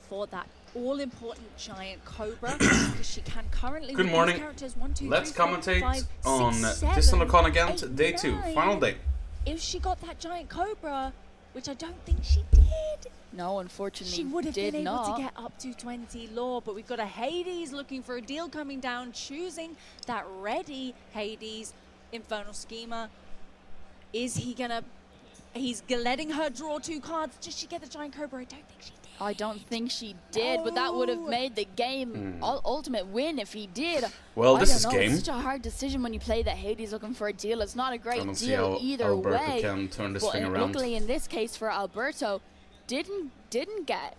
for that all-important giant cobra because she can currently. Good morning. Let's commentate on Distant Lorcana Ghent Day 2, final day. If she got that giant cobra, which I don't think she did. No, unfortunately, she would have been able to get up to 20 lore, but we've got a Hades looking for a deal coming down, choosing that ready Hades Infernal Schemer. Is he gonna? He's letting her draw 2 cards. Did she get the giant cobra? I don't think she did. I don't think she did, but that would have made the game ultimate win if he did. Well, this is game. It's such a hard decision when you play that Hades looking for a deal. It's not a great I don't see deal how either Alberto way. can turn this But thing around. luckily, in this case for Alberto, didn't get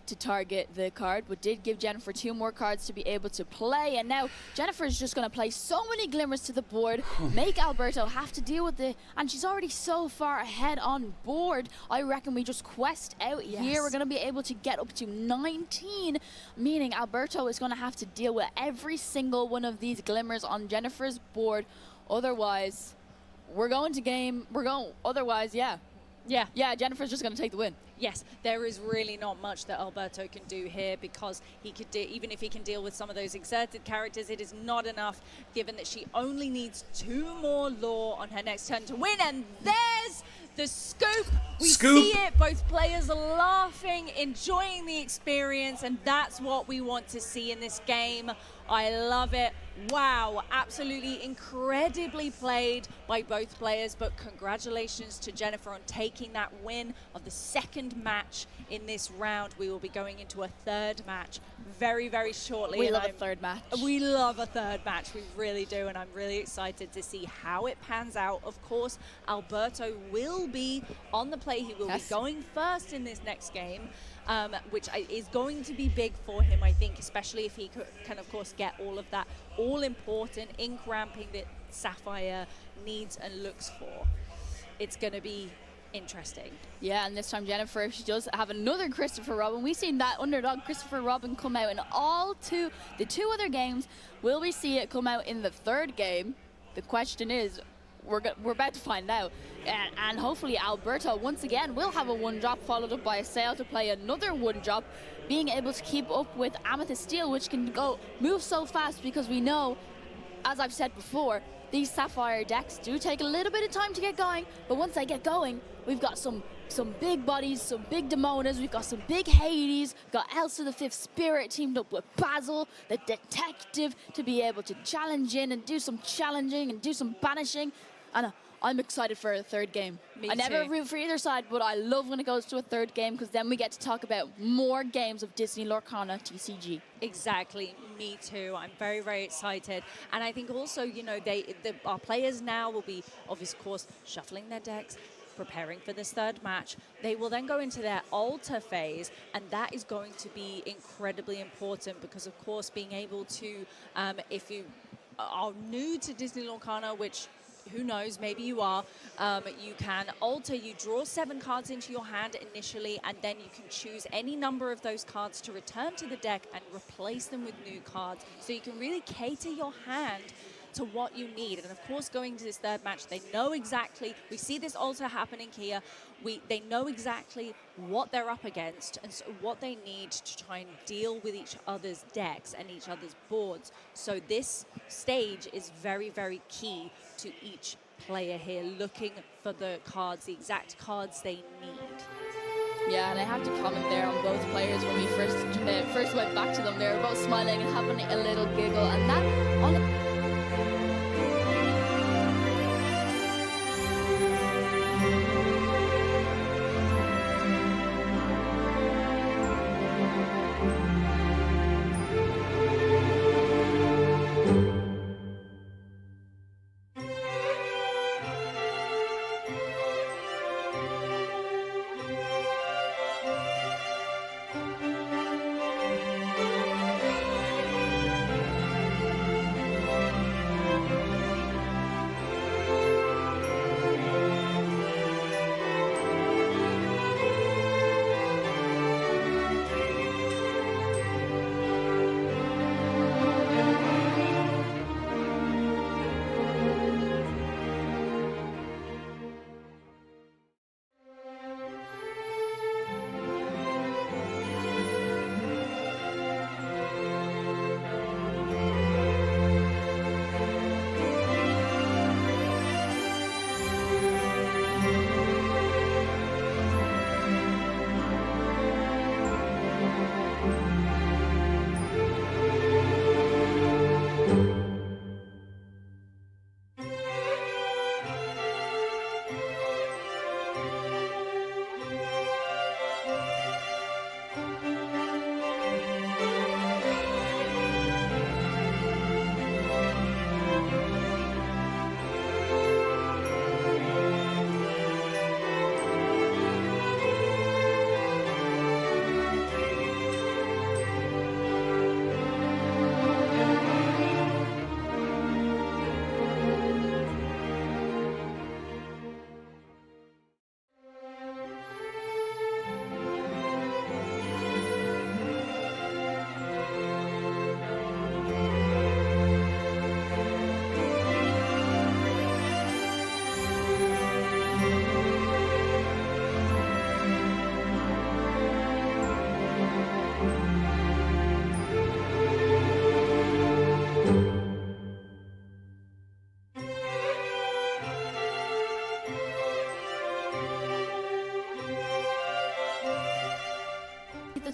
to target the card, but did give Jennifer 2 more cards to be able to play. And now Jennifer's just going to play so many glimmers to the board, make Alberto have to deal with it. And she's already so far ahead on board. I reckon we just quest out here. We're going to be able to get up to 19, meaning Alberto is going to have to deal with every single one of these glimmers on Jennifer's board. Otherwise, we're going to game. Otherwise, yeah, Jennifer's just going to take the win. Yes, there is really not much that Alberto can do here because he could even if he can deal with some of those exerted characters, it is not enough given that she only needs 2 more lore on her next turn to win. And there's the scoop. We see it, both players are laughing, enjoying the experience, and that's what we want to see in this game. I love it. Wow, absolutely incredibly played by both players, but congratulations to Jennifer on taking that win of the 2nd match in this round. We will be going into a 3rd match very, very shortly. We love a 3rd match. We love a 3rd match, we really do, and I'm really excited to see how it pans out. Of course, Alberto will be on the play. He will be going first in this next game. Which is going to be big for him, I think, especially if he can, of course, get all of that all-important ink ramping that Sapphire needs and looks for. It's going to be interesting. Yeah, and this time Jennifer, if she does have another Christopher Robin, we've seen that underdog Christopher Robin come out in the 2 other games. Will we see it come out in the 3rd game? The question is, we're about to find out. And hopefully Alberto once again will have a 1-drop followed up by a sale to play another 1-drop, being able to keep up with Amethyst Steel, which can move so fast because we know, as I've said before, these Sapphire decks do take a little bit of time to get going, but once they get going, we've got some big bodies, some big Demonas, we've got some big Hades, we've got Elsa the 5th Spirit teamed up with Basil, the detective, to be able to challenge in and do some challenging and do some banishing. And I'm excited for a 3rd game. Me I never too. root for either side, but I love when it goes to a 3rd game because then we get to talk about more games of Disney Lorcana TCG. Exactly, me too. I'm very, very excited. And I think also, you know, our players now will be, of course, shuffling their decks, preparing for this 3rd match. They will then go into their altar phase, and that is going to be incredibly important because, of course, being able to, if you are new to Disney Lorcana, which who knows, maybe you are, you can alter, you draw 7 cards into your hand initially, and then you can choose any number of those cards to return to the deck and replace them with new cards. So you can really cater your hand to what you need. And of course, going into this 3rd match, they know exactly, we see this alter happening here, they know exactly what they're up against and so what they need to try and deal with each other's decks and each other's boards. So this stage is very, very key to each player here, looking for the cards, the exact cards they need. Yeah, and I have to comment there on both players. When we first went back to them, they were both smiling and having a little giggle, and that on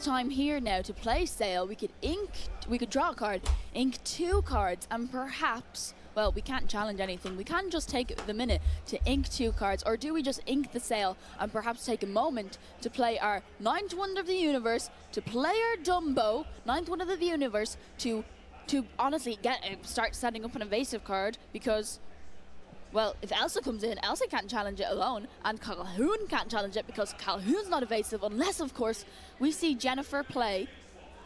time here now to play Sail. We could draw a card, ink 2 cards, and perhaps, well, we can't challenge anything. We can't just take the minute to ink 2 cards, or do we just ink the Sail and perhaps take a moment to play our 9th Wonder of the Universe, to play our Dumbo, 9th Wonder of the Universe, to honestly start setting up an evasive card, because, well, if Elsa comes in, Elsa can't challenge it alone, and Calhoun can't challenge it because Calhoun's not evasive, unless, of course, we see Jennifer play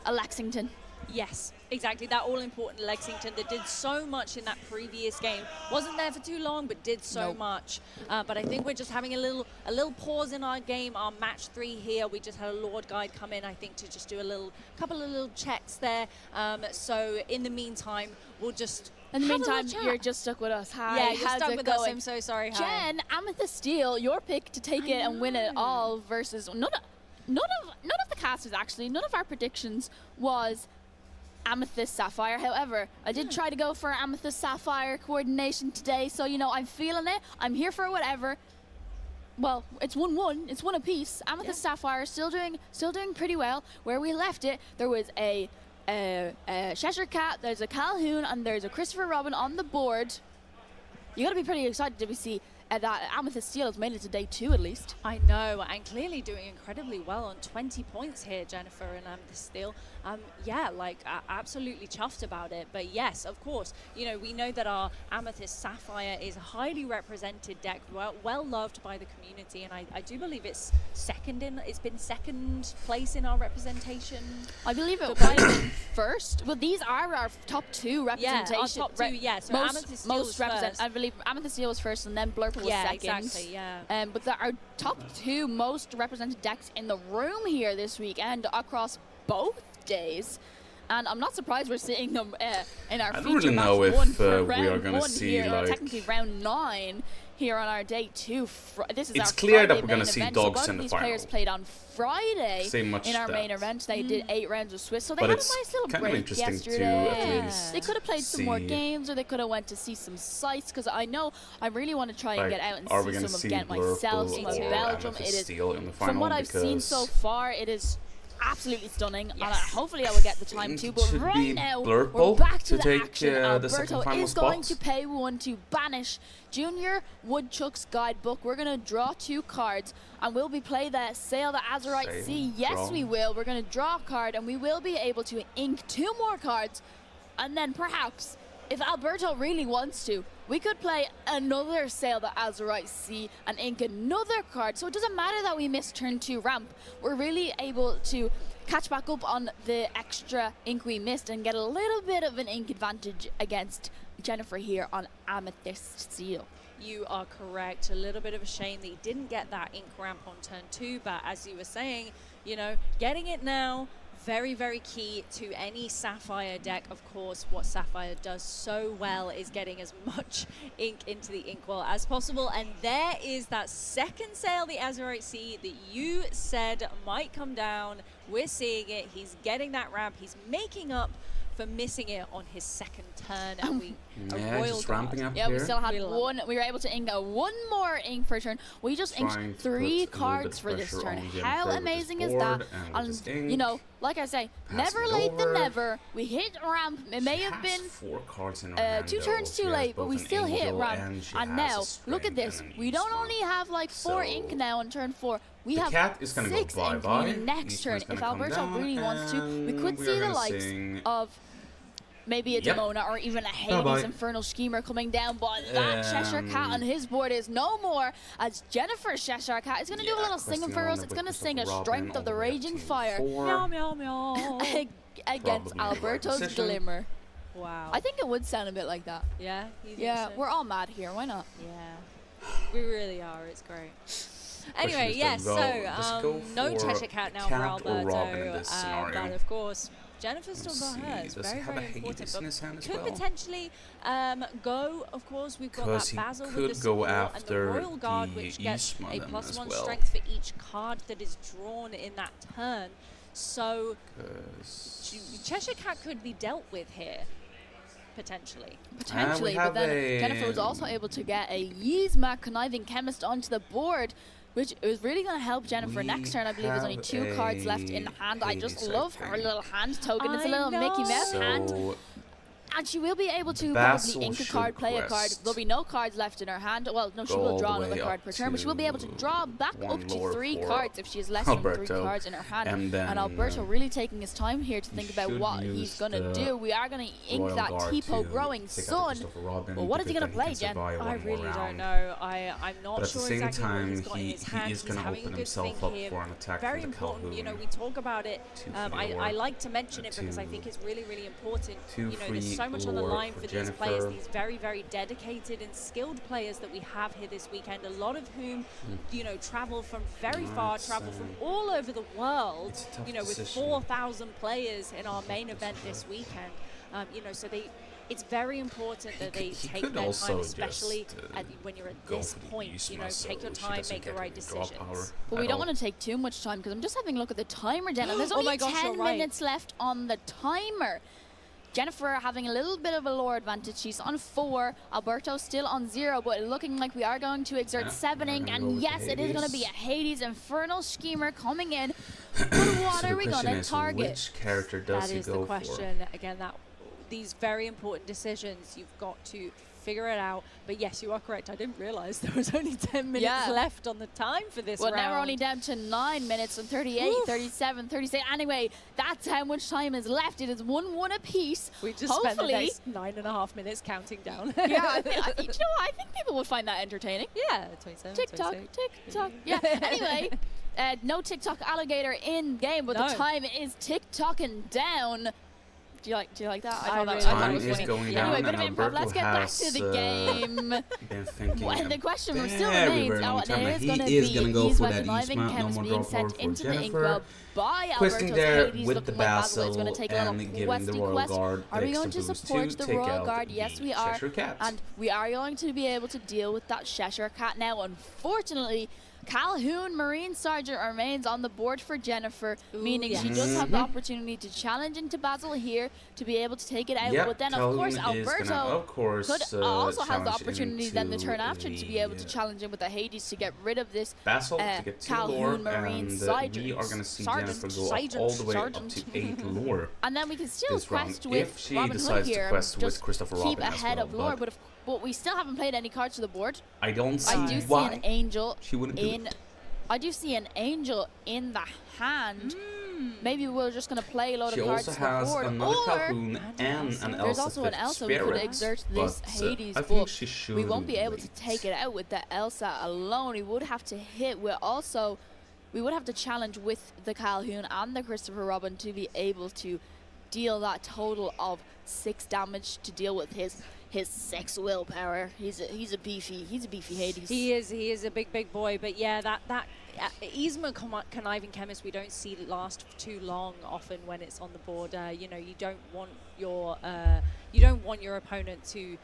a Lexington. Yes, exactly. That all-important Lexington that did so much in that previous game. Wasn't there for too long, but did so much. But I think we're just having a little pause in our game, our match 3 here. We just had a Lord Guide come in, I think, to just do a couple of little checks there. So in the meantime, we'll just... In the meantime, you're just stuck with us. Hi, yeah, you're how's stuck it with going? us. I'm so sorry. Hi. Jen, Amethyst Steel, your pick to take it and win it all versus none of the casters, actually. None of our predictions was Amethyst Sapphire. However, I did try to go for Amethyst Sapphire coordination today, so you know I'm feeling it. I'm here for whatever. Well, it's 1-1. It's 1 apiece. Amethyst Sapphire still doing pretty well. Where we left it, there was a Cheshire Cat, there's a Calhoun, and there's a Christopher Robin on the board. You got to be pretty excited to see that Amethyst Steel has made it to day 2 at least. I know, and clearly doing incredibly well on 20 points here, Jennifer and Amethyst Steel. Yeah, like absolutely chuffed about it. But yes, of course, you know, we know that our Amethyst Sapphire is a highly represented deck, well loved by the community, and I do believe it's been second place in our representation. I believe it might have been first. Well, these are our top 2 representation. Yeah, our top 2, yeah. So Amethyst Steel was first. I believe Amethyst Steel was first, and then Blurple was second. Exactly, yeah. But our top 2 most represented decks in the room here this weekend across both days. And I'm not surprised we're seeing them in our feature really match know if 1 for we round are going to 1 see here, like technically round 9 here on our day 2. This is it's our clear Friday that we're going to main see event. dogs So in the these final. players played on Friday in our main that. event. They did 8 rounds of Swiss, so they But had a it's nice little kind of break interesting yesterday. to at least They could have played some more see, games, or they could have went to see some sites, because I know I really want to try and like, get out and are we see gonna some of see Ghent myself, some of Blurple or Belgium. It Amethyst is, Steel in the final? from what I've seen Because so far, it is absolutely stunning, and hopefully I will get the time too. But should right be now, Blurple we're back to to the take, action. the second Alberto final is going spot. to pay 1 to banish Junior Woodchuck's guidebook. We're going to draw 2 cards, and we'll be play the Sail the Azurite Sea. Yes, we will. We're going to draw a card, and we will be able to ink 2 more cards, and then perhaps, if Alberto really wants to, we could play another Sail the Azurite Sea and ink another card. So it doesn't matter that we missed turn 2 ramp. We're really able to catch back up on the extra ink we missed and get a little bit of an ink advantage against Jennifer here on Amethyst Steel. You are correct. A little bit of a shame that you didn't get that ink ramp on turn 2, but as you were saying, you know, getting it now, very, very key to any Sapphire deck. Of course, what Sapphire does so well is getting as much ink into the inkwell as possible. And there is that second Sail the Azurite Sea that you said might come down. We're seeing it. He's getting that ramp. He's making up for missing it on his second turn, and just ramping up yeah, here. we still had 1. We were able to ink 1 more ink per turn. We just inked 3 cards for this turn. How amazing is that? And you know, like I say, never late than never. We hit ramp. It may have been 4 cards in her hand, 2 turns too late, but we still hit ramp. And now, look at this. We don't only have like 4 ink now on turn 4. We have cat is gonna 6 go ink, bye-bye. meaning next turn, if Alberto really wants to, we could see the likes of maybe a Demona or even a Hades Infernal Schemer coming down, but that Cheshire Cat on his board is no more, as Jennifer's Cheshire Cat is going to do a little singing for us. It's going to sing a Strength of the Raging Fire meow, meow, meow. against Alberto's Glimmer. Wow. I think it would sound a bit like that. Yeah? You think Yeah, so? we're all mad here. Why not? Yeah. We really are. It's great. Anyway, yes, so no Cheshire Cat now for Alberto, but of course Jennifer's still got hers. Does Very, he have very a important. Hades in his hand as Could well? potentially go. Of course, we've got that Basil with the could support go and the after Royal Guard, the which gets a Eastman as +1 well. strength for each card that is drawn in that turn. So Cheshire Cat could be dealt with here. Potentially, but then Jennifer was also able to get a Yzma Conniving Chemist onto the board. which is really going to help Jennifer next turn. I believe there's only 2 cards left in hand. I just love her little hand token. It's a little Mickey Mouse hand. And she will be able to probably ink a card, play a card. There'll be no cards left in her hand. Well, no, she will draw another card per turn, but she will be able to draw back up to 3 cards if she has less than 3 cards in her hand. And Alberto really taking his time here to think about what he's going to do. We are going to ink that Tipo Growing Sun. But what is he going to play, Jen? I really don't know. I'm not sure exactly what he's got in his hand. He's going to open himself up for an attack. Very important. You know, we talk about it. I like to mention it because I think it's really, really important. You know, there's so much on the line for these players, these very, very dedicated and skilled players that we have here this weekend, a lot of whom, you know, travel from very far, travel from all over the world, you know, with 4,000 players in our main event this weekend. You know, so it's very important that they take their time, especially when you're at this point. You know, take your time, make the right decisions. But we don't want to take too much time because I'm just having a look at the timer, Jen, and there's only 10 minutes left on the timer. Jennifer having a little bit of a lore advantage. She's on 4. Alberto still on 0, but looking like we are going to exert 7ing. And yes, it is going to be a Hades Infernal Schemer coming in. But what are we going to target? Which character does he go for? That is the question. Again, these very important decisions, you've got to figure it out. But yes, you are correct. I didn't realize there was only 10 minutes left on the time for this round. Well, now we're only down to 9 minutes and 38, 37, 36. Anyway, that's how much time is left. It is 1-1 apiece. We just spent the next 9.5 minutes counting down. Yeah, you know what? I think people would find that entertaining. Yeah, 27, TikTok, 26. TikTok. Yeah, anyway. No TikTok alligator in game, but the time is TikToking down. Do you like that? I thought that was funny. Going down, anyway, bit of improv. Let's get back to the game. Well, the question still remains. Now, it is going to be Yzma conniving chems being sent into the inkwell by Alberto's Hades. Looking like Basil is going to take a little questy quest. Are we going to support the Royal Guard? Yes, we are. And we are going to be able to deal with that Cheshire Cat. Now, unfortunately, Calhoun Marine Sergeant remains on the board for Jennifer, meaning she does have the opportunity to challenge into Basil here to be able to take it out. But then, of course, Alberto could also have the opportunity then the turn after to be able to challenge him with the Hades to get rid of this Basil to get 2 Calhoun lore, Marine and Sergeant. we are going to see Jennifer go all the way up to 8 lore. And then we can still quest with if she Robin decides Hood here, to quest with just Christopher keep Robin ahead as well, of lore. But we still haven't played any cards to the board. I don't see I do see an angel she wouldn't do it. I do see an angel in the hand. Maybe we're just going to play a load of cards to the board. She also has another Calhoun and an Elsa. There's also an Elsa. We could exert this Hades, but we won't be able to take it out with the Elsa alone. We would have to hit. We would have to challenge with the Calhoun and the Christopher Robin to be able to deal that total of 6 damage to deal with his 6 willpower. He's a beefy Hades. He is a big boy. But yeah, that Yzma conniving chemist we don't see last too long often when it's on the board. You know, you don't want your opponent to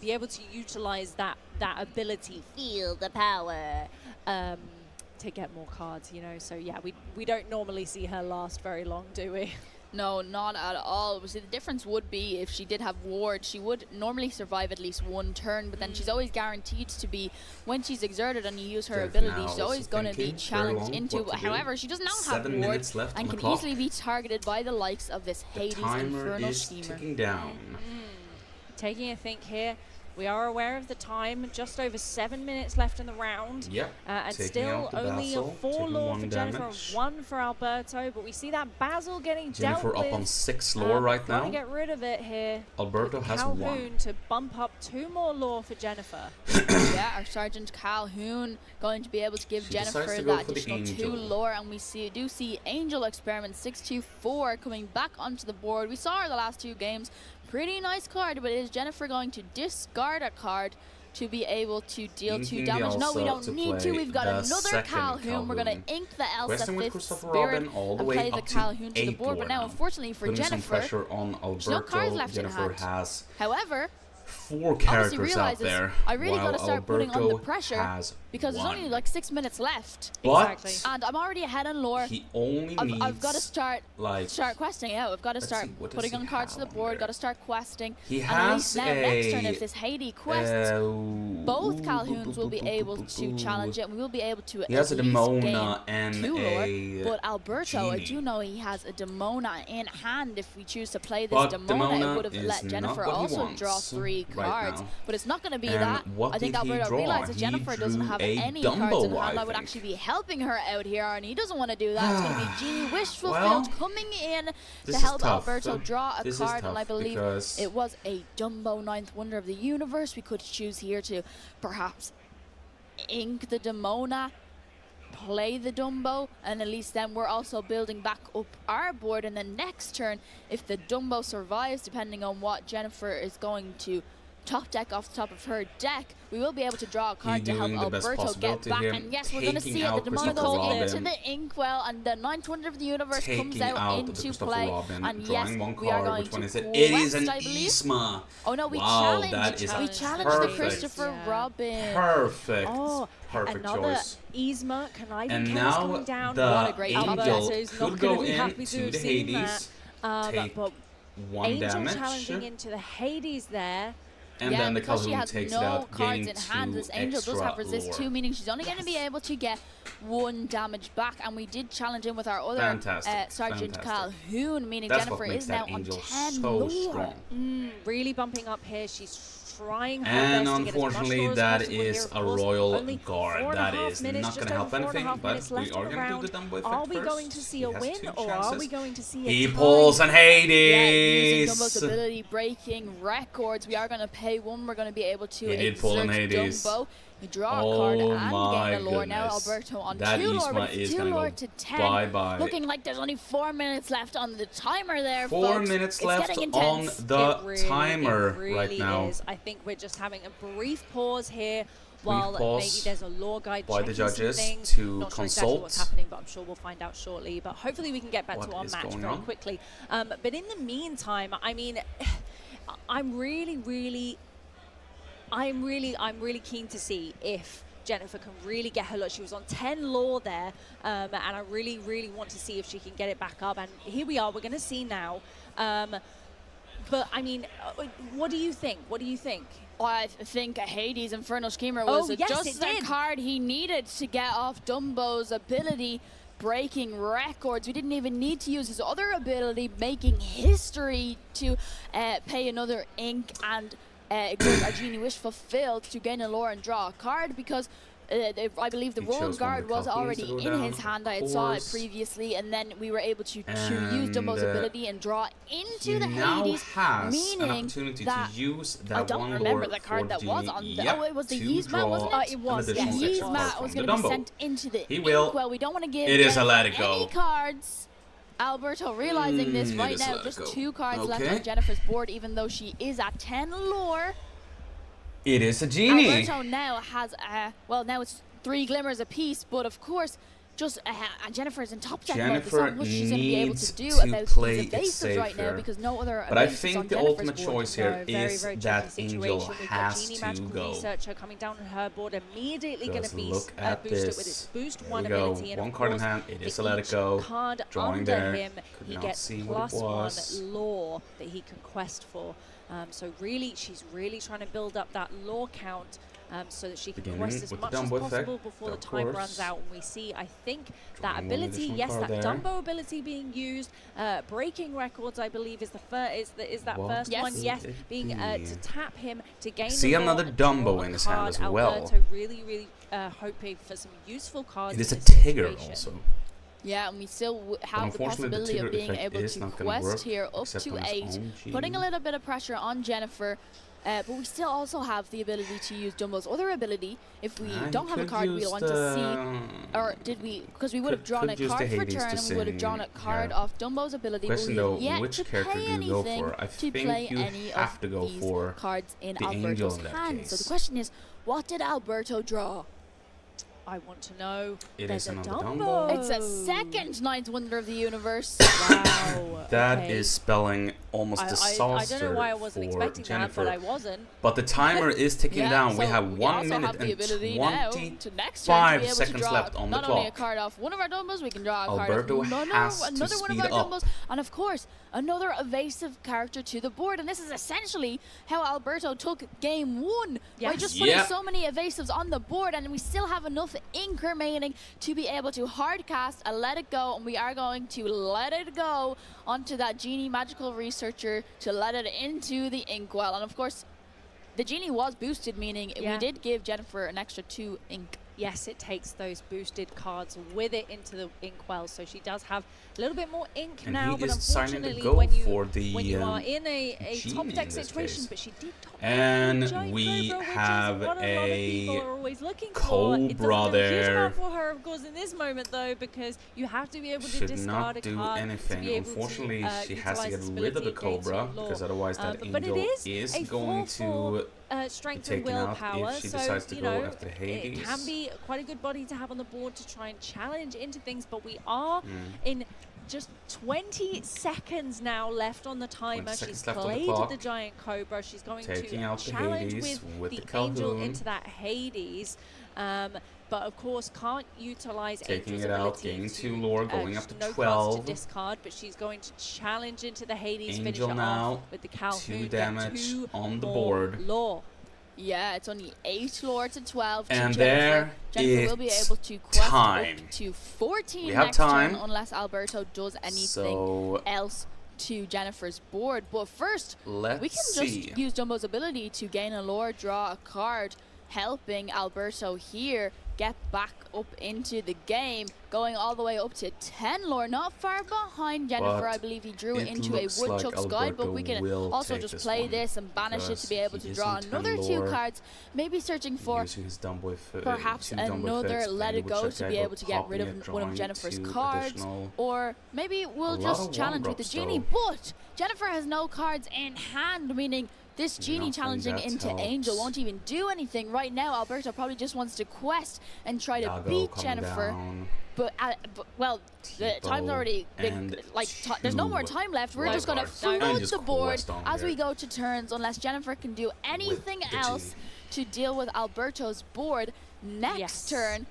be able to utilize that ability, feel the power, to get more cards. You know, so yeah, we don't normally see her last very long, do we? No, not at all. See, the difference would be if she did have ward, she would normally survive at least 1 turn, but then she's always guaranteed to be, when she's exerted and you use her ability, she's always going to be challenged into. However, she does not have ward and can easily be targeted by the likes of this Hades Infernal Schemer. Ticking down. Taking a think here. We are aware of the time, just over 7 minutes left in the round. Yep. And still only a 4 lore for Jennifer, 1 for Alberto. But we see that Basil getting dealt with. Jennifer up on 6 lore right now. Trying to get rid of it here. Alberto has Calhoun 1. to bump up 2 more lore for Jennifer. Yeah, our Sergeant Calhoun going to be able to give Jennifer that additional 2 lore. And we do see Angel Experiment 624 coming back onto the board. We saw her the last 2 games. Pretty nice card, but is Jennifer going to discard a card to be able to deal 2 damage? No, we don't need to. We've got another Calhoun. We're going to ink the Elsa 5th Spirit and play the Calhoun to the board. But now, unfortunately for Jennifer, there's no cards left in hand. However, 4 characters out there. I really got to start putting on the pressure because there's only like 6 minutes left. But Exactly. And I'm already ahead on lore. he only needs. I've got to start like questing. Yeah, I've got to start see, what does putting he on cards to the have board. there? Got to start questing. He and at has least now, next turn, if this Hades quests, both ooh, Calhouns will be able to challenge it, and we will be able to He has a at least Demona gain and 2 lore. a But Alberto, I Genie. do know he has a Demona in hand. If we choose to play this But Demona, Demona it would have is let not Jennifer what he also wants draw 3 right cards. now. But it's not going to be And that. what I think did he Alberto draw? realizes He Jennifer doesn't drew have a any Dumbo, cards in I hand that would think. actually be helping her out here, and he doesn't want to do that. It's going to be Genie Wish Fulfilled Well, coming in to this is help tough. Alberto draw a This is card, and I tough believe because it was a Dumbo 9th Wonder of the Universe. We could choose here to perhaps ink the Demona, play the Dumbo, and at least then we're also building back up our board. And then next turn, if the Dumbo survives, depending on what Jennifer is going to top deck off the top of her deck, we will be able to draw a card to help doing the best Alberto get possibility back. here, And yes, we're going to taking see it. out The Demona Christopher goes Robin, into the Inkwell, and the 9th Wonder of the Universe comes taking out out the into Christopher play. Robin, And yes, drawing one we are card. going Which one to is it? It is an quest, I believe. Isma. Oh no, we Wow, challenged. that is We a challenged the perfect, Christopher Yeah. Robin. perfect, Oh, perfect another choice. Yzma conniving And case now coming down. the What a great angel Alberto's not could gonna go be happy into to have the seen Hades, that. take But 1 Angel damage, challenging into the Hades there. and yeah, then the because she Calhoun has takes no it out, cards gaining in hand, 2 this Angel does extra have resist lore. 2, meaning she's only going to be able to get 1 damage back. And we did challenge in with our other Fantastic, Sergeant fantastic. Calhoun, meaning That's Jennifer what makes is now that on angel 10 so lore. strong. Really bumping up here. She's trying her And best to get as much unfortunately, lore as that possible is here, of a course. royal Only guard. 4.5 That is minutes, not just going to help over 4.5 anything, but minutes we left are in the going to do round. the Dumbo effect Are we first. going to see He a has win, 2 or are chances. we going to see a He tie? pulls an Yeah, using Hades. Dumbo's ability, breaking records. We are going to pay 1. We're going to be able to He did pull an exert Hades. Dumbo. We draw a card Oh and my gain a lore. Now goodness. Alberto on That 2 lore, Yzma but is it's 2 gonna lore go to 10. bye-bye. Looking like there's only 4 minutes left on the timer there, 4 folks. minutes It's left getting on intense. the It really, timer it really right now. Is. I think we're just having a brief pause here while pause maybe there's a lore guide by the checking some judges things. to Not sure exactly consult what's happening, but I'm sure we'll find out shortly. But hopefully we can get back what to our is match going very on. quickly. But in the meantime, I mean, I'm really keen to see if Jennifer can really get her look. She was on 10 lore there, and I really want to see if she can get it back up. And here we are. We're going to see now. But I mean, what do you think? What do you think? I think Hades Infernal Schemer was yes, just it the did. card he needed to get off Dumbo's ability, breaking records. We didn't even need to use his other ability, making history, to pay another ink and exert our Genie Wish Fulfilled to gain a lore and draw a card, because I believe the He Royal chose one of Guard the was Calhouns already to go in down, his hand. I of saw it course. previously, and then we were able to use And, Dumbo's ability and draw into He the now Hades, has an meaning opportunity that to use I that don't one remember lore the card for that was Genie. on the... Yep, Oh, it was the to Yzma, draw wasn't it? it? It was, an The yes, additional it extra was. card Yzma from was the going to be Dumbo. sent into the He will. Inkwell. We don't want to give It is a Jennifer let it go. any cards. Alberto realizing this It right is a now. let it Just go. 2 cards left Okay. on Jennifer's board, even though she is at 10 lore. It is a Genie. Alberto now has, well, now it's 3 glimmers apiece, but of course, just Jennifer's in top deck mode. There's Jennifer not much she's going to be able needs to do to about play these it evasives right now, safer. because no other But I evasives on think the Jennifer's ultimate board. choice here No, very, is very that tricky Angel situation. We've got has Genie to Magical go. Researcher coming down on her board, immediately going Just to be look at boosted this. with its boost There 1 we go. ability. And 1 of card in course, hand. It is for a let it each go. card Drawing under there. him, Could he not gets see what it was. +1 lore that he can quest for. So really, she's really trying to build up that lore count, so that she can Beginning quest as with the much as Dumbo possible effect, before the of time course. runs out. And we see, I think, that Drawing one ability, additional yes, card that there. Dumbo ability being used. Breaking records, I believe, is the first. Is that What first Yes. one? could Yes, it being be? to tap him to gain. See the lore another and draw Dumbo a in his hand card. as well. Alberto really hoping for some useful cards. It is a in this Tigger situation. also. Yeah, and we still have the unfortunately, the possibility of Tigger being effect able is to not gonna quest work, here up except to on its 8, own putting a Genie. little bit of pressure on Jennifer. But we still also have the ability to use Dumbo's other ability if we And don't have a could card we use want to see. Or did we? Because we would have drawn a could use card the for Hades turn, to and we would have sing, drawn a card yeah. off Dumbo's ability. Question but though, we've yet which to character pay do you go anything for? I to think play you any have of to go these for cards in the Angel Alberto's in that hand. So case. the question is, what did Alberto draw? I want to know. It There's is a another Dumbo. Dumbo. It's a second ninth wonder of the universe. Wow. That okay. is spelling almost disaster I don't know why I wasn't for expecting Jennifer. that, but I wasn't. But the timer is ticking Yeah, down. We so have we 1 also minute have the and ability now to 25 next turn to be able to seconds draw left on the not only a clock. card off one of our Dumbos, we can draw a Alberto card off has to another one of speed our up. Dumbos, and of course another evasive character to the board. And this is essentially how Alberto took game 1 by Yes. just putting Yeah. so many evasives on the board, and we still have enough ink remaining to be able to hard cast and let it go. And we are going to let it go onto that Genie Magical Researcher to let it into the inkwell. And of course, the Genie was boosted, meaning we did give Jennifer an extra 2 ink. Yes, it takes those boosted cards with it into the inkwell, so she does have a little bit more ink And now. he But is deciding to unfortunately, go when you for the, when you are in a Genie top deck in this situation, case. but she did top And giant we Cobra, which have is what a lot of people a are always looking for. Cobra It doesn't do a huge there. amount for her, of course, in this moment though, because you have to be able to Should discard not a do card anything. to be able Unfortunately, to, she has to utilize get this rid of the ability against Cobra, your because law. otherwise that But it angel is a going 4/4, to strength and taken out willpower, if she so decides to you go know after it Hades. can be quite a good body to have on the board to try and challenge into things. But we are in just 20 seconds now left on the timer. 20 She's seconds left on the played clock. the giant Cobra. She's going Taking to out the challenge Hades with the the angel Calhoun. into that Hades. But of course can't utilize Taking Angel's it out, ability gaining to, 2 lore, going up to no cards 12. to discard, but she's going to challenge into the Hades, finish Angel it now, off with the Calhoun. 2 get damage 2 on the more board. lore. Yeah, it's only 8 lore to 12 to And Jennifer. there Jennifer will be it's able to quest time. up to 14 We have next time. turn unless Alberto does anything So else to Jennifer's board. But first, let's we can see. just use Dumbo's ability to gain a lore, draw a card, helping Alberto here get back up into the game, going all the way up to 10 lore, not far behind Jennifer. But I believe he drew it into a looks like Woodchuck's Guide, but we Alberto can will also take just this play one this and banish it to be because able to he draw is on 10 another 2 lore. cards, maybe searching for Using his Dumbo perhaps another let it go to be able to get rid of one of Jennifer's cards, or maybe we'll lot just of challenge with the one-drops, Genie. though. But Jennifer has no cards in hand, meaning this Genie Nothing challenging that into helps. Angel won't even do anything. Right now, Alberto probably just wants to quest and try to Iago beat coming Jennifer. down. But well, the time's already and there's no two more time left. We're red just gonna cards. And flood just the board quest on as here. we go to turns, unless Jennifer can do anything the else to deal with Alberto's board. Next Yes. turn,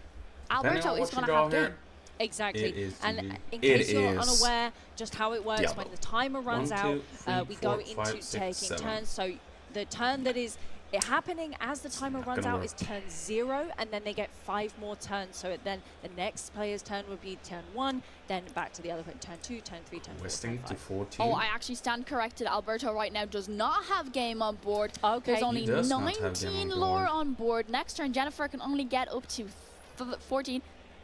Depending Alberto on is what you gonna draw have here, game. Exactly. It is And GG. in It case you're is unaware just how it works, Diablo. when the timer runs 1, out, 2, 3, we go 4, into 5, 6, taking 7. turns. So the turn that is happening as the timer not runs gonna out work. is turn 0, and then they get 5 more turns. So then the next player's turn would be turn 1, then back to the other one, turn 2, turn 3, turn 4, Westing turn to 5. 14. Oh, I actually stand corrected. Alberto right now does not have game on board. Okay. There's He only does not have game 19 on lore board. on board. Next turn, Jennifer can only get up to 14.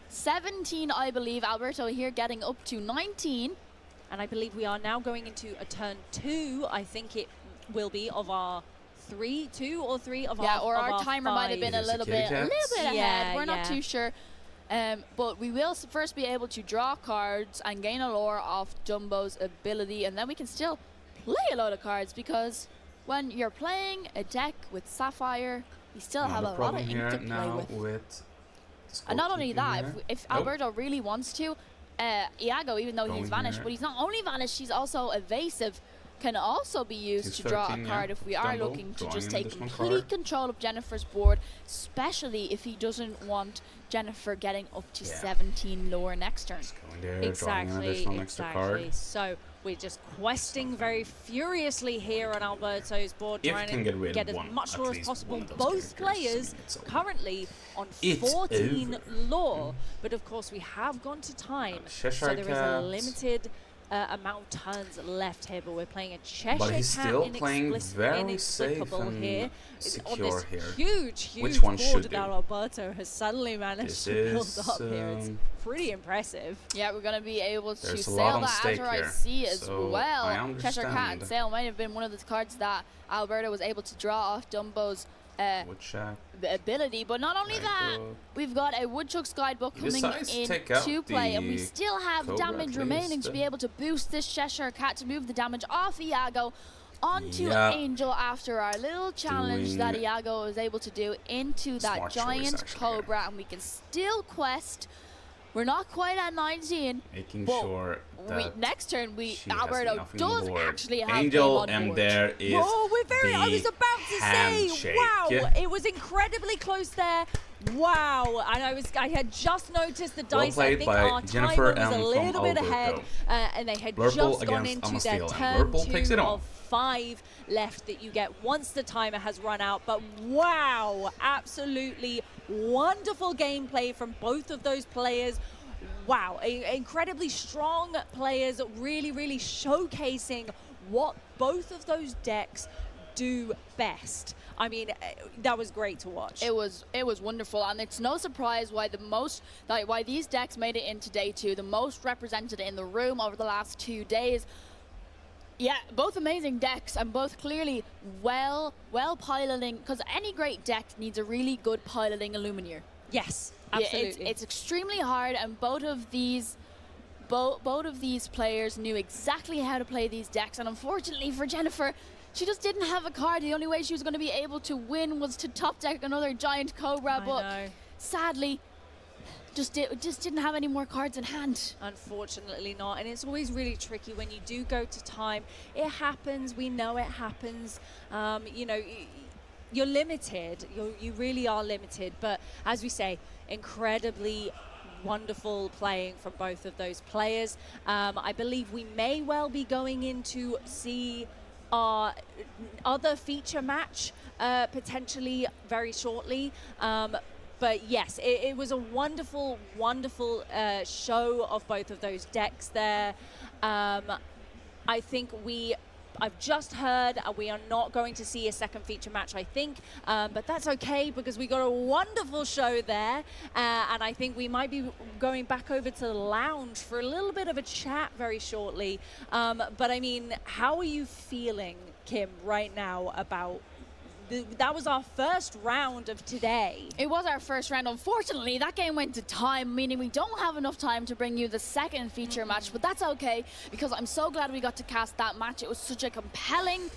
17, I believe. Alberto here getting up to 19. And I believe we are now going into a turn 2, I think it will be, of our 2 or 3 of our Yeah, or of our timer might have been a Is it little kitty bit cats? ahead. Yeah, We're not yeah. too sure. But we will first be able to draw cards and gain a lore off Dumbo's ability, and then we can still play a load of cards, because when you're playing a deck with Sapphire, you still have a Another lot of problem ink here to play now with. with And not only scorekeeping that, here. if Nope. Alberto really wants to, Iago, even though he's Going vanished, here. but he's not only vanished, he's also evasive, can also be used to draw a 213, card yeah. if we are Dumbo, looking to drawing just an take additional complete card. control of Jennifer's board, especially if he doesn't want Jennifer getting up to Yeah. 17 lore next turn. Just going there, drawing an Exactly, additional extra exactly. card. So we're just questing very furiously here on Alberto's board, If trying can to get rid of as one, much at lore as least possible. one of those Both characters, players it's over. currently on It's 14 over. lore, but of course we have gone to time, Cheshire so there is a Cat. limited amount of turns left here, but we're playing a Cheshire But he's Cat still playing inexplic- very safe inexplicable and here. On this secure here. huge Which one board should that do? Alberto has suddenly managed This to build is, up here. It's pretty impressive. Yeah, we're going to be able to There's a lot sail on that stake Azure I here, see as so well. I Cheshire Cat and understand. Sail might have been one of the cards that Alberto was able to draw off Dumbo's Woodchuck. the ability, but not only that, Guidebook. we've got a Woodchuck's Guidebook He coming decides to take out into play, and we the still have Cobra damage at remaining least. to be able to boost this Cheshire Cat to move the damage off Iago onto Angel after our little challenge that Iago was able to do into that giant Cobra, and we can still quest. We're not quite at 19. Making sure that next turn, Alberto does actually have Angel, on and board. there is I was about to say, wow, it was incredibly close there. Wow, and I had just noticed the dice. I think our timer was a little bit ahead, and they had just gone into their turn 2 of 5 left that you get once the timer has run out. But wow, absolutely wonderful gameplay from both of those players. Wow, incredibly strong players, really, really showcasing what both of those decks do best. I mean, that was great to watch. It was wonderful, and it's no surprise why why these decks made it into day 2, the most represented in the room over the last 2 days. Yeah, both amazing decks, and both clearly well piloting, because any great deck needs a really good piloting Illumineer. Yes, absolutely. Yeah, it's extremely hard, and both of these players knew exactly how to play these decks, and unfortunately for Jennifer, she just didn't have a card. The only way she was going to be able to win was to top deck another giant Cobra, but sadly, just didn't have any more cards in hand. Unfortunately not, and it's always really tricky when you do go to time. It happens, we know it happens. You know, you're limited, you really are limited, but as we say, incredibly wonderful playing from both of those players. I believe we may well be going in to see our other feature match potentially very shortly. But yes, it was a wonderful, wonderful show of both of those decks there. I think I've just heard we are not going to see a second feature match, I think, but that's okay because we got a wonderful show there, and I think we might be going back over to the lounge for a little bit of a chat very shortly. But I mean, how are you feeling, Kim, right now about that was our first round of today. It was our first round. Unfortunately, that game went to time, meaning we don't have enough time to bring you the second feature match, but that's okay because I'm so glad we got to cast that match. It was such a compelling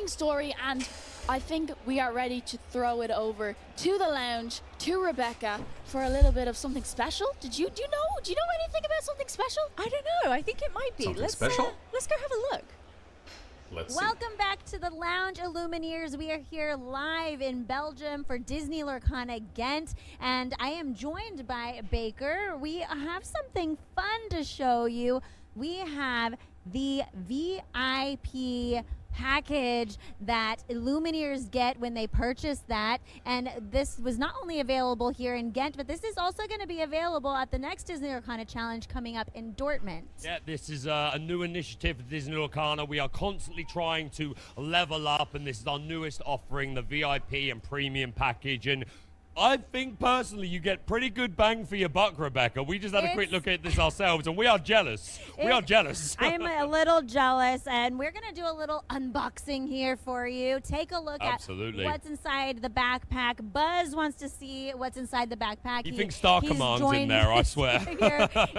story, and I think we are ready to throw it over to the lounge, to Rebecca, for a little bit of something special. Do you know anything about something special? I don't know. I think it might be. Something special? Let's go have a look. Welcome back to the Lounge Illumineers. We are here live in Belgium for Disney Lorcaana Ghent, and I am joined by Baker. We have something fun to show you. We have the VIP package that Illumineers get when they purchase that, and this was not only available here in Ghent, but this is also going to be available at the next Disney Lorcaana Challenge coming up in Dortmund. Yeah, this is a new initiative for Disney Lorcaana. We are constantly trying to level up, and this is our newest offering, the VIP and premium package. And I think personally you get pretty good bang for your buck, Rebecca. We just had a quick look at this ourselves, and we are jealous. We are jealous. I'm a little jealous, and we're going to do a little unboxing here for you. Take a look at what's inside the backpack. Buzz wants to see what's inside the backpack. You think Star Command's in there, I swear.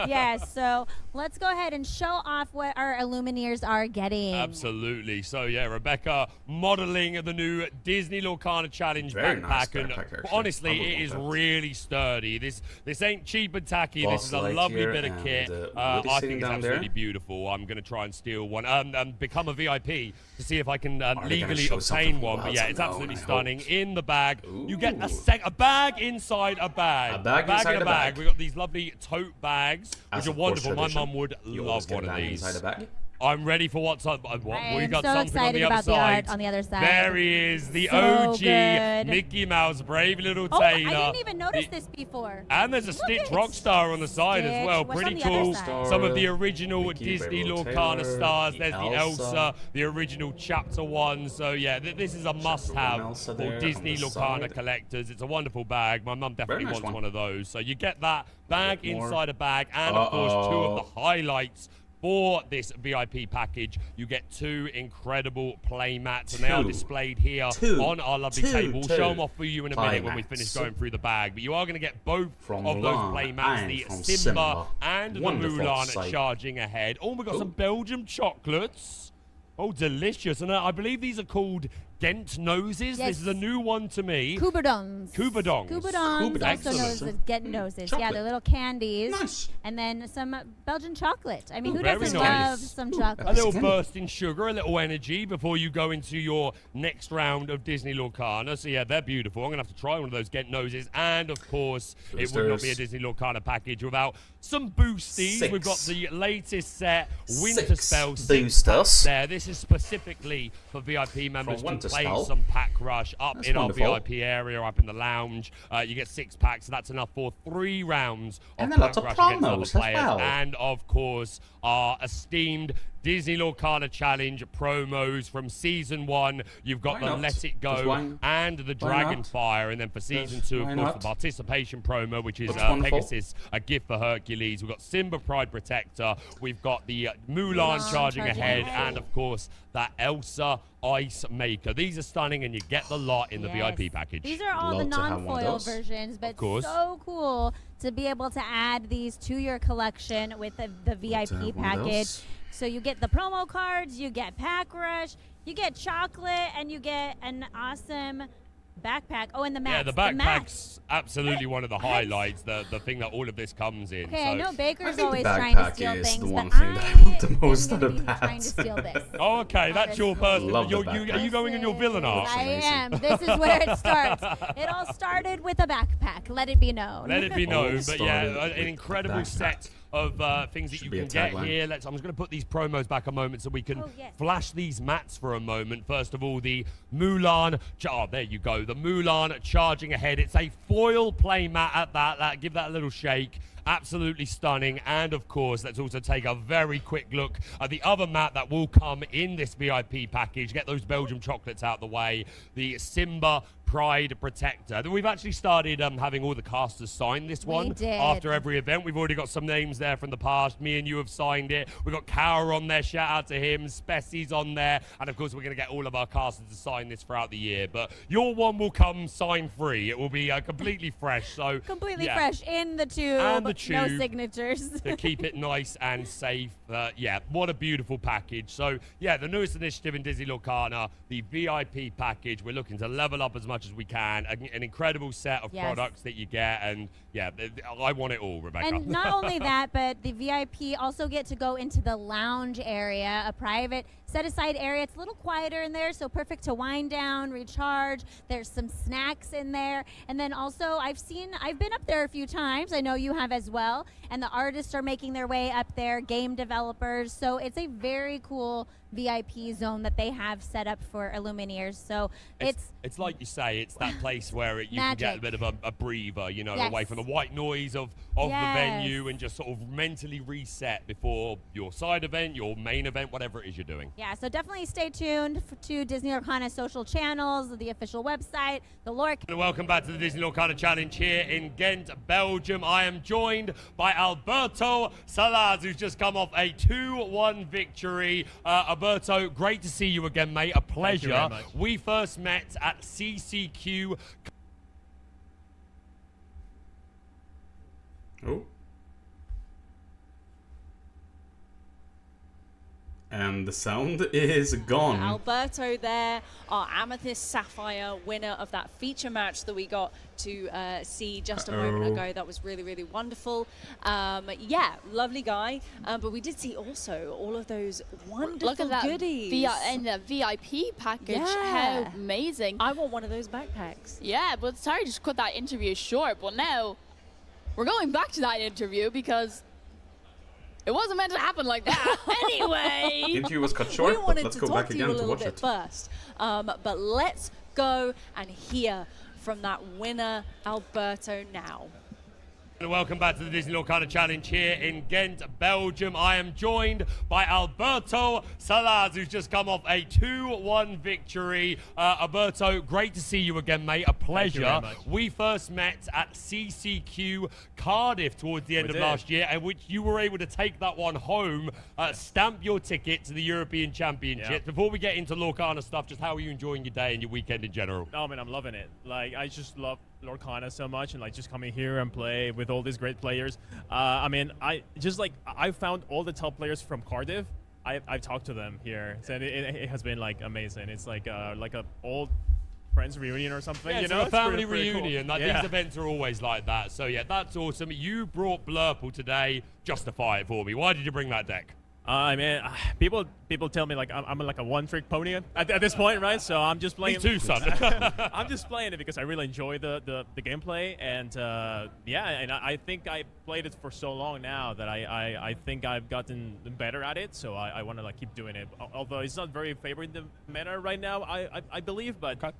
Yes, so let's go ahead and show off what our Illumineers are getting. Absolutely. So, yeah, Rebecca modeling the new Disney Lorcaana Challenge backpack. Nice backpack, honestly, it is really sturdy. This ain't cheap and tacky. This is a lovely bit of kit. I think it's absolutely beautiful. I'm going to try and steal one and become a VIP to see if I can legally obtain one. But yeah, it's absolutely stunning. In the bag, you get a bag inside a bag. A bag inside a bag. We've got these lovely tote bags, which are wonderful. My mum would love one of these. Inside a bag. I'm ready for what's up. I am so excited about the art on the other side. There he is, the so OG good. Mickey Mouse, brave little Oh, tailor. I didn't even notice this before. And there's a Stitch Rockstar on the side as well. What's Pretty on the cool. other side? Some of the original Mickey, Disney Brave Little Lorcaana Tailor, stars. There's the the Elsa, the original Chapter 1. So yeah, this is a must-have for Disney Lorcaana collectors. It's a wonderful bag. My mum definitely wants one of those. So you get that bag inside a bag, and of course 2 of the highlights for this VIP package, you get 2 incredible play mats, and they are displayed here on our lovely table. We'll show them off for you in a minute when we finish going through the bag. But you are going to get both of those play mats, the Simba and the Mulan charging ahead. Oh, we've got some Belgium chocolates. Oh, delicious. And I believe these are called Ghent noses. Yes. This is a new one to me. Couberdons. Couberdons. Couberdons, also known as Ghent noses. Chocolate. Yeah, they're little candies. Nice. And then some Belgian chocolate. I mean, who very doesn't nice. love some chocolate? A little burst in sugar, a little energy before you go into your next round of Disney Lorcana. So yeah, they're beautiful. I'm going to have to try one of those Ghent noses. And of course, it would not be a Disney Lorcana package without some boosties. We've got the latest set, Winter Spell boosters. There. This is specifically for VIP members to play some pack rush up in our VIP area, up in the lounge. You get 6 packs, so that's enough for 3 rounds of pack rush against other players. And of course, our esteemed Disney Lorcana Challenge promos from Season 1. You've got the Let It Go and the Dragonfire. And then for Season 2, of course, the Participation promo, which is Pegasus, a gift for Hercules. We've got Simba Pride Protector. We've got the Mulan charging ahead. And, of course, that Elsa Ice Maker. These are stunning, and you get the lot in the VIP package. These are all the non-foil versions, but so cool to be able to add these to your collection with the VIP package. So you get the promo cards, you get Pack Rush, you get chocolate, and you get an awesome backpack. Oh, and the mats. Yeah, the backpack's absolutely one of the highlights, the thing that all of this comes in. Okay, so. I know Baker's always trying to steal things, the one but thing that I want the most out of that. Trying to steal this. Oh, okay, that's your person. Are you going in your villain arc? I am. This is where it starts. It all started with a backpack. Let it be known. Let it be known. But yeah, an incredible set of things that you can get here. I'm just going to put these promos back a moment so we can flash these mats for a moment. First of all, the Mulan. Oh, there you go. The Mulan charging ahead. It's a foil play mat at that. Give that a little shake. Absolutely stunning. And of course, let's also take a very quick look at the other mat that will come in this VIP package. Get those Belgium chocolates out the way. The Simba Pride Protector. We've actually started having all the casters sign this one after every event. We've already got some names there from the past. Me and you have signed it. We've got Kara on there. Shout out to him. Spessie's on there. And of course, we're going to get all of our casters to sign this throughout the year. But your one will come sign free. It will be completely fresh. So completely fresh in the tube. And the tube. No signatures. To keep it nice and safe. Yeah, what a beautiful package. So yeah, the newest initiative in Disney Lorcana, the VIP package. We're looking to level up as much as we can. An incredible set of products that you get, and yeah, I want it all, Rebecca. And not only that, but the VIP also get to go into the lounge area, a private set-aside area. It's a little quieter in there, so perfect to wind down, recharge. There's some snacks in there. And then also, I've been up there a few times. I know you have as well. And the artists are making their way up there, game developers. So it's a very cool VIP zone that they have set up for Illumineers. So it's like you say, it's that place where you can get a bit of a breather, you know, away from the white noise of the venue, and just sort of mentally reset before your side event, your main event, whatever it is you're doing. Yeah, so definitely stay tuned to Disney Lorcana social channels, the official website, the Lorcana. Welcome back to the Disney Lorcana Challenge here in Ghent, Belgium. I am joined by Alberto Salaz, who's just come off a 2-1 victory. Alberto, great to see you again, mate. A pleasure. Thank you very much. We first met at CCQ. Oh. And the sound is gone. Alberto there, our Amethyst Sapphire winner of that feature match that we got to see just a moment ago. That was really, really wonderful. Yeah, lovely guy. But we did see also all of those wonderful Look at that goodies. And the VIP package. Yeah. How amazing. I want one of those backpacks. Yeah, but sorry to just cut that interview short, but now we're going back to that interview because it wasn't meant to happen like that. Anyway. The interview was cut short, We wanted let's to go talk back to you again a to little watch bit it. first. But let's go and hear from that winner, Alberto, now. Welcome back to the Disney Lorcana Challenge here in Ghent, Belgium. I am joined by Alberto Salaz, who's just come off a 2-1 victory. Alberto, great to see you again, mate. A pleasure. We first met at CCQ Cardiff towards the end of last year, in which you were able to take that one home, stamp your ticket to the European Championship. Yeah. Before we get into Lorcana stuff, just how are you enjoying your day and your weekend in general? Oh, man, I'm loving it. Like, I just love Lorcana so much, and like just coming here and play with all these great players. I mean, I found all the top players from Cardiff. I've talked to them here, so it has been like amazing. It's like a old friends reunion or something. Yeah, you know, a family pretty reunion. Cool. These events are always like that. So yeah, that's awesome. You brought Blurple today. Justify it for me. Why did you bring that deck? I mean, people tell me like I'm like a one-trick pony at this point, right? So I'm just playing. Me too, son. I'm just playing it because I really enjoy the gameplay, and yeah, and I think I played it for so long now that I think I've gotten better at it. So I want to like keep doing it. Although it's not very favored in the meta right now, I believe, but. Okay.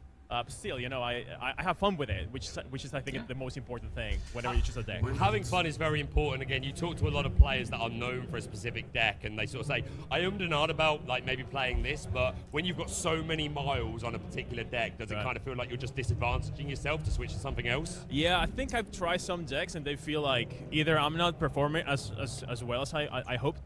Still, you know, I have fun with it, which is I think the most important thing whenever you choose a deck. Having fun is very important. Again, you talk to a lot of players that are known for a specific deck, and they sort of say, I ummed and ahed about like maybe playing this, but when you've got so many miles on a particular deck, does it kind of feel like you're just disadvantaging yourself to switch to something else? Yeah, I think I've tried some decks, and they feel like either I'm not performing as well as I hope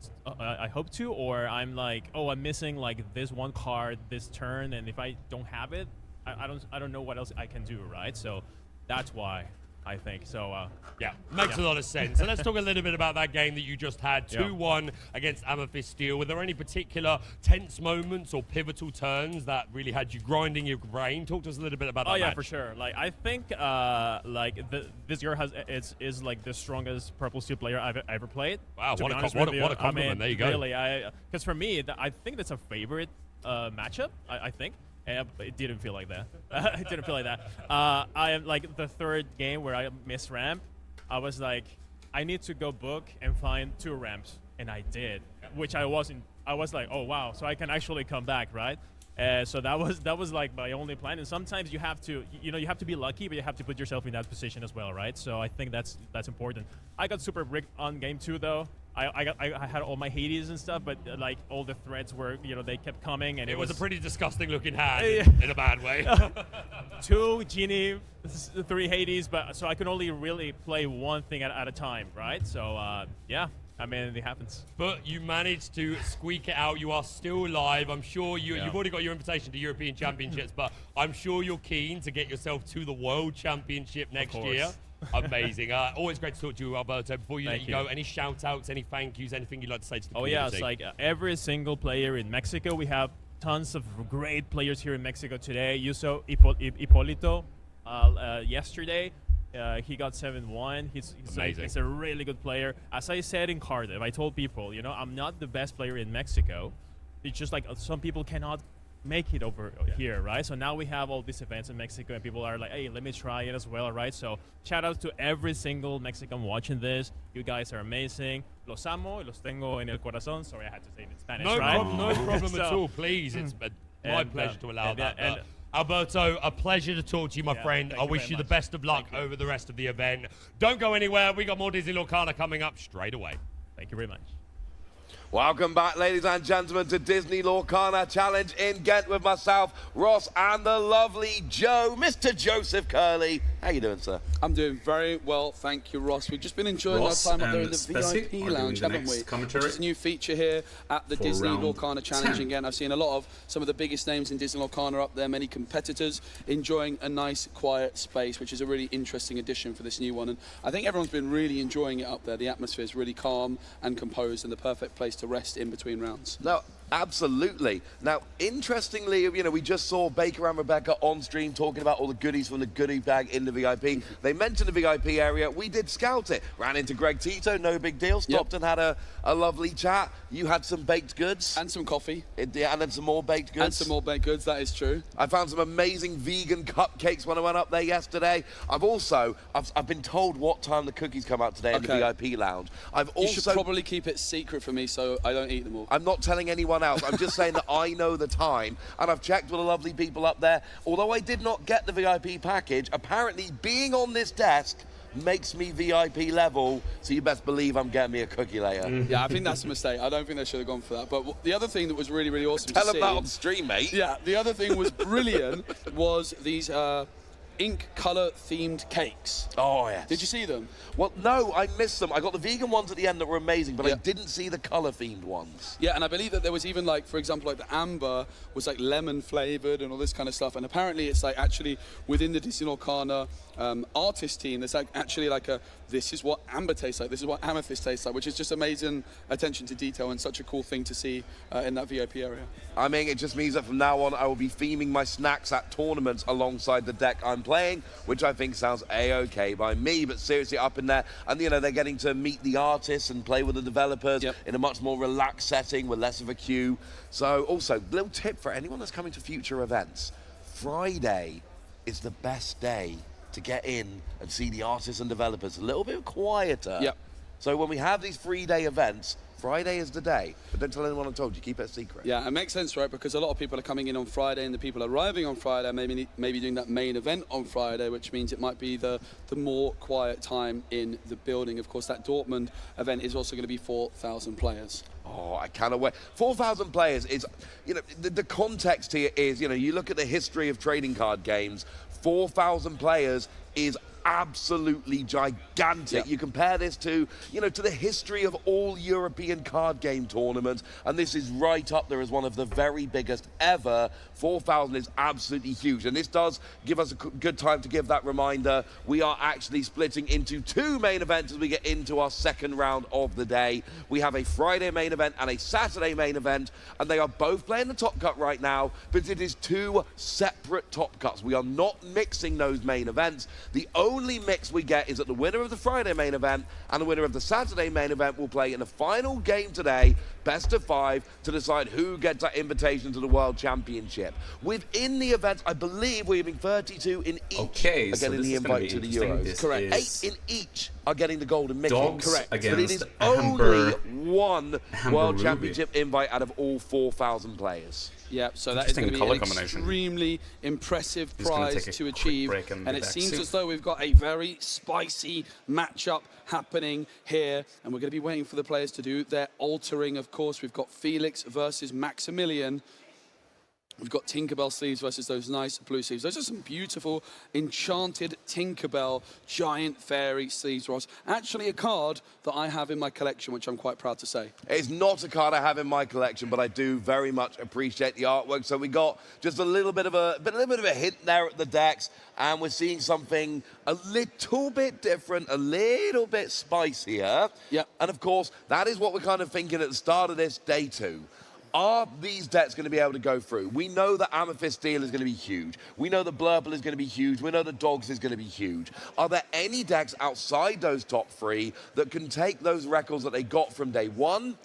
to, or I'm like, oh, I'm missing like this one card this turn, and if I don't have it, I don't know what else I can do, right? So that's why I think so. Yeah, makes a lot of sense. So let's talk a little bit about that game that you just had, 2-1 against Amethyst Steel. Were there any particular tense moments or pivotal turns that really had you grinding your brain? Talk to us a little bit about that. Oh yeah, match. for sure. Like I think this year is like the strongest Purple Steel player I've ever played. Wow, what a compliment! I mean, there you go. Really, because for me, I think that's a favorite matchup. I think. It didn't feel like that. It didn't feel like that. I am like the third game where I missed ramp. I was like, I need to go book and find 2 ramps, and I did, which I wasn't. I was like, oh wow, so I can actually come back, right? So that was like my only plan. And sometimes you have to, you have to be lucky, but you have to put yourself in that position as well, right? So I think that's important. I got super rigged on game 2 though. I had all my Hades and stuff, but like all the threats were, they kept coming, and it was a pretty disgusting looking hand in a bad way. 2 Genie, 3 Hades, but so I could only really play one thing at a time, right? So yeah. I mean, it happens. But you managed to squeak it out. You are still live. I'm sure you've already got your invitation to European Championships, but I'm sure you're keen to get yourself to the World Championship next year. Amazing. Always great to talk to you, Alberto. Before you let you go, any shout-outs, any thank yous, anything you'd like to say to the community? Oh, yeah. It's like every single player in Mexico. We have tons of great players here in Mexico today. You saw Hipólito yesterday. He got 7-1. He's a really good player. As I said in Cardiff, I told people, I'm not the best player in Mexico. It's just like some people cannot make it over here, right? So now we have all these events in Mexico, and people are like, hey, let me try it as well, right? So shout out to every single Mexican watching this. You guys are amazing. Los amo y los tengo en el corazón. Sorry, I had to say it in Spanish, right? No problem at all. Please, it's my pleasure to allow that. Alberto, a pleasure to talk to you, my friend. I wish you the best of luck over the rest of the event. Don't go anywhere. We got more Disney Lorcana coming up straight away. Thank you very much. Welcome back, ladies and gentlemen, to Disney Lorcana Challenge in Ghent with myself, Ross, and the lovely Joe, Mr. Joseph Curley. How you doing, sir? I'm doing very well, thank you, Ross. We've just been enjoying our time up there in the VIP lounge, haven't we? It's a new feature here at the Disney Lorcana Challenge again. I've seen a lot of some of the biggest names in Disney Lorcana up there, many competitors enjoying a nice, quiet space, which is a really interesting addition for this new one. And I think everyone's been really enjoying it up there. The atmosphere is really calm and composed, and the perfect place to rest in between rounds. No, absolutely. Now, interestingly, we just saw Baker and Rebecca on stream talking about all the goodies from the goodie bag in the VIP. They mentioned the VIP area. We did scout it. Ran into Greg Tito, no big deal. Stopped and had a lovely chat. You had some baked goods. And some coffee. Yeah, and then some more baked goods. And some more baked goods, that is true. I found some amazing vegan cupcakes when I went up there yesterday. I've been told what time the cookies come out today in the VIP lounge. You should probably keep it secret for me so I don't eat them all. I'm not telling anyone else. I'm just saying that I know the time, and I've checked with the lovely people up there. Although I did not get the VIP package, apparently being on this desk makes me VIP level, so you best believe I'm getting me a cookie later. Yeah, I think that's a mistake. I don't think they should have gone for that. But the other thing that was really, really awesome Tell to them see, that on stream, mate. Yeah, the other thing was brilliant was these ink color themed cakes. Oh, yes. Did you see them? Well, no, I missed them. I got the vegan ones at the end that were amazing, but I didn't see the color themed ones. Yeah, and I believe that there was even like, for example, like the amber was like lemon flavored and all this kind of stuff. And apparently it's like actually within the Disney Lorcana artist team, there's like actually like this is what amber tastes like, this is what amethyst tastes like, which is just amazing attention to detail and such a cool thing to see in that VIP area. I mean, it just means that from now on, I will be theming my snacks at tournaments alongside the deck I'm playing, which I think sounds a-okay by me, but seriously up in there. And, you know, they're getting to meet the artists and play with the developers in a much more relaxed setting with less of a queue. So also, little tip for anyone that's coming to future events, Friday is the best day to get in and see the artists and developers a little bit quieter. Yep. So when we have these 3-day events, Friday is the day, but don't tell anyone I told you. Keep it a secret. Yeah, it makes sense, right? Because a lot of people are coming in on Friday, and the people arriving on Friday are maybe doing that main event on Friday, which means it might be the more quiet time in the building. Of course, that Dortmund event is also going to be 4,000 players. Oh, I cannot wait. 4,000 players is, you know, the context here is, you know, you look at the history of trading card games, 4,000 players is absolutely gigantic. You compare this to, you know, to the history of all European card game tournaments, and this is right up there as one of the very biggest ever. 4,000 is absolutely huge, and this does give us a good time to give that reminder. We are actually splitting into 2 main events as we get into our second round of the day. We have a Friday main event and a Saturday main event, and they are both playing the top cut right now, but it is 2 separate top cuts. We are not mixing those main events. The only mix we get is that the winner of the Friday main event and the winner of the Saturday main event will play in the final game today, best of 5, to decide who gets that invitation to the World Championship. Within the events, I believe we're having 32 in each are getting the invite to the Euros. Correct. 8 in each are getting the golden Mickey. Correct. But it is only 1 World Championship invite out of all 4,000 players. Yeah, so that is going to be an extremely impressive prize to achieve. And it seems as though we've got a very spicy matchup happening here. And we're going to be waiting for the players to do their altering, of course. We've got Felix versus Maximilian. We've got Tinkerbell sleeves versus those nice blue sleeves. Those are some beautiful enchanted Tinkerbell giant fairy sleeves, Ross. Actually a card that I have in my collection, which I'm quite proud to say. It's not a card I have in my collection, but I do very much appreciate the artwork. So we got just a little bit of a hint there at the decks, and we're seeing something a little bit different, a little bit spicier. Yeah. And of course, that is what we're kind of thinking at the start of this day 2. Are these decks going to be able to go through? We know that Amethyst Steel is going to be huge. We know that Blurple is going to be huge. We know that Dogs is going to be huge. Are there any decks outside those top 3 that can take those records that they got from day 1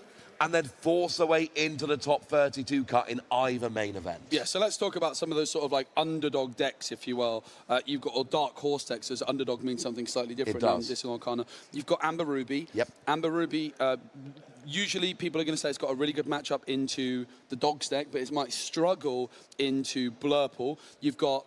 and then force their way into the top 32 cut in either main event? Yeah, so let's talk about some of those sort of like underdog decks, if you will. You've got, or dark horse decks, as underdog means something slightly different than Disney Lorcana. You've got Amber Ruby. Yep. Amber Ruby, usually people are going to say it's got a really good matchup into the Dogs deck, but it might struggle into Blurple. You've got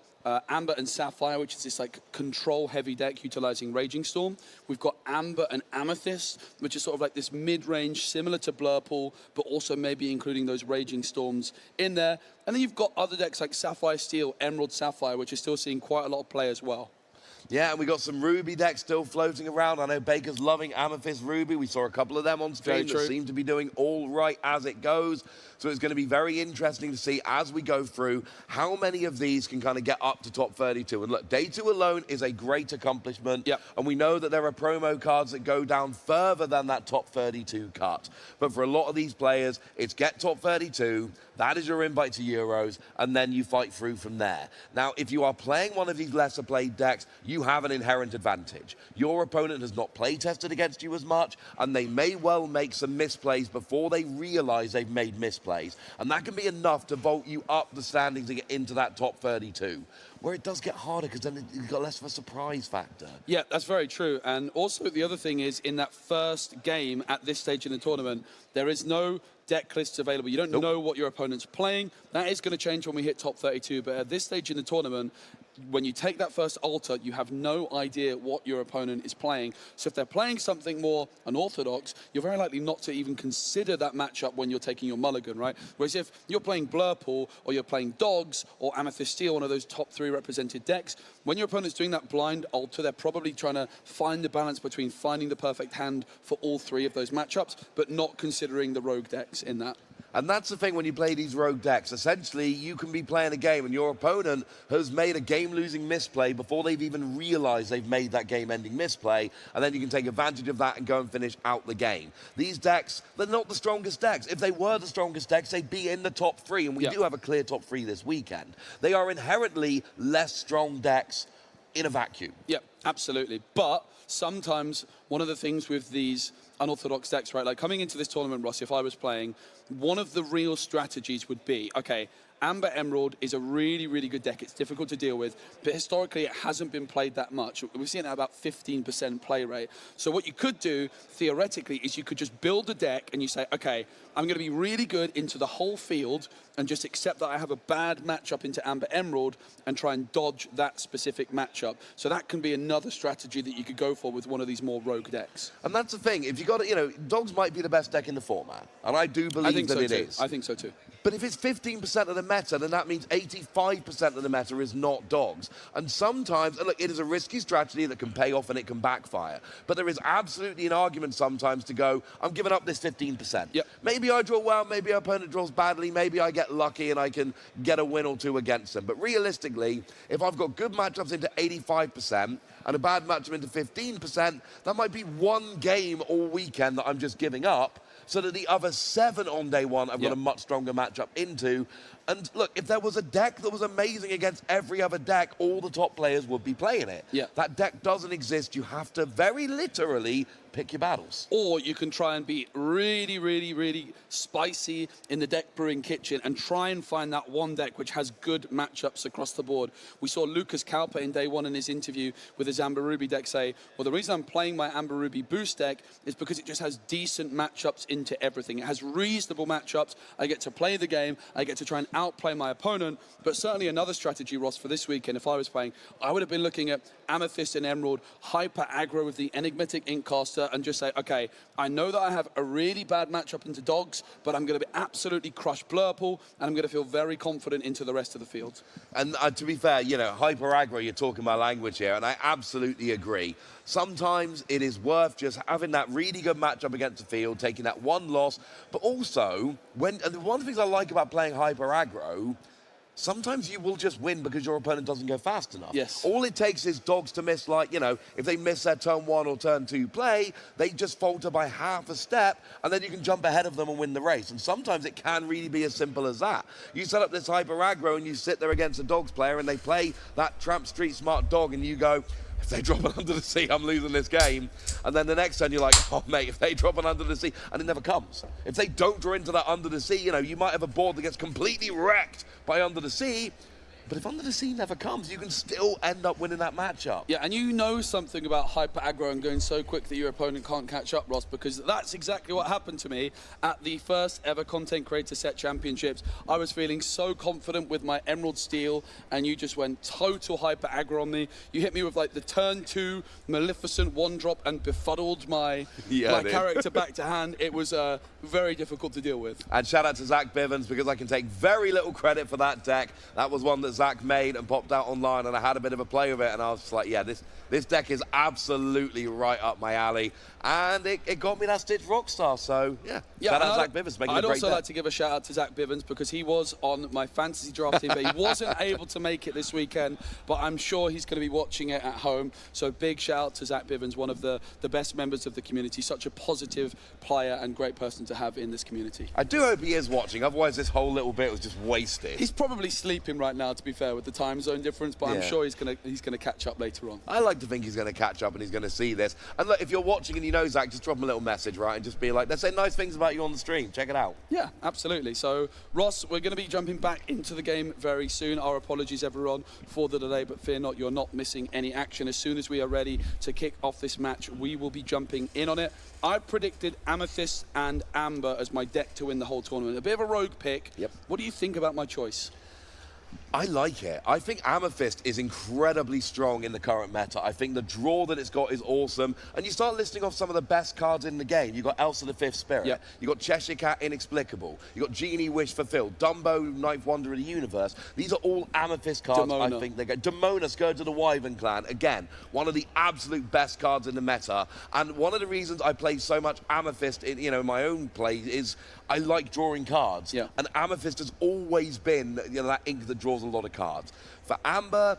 Amber and Sapphire, which is this like control heavy deck utilizing Raging Storm. We've got Amber and Amethyst, which is sort of like this mid-range similar to Blurple, but also maybe including those Raging Storms in there. And then you've got other decks like Sapphire Steel, Emerald Sapphire, which is still seeing quite a lot of play as well. Yeah, and we got some Ruby decks still floating around. I know Baker's loving Amethyst Ruby. We saw a couple of them on stream that seem to be doing all right as it goes. So it's going to be very interesting to see as we go through how many of these can kind of get up to top 32. And look, day 2 alone is a great accomplishment. Yep. And we know that there are promo cards that go down further than that top 32 cut. But for a lot of these players, it's get top 32. That is your invite to Euros, and then you fight through from there. Now, if you are playing one of these lesser played decks, you have an inherent advantage. Your opponent has not play tested against you as much, and they may well make some misplays before they realize they've made misplays. And that can be enough to vault you up the standings to get into that top 32. Where it does get harder because then you've got less of a surprise factor. Yeah, that's very true. And also the other thing is in that first game at this stage in the tournament, there is no deck lists available. You don't know what your opponent's playing. That is going to change when we hit top 32. But at this stage in the tournament, when you take that first altar, you have no idea what your opponent is playing. So if they're playing something more unorthodox, you're very likely not to even consider that matchup when you're taking your mulligan, right? Whereas if you're playing Blurpool or you're playing Dogs or Amethyst Steel, one of those top 3 represented decks, when your opponent's doing that blind altar, they're probably trying to find the balance between finding the perfect hand for all 3 of those matchups, but not considering the rogue decks in that. And that's the thing when you play these rogue decks. Essentially, you can be playing a game and your opponent has made a game-losing misplay before they've even realized they've made that game-ending misplay, and then you can take advantage of that and go and finish out the game. These decks, they're not the strongest decks. If they were the strongest decks, they'd be in the top 3, and we do have a clear top 3 this weekend. They are inherently less strong decks in a vacuum. Yeah, absolutely. But sometimes one of the things with these unorthodox decks, right, like coming into this tournament, Ross, if I was playing, one of the real strategies would be, okay, Amber Emerald is a really, really good deck. It's difficult to deal with, but historically it hasn't been played that much. We've seen it at about 15% play rate. So what you could do, theoretically, is you could just build a deck and you say, okay, I'm going to be really good into the whole field and just accept that I have a bad matchup into Amber Emerald and try and dodge that specific matchup. So that can be another strategy that you could go for with one of these more rogue decks. And that's the thing. If you got it, Dogs might be the best deck in the format, and I do believe that it is. I think so too. But if it's 15% of the meta, then that means 85% of the meta is not Dogs. And sometimes, and look, it is a risky strategy that can pay off and it can backfire. But there is absolutely an argument sometimes to go, I'm giving up this 15%. Yep. Maybe I draw well, maybe our opponent draws badly, maybe I get lucky and I can get a win or 2 against them. But realistically, if I've got good matchups into 85% and a bad matchup into 15%, that might be 1 game all weekend that I'm just giving up, so that the other 7 on day 1 I've got a much stronger matchup into. And look, if there was a deck that was amazing against every other deck, all the top players would be playing it. Yeah. That deck doesn't exist. You have to very literally pick your battles. Or you can try and be really, really, really spicy in the deck brewing kitchen and try and find that one deck which has good matchups across the board. We saw Lucas Kalpa in day 1 in his interview with his Amber Ruby deck say, well, the reason I'm playing my Amber Ruby boost deck is because it just has decent matchups into everything. It has reasonable matchups. I get to play the game. I get to try and outplay my opponent. But certainly another strategy, Ross, for this weekend, if I was playing, I would have been looking at Amethyst and Emerald, hyper aggro with the enigmatic Inkcaster, and just say, okay, I know that I have a really bad matchup into Dogs, but I'm going to be absolutely crush Blurple, and I'm going to feel very confident into the rest of the field. And to be fair, hyper aggro, you're talking my language here, and I absolutely agree. Sometimes it is worth just having that really good matchup against the field, taking that 1 loss, but also, and one of the things I like about playing hyper aggro, sometimes you will just win because your opponent doesn't go fast enough. Yes. All it takes is Dogs to miss, if they miss their turn 1 or turn 2 play, they just falter by half a step, and then you can jump ahead of them and win the race. And sometimes it can really be as simple as that. You set up this hyper aggro and you sit there against a Dogs player and they play that Tramp Street Smart Dog and you go, if they drop it under the sea, I'm losing this game. And then the next turn, you're like, oh, mate, if they drop it under the sea, and it never comes. If they don't draw into that under the sea, you might have a board that gets completely wrecked by under the sea. But if under the sea never comes, you can still end up winning that matchup. Yeah, and you know something about hyper aggro and going so quick that your opponent can't catch up, Ross, because that's exactly what happened to me at the first ever Content Creator Set Championships. I was feeling so confident with my Emerald Steel, and you just went total hyper aggro on me. You hit me with the turn 2 Maleficent 1-drop and befuddled my character back to hand. It was very difficult to deal with. And shout out to Zach Bivens, because I can take very little credit for that deck. That was one that Zach made and popped out online, and I had a bit of a play with it, and I was just like, yeah, this deck is absolutely right up my alley. And it got me that Stitch Rockstar, so yeah shout out Zach Bivens, making a great deck. I'd also like to give a shout out to Zach Bivens, because he was on my fantasy draft team, but he wasn't able to make it this weekend, but I'm sure he's going to be watching it at home. So big shout out to Zach Bivens, one of the best members of the community, such a positive player and great person to have in this community. I do hope he is watching, otherwise this whole little bit was just wasted. He's probably sleeping right now, to be fair, with the time zone difference, but I'm sure he's going to catch up later on. I like to think he's going to catch up and he's going to see this. And look, if you're watching and you know Zach, just drop him a little message, right, and just be like, let's say nice things about you on the stream. Check it out. Yeah, absolutely. So, Ross, we're going to be jumping back into the game very soon. Our apologies, everyone, for the delay, but fear not, you're not missing any action. As soon as we are ready to kick off this match, we will be jumping in on it. I predicted Amethyst and Amber as my deck to win the whole tournament. A bit of a rogue pick. Yep. What do you think about my choice? I like it. I think Amethyst is incredibly strong in the current meta. I think the draw that it's got is awesome. And you start listing off some of the best cards in the game. You've got Elsa the Fifth Spirit. Yep. You've got Cheshire Cat Inexplicable. You've got Genie Wish Fulfilled. Dumbo, Ninth Wonder of the Universe. These are all Amethyst cards. Demona. I think they go. Demona, Scourge of the Wyvern Clan. Again, one of the absolute best cards in the meta. And one of the reasons I play so much Amethyst in, in my own play is I like drawing cards. Yeah. And Amethyst has always been that ink that draws a lot of cards. For Amber,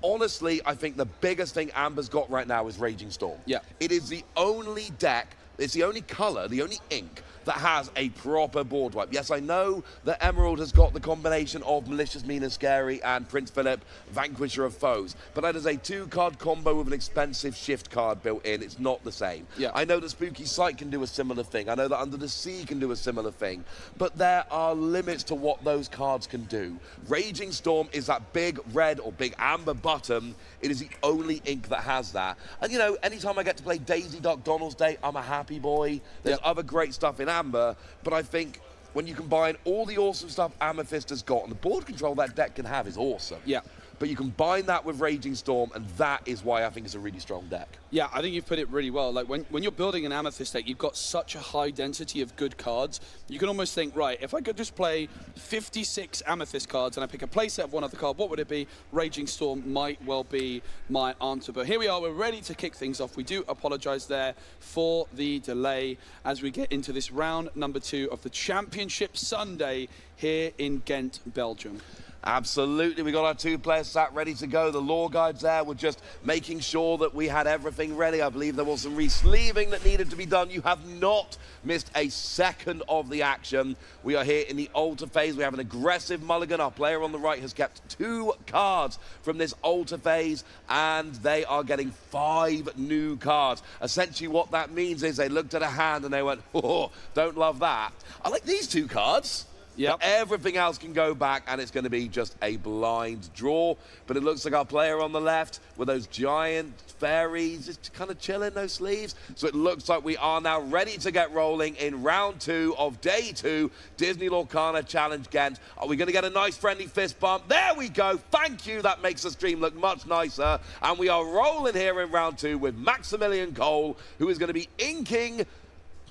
honestly, I think the biggest thing Amber's got right now is Raging Storm. Yeah. It is the only deck, it's the only color, the only ink that has a proper board wipe. Yes, I know that Emerald has got the combination of Malicious, Mean and Scary and Prince Philip, Vanquisher of Foes, but that is a 2-card combo with an expensive shift card built in. It's not the same. Yeah. I know that Spooky Sight can do a similar thing. I know that Under the Sea can do a similar thing, but there are limits to what those cards can do. Raging Storm is that big red or big amber button. It is the only ink that has that. And anytime I get to play Daisy Duck Donald's Day, I'm a happy boy. There's other great stuff in Amber, but I think when you combine all the awesome stuff Amethyst has got, and the board control that deck can have is awesome. Yeah. But you combine that with Raging Storm, and that is why I think it's a really strong deck. Yeah, I think you've put it really well. Like when you're building an Amethyst deck, you've got such a high density of good cards. You can almost think, right, if I could just play 56 Amethyst cards and I pick a playset of one other card, what would it be? Raging Storm might well be my answer. But here we are, we're ready to kick things off. We do apologize there for the delay as we get into this round number 2 of the Championship Sunday here in Ghent, Belgium. Absolutely, we got our 2 players sat ready to go. The lore guides there were just making sure that we had everything ready. I believe there was some re-sleeving that needed to be done. You have not missed a second of the action. We are here in the altar phase. We have an aggressive mulligan. Our player on the right has kept 2 cards from this altar phase, and they are getting 5 new cards. Essentially what that means is they looked at a hand and they went, oh, don't love that. I like these 2 cards. Yeah, everything else can go back, and it's going to be just a blind draw. But it looks like our player on the left with those giant fairies just kind of chilling those sleeves. So it looks like we are now ready to get rolling in round 2 of day 2, Disney Lorcana Challenge Ghent. Are we going to get a nice friendly fist bump? There we go. Thank you. That makes the stream look much nicer. And we are rolling here in round 2 with Maximilian Cole, who is going to be inking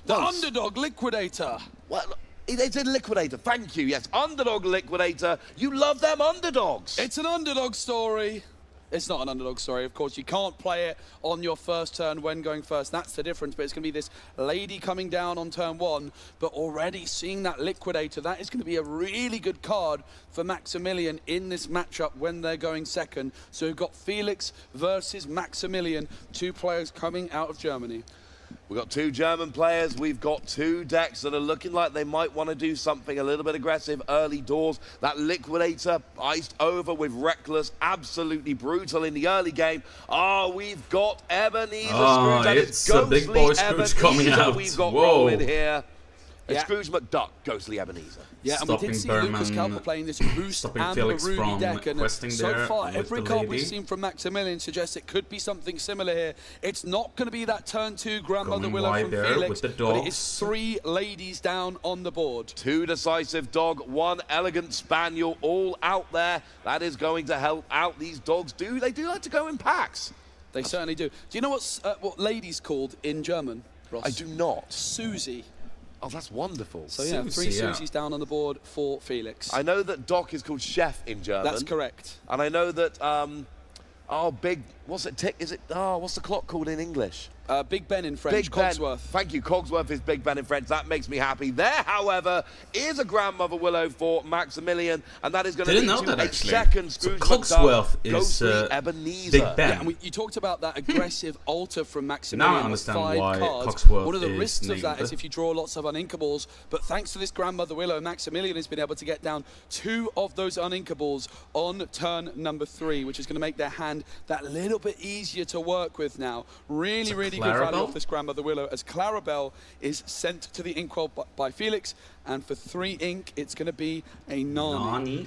the Underdog Liquidator. What? They did Liquidator, thank you. Yes, Underdog Liquidator. You love them underdogs. It's an underdog story. It's not an underdog story, of course. You can't play it on your first turn when going first. That's the difference. But it's going to be this lady coming down on turn 1. But already seeing that Liquidator, that is going to be a really good card for Maximilian in this matchup when they're going second. So we've got Felix versus Maximilian, 2 players coming out of Germany. We've got 2 German players. We've got 2 decks that are looking like they might want to do something a little bit aggressive early doors. That Liquidator iced over with Reckless, absolutely brutal in the early game. We've got Ebenezer Scrooge. And it's a big boy Scrooge coming out. We've got rolling here. Scrooge McDuck, Ghostly Ebenezer. Yeah, and we did see Lucas Kalpa playing this boost and the Ruby deck, and so far every card we've seen from Maximilian suggests it could be something similar here. It's not going to be that turn 2 Grandmother Willow from Felix, but it is 3 ladies down on the board. 2 decisive dog, 1 elegant spaniel, all out there. That is going to help out these dogs. They do like to go in packs. They certainly do. Do you know what lady's called in German, Ross? I do not. Susie. Oh, that's wonderful. So yeah, 3 Susies down on the board for Felix. I know that Doc is called Chef in German. That's correct. And I know that, what's the clock called in English? Big Ben in French, Cogsworth. Thank you, Cogsworth is Big Ben in French. That makes me happy. There, however, is a Grandmother Willow for Maximilian, and that is going to lead to a second Scrooge Cogsworth is Ebenezer. Big Ben. Yeah, and you talked about that aggressive altar from Maximilian. Now I understand 5 why cards. Cogsworth One of the is risks of that named is if you draw lots of uninkables, but thanks to this Grandmother Willow, Maximilian has been able to get down 2 of those uninkables on turn number 3, which is going to make their hand that little bit easier to work with now. Really, really good value off this Grandmother Willow, as Clarabelle is sent to the inkwell by Felix, and for 3 ink, it's going to be a Nani.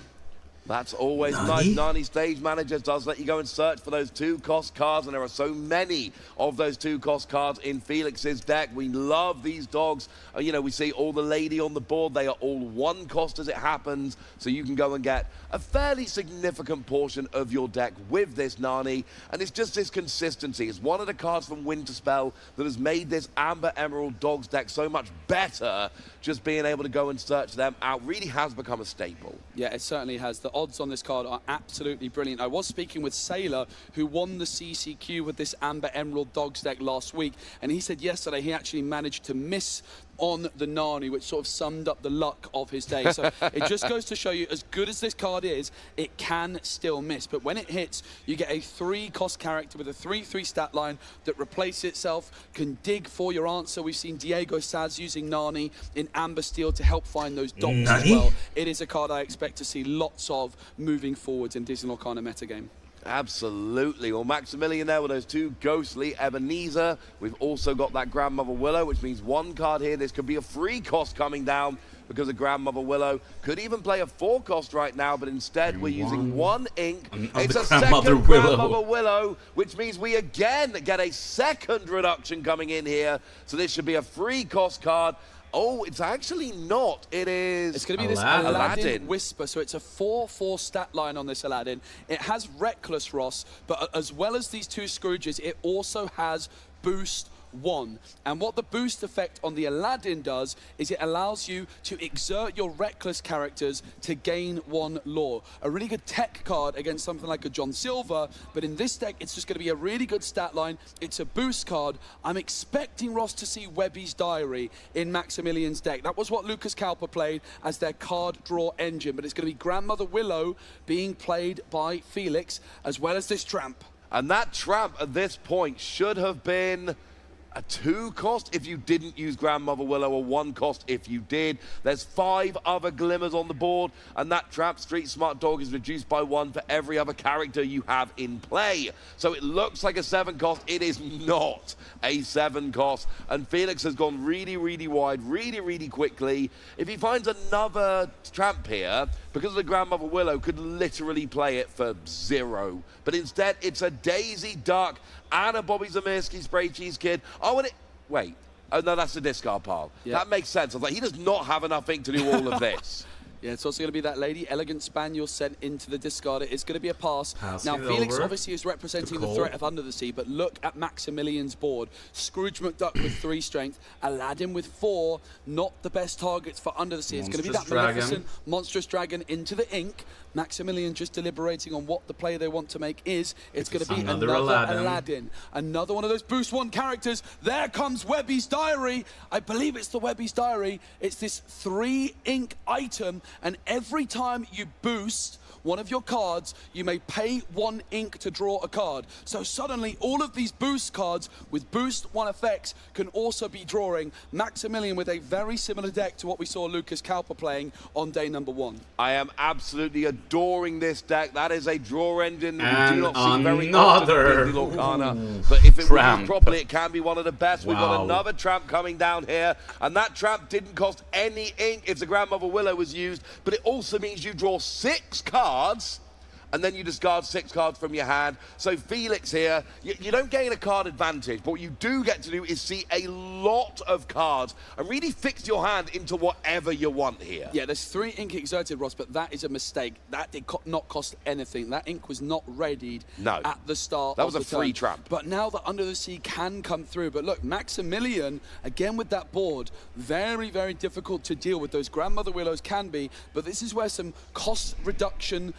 That's always nice. Nani Stage Manager does let you go and search for those 2-cost cards, and there are so many of those 2-cost cards in Felix's deck. We love these dogs. You know, we see all the lady on the board. They are all 1 cost as it happens, so you can go and get a fairly significant portion of your deck with this Nani, and it's just this consistency. It's one of the cards from Winterspell that has made this Amber Emerald Dogs deck so much better. Just being able to go and search them out really has become a staple. Yeah, it certainly has. The odds on this card are absolutely brilliant. I was speaking with Sailor, who won the CCQ with this Amber Emerald Dogs deck last week, and he said yesterday he actually managed to miss on the Nani, which sort of summed up the luck of his day. So it just goes to show you, as good as this card is, it can still miss. But when it hits, you get a 3-cost character with a 3/3 stat line that replaces itself, can dig for your answer. We've seen Diego Saz using Nani in Amber Steel to help find those dogs as well. It is a card I expect to see lots of moving forwards in Disney Lorcana metagame. Absolutely. Well, Maximilian there with those 2 ghostly Ebenezer. We've also got that Grandmother Willow, which means 1 card here. This could be a free cost coming down because of Grandmother Willow. Could even play a 4-cost right now, but instead we're using 1 ink. It's a second Grandmother Willow, which means we again get a second reduction coming in here. So this should be a free cost card. Oh, it's actually not. It is. It's going to be this Aladdin Whisper. So it's a 4/4 stat line on this Aladdin. It has Reckless, Ross, but as well as these 2 Scrooges, it also has Boost 1. And what the boost effect on the Aladdin does is it allows you to exert your reckless characters to gain 1 lore. A really good tech card against something like a John Silver, but in this deck it's just going to be a really good stat line. It's a boost card. I'm expecting, Ross, to see Webby's Diary in Maximilian's deck. That was what Lucas Cowper played as their card draw engine, but it's going to be Grandmother Willow being played by Felix, as well as this Tramp. And that Tramp at this point should have been a 2-cost if you didn't use Grandmother Willow, a 1-cost if you did. There's 5 other glimmers on the board, and that Tramp Street Smart Dog is reduced by 1 for every other character you have in play. So it looks like a 7-cost. It is not a 7-cost. And Felix has gone really, really wide, really, really quickly. If he finds another Tramp here, because of the Grandmother Willow, could literally play it for 0. But instead, it's a Daisy Duck and a Bobby Zamirsky Spray Cheese Kid. Oh, and it... Wait. Oh, no, that's the discard pile. Yep. That makes sense. I was like, he does not have enough ink to do all of this. Yeah, it's also going to be that Lady Elegant Spaniel sent into the discard. It's going to be a pass. Now, Felix obviously is representing the threat of Under the Sea, but look at Maximilian's board. Scrooge McDuck with 3 strength, Aladdin with 4, not the best targets for Under the Sea. It's going to be that Maleficent Monstrous Dragon into the ink. Maximilian just deliberating on what the play they want to make is. It's going to be another Aladdin. Another one of those boost 1 characters. There comes Webby's Diary. I believe it's the Webby's Diary. It's this 3 ink item, and every time you boost one of your cards, you may pay 1 ink to draw a card. So suddenly, all of these boost cards with boost 1 effects can also be drawing. Maximilian with a very similar deck to what we saw Lucas Cowper playing on day number 1. I am absolutely adoring this deck. That is a draw engine that we do not see very often in Disney Lorcana. But if it works properly, it can be one of the best. We've got another Tramp coming down here, and that Tramp didn't cost any ink if the Grandmother Willow was used, but it also means you draw 6 cards, and then you discard 6 cards from your hand. So Felix here, you don't gain a card advantage, but what you do get to do is see a lot of cards and really fix your hand into whatever you want here. Yeah, there's 3 ink exerted, Ross, but that is a mistake. That did not cost anything. That ink was not readied at the start. That was a free Tramp. But now that Under the Sea can come through. But look, Maximilian, again with that board, very, very difficult to deal with. Those Grandmother Willows can be, but this is where some cost reduction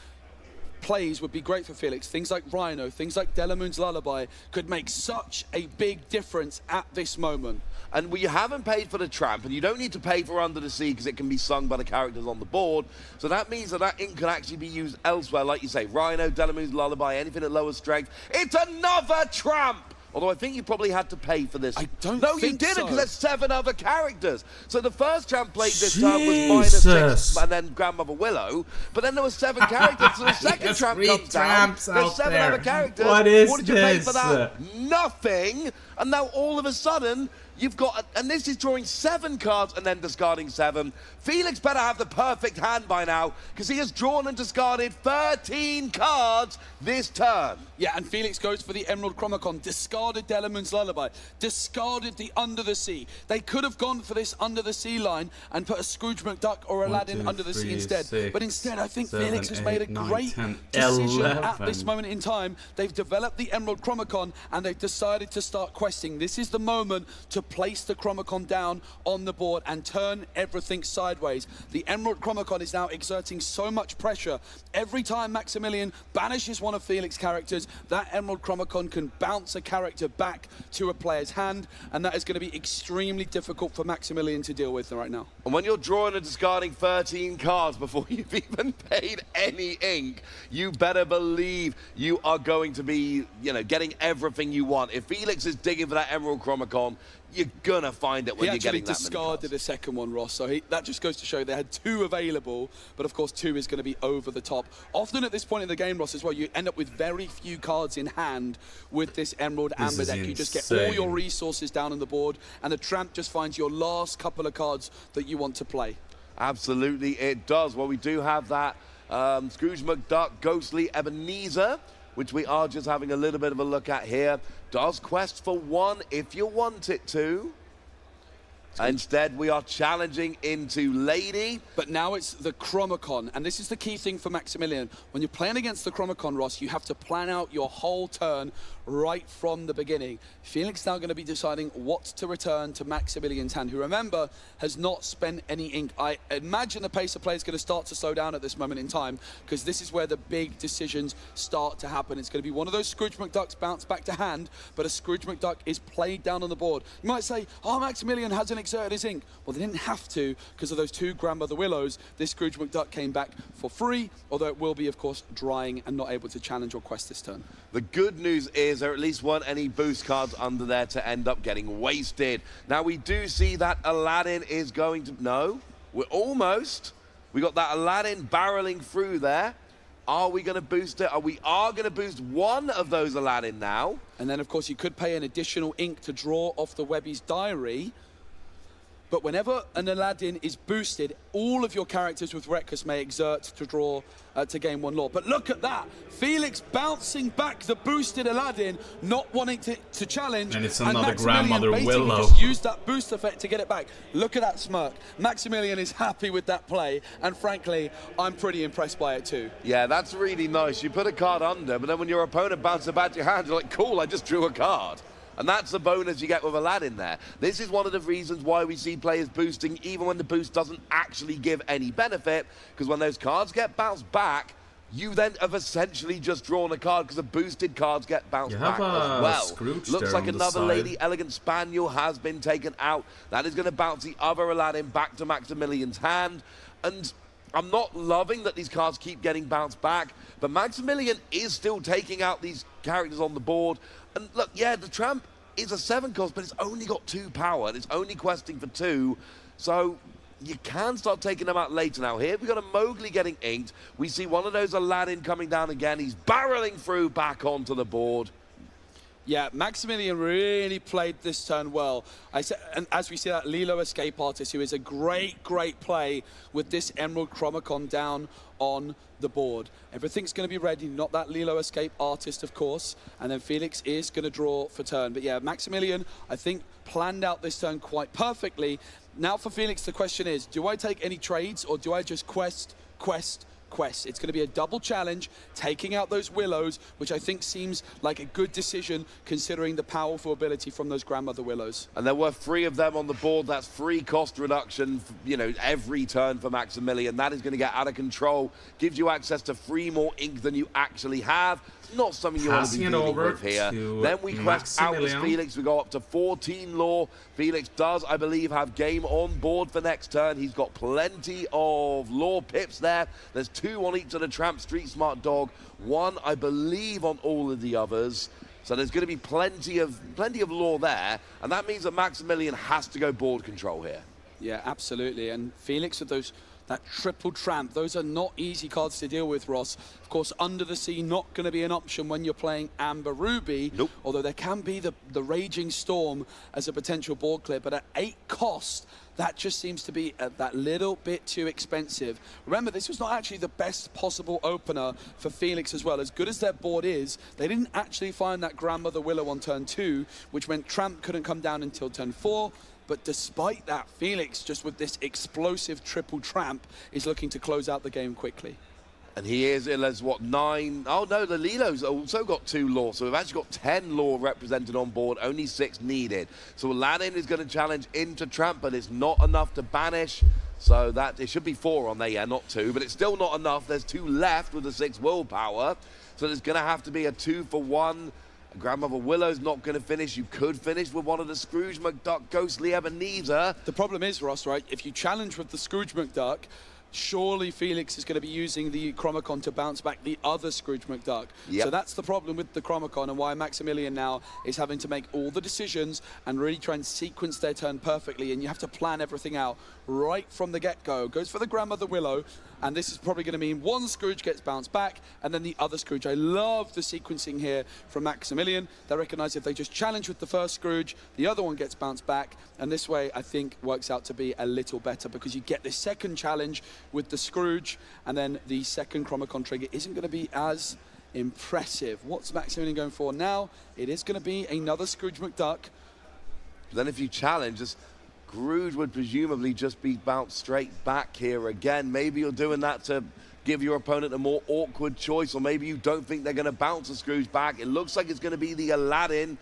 plays would be great for Felix. Things like Rhino, things like Delamoon's Lullaby could make such a big difference at this moment. And we haven't paid for the Tramp, and you don't need to pay for Under the Sea because it can be sung by the characters on the board. So that means that that ink can actually be used elsewhere, like you say, Rhino, Delamoon's Lullaby, anything at lower strength. It's another Tramp! Although I think you probably had to pay for this. I don't No, think you didn't, so. because there's 7 other characters. So the first Tramp played this time was -6, and then Grandmother Willow. But then there were 7 characters, so the second Tramp comes down. There's 7 other characters. What is What did you pay for that? Nothing. And now all of a sudden, You've got, and this is drawing 7 cards and then discarding 7. Felix better have the perfect hand by now, because he has drawn and discarded 13 cards this turn. Yeah, and Felix goes for the Emerald Chromacon, discarded Delamoon's Lullaby, discarded the Under the Sea. They could have gone for this Under the Sea line and put a Scrooge McDuck or Aladdin Under the Sea instead. But instead, I think Felix has made a great decision at this moment in time. They've developed the Emerald Chromacon and they've decided to start questing. This is the moment to place the Chromacon down on the board and turn everything sideways. The Emerald Chromacon is now exerting so much pressure. Every time Maximilian banishes one of Felix's characters, that Emerald Chromacon can bounce a character back to a player's hand, and that is going to be extremely difficult for Maximilian to deal with right now. And when you're drawing and discarding 13 cards before you've even paid any ink, you better believe you are going to be, you know, getting everything you want. If Felix is digging for that Emerald Chromacon, you're gonna find it when you're getting that many cards. He actually discarded a second one, Ross, so that just goes to show they had 2 available, but of course 2 is going to be over the top. Often at this point in the game, Ross, as well, you end up with very few cards in hand with this Emerald Amber deck. You just get all your resources down on the board, and the Tramp just finds your last couple of cards that you want to play. Absolutely, it does. Well, we do have that Scrooge McDuck, Ghostly Ebenezer, which we are just having a little bit of a look at here. Does quest for 1 if you want it to. Instead, we are challenging into Lady. But now it's the Chromacon, and this is the key thing for Maximilian. When you're playing against the Chromacon, Ross, you have to plan out your whole turn right from the beginning. Felix now going to be deciding what to return to Maximilian's hand, who, remember, has not spent any ink. I imagine the pace of play is going to start to slow down at this moment in time, because this is where the big decisions start to happen. It's going to be one of those Scrooge McDucks bounced back to hand, but a Scrooge McDuck is played down on the board. You might say, oh, Maximilian hasn't exerted his ink. Well, they didn't have to, because of those 2 Grandmother Willows. This Scrooge McDuck came back for free, although it will be, of course, drying and not able to challenge or quest this turn. The good news is there at least weren't any boost cards under there to end up getting wasted. Now, we do see that Aladdin is going to... No, we're almost. We got that Aladdin barreling through there. Are we going to boost it? We are going to boost 1 of those Aladdin now. And then, of course, you could pay an additional ink to draw off the Webby's Diary. But whenever an Aladdin is boosted, all of your characters with Reckless may exert to draw to gain 1 law. But look at that. Felix bouncing back the boosted Aladdin, not wanting to challenge. And it's another Grandmother Willow. Just used that boost effect to get it back. Look at that smirk. Maximilian is happy with that play. And frankly, I'm pretty impressed by it too. Yeah, that's really nice. You put a card under, but then when your opponent bounces back to your hand, you're like, cool, I just drew a card. And that's the bonus you get with Aladdin there. This is one of the reasons why we see players boosting even when the boost doesn't actually give any benefit, because when those cards get bounced back, you then have essentially just drawn a card, because the boosted cards get bounced back as well. Scrooge Looks like another side. Lady Elegant Spaniel has been taken out. That is going to bounce the other Aladdin back to Maximilian's hand. And I'm not loving that these cards keep getting bounced back, but Maximilian is still taking out these characters on the board. And look, yeah, the Tramp is a 7 cost, but it's only got 2 power, and it's only questing for 2. So you can start taking them out later. Now here we've got a Mowgli getting inked. We see one of those Aladdin coming down again. He's barreling through back onto the board. Yeah, Maximilian really played this turn well. And as we see that Lilo Escape Artist, who is a great, great play with this Emerald Chromacon down on the board. Everything's going to be ready, not that Lilo Escape Artist, of course. And then Felix is going to draw for turn. But yeah, Maximilian, I think, planned out this turn quite perfectly. Now for Felix, the question is, do I take any trades or do I just quest? It's going to be a double challenge, taking out those Willows, which I think seems like a good decision considering the powerful ability from those Grandmother Willows. And there were 3 of them on the board. That's 3 cost reduction, you know, every turn for Maximilian. That is going to get out of control. Gives you access to 3 more ink than you actually have. Not something you want to be dealing with here. Then we quest out with Felix. We go up to 14 lore. Felix does, I believe, have game on board for next turn. He's got plenty of lore pips there. There's 2 on each of the Tramp, Street Smart Dog. 1, I believe, on all of the others. So there's going to be plenty of lore there. And that means that Maximilian has to go board control here. Yeah, absolutely. And Felix with that triple tramp, those are not easy cards to deal with, Ross. Of course, Under the Sea not going to be an option when you're playing Amber Ruby, nope. Although there can be the Raging Storm as a potential board clear, but at 8 cost, that just seems to be that little bit too expensive. Remember, this was not actually the best possible opener for Felix as well. As good as their board is, they didn't actually find that Grandmother Willow on turn 2, which meant Tramp couldn't come down until turn 4. But despite that, Felix, just with this explosive triple tramp, is looking to close out the game quickly. And he is in as, what, 9? Oh, no, the Lilo's also got 2 lore. So we've actually got 10 lore represented on board, only 6 needed. So Aladdin is going to challenge into Tramp, but it's not enough to banish. So that it should be 4 on there, yeah, not 2. But it's still not enough. There's 2 left with the 6 willpower. So there's going to have to be a 2-for-1. Grandmother Willow's not going to finish. You could finish with one of the Scrooge McDuck Ghostly Ebenezer. The problem is, Ross, right, if you challenge with the Scrooge McDuck, surely Felix is going to be using the Chromacon to bounce back the other Scrooge McDuck. Yep. So that's the problem with the Chromacon, and why Maximilian now is having to make all the decisions and really try and sequence their turn perfectly, and you have to plan everything out right from the get-go. Goes for the Grandmother Willow, and this is probably going to mean one Scrooge gets bounced back, and then the other Scrooge. I love the sequencing here from Maximilian. They recognise if they just challenge with the first Scrooge, the other one gets bounced back, and this way, I think, works out to be a little better, because you get this second challenge with the Scrooge, and then the second Chromacon trigger isn't going to be as impressive. What's Maximilian going for now? It is going to be another Scrooge McDuck. Then if you challenge, Scrooge would presumably just be bounced straight back here again. Maybe you're doing that to give your opponent a more awkward choice, or maybe you don't think they're going to bounce the Scrooge back. It looks like it's going to be the Aladdin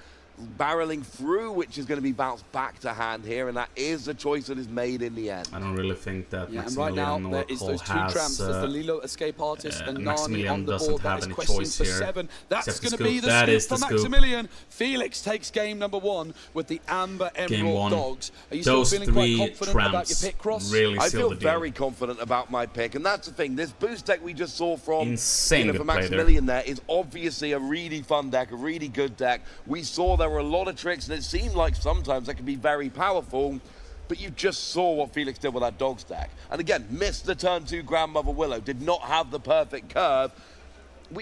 barreling through, which is going to be bounced back to hand here, and that is the choice that is made in the end. I don't really think that Maximilian and right now there is those 2 tramps. There's the Lilo Escape Artist and Nani on the board. That is questions for 7. That's going to be the scoop for Maximilian. Felix takes game number 1 with the Amber Emerald Dogs. Are you still feeling quite confident about your pick, Ross? Really I feel very confident about my pick, and that's the thing. This boost deck we just saw from for Maximilian there is obviously a really fun deck, a really good deck. We saw there were a lot of tricks, and it seemed like sometimes that could be very powerful, but you just saw what Felix did with that dog stack. And again, missed the turn 2 Grandmother Willow, did not have the perfect curve.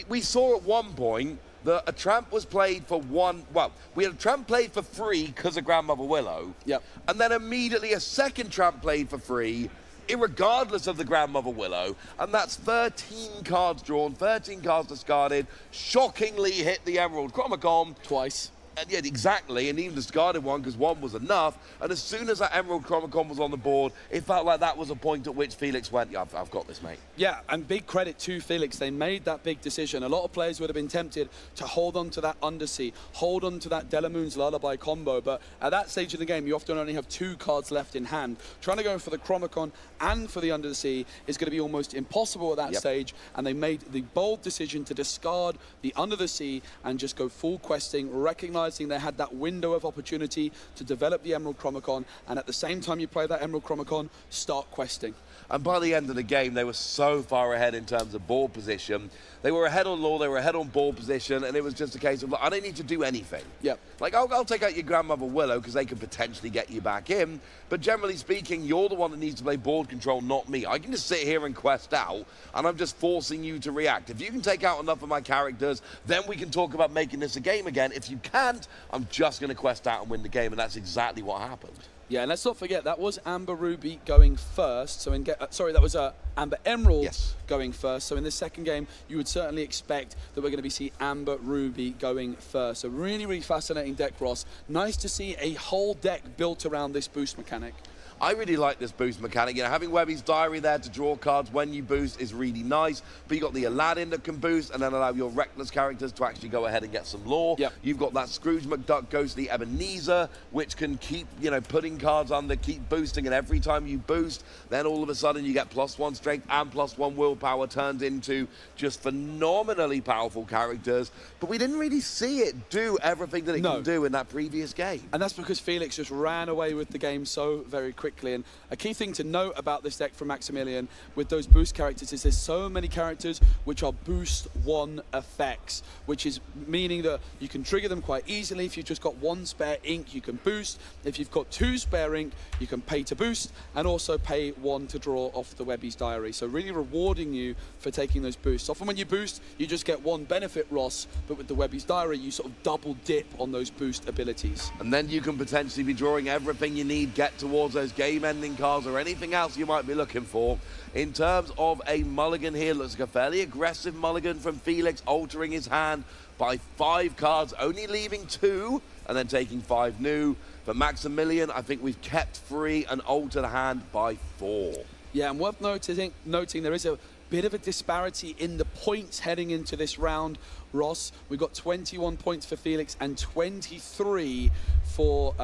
We saw at one point that a tramp was played for 1, well, we had a tramp played for free because of Grandmother Willow. Yep. And then immediately a second tramp played for free, irregardless of the Grandmother Willow, and that's 13 cards drawn, 13 cards discarded, shockingly hit the Emerald Chromacon twice. And yeah, exactly, and even discarded one because 1 was enough. And as soon as that Emerald Chromacon was on the board, it felt like that was a point at which Felix went, yeah, I've got this, mate. Yeah, and big credit to Felix. They made that big decision. A lot of players would have been tempted to hold on to that Undersea, hold on to that Delamoon's Lullaby combo, but at that stage of the game, you often only have 2 cards left in hand. Trying to go for the Chromacon and for the Undersea is going to be almost impossible at that stage, and they made the bold decision to discard the Under the Sea and just go full questing, recognizing they had that window of opportunity to develop the Emerald Chromacon, and at the same time you play that Emerald Chromacon, start questing. And by the end of the game, they were so far ahead in terms of board position. They were ahead on lore, they were ahead on board position, and it was just a case of, like, I don't need to do anything. Yep. Like, I'll take out your Grandmother Willow because they can potentially get you back in, but generally speaking, you're the one that needs to play board control, not me. I can just sit here and quest out, and I'm just forcing you to react. If you can take out enough of my characters, then we can talk about making this a game again. If you can't, I'm just going to quest out and win the game, and that's exactly what happened. Yeah, and let's not forget, that was Amber Ruby going first. So that was Amber Emerald going first. So in this second game, you would certainly expect that we're going to see Amber Ruby going first. So really, really fascinating deck, Ross. Nice to see a whole deck built around this boost mechanic. I really like this boost mechanic. You know, having Webby's Diary there to draw cards when you boost is really nice. But you got the Aladdin that can boost and then allow your reckless characters to actually go ahead and get some lore. Yep. You've got that Scrooge McDuck Ghostly Ebenezer, which can keep, you know, putting cards under, keep boosting, and every time you boost, then all of a sudden you get +1 strength and +1 willpower turned into just phenomenally powerful characters. But we didn't really see it do everything that it can do in that previous game. And that's because Felix just ran away with the game so very quickly. quickly. And a key thing to note about this deck from Maximilian with those boost characters is there's so many characters which are boost 1 effects, which is meaning that you can trigger them quite easily. If you've just got 1 spare ink, you can boost. If you've got 2 spare ink, you can pay to boost and also pay 1 to draw off the Webby's Diary. So really rewarding you for taking those boosts. Often when you boost, you just get 1 benefit, Ross, but with the Webby's Diary, you sort of double dip on those boost abilities. And then you can potentially be drawing everything you need, get towards those game-ending cards or anything else you might be looking for. In terms of a mulligan here, looks like a fairly aggressive mulligan from Felix, altering his hand by 5 cards, only leaving 2 and then taking 5 new. For Maximilian, I think we've kept free an altered hand by 4. Yeah, and worth noting there is a bit of a disparity in the points heading into this round. Ross, we've got 21 points for Felix and 23 for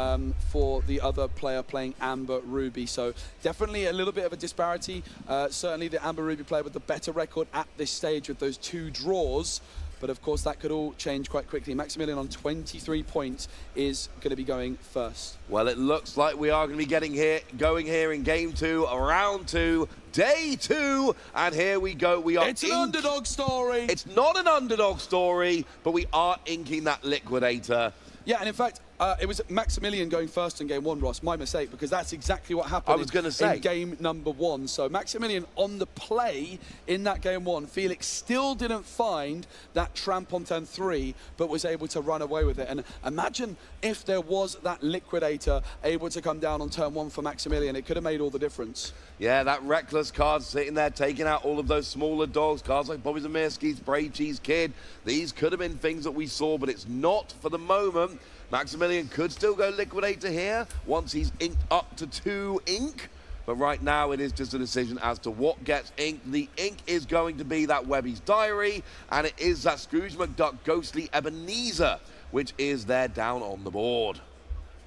the other player playing Amber Ruby. So definitely a little bit of a disparity. Certainly the Amber Ruby player with the better record at this stage with those 2 draws. But of course that could all change quite quickly. Maximilian on 23 points is going to be going first. Well, it looks like we are going to be going here in game 2, round 2, day 2, and here we go. It's an underdog story. It's not an underdog story, but we are inking that liquidator. Yeah, and in fact, it was Maximilian going first in game 1, Ross. My mistake, because that's exactly what happened. I was going to say in game number 1. So Maximilian on the play in that game 1. Felix still didn't find that tramp on turn 3, but was able to run away with it. And imagine if there was that liquidator able to come down on turn 1 for Maximilian. It could have made all the difference. Yeah, that reckless card sitting there, taking out all of those smaller dogs, cards like Bobby Zamirski's Brave Cheese Kid. These could have been things that we saw, but it's not for the moment. Maximilian could still go liquidator here once he's inked up to 2 ink. But right now it is just a decision as to what gets inked. The ink is going to be that Webby's Diary, and it is that Scrooge McDuck Ghostly Ebenezer, which is there down on the board.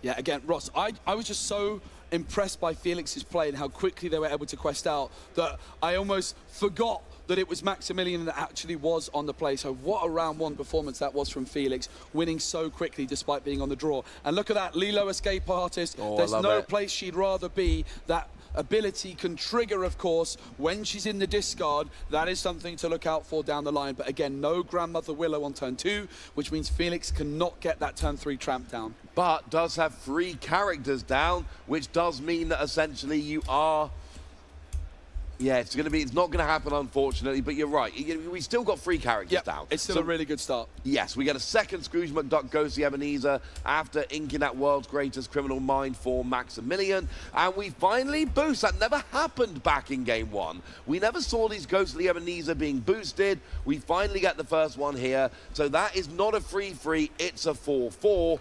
Yeah, again, Ross, I was just so impressed by Felix's play and how quickly they were able to quest out that I almost forgot that it was Maximilian that actually was on the play. So what a round 1 performance that was from Felix, winning so quickly despite being on the draw. And look at that, Lilo Escape Artist. There's no place she'd rather be. That ability can trigger, of course, when she's in the discard. That is something to look out for down the line. But again, no Grandmother Willow on turn 2, which means Felix cannot get that turn 3 tramp down. But does have 3 characters down, which does mean that essentially you are... Yeah, it's not going to happen, unfortunately, but you're right. We still got 3 characters down. It's still a really good start. Yes, we get a second Scrooge McDuck Ghostly Ebenezer after inking that World's Greatest Criminal Mind for Maximilian. And we finally boost. That never happened back in game 1. We never saw these Ghostly Ebenezer being boosted. We finally get the first one here. So that is not a 3-3, it's a 4-4.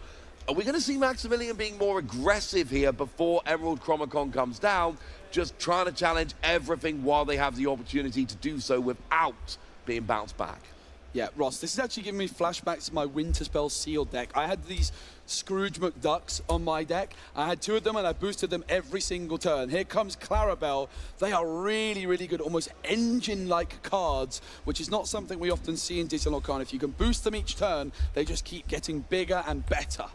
Are we going to see Maximilian being more aggressive here before Emerald Chromacon comes down? Just trying to challenge everything while they have the opportunity to do so without being bounced back. Yeah, Ross, this is actually giving me flashbacks to my Winterspell Sealed deck. I had these Scrooge McDucks on my deck. I had 2 of them and I boosted them every single turn. Here comes Clarabelle. They are really, really good, almost engine-like cards, which is not something we often see in Digital Arcana. If you can boost them each turn, they just keep getting bigger and better.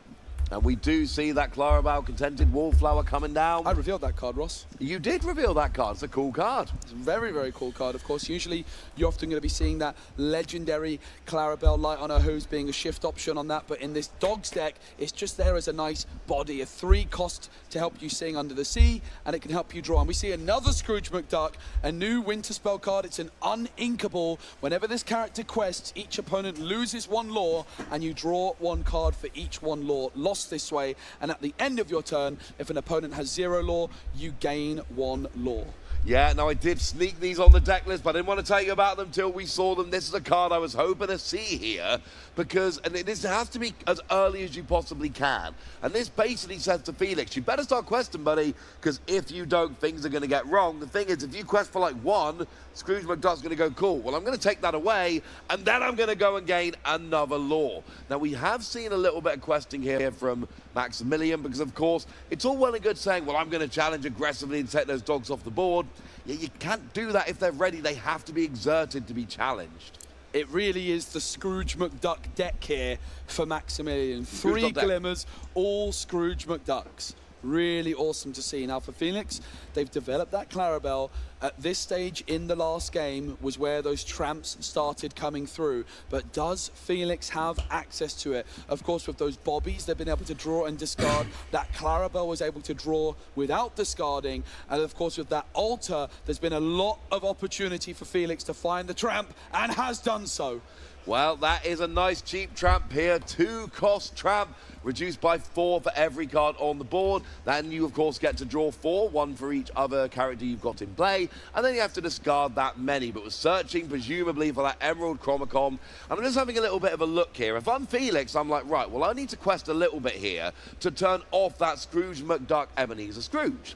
And we do see that Clarabelle Contented Wallflower coming down. I revealed that card, Ross. You did reveal that card. It's a cool card. It's a very, very cool card, of course. Usually, you're often going to be seeing that legendary Clarabelle Light on her hooves being a shift option on that. But in this Dogs deck, it's just there as a nice body, a 3 cost to help you sing Under the Sea, and it can help you draw. And we see another Scrooge McDuck, a new Winterspell card. It's an uninkable. Whenever this character quests, each opponent loses 1 lore, and you draw 1 card for each 1 lore lost this way. And at the end of your turn, if an opponent has 0 lore, you gain 1 lore. Yeah, now I did sneak these on the deck list, but I didn't want to tell you about them till we saw them. This is a card I was hoping to see here because, and this has to be as early as you possibly can. And this basically says to Felix, you better start questing, buddy, because if you don't, things are going to get wrong. The thing is, if you quest for like 1, Scrooge McDuck's going to go, cool, well, I'm going to take that away, and then I'm going to go and gain another lore. Now, we have seen a little bit of questing here from Maximilian because, of course, it's all well and good saying, well, I'm going to challenge aggressively and take those dogs off the board. Yeah, you can't do that if they're ready. They have to be exerted to be challenged. It really is the Scrooge McDuck deck here for Maximilian. 3 glimmers, all Scrooge McDucks. really awesome to see. Now for Felix, they've developed that Clarabelle. At this stage in the last game was where those tramps started coming through. But does Felix have access to it? Of course, with those bobbies, they've been able to draw and discard. That Clarabelle was able to draw without discarding. And of course, with that altar, there's been a lot of opportunity for Felix to find the tramp, and has done so. Well, that is a nice cheap tramp here. 2-cost tramp, reduced by 4 for every card on the board. Then you, of course, get to draw 4, 1 for each other character you've got in play. And then you have to discard that many. But we're searching, presumably, for that Emerald Chromacon. And I'm just having a little bit of a look here. If I'm Felix, I'm like, right, well, I need to quest a little bit here to turn off that Scrooge McDuck Ebenezer Scrooge.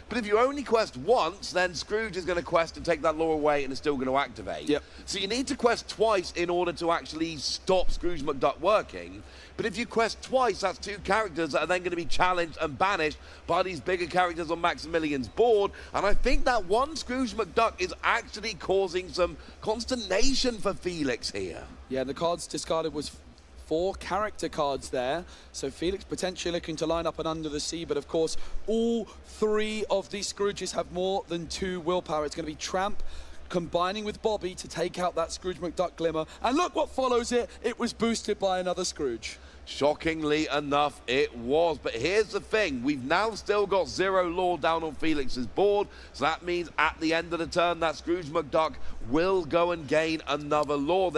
But if you only quest once, then Scrooge is going to quest and take that lore away and is still going to activate. Yep. So you need to quest twice in order to actually stop Scrooge McDuck working. But if you quest twice, that's 2 characters that are then going to be challenged and banished by these bigger characters on Maximilian's board. And I think that one Scrooge McDuck is actually causing some consternation for Felix here. Yeah, the cards discarded was 4 character cards there. So Felix potentially looking to line up an Under the Sea, but of course, all 3 of these Scrooges have more than 2 willpower. It's going to be Tramp combining with Bobby to take out that Scrooge McDuck Glimmer. And look what follows it. It was boosted by another Scrooge. Shockingly enough, it was. But here's the thing. We've now still got 0 lore down on Felix's board. So that means at the end of the turn, that Scrooge McDuck will go and gain another lore.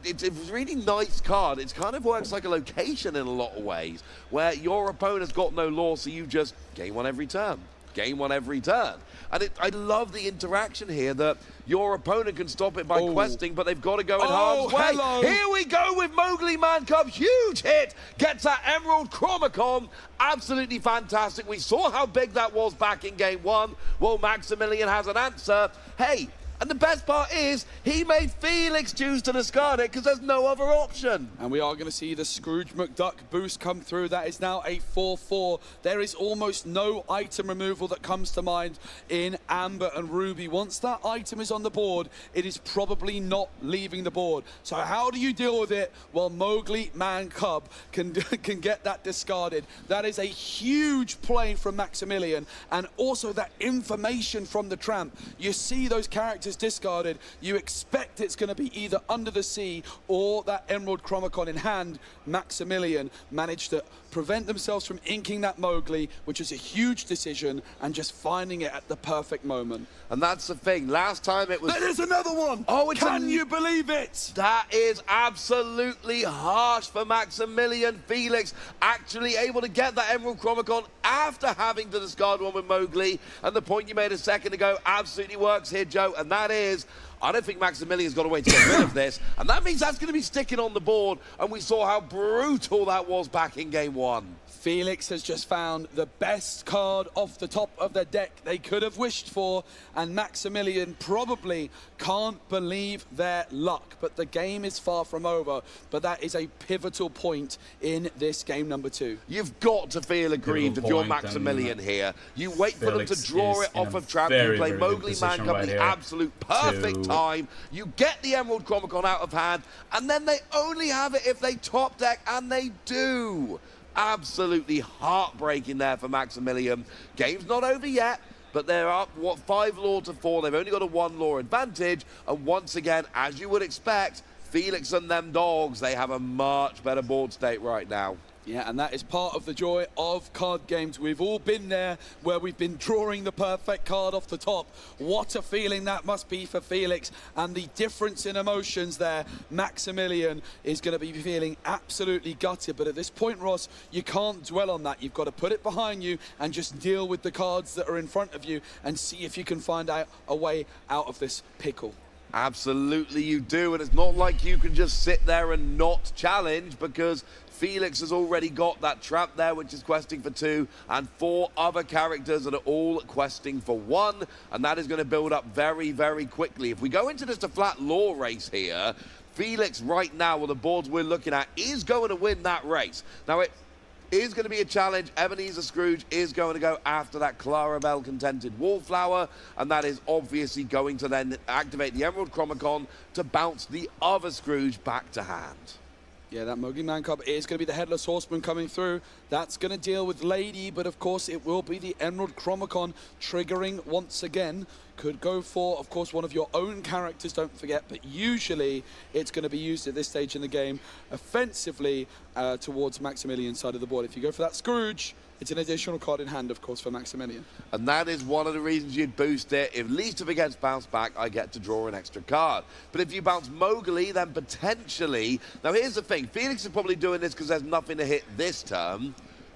It's a really nice card. It kind of works like a location in a lot of ways, where your opponent's got no lore, so you just gain 1 every turn. Gain 1 every turn. And I love the interaction here that your opponent can stop it by questing, but they've got to go in harm's way. Hello. Here we go with Mowgli Man Cub. Huge hit. Gets that Emerald Chromacon. Absolutely fantastic. We saw how big that was back in game 1. Well, Maximilian has an answer. Hey, and the best part is, he made Felix choose to discard it because there's no other option. And we are going to see the Scrooge McDuck boost come through. That is now a 4-4. There is almost no item removal that comes to mind in Amber and Ruby. Once that item is on the board, it is probably not leaving the board. So how do you deal with it? Well, Mowgli Man Cub can get that discarded. That is a huge play from Maximilian. And also that information from the Tramp. You see those characters discarded, you expect it's going to be either Under the Sea or that Emerald Chromacon in hand. Maximilian managed to prevent themselves from inking that Mowgli, which is a huge decision, and just finding it at the perfect moment. And that's the thing. Last time it was... There's another one! Oh, Can you believe it? That is absolutely harsh for Maximilian. Felix actually able to get that Emerald Chromacon after having to discard 1 with Mowgli. And the point you made a second ago absolutely works here, Joe. And that is, I don't think Maximilian's got a way to get rid of this. And that means that's going to be sticking on the board. And we saw how brutal that was back in game 1. Felix has just found the best card off the top of their deck they could have wished for, and Maximilian probably can't believe their luck. But the game is far from over, but that is a pivotal point in this game number 2. You've got to feel aggrieved if you're Maximilian here. You wait for them to draw it off of Tramp, you play Mowgli Man Cub at the absolute perfect time. You get the Emerald Chromacon out of hand, and then they only have it if they top deck, and they do. Absolutely heartbreaking there for Maximilian. Game's not over yet, but they're up, 5 lore to 4. They've only got a 1 lore advantage. And once again, as you would expect, Felix and them dogs, they have a much better board state right now. Yeah, and that is part of the joy of card games. We've all been there where we've been drawing the perfect card off the top. What a feeling that must be for Felix, and the difference in emotions there. Maximilian is going to be feeling absolutely gutted, but at this point, Ross, you can't dwell on that. You've got to put it behind you and just deal with the cards that are in front of you and see if you can find out a way out of this pickle. Absolutely you do, and it's not like you can just sit there and not challenge, because Felix has already got that trap there, which is questing for 2, and 4 other characters that are all questing for 1, and that is going to build up very, very quickly. If we go into just a flat lore race here, Felix right now, with the boards we're looking at, is going to win that race. Now, it is going to be a challenge. Ebenezer Scrooge is going to go after that Clarabelle Contented Wallflower, and that is obviously going to then activate the Emerald Chromacon to bounce the other Scrooge back to hand. Yeah, that Mowgli Man Cub is going to be the Headless Horseman coming through. That's going to deal with Lady, but of course it will be the Emerald Chromacon triggering once again. Could go for, of course, one of your own characters, don't forget, but usually it's going to be used at this stage in the game offensively towards Maximilian's side of the board. If you go for that Scrooge, it's an additional card in hand, of course, for Maximilian. And that is one of the reasons you'd boost it. At least if it gets bounced back, I get to draw an extra card. But if you bounce Mowgli, then potentially... Now, here's the thing. Felix is probably doing this because there's nothing to hit this turn.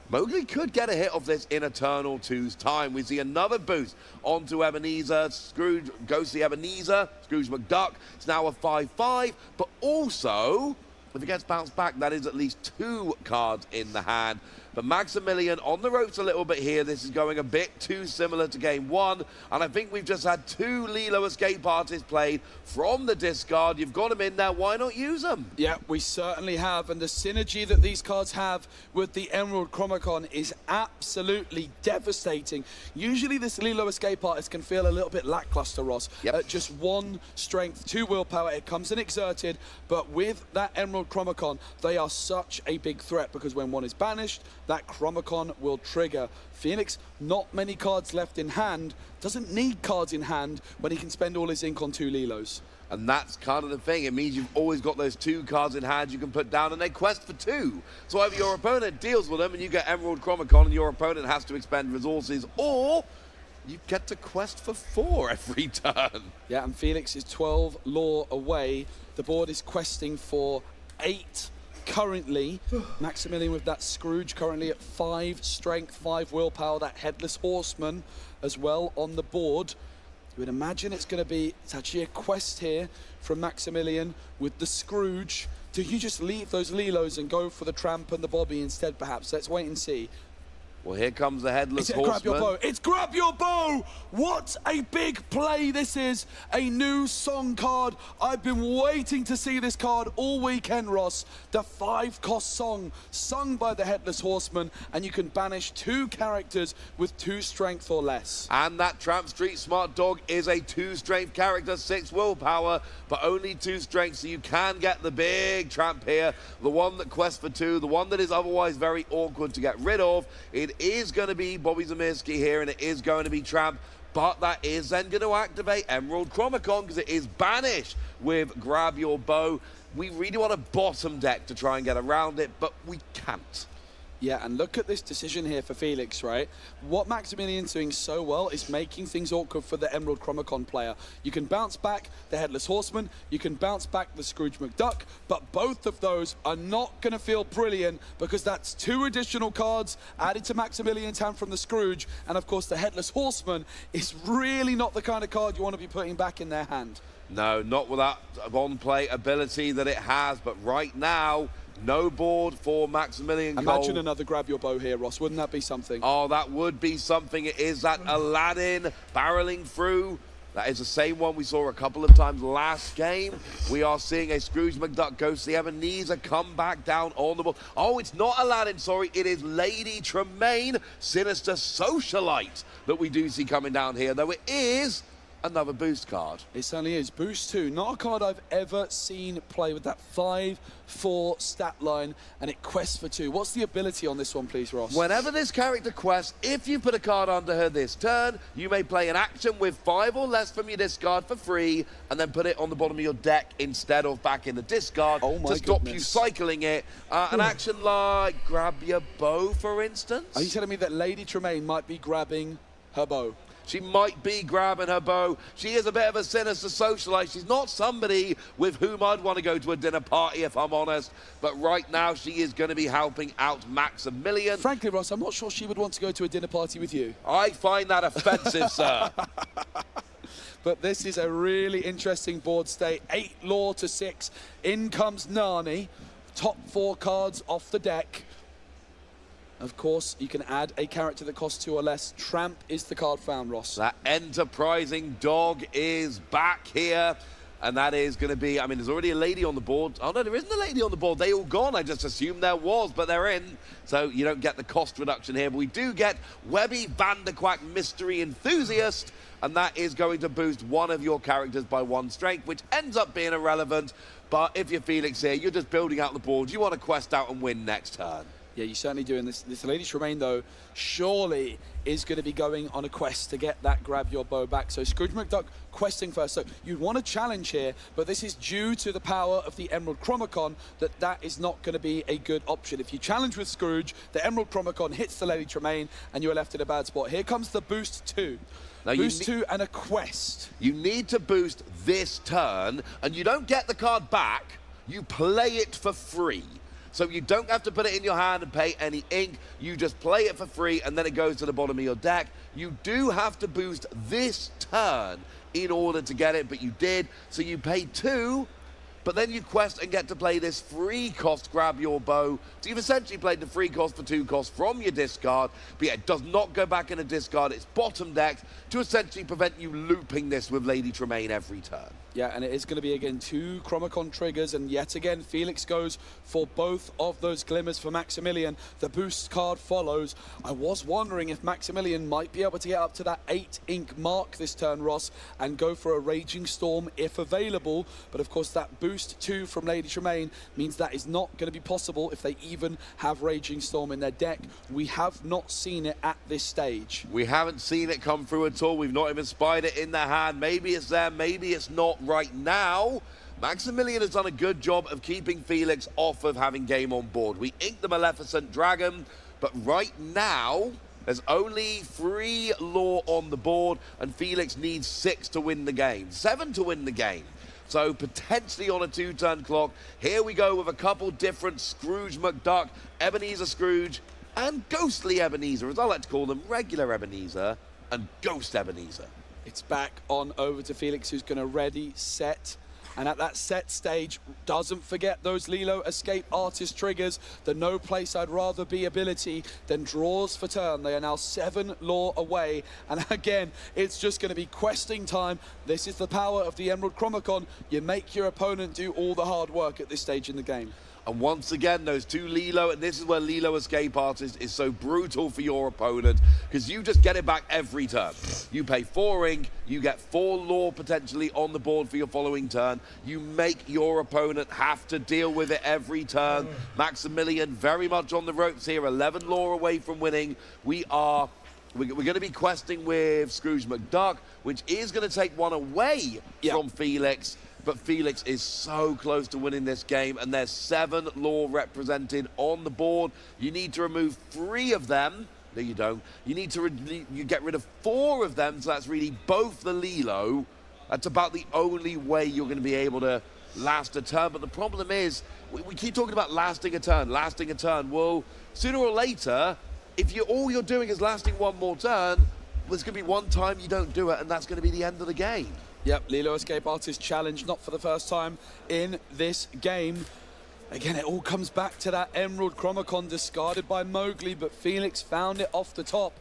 Mowgli could get a hit of this in a turn or two's time. We see another boost onto Ebenezer. Scrooge goes to Ebenezer. Scrooge McDuck. It's now a 5/5. But also, if it gets bounced back, that is at least 2 cards in the hand. But Maximilian on the ropes a little bit here. This is going a bit too similar to game 1. And I think we've just had 2 Lilo escape artists played from the discard. You've got them in there. Why not use them? Yeah, we certainly have. And the synergy that these cards have with the Emerald Chromacon is absolutely devastating. Usually this Lilo escape artist can feel a little bit lackluster, Ross. At just 1 strength, 2 willpower. It comes in exerted. But with that Emerald Chromacon, they are such a big threat because when one is banished, that Chromacon will trigger. Phoenix, not many cards left in hand, doesn't need cards in hand when he can spend all his ink on 2 Lilos. And that's kind of the thing. It means you've always got those 2 cards in hand you can put down and they quest for 2. So either your opponent deals with them and you get Emerald Chromacon and your opponent has to expend resources, or you get to quest for 4 every turn. Yeah, and Felix is 12 lore away. The board is questing for 8 currently. Maximilian with that Scrooge currently at 5 strength, 5 willpower. That Headless Horseman as well on the board. You would imagine it's actually a quest here from Maximilian with the Scrooge. Do you just leave those Lilos and go for the Tramp and the Bobby instead, perhaps? Let's wait and see. Well, here comes the Headless Horseman. Grab your bow. It's Grab Your Bow! What a big play this is. A new song card. I've been waiting to see this card all weekend, Ross. The 5-cost song sung by the Headless Horseman, and you can banish 2 characters with 2 strength or less. And that Tramp Street Smart Dog is a 2 strength character, 6 willpower, but only 2 strength, so you can get the big Tramp here. The one that quests for 2, the one that is otherwise very awkward to get rid of. It is going to be Bobby Zemirski here, and it is going to be Tramp, but that is then going to activate Emerald Chromacon because it is banished with Grab Your Bow. We really want a bottom deck to try and get around it, but we can't. Yeah, and look at this decision here for Felix, right? What Maximilian's doing so well is making things awkward for the Emerald Chromacon player. You can bounce back the Headless Horseman, you can bounce back the Scrooge McDuck, but both of those are not going to feel brilliant because that's 2 additional cards added to Maximilian's hand from the Scrooge, and of course the Headless Horseman is really not the kind of card you want to be putting back in their hand. No, not with that on-play ability that it has, but right now, no board for Maximilian Cole. Imagine another Grab Your Bow here, Ross. Wouldn't that be something? Oh, that would be something. It is that Aladdin barreling through. That is the same one we saw a couple of times last game. We are seeing a Scrooge McDuck Ghost, the Ebenezer come back down on the board. Oh, it's not Aladdin, sorry. It is Lady Tremaine, Sinister Socialite, that we do see coming down here, though it is another boost card. It certainly is. Boost 2, not a card I've ever seen play with that 5/4 stat line, and it quests for 2. What's the ability on this one, please, Ross? Whenever this character quests, if you put a card under her this turn, you may play an action with 5 or less from your discard for free, and then put it on the bottom of your deck instead of back in the discard to stop you cycling it. An action like Grab Your Bow, for instance. Are you telling me that Lady Tremaine might be grabbing her bow? She might be grabbing her bow. She is a bit of a sinister socialite. She's not somebody with whom I'd want to go to a dinner party, if I'm honest. But right now, she is going to be helping out Maximilian. Frankly, Ross, I'm not sure she would want to go to a dinner party with you. I find that offensive, sir. But this is a really interesting board state. 8 lore to 6. In comes Nani. Top 4 cards off the deck. Of course, you can add a character that costs 2 or less. Tramp is the card found, Ross. That enterprising dog is back here. And that is going to be, I mean, there's already a lady on the board. Oh, no, there isn't a lady on the board. They all gone. I just assumed there was, but they're in. So you don't get the cost reduction here. But we do get Webby Vanderquack Mystery Enthusiast. And that is going to boost one of your characters by 1 strength, which ends up being irrelevant. But if you're Felix here, you're just building out the board. You want to quest out and win next turn. Yeah, you certainly do. And this Lady Tremaine, though, surely is going to be going on a quest to get that grab your bow back. So Scrooge McDuck questing first. So you'd want a challenge here, but this is due to the power of the Emerald Chromacon that is not going to be a good option. If you challenge with Scrooge, the Emerald Chromacon hits the Lady Tremaine, and you're left in a bad spot. Here comes the boost 2. Now boost 2 and a quest. You need to boost this turn, and you don't get the card back. You play it for free. So you don't have to put it in your hand and pay any ink. You just play it for free, and then it goes to the bottom of your deck. You do have to boost this turn in order to get it, but you did. So you pay 2, but then you quest and get to play this free cost, grab your bow. So you've essentially played the free cost for 2 costs from your discard, but yeah, it does not go back in a discard. It's bottom decked to essentially prevent you looping this with Lady Tremaine every turn. Yeah, and it is going to be, again, 2 Chromacon triggers, and yet again, Felix goes for both of those glimmers for Maximilian. The boost card follows. I was wondering if Maximilian might be able to get up to that 8 ink mark this turn, Ross, and go for a Raging Storm if available. But, of course, that boost 2 from Lady Tremaine means that is not going to be possible if they even have Raging Storm in their deck. We have not seen it at this stage. We haven't seen it come through at all. We've not even spied it in their hand. Maybe it's there, maybe it's not. Right now, Maximilian has done a good job of keeping Felix off of having game on board. We inked the Maleficent Dragon, but right now, there's only 3 lore on the board, and Felix needs 6 to win the game, 7 to win the game. So potentially on a 2-turn clock. Here we go with a couple different Scrooge McDuck, Ebenezer Scrooge, and Ghostly Ebenezer, as I like to call them, regular Ebenezer and Ghost Ebenezer. It's back on over to Felix, who's going to ready, set, and at that set stage, doesn't forget those Lilo Escape Artist triggers, the No Place I'd Rather Be ability, then draws for turn. They are now 7 lore away, and again, it's just going to be questing time. This is the power of the Emerald Chromacon. You make your opponent do all the hard work at this stage in the game. And once again, those 2 Lilo, and this is where Lilo Escape Artist is so brutal for your opponent, because you just get it back every turn. You pay 4 ink, you get 4 lore potentially on the board for your following turn. You make your opponent have to deal with it every turn. Maximilian very much on the ropes here, 11 lore away from winning. We're going to be questing with Scrooge McDuck, which is going to take 1 away from Felix. But Felix is so close to winning this game, and there's 7 lore represented on the board. You need to remove 3 of them. No, you don't. You need to get rid of 4 of them, so that's really both the Lilo. That's about the only way you're going to be able to last a turn. But the problem is, we keep talking about lasting a turn, lasting a turn. Well, sooner or later, if all you're doing is lasting 1 more turn, there's going to be 1 time you don't do it, and that's going to be the end of the game. Yep, Lilo Escape Artist challenge, not for the first time in this game. Again, it all comes back to that Emerald Chromacon discarded by Mowgli, but Felix found it off the top.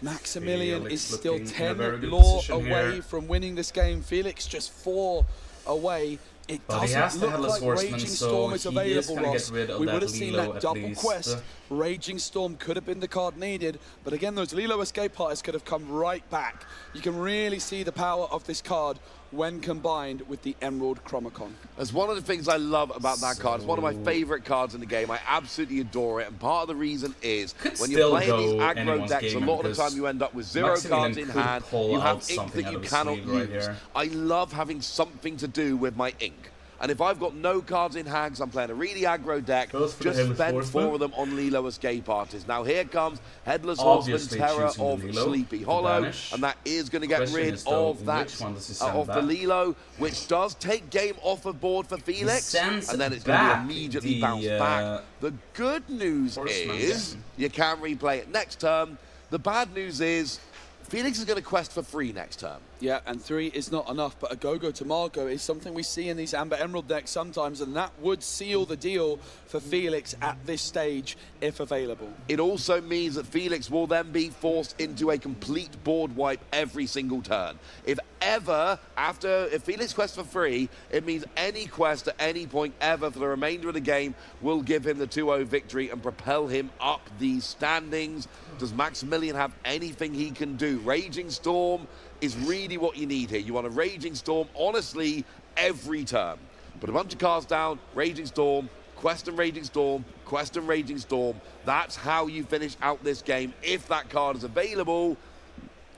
Maximilian is still 10 lore away from winning this game. Felix just 4 away. It doesn't look like Raging Storm is available, Ross. We would have seen that double quest. Raging Storm could have been the card needed, but again, those Lilo Escape Artists could have come right back. You can really see the power of this card when combined with the Emerald Chromacon. That's one of the things I love about that card. It's one of my favorite cards in the game. I absolutely adore it, and part of the reason is when you're playing these aggro decks, a lot of the time you end up with 0 cards in hand. You have ink that you cannot use. I love having something to do with my ink. And if I've got no cards in hand, because I'm playing a really aggro deck, just spend 4 of them on Lilo Escape Artist. Now here comes Headless Horseman, Terror of Sleepy Hollow, and that is going to get rid of that of the Lilo, which does take game off of board for Felix, and then it's going to be immediately bounced back. The good news is you can replay it next turn. The bad news is Felix is going to quest for 3 next turn. Yeah, and 3 is not enough, but a Go-Go to Margot is something we see in these Amber Emerald decks sometimes, and that would seal the deal for Felix at this stage, if available. It also means that Felix will then be forced into a complete board wipe every single turn. If Felix quests for 3, it means any quest at any point ever for the remainder of the game will give him the 2-0 victory and propel him up these standings. Does Maximilian have anything he can do? Raging Storm is really what you need here. You want a Raging Storm, honestly, every turn. Put a bunch of cards down, Raging Storm, Quest and Raging Storm, Quest and Raging Storm. That's how you finish out this game. If that card is available,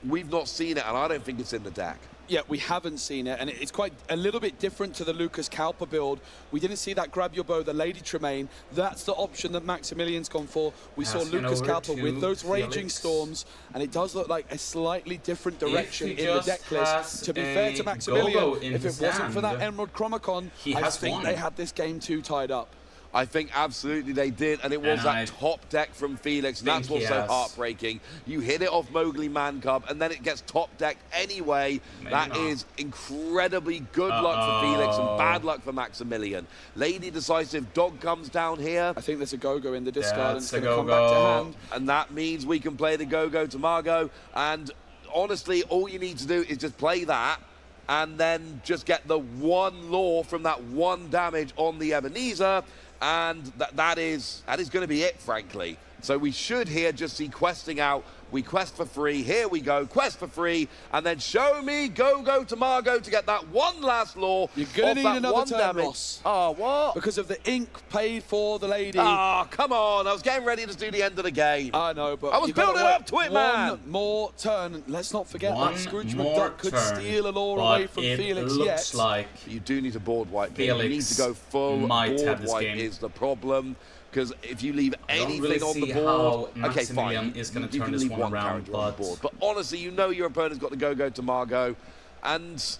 we've not seen it, and I don't think it's in the deck. Yeah, we haven't seen it, and it's quite a little bit different to the Lucas Cowper build. We didn't see that grab your bow, the Lady Tremaine. That's the option that Maximilian's gone for. We saw Lucas Cowper with those Raging Storms, and it does look like a slightly different direction in the deck list. To be fair to Maximilian, if it wasn't for that Emerald Chromacon, I think they had this game 2 tied up. I think absolutely they did, and it was that top deck from Felix, and that's what's so heartbreaking. You hit it off Mowgli Man Cub, and then it gets top decked anyway. That is incredibly good luck for Felix and bad luck for Maximilian. Lady Decisive Dog comes down here. I think there's a go-go in the discard, and it's going to come back to hand. And that means we can play the go-go to Margot, and honestly, all you need to do is just play that, and then just get the one lore from that one damage on the Ebenezer, and that is going to be it, frankly. So we should here just see questing out. We quest for free. Here we go. Quest for free. And then show me go to Margot to get that one last lore. You're going to need another turn, Ross. Oh, what? Because of the ink paid for the lady. Oh, come on. I was getting ready to do the end of the game. I know, but I was building up to it, man. One more turn. Let's not forget that Scrooge McDuck could steal a lore away from Felix looks like you do need a board wipe. You need to go full board wipe is the problem. Because if you leave anything on the board, okay, fine, is going to you turn can this leave one one around, character on the board. But honestly, you know your opponent's got to go to Margot. And,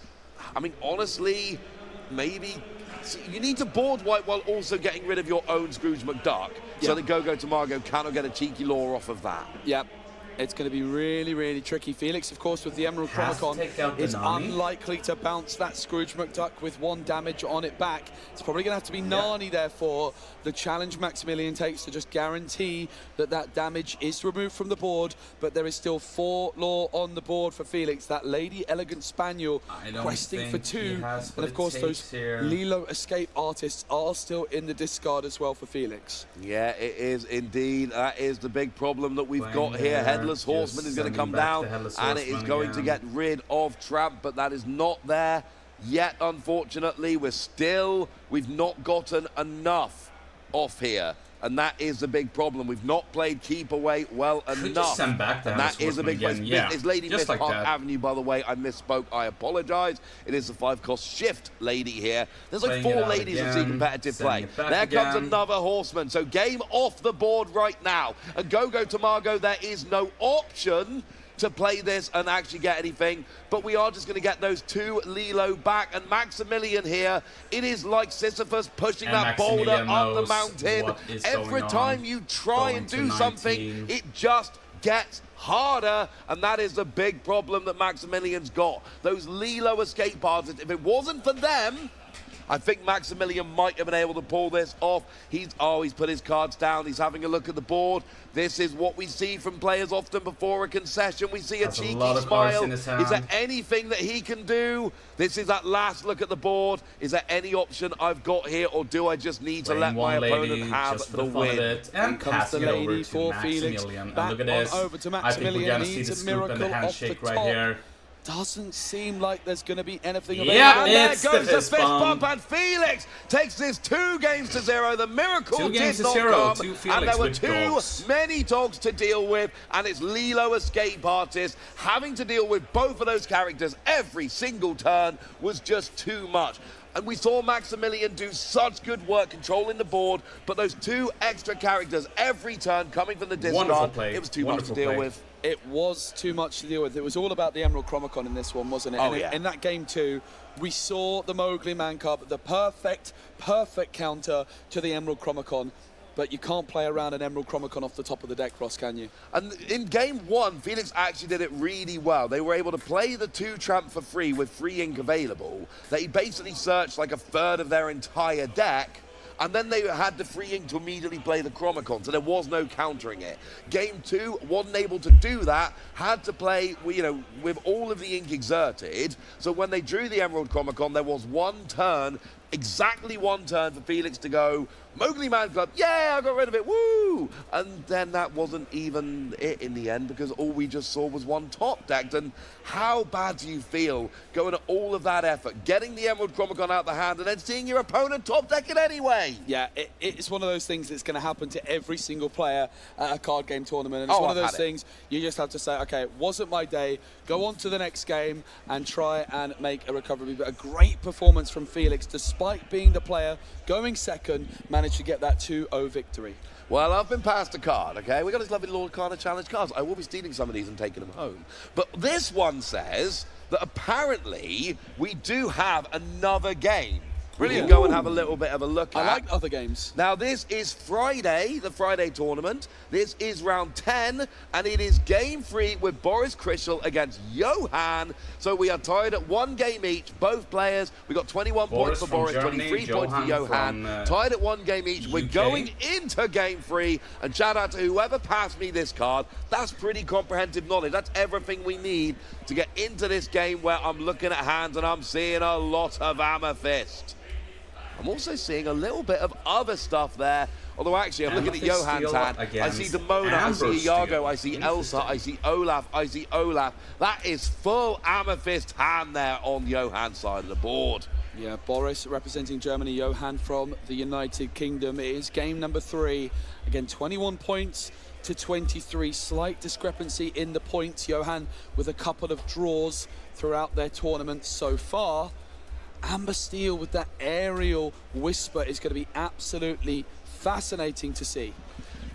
I mean, honestly, maybe you need to board wipe while also getting rid of your own Scrooge McDuck. So that go to Margot cannot get a cheeky lore off of that. Yep. It's going to be really, really tricky. Felix, of course, with the Emerald Chromacon, is unlikely to bounce that Scrooge McDuck with 1 damage on it back. It's probably going to have to be Nani, therefore. The challenge Maximilian takes to just guarantee that that damage is removed from the board, but there is still 4 lore on the board for Felix. That Lady Elegant Spaniel questing for 2. And, of course, those Lilo Escape artists are still in the discard as well for Felix. Yeah, it is indeed. That is the big problem that we've got here. Headless Horseman is going to come down, and it is going to get rid of Tramp, but that is not there yet, unfortunately. We've not gotten enough off here, and that is the big problem. We've not played Keep Away well enough. Just send back the that is a big problem. It's Lady Miss like Park Avenue, by the way. I misspoke. I apologize. It is the 5-cost shift lady here. There's like 4 ladies that see competitive play. There comes another horseman. So game off the board right now. And go to Margot. There is no option to play this and actually get anything, but we are just going to get those 2 Lilo back. And Maximilian here, it is like Sisyphus pushing that boulder up the mountain. Every time you try and do something, it just gets harder, and that is the big problem that Maximilian's got. Those Lilo escape artists, if it wasn't for them, I think Maximilian might have been able to pull this off. He's put his cards down. He's having a look at the board. This is what we see from players often before a concession. We see a cheeky smile. Is there anything that he can do? This is that last look at the board. Is there any option I've got here, or do I just need to let my opponent have the win? And comes the lady for Felix. Back on over to Maximilian. Needs a miracle off the top. Doesn't seem like there's going to be anything available. Yeah, there goes the fist bump, and Felix takes this 2-0. The miracle did not come, and there were too many dogs to deal with, and it's Lilo Escape Artist having to deal with both of those characters every single turn was just too much. And we saw Maximilian do such good work controlling the board, but those 2 extra characters every turn coming from the discard, it was too much to deal with. It was too much to deal with. It was all about the Emerald Chromacon in this one, wasn't it? In that game 2, we saw the Mowgli Man Cub, the perfect counter to the Emerald Chromacon. But you can't play around an Emerald Chromacon off the top of the deck, Ross, can you? And in game 1, Felix actually did it really well. They were able to play the 2 Tramp for free with free ink available. They basically searched like a third of their entire deck, and then they had the free ink to immediately play the Chromacon, so there was no countering it. Game 2 wasn't able to do that, had to play, with all of the ink exerted. So when they drew the Emerald Chromacon, there was 1 turn Exactly one turn for Felix to go, Mowgli Man Club, yeah, I got rid of it, woo! And then that wasn't even it in the end, because all we just saw was one top decked. And how bad do you feel going to all of that effort, getting the Emerald Chromicon out the hand, and then seeing your opponent top deck it anyway? Yeah, it's one of those things that's going to happen to every single player at a card game tournament. And it's one of those things you just have to say, okay, it wasn't my day, go on to the next game and try and make a recovery. But a great performance from Felix, despite being the player going second, managed to get that 2-0 victory. Well, I've been passed a card, okay? We got this lovely Lord Carter Challenge cards. I will be stealing some of these and taking them home. But this one says that apparently we do have another game. Brilliant. Go and have a little bit of a look at. I like other games. Now, this is Friday, the Friday tournament. This is round 10, and it is game 3 with Boris Krischl against Johan. So we are tied at 1 game each, both players. We got 21 points for Boris, Germany, 23 points for Johan. Tied at 1 game each. We're going into game 3, and shout out to whoever passed me this card. That's pretty comprehensive knowledge. That's everything we need to get into this game where I'm looking at hands and I'm seeing a lot of Amethyst. I'm also seeing a little bit of other stuff there. Although actually, I'm looking at Johan's hand. I see Demona, I see Iago, I see Elsa, I see Olaf, I see Olaf. That is full Amethyst hand there on Johan's side of the board. Yeah, Boris representing Germany, Johan from the United Kingdom. It is game number 3. Again, 21 points to 23. Slight discrepancy in the points. Johan with a couple of draws throughout their tournament so far. Amber Steel with that aerial whisper is going to be absolutely fascinating to see.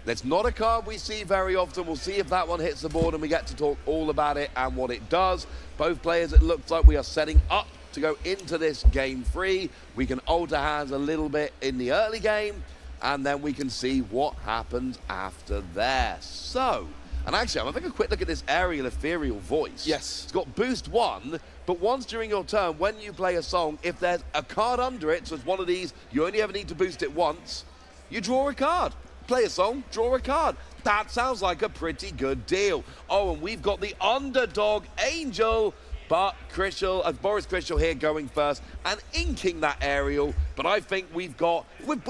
That's not a card we see very often. We'll see if that one hits the board and we get to talk all about it and what it does. Both players, it looks like we are setting up to go into this game 3. We can alter hands a little bit in the early game, and then we can see what happens after there. So, and actually, I'm having a quick look at this aerial ethereal voice. Yes. It's got boost 1, but once during your turn, when you play a song, if there's a card under it, so it's one of these, you only ever need to boost it once, you draw a card. Play a song, draw a card. That sounds like a pretty good deal. Oh, and we've got the underdog Angel, but Boris Krischl here going first and inking that aerial. But I think we're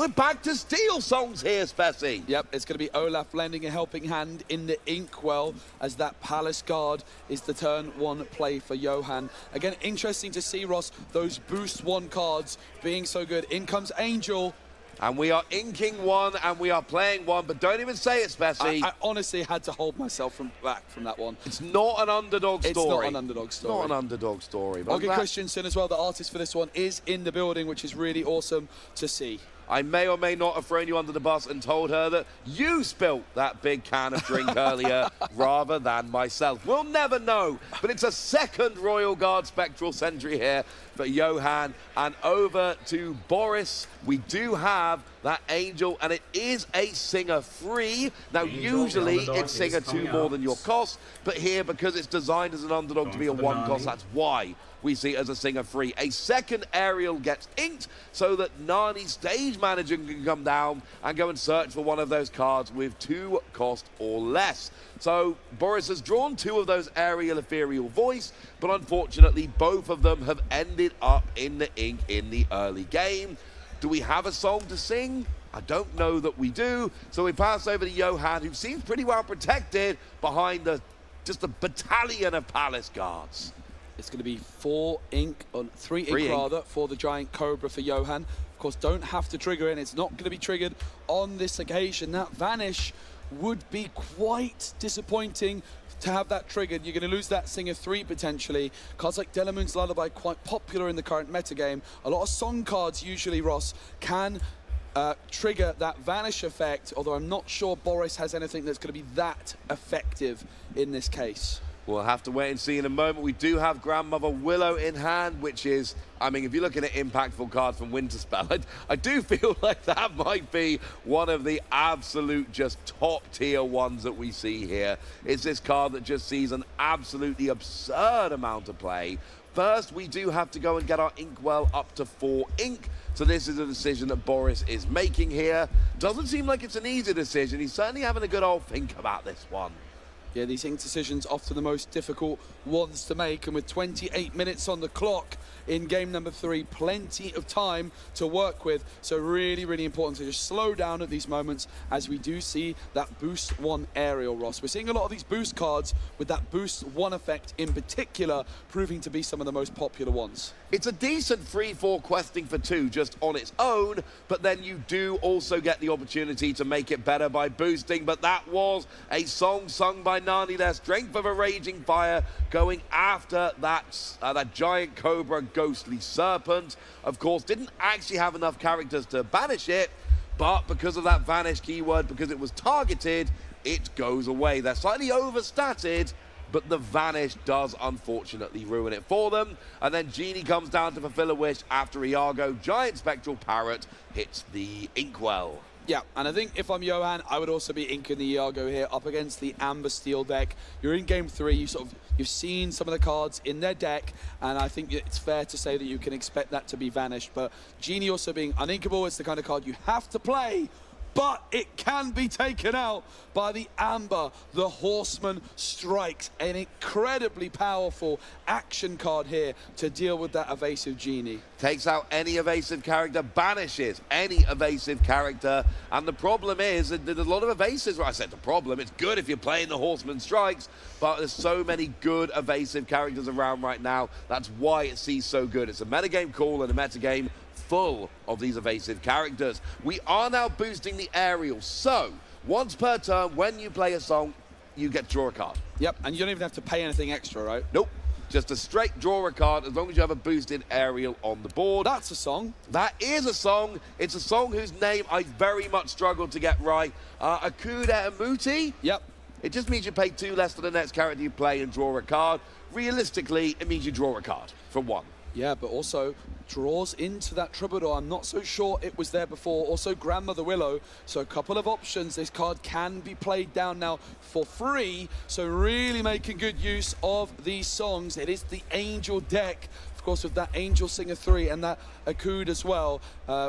back to steel songs here, Spessy. Yep, it's going to be Olaf lending a helping hand in the inkwell, as that Palace Guard is the turn 1 play for Johan. Again, interesting to see, Ross, those boost 1 cards being so good. In comes Angel. And we are inking 1 and we are playing 1, but don't even say it, Spessy. I honestly had to hold myself back from that one. It's not an underdog story. It's not an underdog story. Not an underdog story. Olga Christensen as well, the artist for this one, is in the building, which is really awesome to see. I may or may not have thrown you under the bus and told her that you spilt that big can of drink earlier rather than myself. We'll never know, but it's a second Royal Guard Spectral Sentry here for Johan. And over to Boris, we do have that Angel, and it is a Singer free. Now, usually it's Singer 2 more than your cost, but here, because it's designed as an underdog to be a 1 cost, that's why we see it as a Singer free. A second aerial gets inked so that Nani, stage manager, can come down and go and search for one of those cards with 2 cost or less. So Boris has drawn 2 of those aerial ethereal voice, but unfortunately both of them have ended up in the ink in the early game. Do we have a song to sing? I don't know that we do. So we pass over to Johan, who seems pretty well protected behind just a battalion of Palace Guards. It's going to be 4 ink, on 3 ink rather, for the Giant Cobra for Johan. Of course, don't have to trigger it. It's not going to be triggered on this occasion. That Vanish would be quite disappointing to have that triggered. You're going to lose that Singer 3 potentially. Cards like Delamoon's Lullaby, quite popular in the current metagame. A lot of song cards usually, Ross, can trigger that Vanish effect, although I'm not sure Boris has anything that's going to be that effective in this case. We'll have to wait and see in a moment. We do have Grandmother Willow in hand, which is, I mean, if you're looking at impactful cards from Winterspell, I do feel like that might be one of the absolute just top tier ones that we see here. It's this card that just sees an absolutely absurd amount of play. First, we do have to go and get our Inkwell up to 4 ink. So this is a decision that Boris is making here. Doesn't seem like it's an easy decision. He's certainly having a good old think about this one. Yeah, these indecisions often the most difficult ones to make, and with 28 minutes on the clock in game number 3, plenty of time to work with. So really, really important to just slow down at these moments as we do see that boost 1 aerial, Ross. We're seeing a lot of these boost cards with that boost 1 effect in particular proving to be some of the most popular ones. It's a decent 3-4 questing for 2 just on its own, but then you do also get the opportunity to make it better by boosting. But that was a song sung by Nani there, Strength of a Raging Fire, going after that giant cobra ghostly serpent. Of course, didn't actually have enough characters to banish it, but because of that vanish keyword, because it was targeted, it goes away. They're slightly overstatted, but the vanish does unfortunately ruin it for them. And then Genie comes down to fulfill a wish after Iago. Giant Spectral Parrot hits the Inkwell. Yeah, and I think if I'm Johan, I would also be inking the Iago here up against the Amber Steel deck. You're in game 3, you've seen some of the cards in their deck, and I think it's fair to say that you can expect that to be vanished. But Genie also being uninkable is the kind of card you have to play, but it can be taken out by the Amber. The Horseman strikes, an incredibly powerful action card here to deal with that evasive Genie. Takes out any evasive character, banishes any evasive character, and the problem is that there's a lot of evasives. Well, I said the problem, it's good if you're playing the Horseman strikes, but there's so many good evasive characters around right now. That's why it sees so good. It's a metagame call and a metagame full of these evasive characters. We are now boosting the aerial, so once per turn, when you play a song, you get to draw a card. Yep, and you don't even have to pay anything extra, right? Nope, just a straight draw a card as long as you have a boosted aerial on the board. That's a song. That is a song. It's a song whose name I very much struggled to get right. Akuda Amuti. Yep. It just means you pay 2 less than the next character you play and draw a card. Realistically, it means you draw a card for 1. Yeah, but also draws into that Troubadour. I'm not so sure it was there before. Also Grandmother Willow. So a couple of options. This card can be played down now for free. So really making good use of these songs. It is the Angel deck, of course, with that Angel Singer 3 and that Akud as well.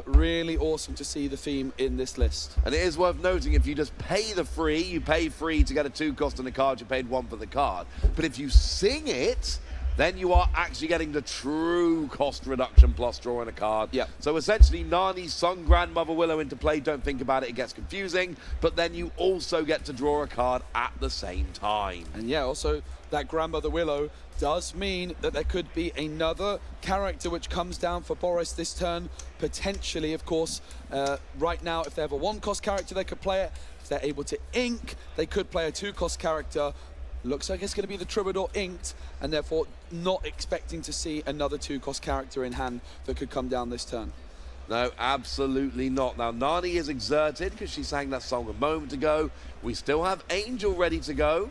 Really awesome to see the theme in this list. And it is worth noting, if you just pay the free, you pay free to get a 2 cost on the card, you paid 1 for the card. But if you sing it, then you are actually getting the true cost reduction plus drawing a card. Yep. So essentially, Nani sung Grandmother Willow into play. Don't think about it, it gets confusing. But then you also get to draw a card at the same time. And yeah, also that Grandmother Willow does mean that there could be another character which comes down for Boris this turn, potentially, of course. Right now, if they have a 1-cost character, they could play it. If they're able to ink, they could play a 2-cost character. Looks like it's going to be the Troubadour inked, and therefore not expecting to see another 2-cost character in hand that could come down this turn. No, absolutely not. Now, Nani is exerted because she sang that song a moment ago. We still have Angel ready to go.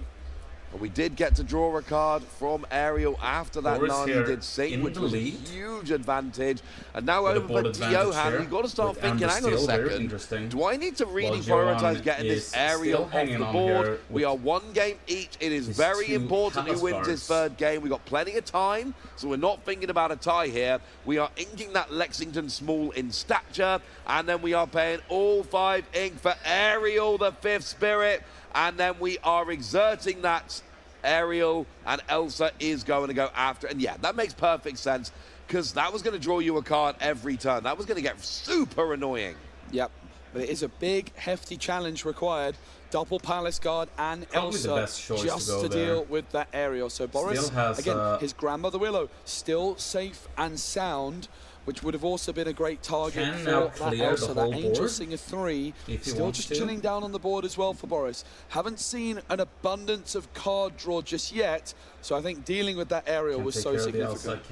And we did get to draw a card from Ariel after that. Nani did sing, which was a huge advantage. And now over to Johan, you've got to start thinking, hang on a second, do I need to really prioritize getting this Ariel off the board? We are 1 game each. It is very important who wins this 3rd game. We've got plenty of time, so we're not thinking about a tie here. We are inking that Lexington Small in stature, and then we are paying all 5 ink for Ariel, the 5th spirit. And then we are exerting that Ariel, and Elsa is going to go after. And yeah, that makes perfect sense, because that was going to draw you a card every turn. That was going to get super annoying. Yep, but it is a big, hefty challenge required. Double Palace Guard and Elsa just to deal with that Ariel. So Boris, again, his Grandmother Willow, still safe and sound, which would have also been a great target for that Elsa, that Angel Singer 3. Still just chilling down on the board as well for Boris. Haven't seen an abundance of card draw just yet, so I think dealing with that Ariel was so significant.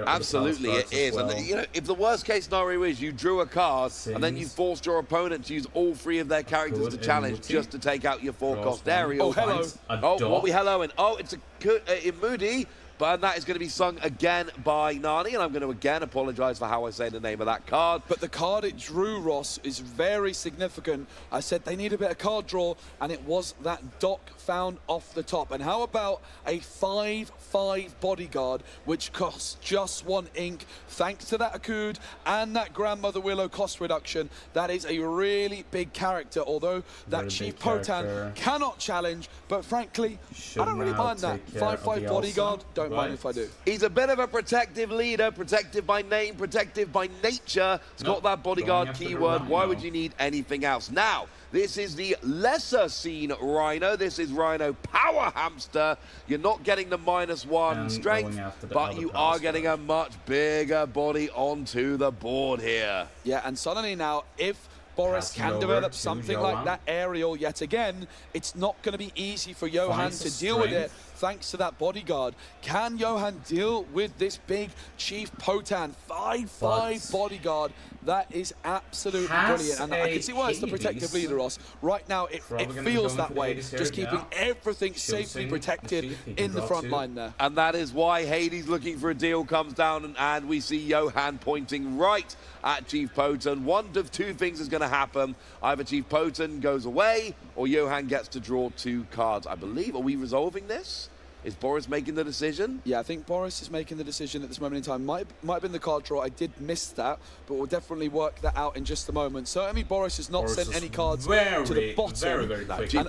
Absolutely, it is. And you know, if the worst case scenario is you drew a card and then you forced your opponent to use all 3 of their characters to challenge just to take out your 4-cost Ariel. Oh, hello. Oh, what we helloing? Oh, it's a Moody. but that is going to be sung again by Nani, and I'm going to again apologize for how I say the name of that card. But the card it drew, Ross, is very significant. I said they need a bit of card draw, and it was that Doc found off the top. And how about a 5/5 bodyguard, which costs just 1 ink, thanks to that Akud and that Grandmother Willow cost reduction. That is a really big character, although that Chief Potan cannot challenge, but frankly, I don't really mind that. 5/5 bodyguard, don't mind if I do. He's a bit of a protective leader, protective by name, protective by nature. It's got that bodyguard keyword. Why would you need anything else? Now, this is the lesser seen Rhino. This is Rhino Power Hamster. You're not getting the -1 strength, but you are getting a much bigger body onto the board here. Yeah, and suddenly now, if Boris can develop something like that aerial yet again, it's not going to be easy for Johan to deal with it, thanks to that bodyguard. Can Johan deal with this big Chief Potan 5/5 bodyguard? That is absolutely brilliant, and I can see why it's the protective leader, Ross. Right now, it feels that way, just keeping everything safely protected in the front line there. And that is why Hades looking for a deal comes down, and we see Johan pointing right at Chief Potan. One of two things is going to happen. Either Chief Potan goes away, or Johan gets to draw 2 cards, I believe. Are we resolving this? Is Boris making the decision? Yeah, I think Boris is making the decision at this moment in time. Might have been the card draw. I did miss that, but we'll definitely work that out in just a moment. Certainly, Boris has not sent any cards to the bottom. Very quick. You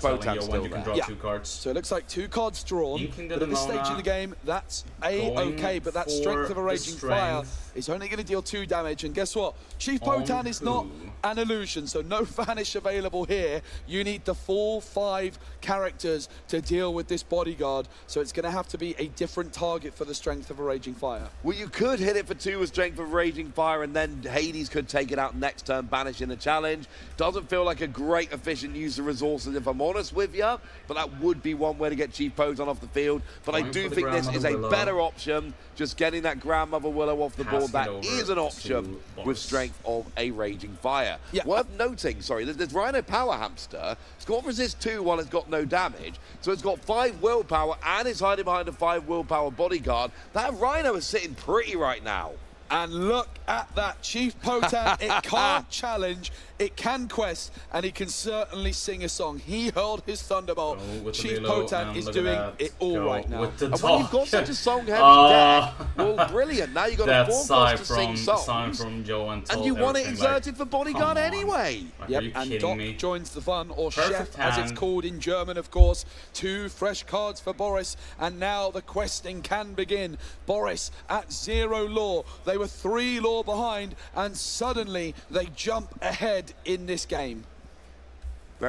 can draw 2 cards. So it looks like 2 cards drawn. But at this stage of the game, that's okay. But that Strength of a Raging Fire is only going to deal 2 damage. And guess what? Chief Potan is not an illusion, so no Vanish available here. You need the full 5 characters to deal with this bodyguard. So it's going to have to be a different target for the Strength of a Raging Fire. Well, you could hit it for 2 with Strength of a Raging Fire, and then Hades could take it out next turn, banishing the challenge. Doesn't feel like a great efficient use of resources, if I'm honest with you, but that would be one way to get Chief Potan off the field. But I do think this is a better option, just getting that Grandmother Willow off the board. That is an option with Strength of a Raging Fire. Yeah. Worth noting, sorry, this Rhino Power Hamster, it's got Resist 2 while it's got no damage, so it's got 5 willpower and it's hiding behind a 5 willpower bodyguard. That Rhino is sitting pretty right now. And look at that, Chief Potan. It can't challenge, it can quest, and he can certainly sing a song. He hurled his Thunderbolt. Chief Potan is doing it all right now. And when you've got such a song-heavy deck, well, brilliant. Now you've got a 4 cost to sing songs, and you want it exerted for bodyguard anyway. Yep, and Doc joins the fun, or Chef, as it's called in German, of course. 2 fresh cards for Boris, and now the questing can begin. Boris at 0 lore. They were 3 lore behind, and suddenly they jump ahead in this game.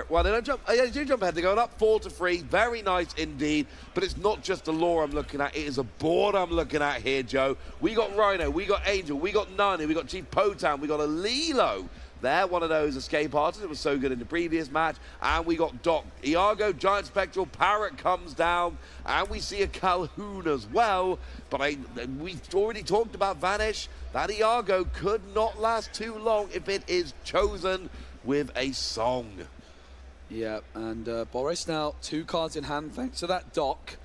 Well, they don't jump. They do jump ahead. They're going up 4-3. Very nice indeed. But it's not just the lore I'm looking at. It is a board I'm looking at here, Joe. We got Rhino. We got Angel. We got Nani. We got Chief Potan. We got a Lilo. They're one of those escape artists. It was so good in the previous match. And we got Doc. Iago, Giant Spectral, Parrot comes down. And we see a Calhoun as well. But we already talked about Vanish. That Iago could not last too long if it is chosen with a song. Yeah, and Boris now 2 cards in hand thanks to that Doc.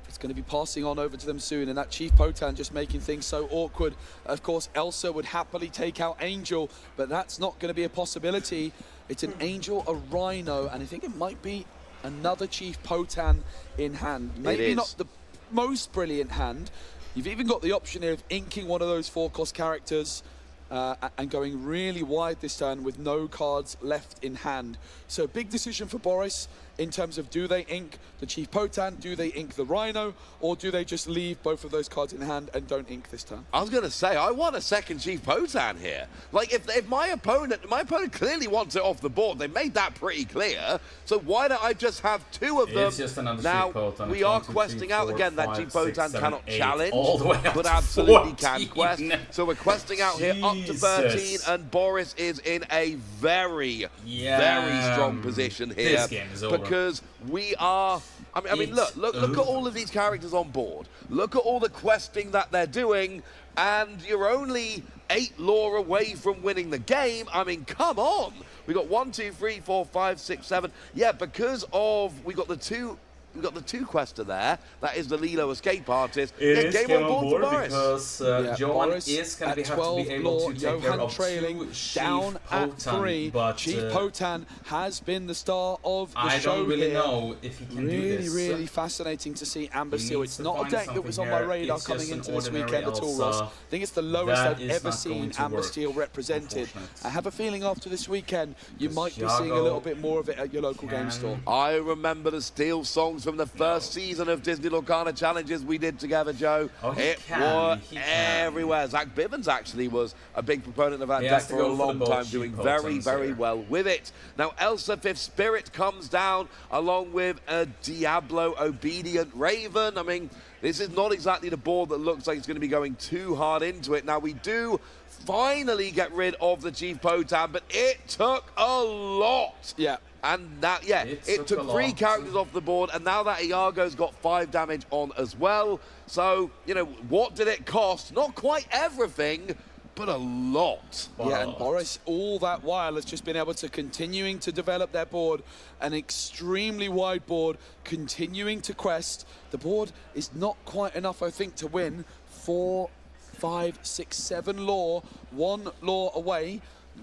It's going to be passing on over to them soon, and that Chief Potan just making things so awkward. Of course, Elsa would happily take out Angel, but that's not going to be a possibility. It's an Angel, a Rhino, and I think it might be another Chief Potan in hand. Maybe not the most brilliant hand. You've even got the option here of inking one of those 4-cost characters and going really wide this turn with no cards left in hand. So big decision for Boris in terms of, do they ink the Chief Potan, do they ink the Rhino, or do they just leave both of those cards in hand and don't ink this turn? I was going to say, I want a second Chief Potan here. Like, if my opponent clearly wants it off the board. They made that pretty clear. So why don't I just have 2 of them? It's just another now, Chief Potan. we are questing out again. That Chief Potan cannot challenge, all the way up but to absolutely 14. can quest. So we're questing out here up to 13, and Boris is in a very strong position here. This game is over. Because we are... I mean, look at all of these characters on board. Look at all the questing that they're doing, and you're only 8 lore away from winning the game. I mean, come on. We got 1, 2, 3, 4, 5, 6, 7. Yeah, because of we got the 2 we've got the 2 quester there. That is the Lilo Escape Artist. It is game on board because Johan is going to have to be able to take care of trailing down at 3. but Chief Potan has been the star of the I show don't really here. know if he can do this. Really fascinating to see Amber He Steel. needs It's to not a find deck that was on my something radar here. coming It's just into an this ordinary weekend at all, Ross. Elsa. I think it's the lowest That I've is ever not seen going to Amber work, Steel represented. unfortunately. I have a feeling after this weekend you Because might be seeing a Thiago little bit more of it at your local game store. I remember the Steel songs from the first season of Disney Lorcana Challenges we did together, Joe. Oh, he it can, was he can. everywhere. Zach Bivens actually was a big proponent of that He deck has to for a go for long the time, both doing cheap very, Potens very here. well with it. Now, Elsa Fifth Spirit comes down along with a Diablo Obedient Raven. I mean, this is not exactly the board that looks like it's going to be going too hard into it. Now, we do finally get rid of the Chief Potan, but it took a lot. Yeah. And that, yeah, it took 3 characters off the board, and now that Iago's got 5 damage on as well. So, you know, what did it cost? Not quite everything, but a lot. Yeah, and Boris, all that while, has just been able to continuing to develop their board, an extremely wide board, continuing to quest. The board is not quite enough, I think, to win. 4, 5, 6, 7 lore, 1 lore away.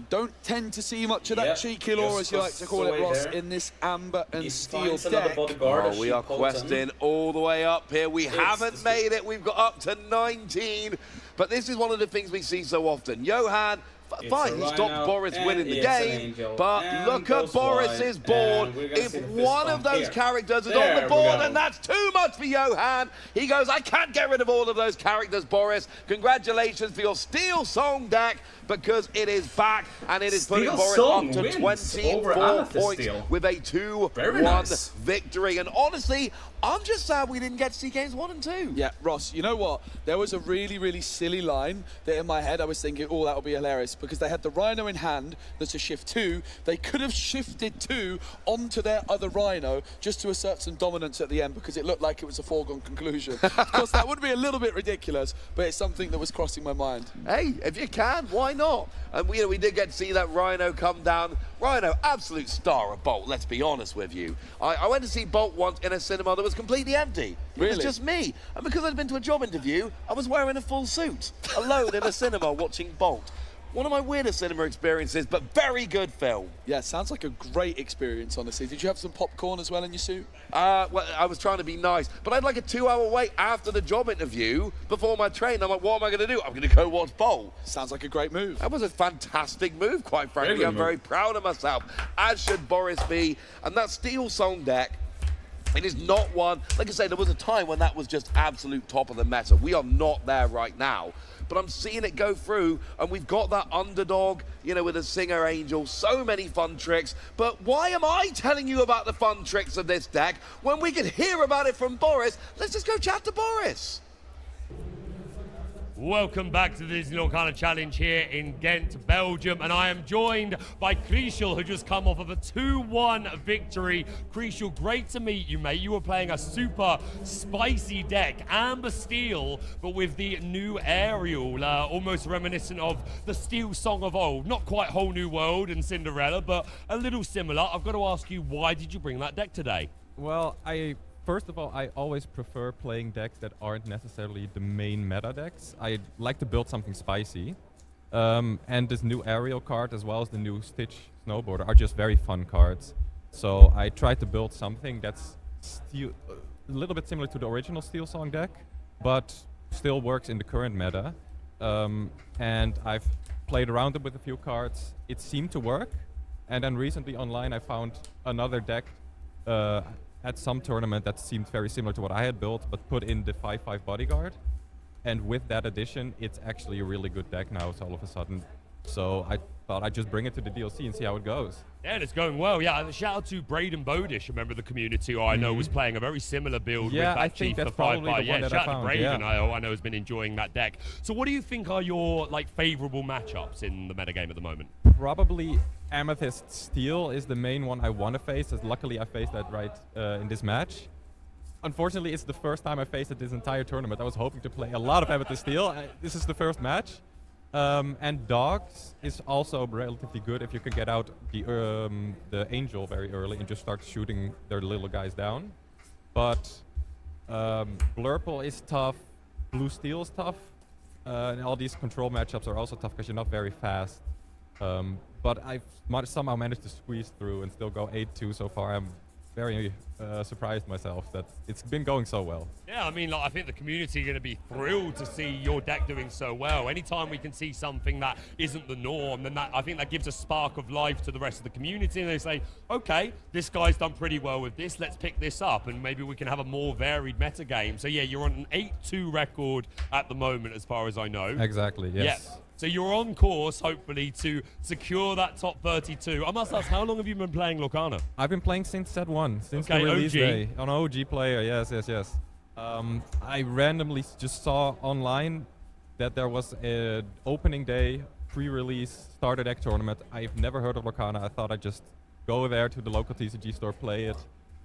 Don't tend to see much of that cheeky lore, as you like to call it, Ross, in this Amber and Steel deck. Oh, we are questing all the way up here. We haven't made it. We've got up to 19. But this is one of the things we see so often. Johan, fine, he stopped Boris winning the game, but look at Boris's board. If one of those characters is on the board, and that's too much for Johan, he goes, I can't get rid of all of those characters, Boris. Congratulations for your Steel Song deck, because it is back, and it is putting Boris up to 24 points with a 2-1 victory. And honestly, I'm just sad we didn't get to see games 1 and 2. Yeah, Ross, you know what? There was a really, really silly line that in my head I was thinking, oh, that would be hilarious, because they had the Rhino in hand, that's a shift 2. They could have shifted 2 onto their other Rhino just to assert some dominance at the end, because it looked like it was a foregone conclusion. Of course, that would be a little bit ridiculous, but it's something that was crossing my mind. Hey, if you can, why not? And we did get to see that Rhino come down. Rhino, absolute star of Bolt, let's be honest with you. I went to see Bolt once in a cinema that was completely empty. It was just me. And because I'd been to a job interview, I was wearing a full suit, alone in a cinema watching Bolt. One of my weirdest cinema experiences, but very good film. Yeah, sounds like a great experience, honestly. Did you have some popcorn as well in your suit? Well, I was trying to be nice, but I had like a 2-hour wait after the job interview before my train. I'm like, what am I going to do? I'm going to go watch Bowl. Sounds like a great move. That was a fantastic move, quite frankly. I'm very proud of myself, as should Boris be. And that Steel Song deck, it is not one, like I say, there was a time when that was just absolute top of the meta. We are not there right now. But I'm seeing it go through, and we've got that underdog, with a Singer Angel, so many fun tricks. But why am I telling you about the fun tricks of this deck when we can hear about it from Boris? Let's just go chat to Boris. Welcome back to the Disney Lorcana Challenge here in Ghent, Belgium, and I am joined by Krishel, who just come off of a 2-1 victory. Krishel, great to meet you, mate. You were playing a super spicy deck, Amber Steel, but with the new Ariel, almost reminiscent of the Steel Song of old. Not quite Whole New World and Cinderella, but a little similar. I've got to ask you, why did you bring that deck today? Well, First of all, I always prefer playing decks that aren't necessarily the main meta decks. I like to build something spicy. And this new Ariel card, as well as the new Stitch Snowboarder, are just very fun cards. So I tried to build something that's a little bit similar to the original Steel Song deck, but still works in the current meta. And I've played around with a few cards. It seemed to work. And then recently online I found another deck at some tournament that seemed very similar to what I had built, but put in the 5/5 Bodyguard. And with that addition, it's actually a really good deck now, so all of a sudden. So I thought I'd just bring it to the DLC and see how it goes. Yeah, and it's going well. Yeah, shout out to Braden Bodish, a member of the community who I know was playing a very similar build with that Chief for 5/5. Yeah, shout out to Braden, I know has been enjoying that deck. So what do you think are your favourable matchups in the metagame at the moment? Probably Amethyst Steel is the main one I want to face, as luckily I faced that right in this match. Unfortunately, it's the first time I faced it this entire tournament. I was hoping to play a lot of Amethyst Steel. This is the first match. And Dogs is also relatively good if you can get out the Angel very early and just start shooting their little guys down. but Blurple is tough, Blue Steel is tough, and all these control matchups are also tough because you're not very fast. But I've somehow managed to squeeze through and still go 8-2 so far. I'm very surprised myself that it's been going so well. Yeah, I mean, like, I think the community are going to be thrilled to see your deck doing so well. Anytime we can see something that isn't the norm, then I think that gives a spark of life to the rest of the community, and they say, okay, this guy's done pretty well with this, let's pick this up, and maybe we can have a more varied meta game. So yeah, you're on an 8-2 record at the moment, as far as I know. Exactly, yes. Yeah. So you're on course, hopefully, to secure that top 32. I must ask, how long have you been playing Lorcana? I've been playing since set 1, since the release day. On OG player, yes. I randomly just saw online that there was an opening day, pre-release, starter deck tournament. I've never heard of Lorcana. I thought I'd just go there to the local TCG store, play it,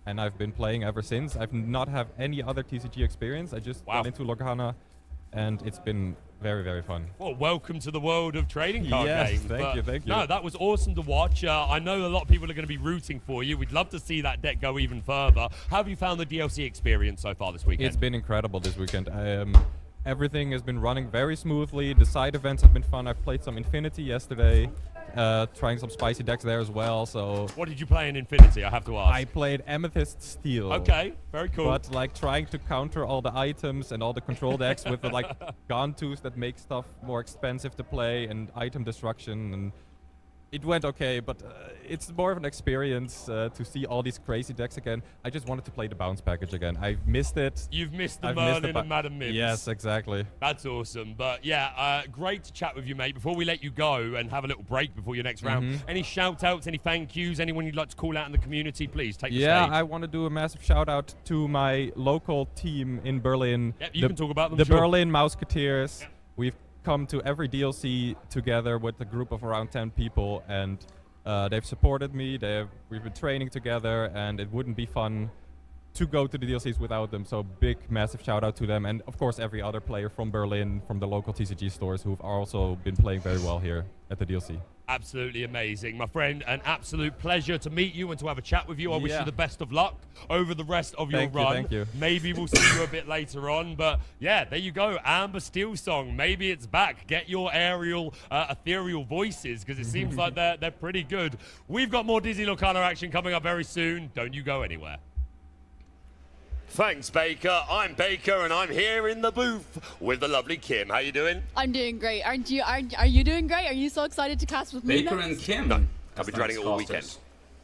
and I've been playing ever since. I've not have any other TCG experience. I just got into Lorcana, and it's been very, very fun. Well, welcome to the world of trading card games. Thank you. No, that was awesome to watch. I know a lot of people are going to be rooting for you. We'd love to see that deck go even further. How have you found the DLC experience so far this weekend? It's been incredible this weekend. Everything has been running very smoothly. The side events have been fun. I've played some Infinity yesterday, trying some spicy decks there as well. So what did you play in Infinity? I have to ask. I played Amethyst Steel. Okay, very cool. But like trying to counter all the items and all the control decks with the like Gantus that make stuff more expensive to play and item destruction, and it went okay, but it's more of an experience to see all these crazy decks again. I just wanted to play the bounce package again. I've missed it. You've missed the Merlin and Madam Mims. Yes, exactly. That's awesome. But yeah, great to chat with you, mate. Before we let you go and have a little break before your next round, any shout-outs, any thank yous, anyone you'd like to call out in the community, please take the stage. Yeah, I want to do a massive shout-out to my local team in Berlin. Yep, you can talk about them, The Berlin Mouseketeers. Yep. We've come to every DLC together with a group of around 10 people, and they've supported me. We've been training together, and it wouldn't be fun to go to the DLCs without them. So big, massive shout out to them, and of course every other player from Berlin, from the local TCG stores, who've also been playing very well here at the DLC. Absolutely amazing, my friend. An absolute pleasure to meet you and to have a chat with you. I wish you the best of luck over the rest of your run. Thank you. Maybe we'll see you a bit later on, but yeah, there you go. Amber Steel Song. Maybe it's back. Get your aerial, ethereal voices, because it seems like they're pretty good. We've got more Disney Lorcana action coming up very soon. Don't you go anywhere. Thanks, Baker. I'm Baker, and I'm here in the booth with the lovely Kim. How you doing? I'm doing great. Aren't you? Are you doing great? Are you so excited to cast with me? Baker and Kim. No, I've been dreading it all weekend.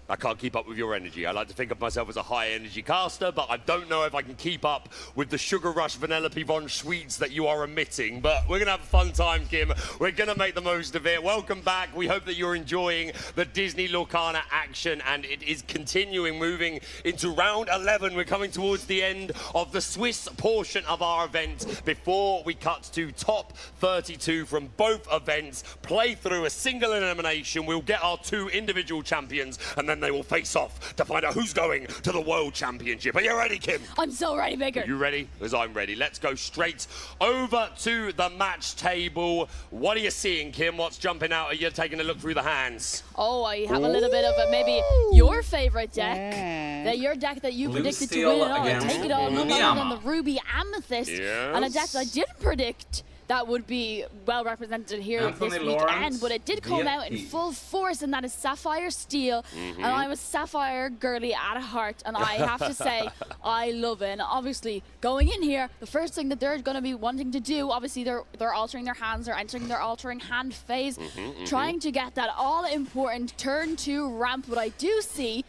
I can't keep up with your energy. I like to think of myself as a high-energy caster, but I don't know if I can keep up with the Sugar Rush Vanellope Von sweets that you are emitting. But we're going to have a fun time, Kim. We're going to make the most of it. Welcome back. We hope that you're enjoying the Disney Lorcana action, and it is continuing, moving into round 11. We're coming towards the end of the Swiss portion of our event before we cut to top 32 from both events, play through a single elimination. We'll get our 2 individual champions, and then they will face off to find out who's going to the World Championship. Are you ready, Kim? I'm so ready, Baker. Are you ready? Because I'm ready. Let's go straight over to the match table. What are you seeing, Kim? What's jumping out? Are you taking a look through the hands? Oh, I have a little bit of maybe your favorite deck. Your deck that you predicted to win it all. Take it all, none other than the Ruby Amethyst. Yes. And a deck that I didn't predict that would be well represented here this weekend, but it did come out in full force, and that is Sapphire Steel. And I'm a Sapphire girly at heart, and I have to say, I love it. And obviously, going in here, the first thing that they're going to be wanting to do, obviously they're altering their hands, they're entering their altering hand phase, trying to get that all-important turn 2 ramp. But I do see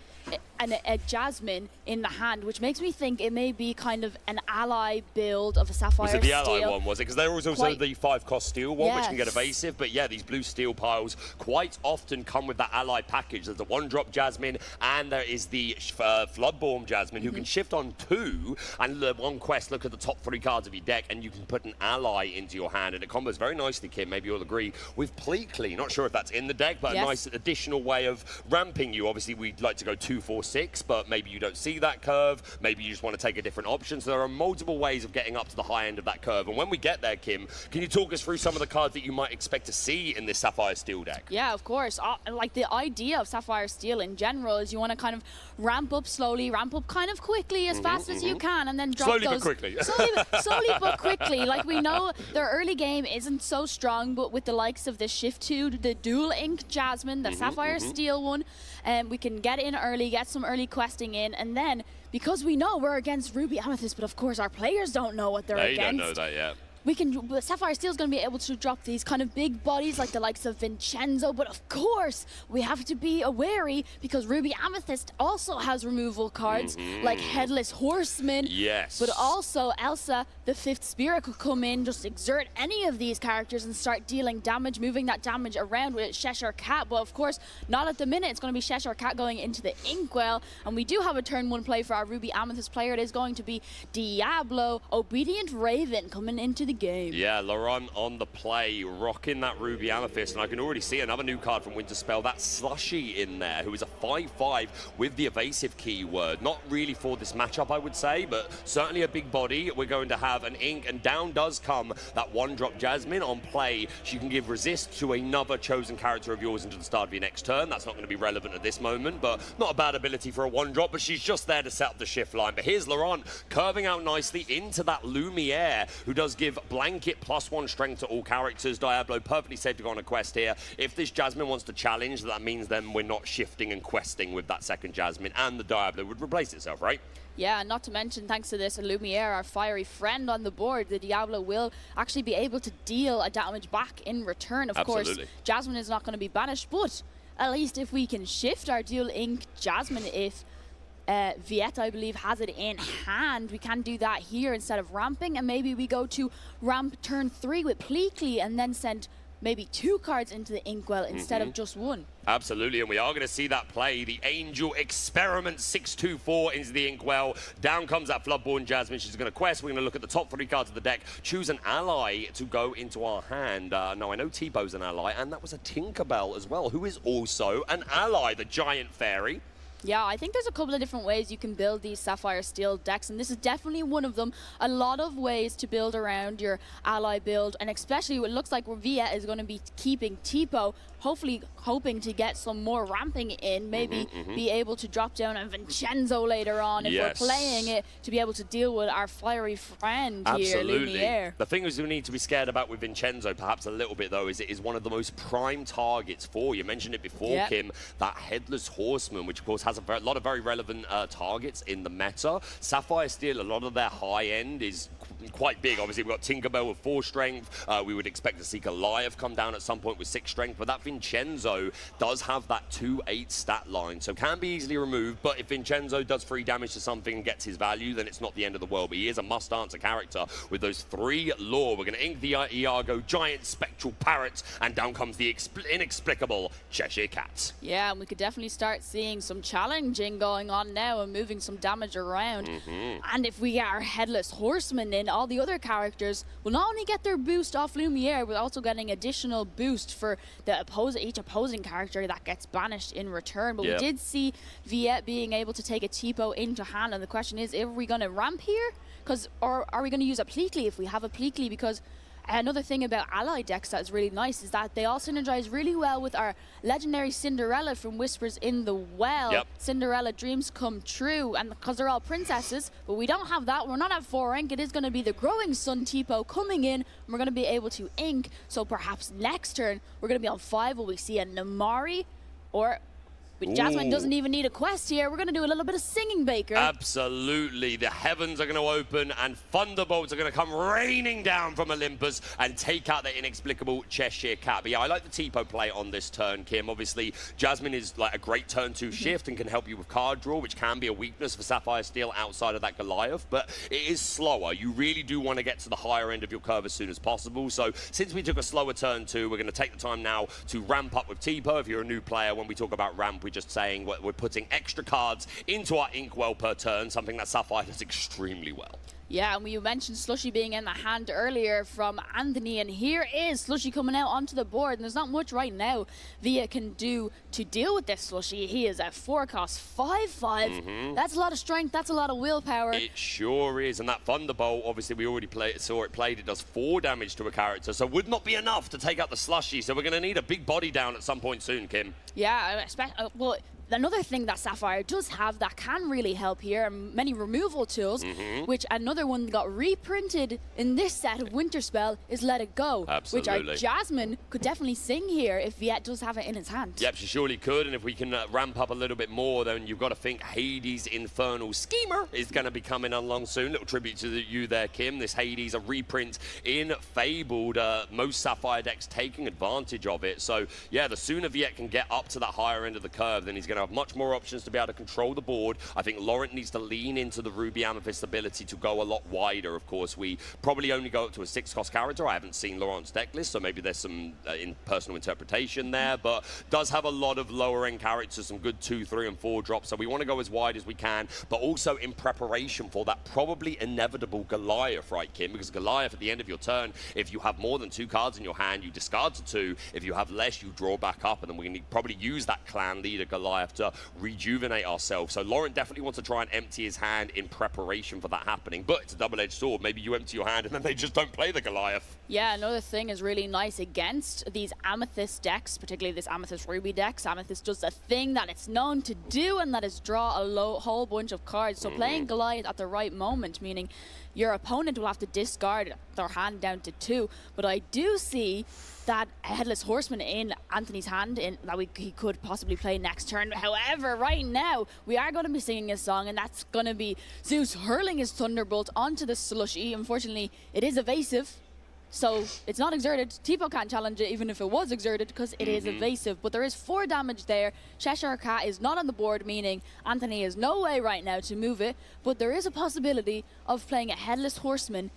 a Jasmine in the hand, which makes me think it may be kind of an ally build of a Sapphire Steel. Was it the ally one, was it? Because there was also the 5-cost steel one, which can get evasive. But yeah, these blue steel piles quite often come with that ally package. There's the 1-drop Jasmine, and there is the Floodborn Jasmine, who can shift on 2, and the 1 quest, look at the top 3 cards of your deck, and you can put an ally into your hand, and it combos very nicely, Kim, maybe you'll agree, with Pleatly. Not sure if that's in the deck, but a nice additional way of ramping you. Obviously, we'd like to go 2, 4, 6, but maybe you don't see that curve. Maybe you just want to take a different option. So there are multiple ways of getting up to the high end of that curve. And when we get there, Kim, can you talk us through some of the cards that you might expect to see in this Sapphire Steel deck? Yeah, of course. Like the idea of Sapphire Steel in general is you want to kind of ramp up slowly, ramp up kind of quickly, as fast as you can, and then drop slowly those. But quickly. slowly but quickly. Like, we know their early game isn't so strong, but with the likes of the Shift 2, the Dual Ink Jasmine, the Sapphire Steel one, we can get in early, get some early questing in, and then, because we know we're against Ruby Amethyst, but of course our players don't know what they're against. They don't know that yet. Sapphire Steel is going to be able to drop these kind of big bodies like the likes of Vincenzo, but of course we have to be wary because Ruby Amethyst also has removal cards like Headless Horseman. Yes. But also Elsa, the 5th Spirit, could come in, just exert any of these characters and start dealing damage, moving that damage around with Cheshire Cat. But of course, not at the minute. It's going to be Cheshire Cat going into the Inkwell, and we do have a turn 1 play for our Ruby Amethyst player. It is going to be Diablo, Obedient Raven, coming into the game. Yeah, Laurent on the play, rocking that Ruby Amethyst, and I can already see another new card from Winterspell, that Slushy in there, who is a 5/5 with the evasive keyword. Not really for this matchup, I would say, but certainly a big body. We're going to have an Ink, and down does come that 1-drop Jasmine on play. She can give resist to another chosen character of yours until the start of your next turn. That's not going to be relevant at this moment, but not a bad ability for a 1-drop, but she's just there to set up the shift line. But here's Laurent curving out nicely into that Lumiere, who does give blanket +1 strength to all characters. Diablo perfectly safe to go on a quest here. If this Jasmine wants to challenge, that means then we're not shifting and questing with that second Jasmine, and the Diablo would replace itself, right? Yeah, not to mention, thanks to this Lumiere, our fiery friend on the board, the Diablo will actually be able to deal a damage back in return. Of course, Jasmine is not going to be banished, but at least if we can shift our Dual Ink Jasmine, if Viet, I believe, has it in hand, we can do that here instead of ramping, and maybe we go to ramp turn 3 with Pleakley and then send maybe 2 cards into the Inkwell instead of just 1. Absolutely, and we are going to see that play. The Angel Experiment 6/2/4 into the Inkwell. Down comes that Floodborn Jasmine. She's going to quest. We're going to look at the top 3 cards of the deck, choose an ally to go into our hand. Now, I know T-Bow's an ally, and that was a Tinkerbell as well, who is also an ally, the Giant Fairy. Yeah, I think there's a couple of different ways you can build these Sapphire Steel decks, and this is definitely one of them. A lot of ways to build around your ally build, and especially it looks like Viet is going to be keeping Tipo, hopefully hoping to get some more ramping in, maybe be able to drop down on Vincenzo later on if we're playing it, to be able to deal with our fiery friend here, Lumiere. The thing is we need to be scared about with Vincenzo, perhaps a little bit though, is it is one of the most prime targets for, you mentioned it before, Kim, that Headless Horseman, which of course has a lot of very relevant targets in the meta. Sapphire Steel, a lot of their high end is quite big. Obviously, we've got Tinkerbell with 4 strength. We would expect to see Goliath come down at some point with 6 strength, but that Vincenzo does have that 2/8 stat line, so can be easily removed. But if Vincenzo does 3 damage to something and gets his value, then it's not the end of the world. But he is a must-answer character with those 3 lore. We're going to ink the Iago, Giant Spectral Parrot, and down comes the inexplicable Cheshire Cat. Yeah, and we could definitely start seeing some challenging going on now and moving some damage around. And if we get our Headless Horseman in, all the other characters will not only get their boost off Lumiere, but also getting additional boost for the each opposing character that gets banished in return. But we did see Viet being able to take a Tipo into hand, and the question is, are we going to ramp here? Or are we going to use a Pleakley if we have a Pleakley? Because another thing about ally decks that is really nice is that they all synergize really well with our legendary Cinderella from Whispers in the Well. Cinderella Dreams Come True, and because they're all princesses, but we don't have that. We're not at 4 rank. It is going to be the Growing Sun Tipo coming in, and we're going to be able to ink. So perhaps next turn we're going to be on 5. Will we see a Namari, or Jasmine doesn't even need a quest here. We're going to do a little bit of singing, Baker. Absolutely. The heavens are going to open and thunderbolts are going to come raining down from Olympus and take out the inexplicable Cheshire Cat. But yeah, I like the Tipo play on this turn, Kim. Obviously, Jasmine is like a great turn 2 shift and can help you with card draw, which can be a weakness for Sapphire Steel outside of that Goliath, but it is slower. You really do want to get to the higher end of your curve as soon as possible. So since we took a slower turn 2, we're going to take the time now to ramp up with Tipo. If you're a new player, when we talk about ramp, just saying we're putting extra cards into our Inkwell per turn, something that Sapphire does extremely well. Yeah, and we mentioned Slushy being in the hand earlier from Anthony, and here is Slushy coming out onto the board, and there's not much right now Viet can do to deal with this Slushy. He is at 4-cost, 5-5. That's a lot of strength, that's a lot of willpower. It sure is, and that Thunderbolt, obviously we already saw it played, it does 4 damage to a character, so would not be enough to take out the Slushy, so we're going to need a big body down at some point soon, Kim. Yeah, I expect, well, another thing that Sapphire does have that can really help here are many removal tools, which another one that got reprinted in this set of Winter Spell is Let It Go, which our Jasmine could definitely sing here if Viet does have it in his hand. Yep, she surely could, and if we can ramp up a little bit more, then you've got to think Hades Infernal Schemer is going to be coming along soon. Little tribute to you there, Kim. This Hades, a reprint in Fabled, most Sapphire decks taking advantage of it. So, yeah, the sooner Viet can get up to that higher end of the curve, then he's going to have much more options to be able to control the board. I think Laurent needs to lean into the Ruby Amethyst ability to go a lot wider. Of course, we probably only go up to a 6-cost character. I haven't seen Laurent's deck list, so maybe there's some personal interpretation there, but does have a lot of lower end characters, some good 2, 3, and 4 drops, so we want to go as wide as we can, but also in preparation for that probably inevitable Goliath, right, Kim? Because Goliath, at the end of your turn, if you have more than 2 cards in your hand, you discard to 2. If you have less, you draw back up, and then we can probably use that clan leader Goliath to rejuvenate ourselves. So Laurent definitely wants to try and empty his hand in preparation for that happening, but it's a double-edged sword. Maybe you empty your hand and then they just don't play the Goliath. Yeah, another thing is really nice against these Amethyst decks, particularly this Amethyst Ruby decks. Amethyst does a thing that it's known to do, and that is draw a whole bunch of cards. So playing Goliath at the right moment, meaning your opponent will have to discard their hand down to 2. But I do see that Headless Horseman in Anthony's hand that he could possibly play next turn. However, right now, we are going to be singing a song, and that's going to be Zeus hurling his Thunderbolt onto the Slushy. Unfortunately, it is evasive, so it's not exerted. Tipo can't challenge it even if it was exerted because it is evasive. But there is 4 damage there. Cheshire Cat is not on the board, meaning Anthony has no way right now to move it. But there is a possibility of playing a Headless Horseman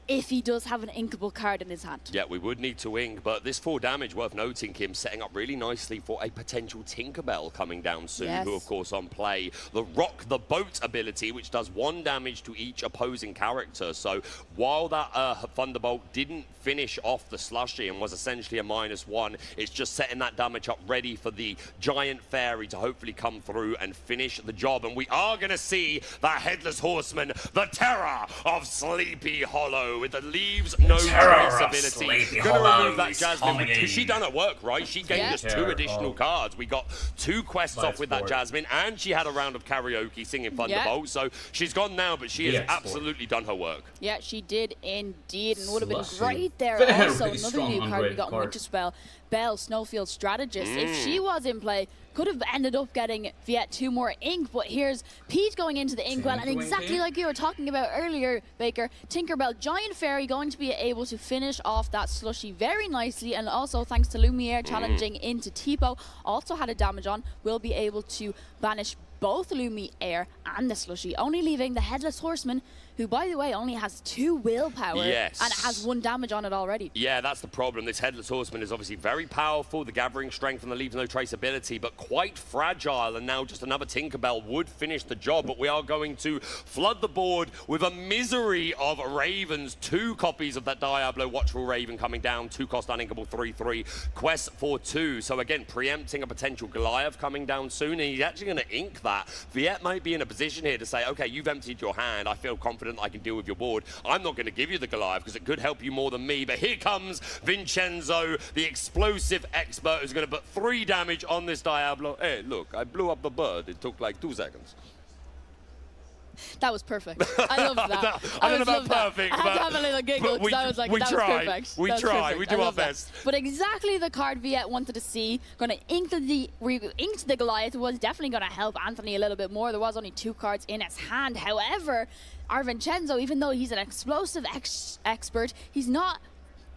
if he does have an inkable card in his hand. Yeah, we would need to ink, but this 4 damage, worth noting, Kim, setting up really nicely for a potential Tinkerbell coming down soon, who, of course, on play the Rock the Boat ability, which does 1 damage to each opposing character. So while that Thunderbolt didn't finish off the Slushy and was essentially a -1, it's just setting that damage up ready for the Giant Fairy to hopefully come through and finish the job. And we are going to see the Headless Horseman, the terror of Sleepy Hollow, with the leaves no trace ability. Gonna remove that Jasmine because she done her work, right? She gained us 2 additional cards. We got 2 quests off with that Jasmine, and she had a round of karaoke singing Thunderbolt. So she's gone now, but she has absolutely done her work. Yeah, she did indeed, and would have been great there. Also, another new card we got, Winter Spell, Belle, Snowfield Strategist. If she was in play, could have ended up getting Viet 2 more ink, but here's Pete going into the inkwell, and exactly like you were talking about earlier, Baker, Tinkerbell, Giant Fairy going to be able to finish off that Slushy very nicely, and also thanks to Lumiere challenging into Tipo, also had a damage on, will be able to banish both Lumiere and the Slushy, only leaving the Headless Horseman, who, by the way, only has 2 willpower, and it has 1 damage on it already. Yeah, that's the problem. This Headless Horseman is obviously very powerful, the gathering strength and the leaves no trace ability, but quite fragile, and now just another Tinkerbell would finish the job, but we are going to flood the board with a misery of Ravens. 2 copies of that Diablo Watchful Raven coming down, 2-cost uninkable 3/3, quest for 2. So again, preempting a potential Goliath coming down soon, and he's actually going to ink that. Viet might be in a position here to say, okay, you've emptied your hand, I feel confident I can deal with your board. I'm not going to give you the Goliath because it could help you more than me, but here comes Vincenzo, the explosive expert, who's going to put 3 damage on this Diablo. Hey, look, I blew up the bird. It took like 2 seconds. That was perfect. I love that. I don't know about perfect, I had to have a little giggle because I was like, that was perfect. We try. We do our best. But exactly the card Viet wanted to see. Going to ink the Goliath was definitely going to help Anthony a little bit more. There was only 2 cards in his hand. However, our Vincenzo, even though he's an explosive expert, he's not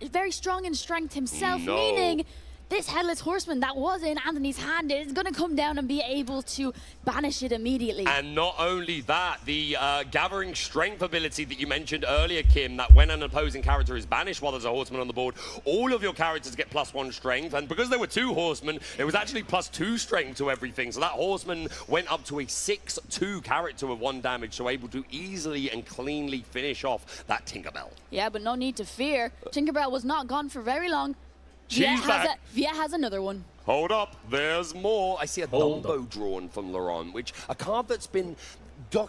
very strong in strength himself, meaning this Headless Horseman that was in Anthony's hand is going to come down and be able to banish it immediately. And not only that, the gathering strength ability that you mentioned earlier, Kim, that when an opposing character is banished while there's a horseman on the board, all of your characters get +1 strength. And because there were 2 horsemen, it was actually +2 strength to everything. So that horseman went up to a 6/2 character with 1 damage, so able to easily and cleanly finish off that Tinkerbell. Yeah, but no need to fear. Tinkerbell was not gone for very long. Viet has another one. Hold up, there's more. I see a Dumbo drawn from Laurent, which a card that's been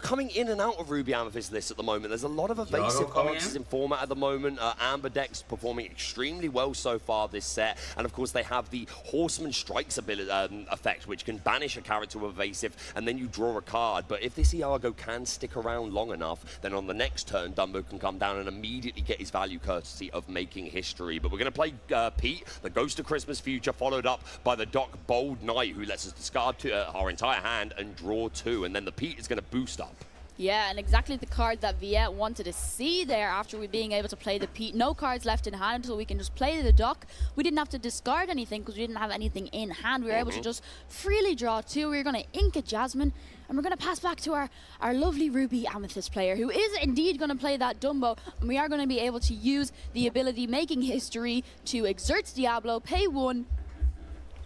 coming in and out of Ruby Amethyst lists at the moment. There's a lot of evasive answers in format at the moment. Amber decks performing extremely well so far this set. And of course, they have the Horseman Strikes ability, effect, which can banish a character with evasive, and then you draw a card. But if this Iago can stick around long enough, then on the next turn, Dumbo can come down and immediately get his value courtesy of making history. But we're going to play Pete, the Ghost of Christmas Future, followed up by the Doc Bold Knight, who lets us discard our entire hand and draw 2. And then the Pete is going to boost up. Yeah, and exactly the card that Viet wanted to see there after we being able to play the Pete. No cards left in hand, so we can just play the Doc. We didn't have to discard anything because we didn't have anything in hand. We were able to just freely draw 2. We were going to ink a Jasmine, and we're going to pass back to our lovely Ruby Amethyst player, who is indeed going to play that Dumbo, and we are going to be able to use the ability Making History to exert Diablo, pay 1,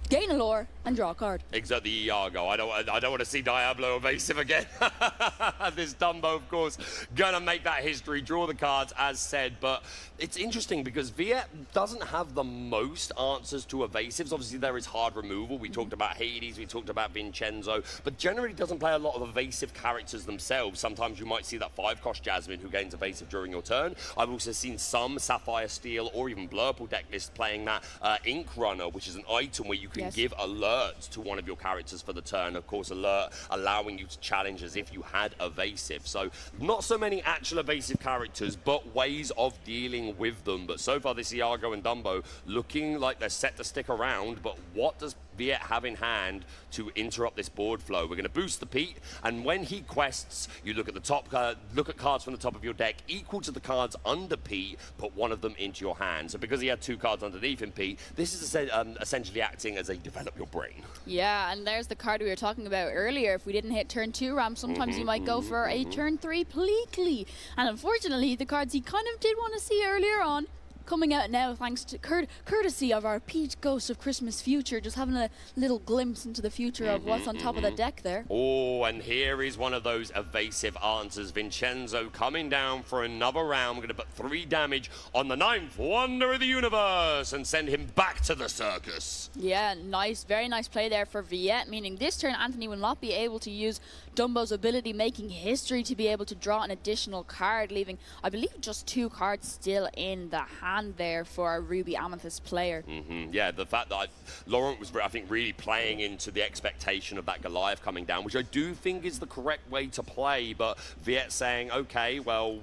gain a lore, and draw a card. Exert the Iago. I don't want to see Diablo evasive again. This Dumbo, of course, gonna make that history, draw the cards as said, but it's interesting because Viet doesn't have the most answers to evasives. Obviously, there is hard removal. We talked about Hades, we talked about Vincenzo, but generally doesn't play a lot of evasive characters themselves. Sometimes you might see that 5-cost Jasmine who gains evasive during your turn. I've also seen some Sapphire Steel or even Blurple deck lists playing that Ink Runner, which is an item where you can give alerts to one of your characters for the turn. Of course, alert allowing you to challenge as if you had evasive. So not so many actual evasive characters, but ways of dealing with them. But so far, this Iago and Dumbo looking like they're set to stick around. But what does Viet have in hand to interrupt this board flow? We're going to boost the Pete, and when he quests, you look at the top, look at cards from the top of your deck equal to the cards under Pete, put one of them into your hand. So because he had 2 cards underneath him, Pete, this is essentially acting as a develop your brain. Yeah, and there's the card we were talking about earlier. If we didn't hit turn 2 ramp, sometimes you might go for a turn 3 Pleakley. And unfortunately, the cards he kind of did want to see earlier on coming out now thanks to courtesy of our Pete Ghost of Christmas Future, just having a little glimpse into the future of what's on top of the deck there. Oh, and here is one of those evasive answers. Vincenzo coming down for another round. We're going to put 3 damage on the 9th Wonder of the Universe and send him back to the circus. Yeah, nice, very nice play there for Viet, meaning this turn Anthony will not be able to use Dumbo's ability Making History to be able to draw an additional card, leaving, I believe, just 2 cards still in the hand there for our Ruby Amethyst player. Yeah, the fact that Laurent was, I think, really playing into the expectation of that Goliath coming down, which I do think is the correct way to play, but Viet saying, okay, well,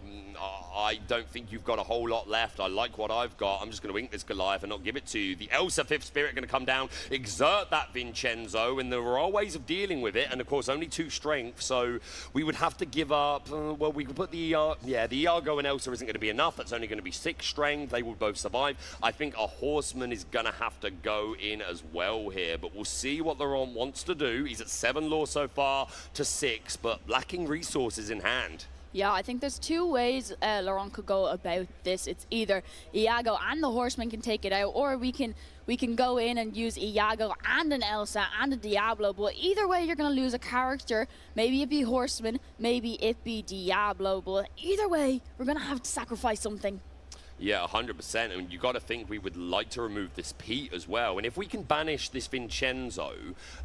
I don't think you've got a whole lot left. I like what I've got. I'm just going to ink this Goliath and not give it to you. The Elsa 5th Spirit going to come down, exert that Vincenzo, and there are ways of dealing with it, and of course only 2 strength, so we would have to give up, well, we could put the Iago and Elsa isn't going to be enough. That's only going to be 6 strength. They will both survive. I think a Horseman is going to have to go in as well here, but we'll see what Laurent wants to do. He's at 7 lore so far to 6, but lacking resources in hand. Yeah, I think there's 2 ways Laurent could go about this. It's either Iago and the Horseman can take it out, or we can go in and use Iago and an Elsa and a Diablo. But either way, you're going to lose a character. Maybe it be Horseman, maybe it be Diablo. But either way, we're going to have to sacrifice something. Yeah, 100%. And you got to think we would like to remove this Pete as well. And if we can banish this Vincenzo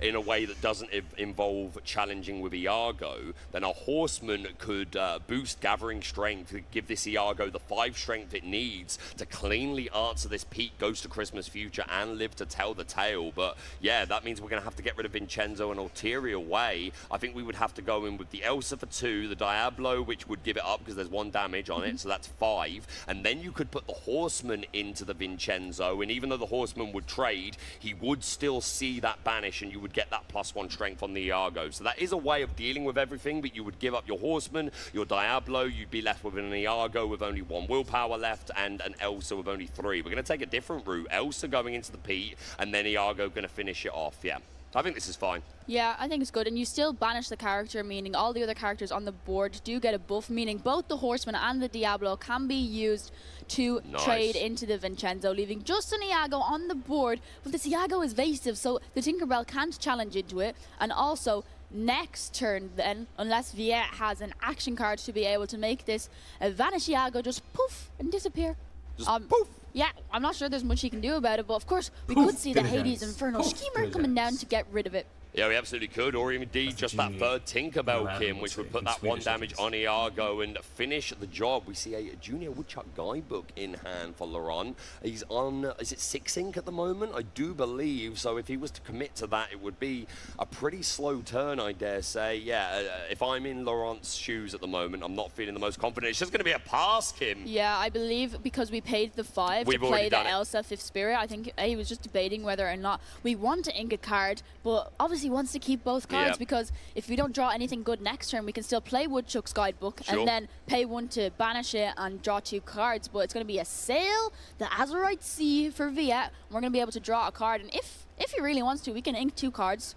in a way that doesn't involve challenging with Iago, then a Horseman could boost Gathering Strength, give this Iago the 5 strength it needs to cleanly answer this Pete Ghost of Christmas Future and live to tell the tale. But yeah, that means we're going to have to get rid of Vincenzo an ulterior way. I think we would have to go in with the Elsa for 2, the Diablo, which would give it up because there's 1 damage on it, so that's 5. And then you could put the Horseman into the Vincenzo, and even though the Horseman would trade, he would still see that banish, and you would get that +1 strength on the Iago. So that is a way of dealing with everything, but you would give up your Horseman, your Diablo, you'd be left with an Iago with only 1 willpower left, and an Elsa with only 3. We're going to take a different route. Elsa going into the Pete, and then Iago going to finish it off. Yeah, I think this is fine. Yeah, I think it's good. And you still banish the character, meaning all the other characters on the board do get a buff, meaning both the Horseman and the Diablo can be used to trade into the Vincenzo, leaving just an Iago on the board. But this Iago is evasive, so the Tinkerbell can't challenge into it. And also, next turn then, unless Viet has an action card to be able to make this vanish Iago just poof and disappear. Just poof. Yeah, I'm not sure there's much he can do about it, but of course we could see the Hades Infernal Schemer coming down to get rid of it. Yeah, we absolutely could, or indeed just that third Tinkerbell, Kim, which would put that 1 damage on Iago and finish the job. We see a Junior Woodchuck guidebook in hand for Laurent. He's on, is it 6 ink at the moment? I do believe, so if he was to commit to that, it would be a pretty slow turn, I dare say. Yeah, if I'm in Laurent's shoes at the moment, I'm not feeling the most confident. It's just going to be a pass, Kim. Yeah, I believe because we paid the 5 to play the Elsa 5th Spirit, I think he was just debating whether or not we want to ink a card, but obviously he wants to keep both cards because if we don't draw anything good next turn, we can still play Woodchuck's guidebook and then pay 1 to banish it and draw 2 cards. But it's going to be a Sail, the Azurite Sea for Viet. We're going to be able to draw a card, and if he really wants to, we can ink 2 cards.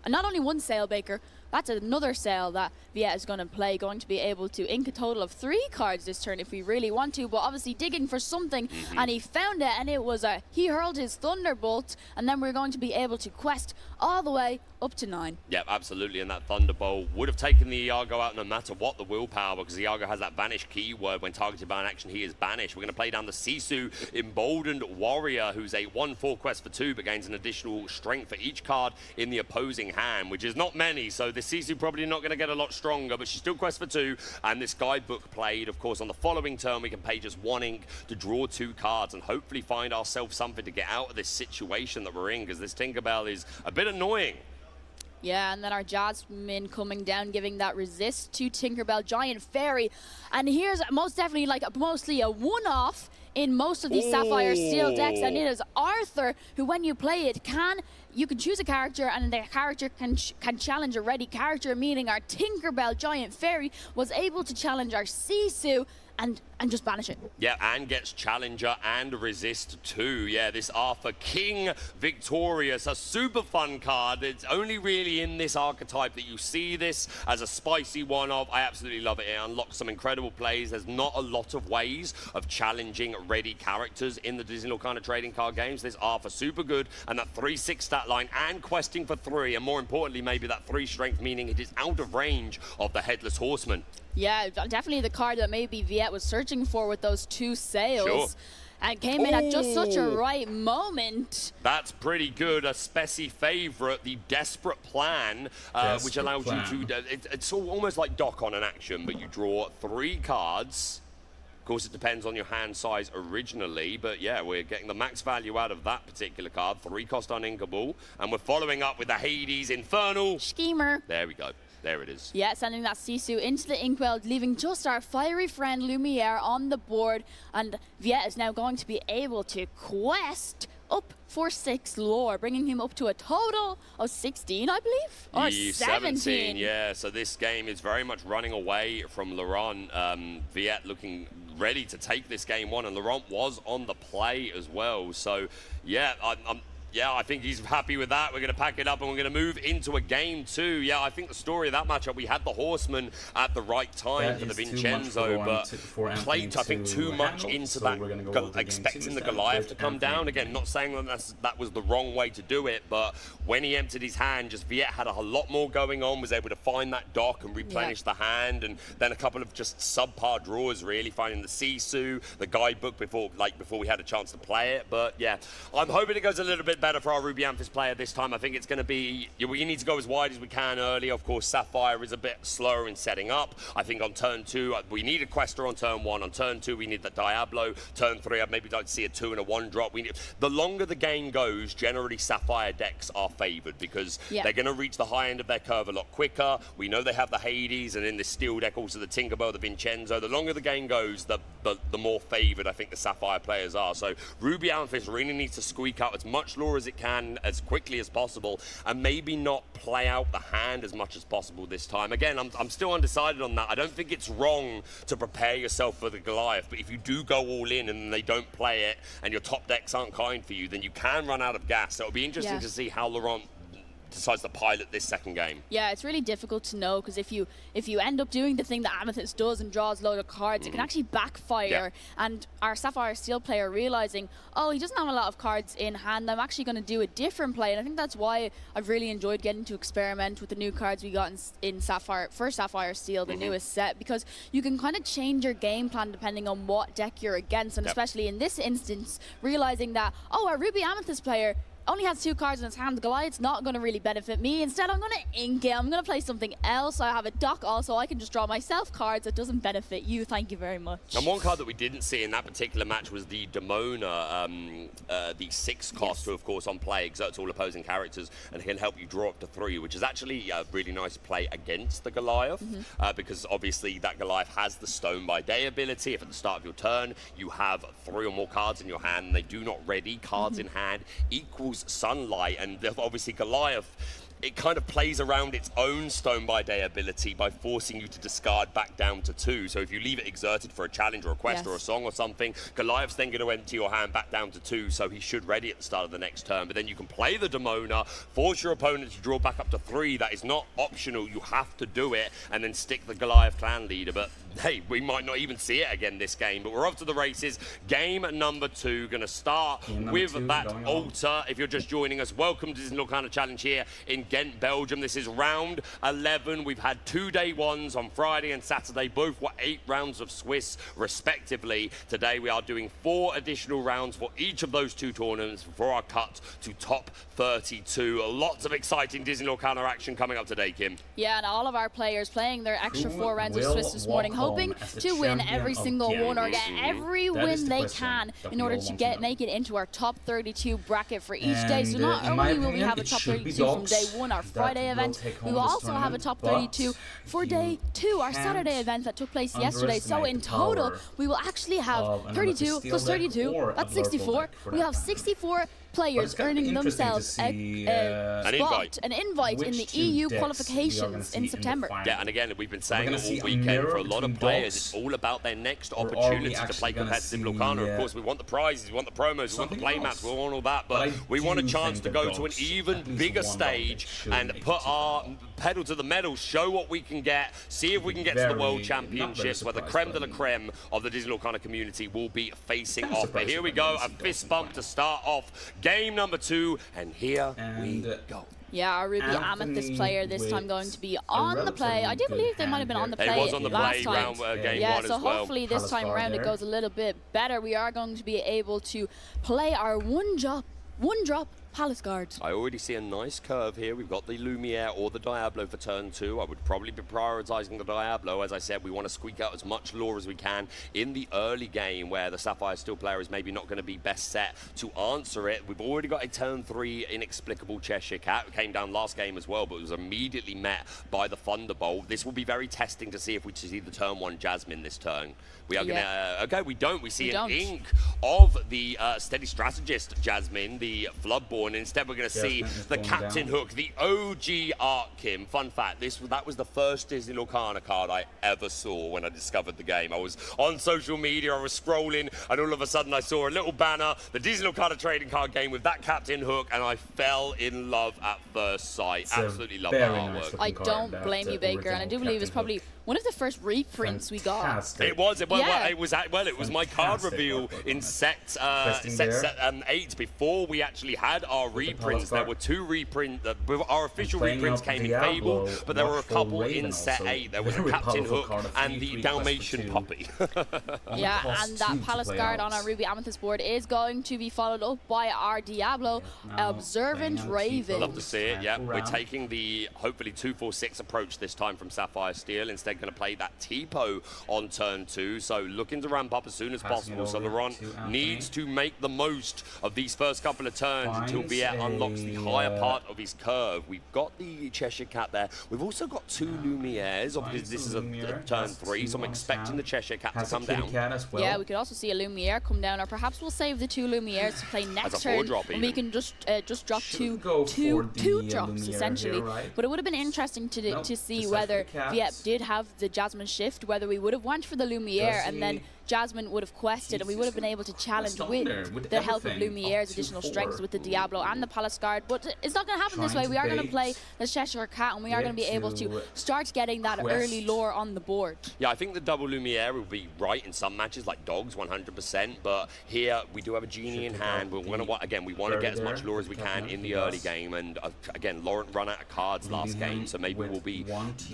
And not only 1 Sail, Baker. That's another Sail that Viet is going to play, going to be able to ink a total of 3 cards this turn if we really want to, but obviously digging for something, and he found it, and it was he hurled his Thunderbolt, and then we're going to be able to quest all the way up to 9. Yeah, absolutely, and that Thunderbolt would have taken the Iago out no matter what the willpower, because the Iago has that Vanish keyword. When targeted by an action, he is banished. We're going to play down the Sisu Emboldened Warrior, who's a 1/4 quest for 2, but gains an additional strength for each card in the opposing hand, which is not many, so the Sisu probably not going to get a lot stronger, but she still quests for 2, and this guidebook played. Of course, on the following turn, we can pay just 1 ink to draw 2 cards and hopefully find ourselves something to get out of this situation that we're in, because this Tinkerbell is a bit annoying. Yeah, and then our Jasmine coming down, giving that resist to Tinkerbell Giant Fairy. And here's most definitely like mostly a one-off in most of these Sapphire Steel decks, and it is Arthur, who when you play it you can choose a character, and the character can challenge a ready character, meaning our Tinkerbell Giant Fairy was able to challenge our Sisu and just banish it. Yeah, and gets Challenger and Resist too. Yeah, this Arthur King Victorious, a super fun card. It's only really in this archetype that you see this as a spicy one-off. I absolutely love it. It unlocks some incredible plays. There's not a lot of ways of challenging ready characters in the Disney kind of trading card games. This Arthur super good, and that 3/6 stat line and questing for 3, and more importantly maybe that 3 strength, meaning it is out of range of the Headless Horseman. Yeah, definitely the card that maybe Viet was searching for with those 2 sails. And came in at just such a right moment. That's pretty good. A Specie favorite, the Desperate Plan, which allows you to... It's almost like Dock on an action, but you draw 3 cards. Of course, it depends on your hand size originally, but yeah, we're getting the max value out of that particular card. 3 cost uninkable, and we're following up with the Hades Infernal Schemer. There we go. There it is. Yeah, sending that Sisu into the Inkwell, leaving just our fiery friend Lumiere on the board. And Viet is now going to be able to quest up for 6 lore, bringing him up to a total of 16, I believe? Or 17. Yeah, so this game is very much running away from Laurent. Viet looking ready to take this game 1, and Laurent was on the play as well. So, yeah, yeah, I think he's happy with that. We're going to pack it up and we're going to move into a game 2. Yeah, I think the story of that matchup, we had the Horseman at the right time for the Vincenzo, but played, I think, too much into that, expecting the Goliath to come down. Again, not saying that was the wrong way to do it, but when he emptied his hand, just Viet had a lot more going on, was able to find that dock and replenish the hand, and then a couple of just subpar draws, really, finding the Sisu, the guidebook before we had a chance to play it. But yeah, I'm hoping it goes a little bit better for our Ruby Amethyst player this time. I think it's going to be, we need to go as wide as we can early. Of course, Sapphire is a bit slower in setting up. I think on turn 2, we need a Quester on turn 1. On turn 2, we need that Diablo. Turn 3, I'd maybe like to see a 2 and a 1 drop. The longer the game goes, generally Sapphire decks are favored because they're going to reach the high end of their curve a lot quicker. We know they have the Hades, and in the Steel deck also the Tinkerbell, the Vincenzo. The longer the game goes, the the more favored I think the Sapphire players are. So Ruby Amethyst really needs to squeak out as much lore as it can as quickly as possible, and maybe not play out the hand as much as possible this time. Again, I'm still undecided on that. I don't think it's wrong to prepare yourself for the Goliath, but if you do go all in and they don't play it and your top decks aren't kind for you, then you can run out of gas. So it'll be interesting to see how Laurent decides to pilot this second game. Yeah, it's really difficult to know, because if you end up doing the thing that Amethyst does and draws a load of cards, it can actually backfire. And our Sapphire Steel player realizing, oh, he doesn't have a lot of cards in hand, I'm actually going to do a different play. And I think that's why I've really enjoyed getting to experiment with the new cards we got in Sapphire Steel, the newest set, because you can kind of change your game plan depending on what deck you're against, and especially in this instance, realizing that, oh, our Ruby Amethyst player only has 2 cards in his hand. Goliath's not going to really benefit me. Instead, I'm going to ink it. I'm going to play something else. I have a dock also. I can just draw myself cards. It doesn't benefit you. Thank you very much. And one card that we didn't see in that particular match was the Demona, the 6 cost, who of course on play exerts all opposing characters and can help you draw up to 3, which is actually a really nice play against the Goliath, because obviously that Goliath has the Stone by Day ability. If at the start of your turn you have 3 or more cards in your hand and they do not ready cards in hand, equals sunlight, and obviously Goliath, it kind of plays around its own Stone by Day ability by forcing you to discard back down to 2. So if you leave it exerted for a challenge or a quest or a song or something, Goliath's then going to empty your hand back down to 2, so he should ready at the start of the next turn. But then you can play the Demona, force your opponent to draw back up to 3. That is not optional. You have to do it, and then stick the Goliath clan leader. But hey, we might not even see it again this game, but we're off to the races. Game number 2, going to start with that altar. If you're just joining us, welcome to this Lorcana Challenge here in Ghent, Belgium. This is round 11. We've had 2 day ones on Friday and Saturday. Both were 8 rounds of Swiss, respectively. Today we are doing 4 additional rounds for each of those 2 tournaments for our cut to top 32. Lots of exciting Disney Lorcana action coming up today, Kim. Yeah, and all of our players playing their extra 4 rounds of Swiss this morning, hoping to win every single one or get every win they can in order to make it into our top 32 bracket for each day. So not only will we have a top 32 from day 1, our Friday event, we will also have a top 32 for day 2, our Saturday event that took place yesterday. So in total, we will actually have 32 plus 32, that's 64. We have 64 players earning themselves an invite in the EU qualifications in September. Yeah, and again, we've been saying all weekend for a lot of players, it's all about their next opportunity to play competitive Lorcana. Of course, we want the prizes, we want the promos, we want the playmats, we want all that, but we want a chance to go to an even bigger stage and put our pedal to the metal, show what we can get, see if we can get to the World Championships, where the creme de la creme of the Disney Lorcana community will be facing off. But here we go, a fist bump to start off game number 2, and here we go. Yeah, our Ruby Amethyst player this time going to be on the play. I do believe they might have been on the play last time. Yeah, so hopefully this time around it goes a little bit better. We are going to be able to play our one drop Palace Guard. I already see a nice curve here. We've got the Lumiere or the Diablo for turn 2. I would probably be prioritizing the Diablo. As I said, we want to squeak out as much lore as we can in the early game, where the Sapphire Steel player is maybe not going to be best set to answer it. We've already got a turn 3 inexplicable Cheshire Cat. It came down last game as well, but it was immediately met by the Thunderbolt. This will be very testing to see if we see the turn 1 Jasmine this turn. We are going to... okay, we don't. We see an ink of the Steady Strategist Jasmine, the Floodborn. Instead, we're going to see the Captain Hook, the OG Arc Kim. Fun fact, that was the first Disney Lorcana card I ever saw when I discovered the game. I was on social media, I was scrolling, and all of a sudden I saw a little banner, the Disney Lorcana trading card game with that Captain Hook, and I fell in love at first sight. Absolutely love that artwork. I don't blame you, Baker, and I do believe it's probably one of the first reprints we got. It was. It was my card reveal in set 8 before we actually had our reprints. There were 2 reprints. Our official reprints came in Fable, but there were a couple in set 8. There was a Captain Hook and the Dalmatian puppy. Yeah, and that Palace Guard on our Ruby Amethyst board is going to be followed up by our Diablo Observant Raven. Love to see it. Yeah, we're taking the hopefully 2-4-6 approach this time from Sapphire Steel, instead they're going to play that Tipo on turn 2. So looking to ramp up as soon as possible. So Laurent needs to make the most of these first couple of turns until Viet unlocks the higher part of his curve. We've got the Cheshire Cat there. We've also got 2 Lumieres. Obviously, this is a turn 3, so I'm expecting the Cheshire Cat to come down. Yeah, we could also see a Lumiere come down, or perhaps we'll save the 2 Lumieres to play next turn, and we can just drop two drops essentially. But it would have been interesting to see whether Viet did have the Jasmine shift, whether we would have went for the Lumiere and then Jasmine would have quested, and we would have been able to challenge with the help of Lumiere's additional strengths with the Diablo and the Palace Guard. But it's not going to happen this way. We are going to play the Cheshire Cat, and we are going to be able to start getting that early lore on the board. Yeah, I think the double Lumiere will be right in some matches, like Dogs 100%, but here we do have a Genie in hand. We want to get as much lore as we can in the early game, and again, Laurent run out of cards last game, so maybe we'll be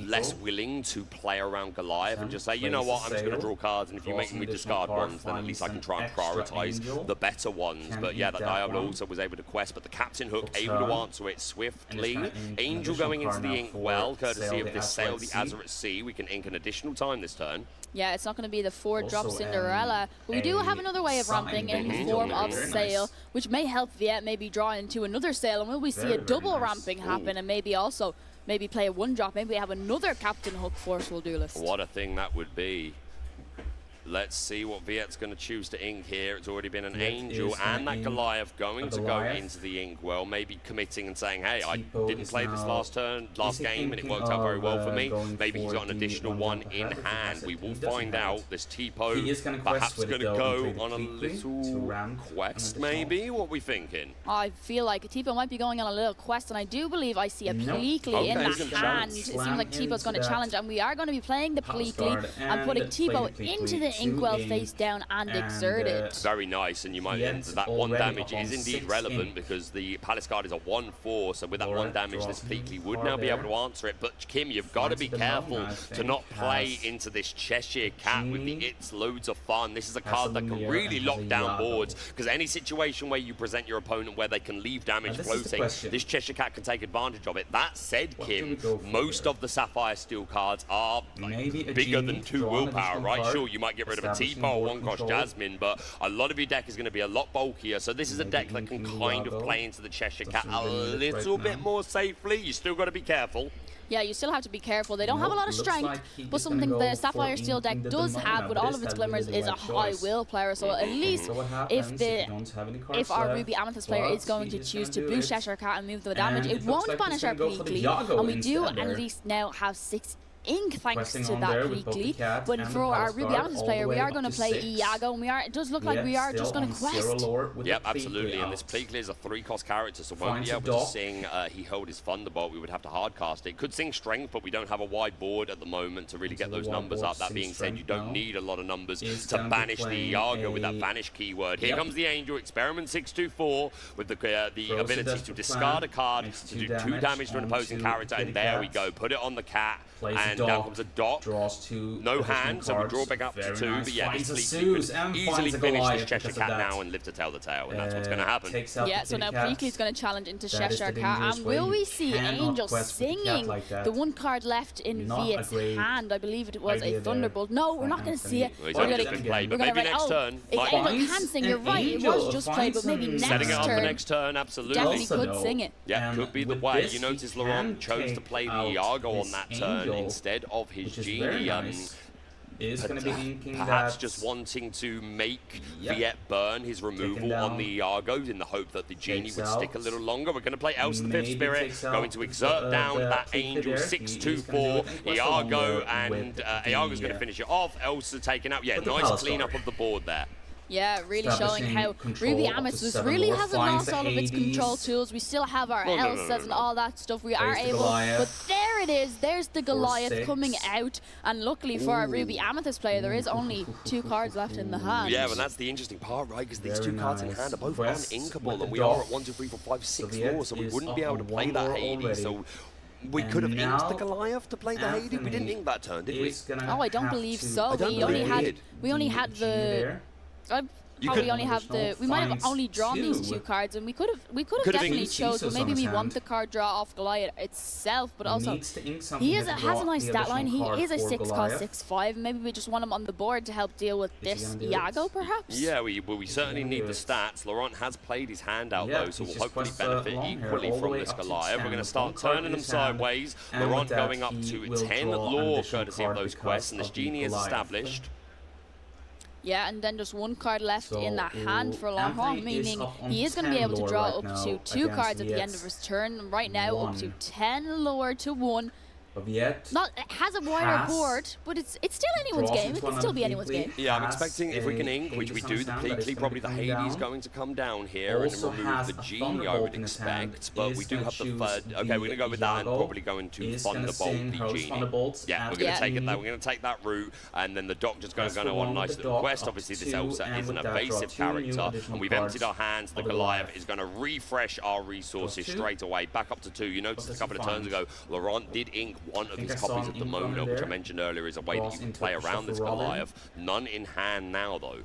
less willing to play around Goliath and just say, you know what, I'm just going to draw cards, and if you make me discard ones, then at least I can try and prioritize the better ones. But yeah, that Diablo also was able to quest, but the Captain Hook able to answer it swiftly. Angel going into the Inkwell, courtesy of this Sail the Azure at Sea. We can ink an additional time this turn. Yeah, it's not going to be the 4-drop Cinderella, but we do have another way of ramping in the form of Sail, which may help Viet maybe draw into another Sail, and will we see a double ramping happen, and maybe also play a 1-drop, maybe have another Captain Hook Forceful Duelist. What a thing that would be. Let's see what Viet's going to choose to ink here. It's already been an Angel and that Goliath going to go into the Inkwell, maybe committing and saying, hey, I didn't play this last game, and it worked out very well for me. Maybe he's got an additional one in hand. We will find out. This Tipo perhaps going to go on a little quest, maybe? What are we thinking? I feel like Tipo might be going on a little quest, and I do believe I see a Pleakley in that hand. It seems like Tipo's going to challenge, and we are going to be playing the Pleakley and putting Tipo into the Inkwell face down and exert it. Very nice, and you might that 1 damage is indeed relevant because the Palace Guard is a 1/4, so with that 1 damage, this Pleakley would now be able to answer it. But Kim, you've got to be careful to not play into this Cheshire Cat with the It's Loads of Fun. This is a card that can really lock down boards, because any situation where you present your opponent where they can leave damage floating, this Cheshire Cat can take advantage of it. That said, Kim, most of the Sapphire Steel cards are bigger than 2 willpower, right? Sure, you might get rid of a Tipo or 1-cost Jasmine, but a lot of your deck is going to be a lot bulkier. So this is a deck that can kind of play into the Cheshire Cat a little bit more safely. You still got to be careful. Yeah, you still have to be careful. They don't have a lot of strength, but something the Sapphire Steel deck does have with all of its glimmers is a high will player. So at least if our Ruby Amethyst player is going to choose to boost Cheshire Cat and move the damage, it won't banish our Pleakley, and we do at least now have 6 ink thanks to that Pleakley. But for our Ruby Amethyst player, we are going to play Iago, and it does look like we are just going to quest. Yep, absolutely. And this Pleakley is a 3-cost character, so won't be able to sing He Held His Thunderbolt. We would have to hardcast it. Could sing Strength, but we don't have a wide board at the moment to really get those numbers up. That being said, you don't need a lot of numbers to banish the Iago with that vanish keyword. Here comes the Angel, Experiment 624, with the ability to discard a card to do 2 damage to an opposing character, and there we go. Put it on the cat. And down comes a Dock. No hand, so we draw back up to 2. But yeah, this Pleakley could easily finish this Cheshire Cat now and live to tell the tale, and that's what's going to happen. Yeah, so now Pleakley's going to challenge into Cheshire Cat, and will we see Angel singing the 1 card left in Viet's hand? I believe it was a Thunderbolt. No, we're not going to see it. We're going to maybe next turn. If Angel can sing, you're right, it was just played, but maybe next turn. Setting it up for next turn, absolutely. Definitely could sing it. Yeah, could be the way. You notice Laurent chose to play the Iago on that turn instead of his Genie. Is going to be inking perhaps just wanting to make Viet burn his removal on the Iago in the hope that the Genie would stick a little longer. We're going to play Elsa the 5th Spirit, going to exert down that Angel 624 Iago, and Iago's going to finish it off. Elsa taking out, nice cleanup of the board there. Yeah, really showing how Ruby Amethyst really hasn't lost all of its control tools. We still have our Elsas and all that stuff. We are able, but there it is. There's the Goliath coming out, and luckily for our Ruby Amethyst player, there is only 2 cards left in the hand. Yeah, but that's the interesting part, right? Because these 2 cards in hand are both uninkable, and we are at 1, 2, 3, 4, 5, 6 more, so we wouldn't be able to play that Hades. So we could have inked the Goliath to play the Hades. We didn't ink that turn, did we? Oh, I don't believe so. We only had the. probably only have we might have only drawn these 2 cards, and we could have definitely chose. Maybe we want the card draw off Goliath itself, but also he has a nice stat line. He is a 6-cost 6/5. Maybe we just want him on the board to help deal with this Iago, perhaps. Yeah, we certainly need the stats. Laurent has played his hand out though, so we'll hopefully benefit equally from this Goliath. We're going to start turning them sideways. Laurent going up to 10 lore courtesy of those quests, and this genie is established. Yeah, and then just 1 card left in that hand for Laurent, meaning he is going to be able to draw up to 2 cards at the end of his turn. Right now, up to 10 lore to 1. Not has a wider board, but it's still anyone's game. It can still be anyone's game. Yeah, I'm expecting if we can ink, which we do, probably the Hades going to come down here and remove the Genie, I would expect. But we do have the third. Okay, we're going to go with that and probably going to Thunderbolt the Genie. Yeah, we're going to take it. We're going to take that route, and then the Doctor's going to go on a nice little quest. Obviously, this Elsa is an evasive character, and we've emptied our hands. The Goliath is going to refresh our resources straight away, back up to 2. You noticed a couple of turns ago, Laurent did ink one of his copies of the Mona, which I mentioned earlier is a way that you can play around this Goliath. None in hand now, though.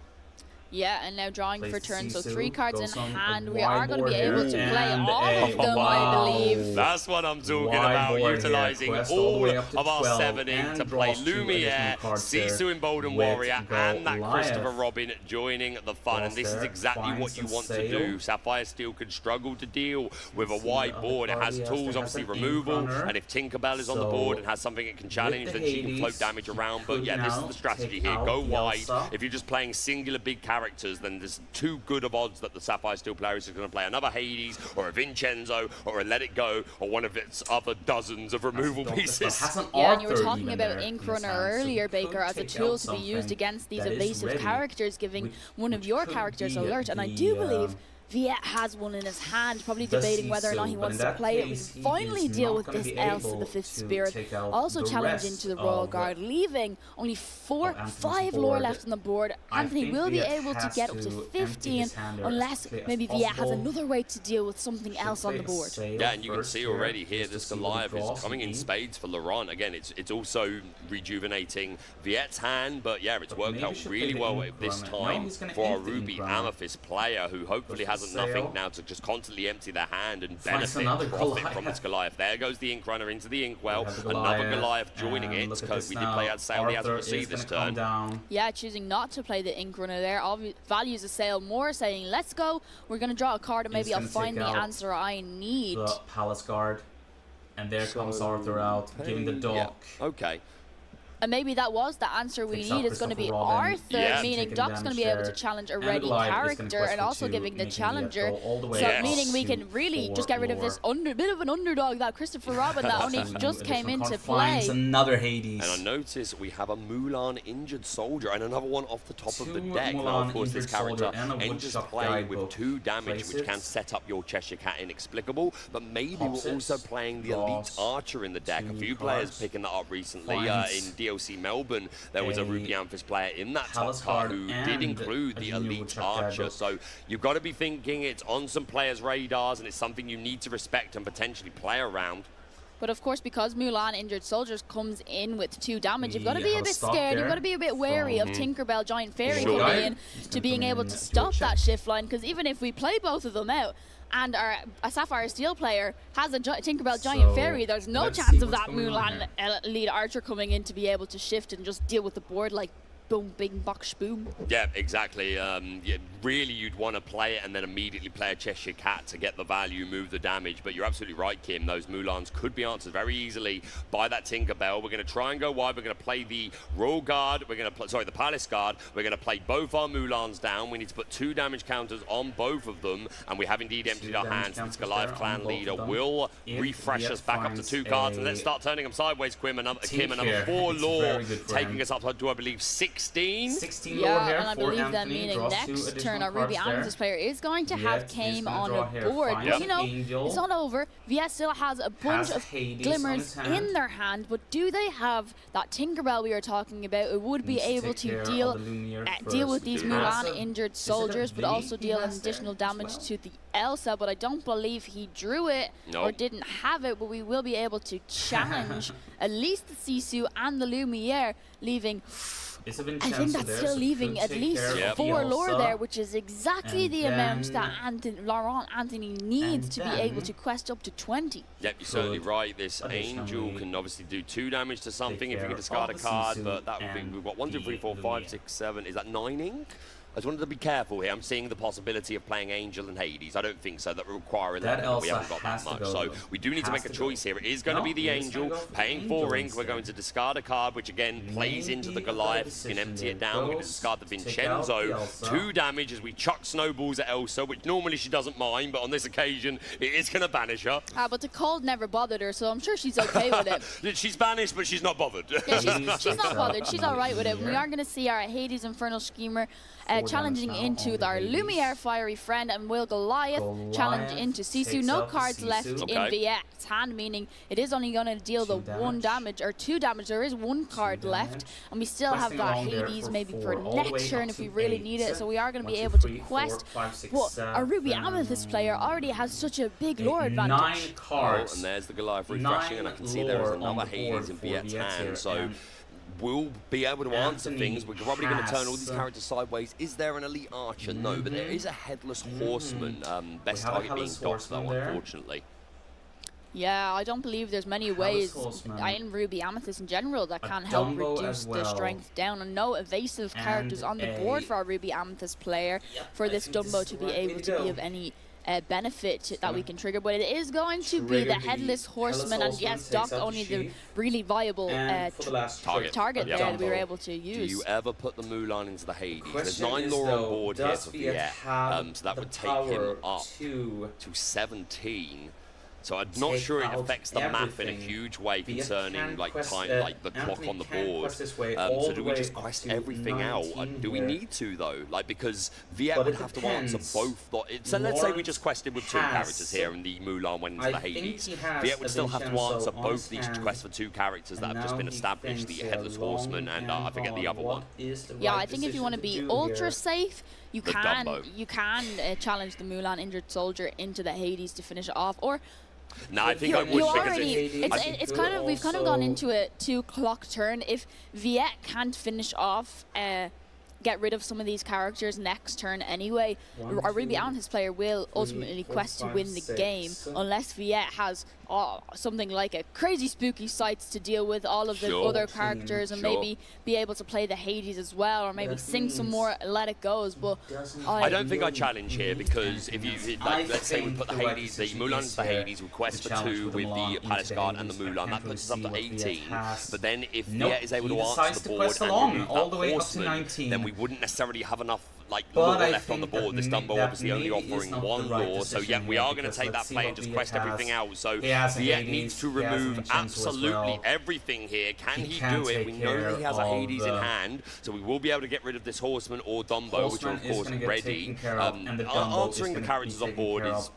Yeah, and now drawing for turn, so 3 cards in hand. We are going to be able to play all of them, I believe. That's what I'm talking about, utilising all of our 7 in to play Lumiere, Sisu Emboldened Warrior, and that Christopher Robin joining the fun. And this is exactly what you want to do. Sapphire Steel could struggle to deal with a wide board. It has tools, obviously removal, and if Tinkerbell is on the board and has something it can challenge, then she can float damage around. But yeah, this is the strategy here. Go wide. If you're just playing singular big characters, then there's too good of odds that the Sapphire Steel player is going to play another Hades or a Vincenzo or a Let It Go or one of its other dozens of removal pieces. Yeah, and you were talking about Ink Runner earlier, Baker, as a tool to be used against these evasive characters, giving one of your characters alert, and I do believe Viet has one in his hand, probably debating whether or not he wants to play it. We can finally deal with this Elsa, the 5th Spirit, also challenge into the Royal Guard, leaving only 5 lore left on the board. Anthony will be able to get up to 15, unless maybe Viet has another way to deal with something else on the board. Yeah, and you can see already here, this Goliath is coming in spades for Laurent. Again, it's also rejuvenating Viet's hand, but yeah, it's worked out really well at this time for our Ruby Amethyst player, who hopefully has nothing now to just constantly empty their hand and benefit, profit from this Goliath. There goes the Ink Runner into the Inkwell. Another Goliath joining it, because we did play out Sail. He hasn't received this turn. Yeah, choosing not to play the Ink Runner there values a Sail more, saying, let's go, we're going to draw a card and maybe I'll find the answer I need. The Palace Guard. And there comes Arthur out, giving the dock. Yeah. Okay. And maybe that was the answer we need. It's going to be Arthur, meaning Doc's going to be able to challenge a ready character, and also giving the challenger. So meaning we can really just get rid of this bit of an underdog, that Christopher Robin, that only just came into play. Another Hades. And I notice we have a Mulan injured soldier and another one off the top of the deck. Now, of course, this character enters play with 2 damage, which can set up your Cheshire Cat inexplicable. But maybe we're also playing the Elite Archer in the deck. A few players picking that up recently in DLC Melbourne. There was a Ruby Amethyst player in that top card who did include the Elite Archer. So you've got to be thinking it's on some players' radars, and it's something you need to respect and potentially play around. But of course, because Mulan Injured Soldiers comes in with 2 damage, you've got to be a bit scared. You've got to be a bit wary of Tinkerbell Giant Fairy coming in to being able to stop that shift line. Because even if we play both of them out, and a Sapphire Steel player has a Tinkerbell Giant Fairy, there's no chance of that Mulan Elite Archer coming in to be able to shift and just deal with the board like boom, bing, box, boom. Yeah, exactly. Really, you'd want to play it and then immediately play a Cheshire Cat to get the value, move the damage. But you're absolutely right, Kim. Those Mulans could be answered very easily by that Tinkerbell. We're going to try and go wide. We're going to play the Royal Guard. We're going to play, the Palace Guard. We're going to play both our Mulans down. We need to put 2 damage counters on both of them. And we have indeed emptied our hands. This Goliath clan leader will refresh us back up to 2 cards. And let's start turning them sideways, Kim. Another 4 lore, taking us up to, I believe, 16 lore here, and I believe that meaning next turn our Ruby Amethyst player is going to have Kame on a board. But you know, it's not over. VS still has a bunch of glimmers in their hand, but do they have that Tinkerbell we were talking about? It would be able to deal with these Mulan injured soldiers, but also deal additional damage to the Elsa. But I don't believe he drew it or didn't have it, but we will be able to challenge at least the Sisu and the Lumiere, leaving Is a I think that's still leaving at least 4 lore there, which is exactly the amount that Laurent Anthony needs to be able to quest up to 20. Yep, you're certainly right. This Angel can obviously do 2 damage to something if you can discard a card, but that would be, we've got 1, 2, 3, 4, 5, 6, 7. Is that 9 ink? I just wanted to be careful here. I'm seeing the possibility of playing Angel and Hades. I don't think so. That will require 11, but we haven't got that much. So we do need to make a choice here. It is going to be the Angel, paying 4 ink. We're going to discard a card, which again plays into the Goliath. You can empty it down. We're going to discard the Vincenzo. 2 damage as we chuck snowballs at Elsa, which normally she doesn't mind, but on this occasion, it is going to banish her. But the cold never bothered her, so I'm sure she's okay with it. She's banished, but she's not bothered. Yeah, she's not bothered. She's all right with it. We are going to see our Hades Infernal Schemer challenging into our Lumiere Fiery Friend, and will Goliath challenge into Sisu. No cards left in Viet's hand, meaning it is only going to deal the 1 damage or 2 damage. There is 1 card left, and we still have got Hades maybe for next turn if we really need it. So we are going to be able to quest. But our Ruby Amethyst player already has such a big lore advantage. 9 cards. And there's the Goliath refreshing, and I can see there is another Hades in Viet's hand. So we'll be able to answer things. We're probably going to turn all these characters sideways. Is there an elite archer? No, but there is a headless horseman. Best target being Docs, though, unfortunately. Yeah, I don't believe there's many ways in Ruby Amethyst in general that can help reduce the strength down. And no evasive characters on the board for our Ruby Amethyst player for this Dumbo to be able to be of any benefit that we can trigger, but it is going to be the Headless Horseman, and yes, Doc only the really viable target there that we were able to use. Do you ever put the Mulan into the Hades? There's 9 lore on board here for Viet, so that would take him up to 17. So I'm not sure it affects the map in a huge way concerning like time, like the clock on the board. So do we just quest everything out? Do we need to though? Like, because Viet would have to answer both. So let's say we just quested with 2 characters here, and the Mulan went into the Hades. Viet would still have to answer both these quests for 2 characters that have just been established: the Headless Horseman and I forget the other one. Yeah, I think if you want to be ultra safe, you can challenge the Mulan Injured Soldier into the Hades to finish it off, or no, I think I would, because it's kind of, we've kind of gone into a 2 clock turn. If Viet can't finish off, get rid of some of these characters next turn anyway, our Ruby Amethyst player will ultimately quest to win the game, unless Viet has something like a crazy spooky sights to deal with all of the other characters, and maybe be able to play the Hades as well, or maybe sing some more Let It Goes. But I don't think I challenge here, because if you let's say we put the Hades, the Mulan into the Hades, we quest for 2 with the Palace Guard and the Mulan, that puts us up to 18. But then if Viet is able to answer the board and remove that horseman, then we wouldn't necessarily have enough lore left on the board. This Dumbo obviously only offering 1 lore, so yeah, we are going to take that play and just quest everything out. So Viet needs to remove absolutely everything here. Can he do it? We know that he has a Hades in hand, so we will be able to get rid of this Horseman or Dumbo, which are of course ready. Answering the characters on board is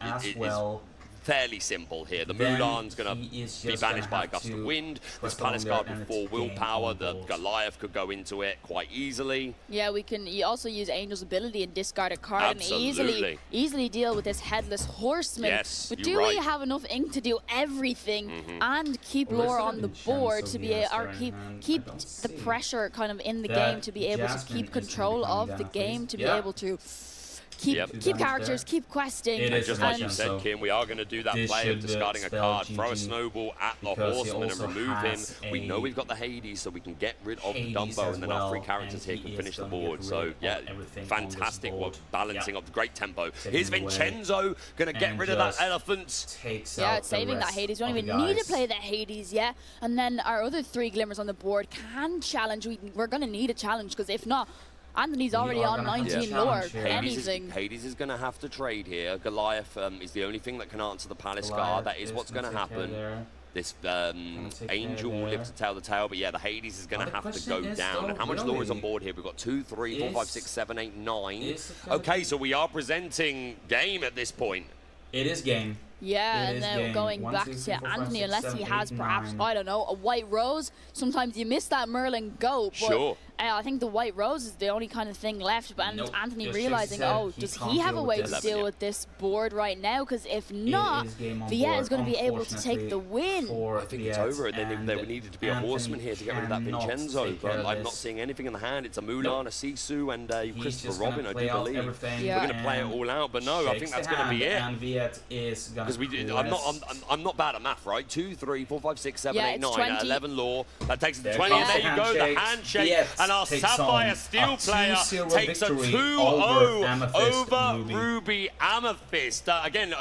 fairly simple here. The Mulan's going to be banished by a gust of wind. This Palace Guard with 4 willpower. The Goliath could go into it quite easily. Yeah, we can also use Angel's ability and discard a card and easily deal with this Headless Horseman. Yes, but do we have enough ink to do everything and keep lore on the board to be keep the pressure kind of in the game, to be able to keep control of the game, to be able to keep characters, keep questing. And just like you said, Kim, we are going to do that play of discarding a card, throw a snowball at the Horseman and remove him. We know we've got the Hades, so we can get rid of the Dumbo, and then our 3 characters here can finish the board. So yeah, fantastic work, balancing up the great tempo. Here's Vincenzo going to get rid of that elephant. Yeah, it's saving that Hades. We don't even need to play the Hades yet. And then our other 3 glimmers on the board can challenge. We're going to need a challenge, because if not, Anthony's already on 19 lore. Hades is going to have to trade here. Goliath is the only thing that can answer the Palace Guard. That is what's going to happen. This Angel will live to tell the tale, but yeah, the Hades is going to have to go down. And how much lore is on board here? We've got 2, 3, 4, 5, 6, 7, 8, 9. Okay, so we are presenting game at this point. It is game. Yeah, and then going back to Anthony, unless he has perhaps, I don't know, a white rose. Sometimes you miss that Merlin goat, but I think the White Rose is the only kind of thing left, but Anthony realizing, oh, does he have a way to deal with this board right now? Because if not, Viet is going to be able to take the win. I think it's over. There needed to be a horseman here to get rid of that Vincenzo, but I'm not seeing anything in the hand. It's a Mulan, a Sisu, and a Christopher Robin, I do believe. We're going to play it all out, but no, I think that's going to be it. Because I'm not bad at math, right? 2, 3, 4, 5, 6, 7, 8, 9, 11 law. That takes it to 20, and there you go, the handshake. And our Sapphire Steel player takes a 2-0 over Ruby Amethyst. Again,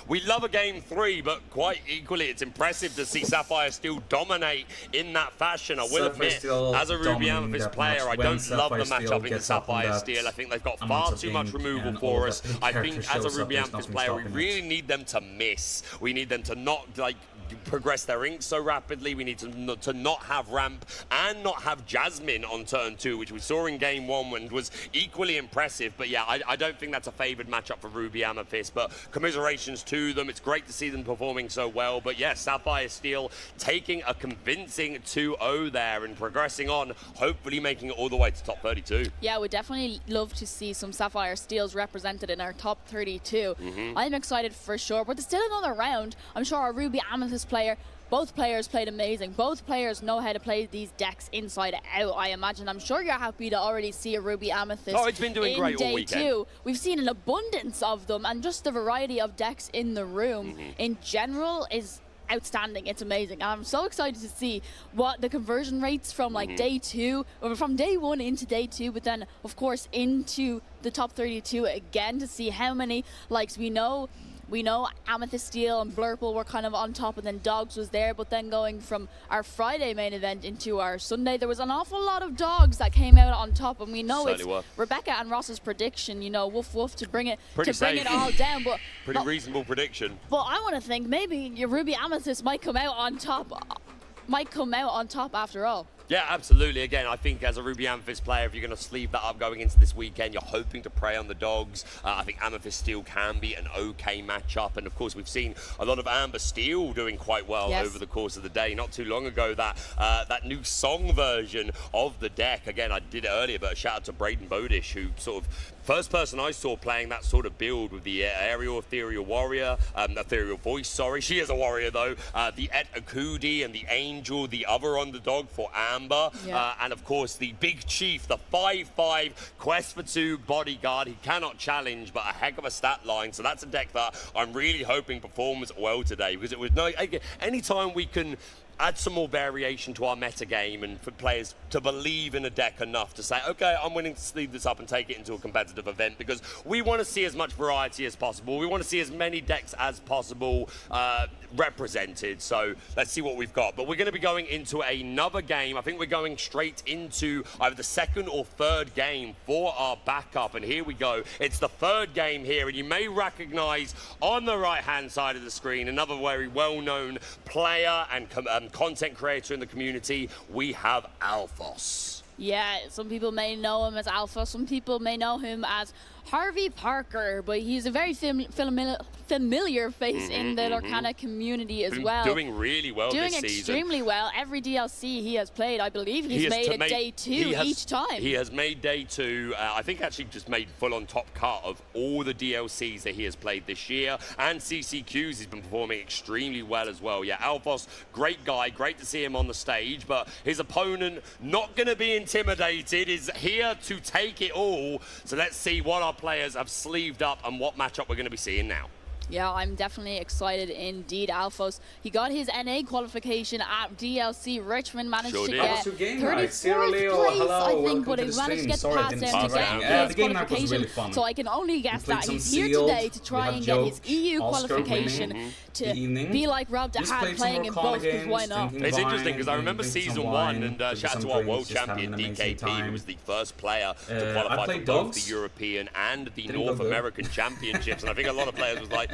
we love a game 3, but quite equally, it's impressive to see Sapphire Steel dominate in that fashion. I will admit, as a Ruby Amethyst player, I don't love the matchup against Sapphire Steel. I think they've got far too much removal for us. I think as a Ruby Amethyst player, we really need them to miss. We need them to not, like, progress their ink so rapidly. We need to not have ramp and not have Jasmine on turn 2, which we saw in game 1 and was equally impressive. But yeah, I don't think that's a favoured matchup for Ruby Amethyst, but commiserations to them. It's great to see them performing so well. But yeah, Sapphire Steel taking a convincing 2-0 there and progressing on, hopefully making it all the way to top 32. Yeah, we'd definitely love to see some Sapphire Steels represented in our top 32. I'm excited for sure, but there's still another round. I'm sure our Ruby Amethyst player, both players played amazing. Both players know how to play these decks inside out, I imagine. I'm sure you're happy to already see a Ruby Amethyst. Oh, it's been doing great all weekend. Day 2. We've seen an abundance of them, and just the variety of decks in the room in general is outstanding. It's amazing. I'm so excited to see what the conversion rates from like day 2, or from day 1 into day 2, but then of course into the top 32 again, to see how many likes we know Amethyst Steel and Blurple were kind of on top, and then Dogs was there. But then going from our Friday main event into our Sunday, there was an awful lot of Dogs that came out on top, and we know it's Rebecca and Ross's prediction, you know, woof woof, to bring it all down. But pretty reasonable prediction. But I want to think maybe your Ruby Amethyst might come out on top after all. Yeah, absolutely. Again, I think as a Ruby Amethyst player, if you're going to sleeve that up going into this weekend, you're hoping to prey on the Dogs. I think Amethyst Steel can be an okay matchup. And of course, we've seen a lot of Amber Steel doing quite well over the course of the day. Not too long ago, that new song version of the deck. Again, I did it earlier, but a shout out to Braden Bodish, who sort of first person I saw playing that sort of build with the Aerial Ethereal Warrior, Ethereal Voice, sorry. She is a warrior though. The Et Akudi and the Angel, the other underdog for Amber. And of course the Big Chief, the 5/5 Quest for 2 bodyguard. He cannot challenge, but a heck of a stat line. So that's a deck that I'm really hoping performs well today, because it was anytime we can add some more variation to our meta game and for players to believe in a deck enough to say, okay, I'm willing to sleeve this up and take it into a competitive event, because we want to see as much variety as possible. We want to see as many decks as possible represented. So let's see what we've got. But we're going to be going into another game. I think we're going straight into either the second or third game for our backup. And here we go. It's the third game here. And you may recognize on the right-hand side of the screen another very well-known player and content creator in the community. We have Alphos. Yeah, some people may know him as Alpha, some people may know him as Harvey Parker, but he's a very familiar face in the Lorcana community as well. Doing really well this season. Doing extremely well. Every DLC he has played, I believe he's made it day 2 each time. He has made day 2. I think actually just made full-on top cut of all the DLCs that he has played this year. And CCQs, he's been performing extremely well as well. Yeah, Alphos, great guy. Great to see him on the stage. But his opponent, not going to be intimidated, is here to take it all. So let's see what our players have sleeved up and what matchup we're going to be seeing now. Yeah, I'm definitely excited indeed. Alphos, he got his NA qualification at DLC Richmond, managed to get 34th place, I think, but he managed to get past down to get his qualification. So I can only guess that he's here today to try and get his EU qualification to be like Rob Dahad playing in both, because why not? It's interesting because I remember season 1, and shout out to our world champion DKP, who was the first player to qualify for both the European and the North American championships. And I think a lot of players was like,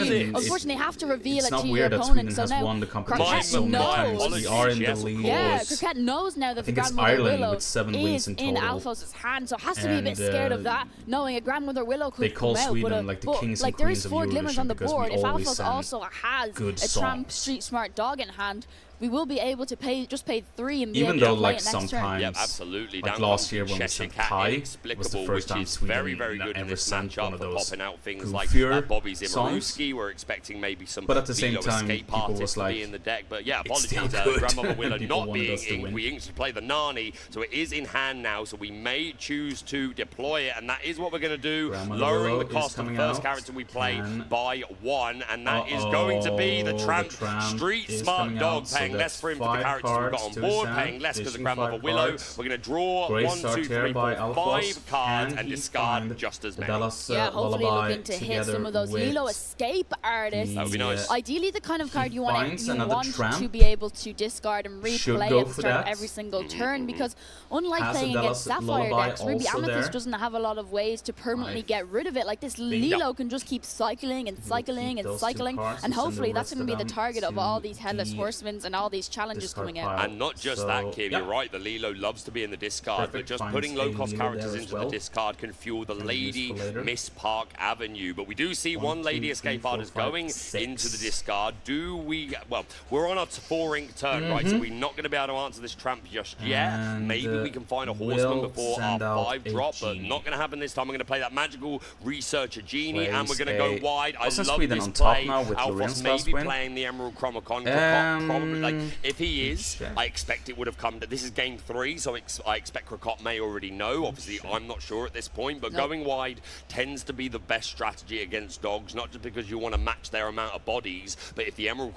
unfortunately have to reveal it to your weird opponent. That so has now won the competition so many times. We are in the lead. Yeah, Cricket knows now that the Grandmother Willow is in Alphos' hand, so has to be a bit scared of that, knowing a Grandmother Willow could come out. Sweden like the kings and there is queens of 4 glimmers on the board. If Alphos send also has a Tramp Street Smart Dog in hand, we will be able to pay 3 and be even able though to play like it next turn. sometimes, Yep, absolutely. like Down last year when we sent Thai, it was the first time which is Sweden very, very good in ever this sent one matchup of for those popping out things like Bobby's Imaruski. We're expecting maybe some but at the same Lilo time, escape people artists was to like, be in the deck. But yeah, it's apologies, still good. Grandmother Willow People not wanted being us to inked. win. We inked to play the Nani, so it is in hand now, so we may choose to deploy it, and that is what we're going to do, lowering the cost of the first character we play by 1, and that is going to be the Tramp Street Smart Dog, paying less for him for the characters we've got on board, paying less because of Grandmother Willow. We're going to draw 1, 2, 3, 4, 5 cards and discard just as many. Yeah, hopefully looking to hit some of those Lilo escape artists. That would be nice. Ideally, the kind of card you want to be able to discard and replay at the start of every single turn, because unlike playing against Sapphire decks, Ruby Amethyst doesn't have a lot of ways to permanently get rid of it. Like this Lilo can just keep cycling and cycling and cycling, and hopefully that's going to be the target of all these Headless Horsemen and all these challenges coming out. And not just that, Kim, you're right, the Lilo loves to be in the discard, but just putting low-cost characters into the discard can fuel the Lady Miss Park Avenue. But we do see one Lady Escape artist going into the discard. Do we... Well, we're on a 4-ink turn, right? So we're not going to be able to answer this Tramp just yet. Maybe we can find a Horseman before our 5 drop, but not going to happen this time. We're going to play that magical Researcher Genie, and we're going to go wide. I love this play. Alphos may be playing the Emerald Chromacon. Probably, like, if he is, I expect it would have come to... This is game 3, so I expect Krokot may already know. Obviously, I'm not sure at this point, but going wide tends to be the best strategy against dogs, not just because you want to match their amount of bodies, but if the Emerald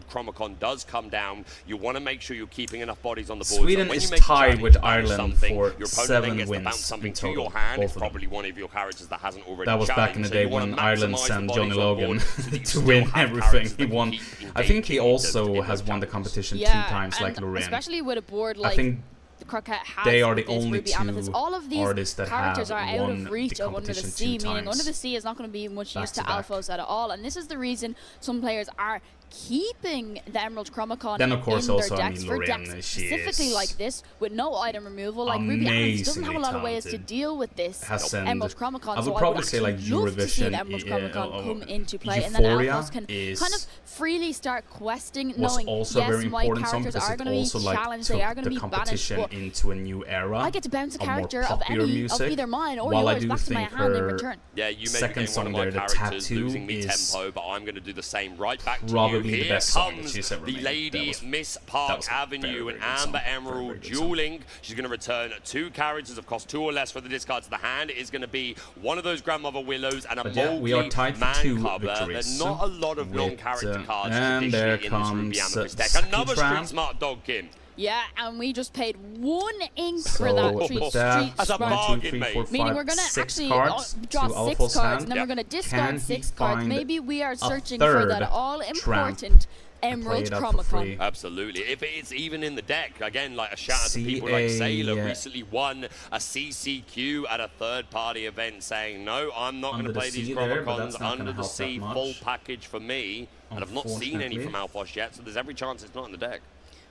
Chromacon does come down, you want to make sure you're keeping enough bodies on the board. Sweden is tied with Ireland for 7 wins in total. Your hand, it's probably one of your characters that hasn't already That was back in the day when Ireland sent Johnny Logan to win everything. He won. I think he also has won the competition 2 times, like Lorraine. Especially with a board like... I think the Croquette has they are the only two all of these artists that characters are out won of reach the of Under the Sea, meaning Under the Sea is not going to be much use to Alphos at all, and this is the reason some players are keeping the Emerald Chromacon then of course in also their decks for decks specifically like this with no item removal. Like Ruby Amethyst doesn't have a lot of ways to deal with this Emerald Chromacon, I would so probably say like love to see an Emerald Chromacon come into play, and then Alphos can kind of freely start questing, knowing yes, my characters are going to be challenged, they are going to be banished, but into a new era. I get to bounce a character of either mine or yours back to my hand in return. Yeah, you may be one of my characters losing me tempo, but I'm going to do the same right back to you. Here comes the Lady Miss Park Avenue, and Amber Emerald dueling. She's going to return 2 characters, of course 2 or less for the discard to the hand. It is going to be one of those Grandmother Willows and a Mowgli Man Cover. There's not a lot of non-character cards traditionally in this Ruby Amethyst deck. Another Street Smart Dog, Kim. Yeah, and we just paid 1 ink for that Street That's a bargain, mate. Meaning we're going to actually draw 6 cards, and then we're going to discard 6 cards. Maybe we are searching for that all-important Emerald Chromacon. Absolutely. If it's even in the deck, again, like a shout out to people like Sailor, recently won a CCQ at a third-party event saying, no, I'm not going to play these Chromacons Under the Sea full package for me. And I've not seen any from Alphos yet, so there's every chance it's not in the deck.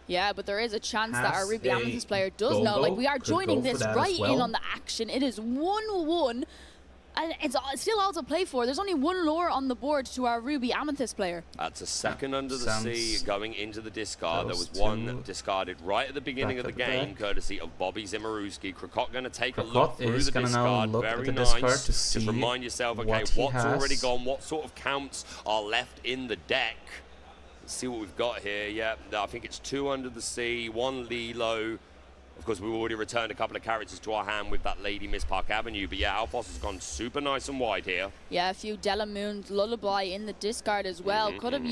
Yeah, but there is a chance that our Ruby Amethyst player does know. Like, we are joining this right in on the action. It is 1-1. And it's still all to play for. There's only 1 lore on the board to our Ruby Amethyst player. That's a second Under the Sea going into the discard. There was 1 discarded right at the beginning of the game, courtesy of Bobby Zimaruski. Krokot going to take a look through the discard. Very nice. Just remind yourself, okay, what's already gone? What sort of counts are left in the deck? Let's see what we've got here. Yeah, I think it's 2 Under the Sea, 1 Lilo. Of course, we've already returned a couple of characters to our hand with that Lady Miss Park Avenue. But yeah, Alphos has gone super nice and wide here. Yeah, a few Delamoon's Lullaby in the discard as well. Could have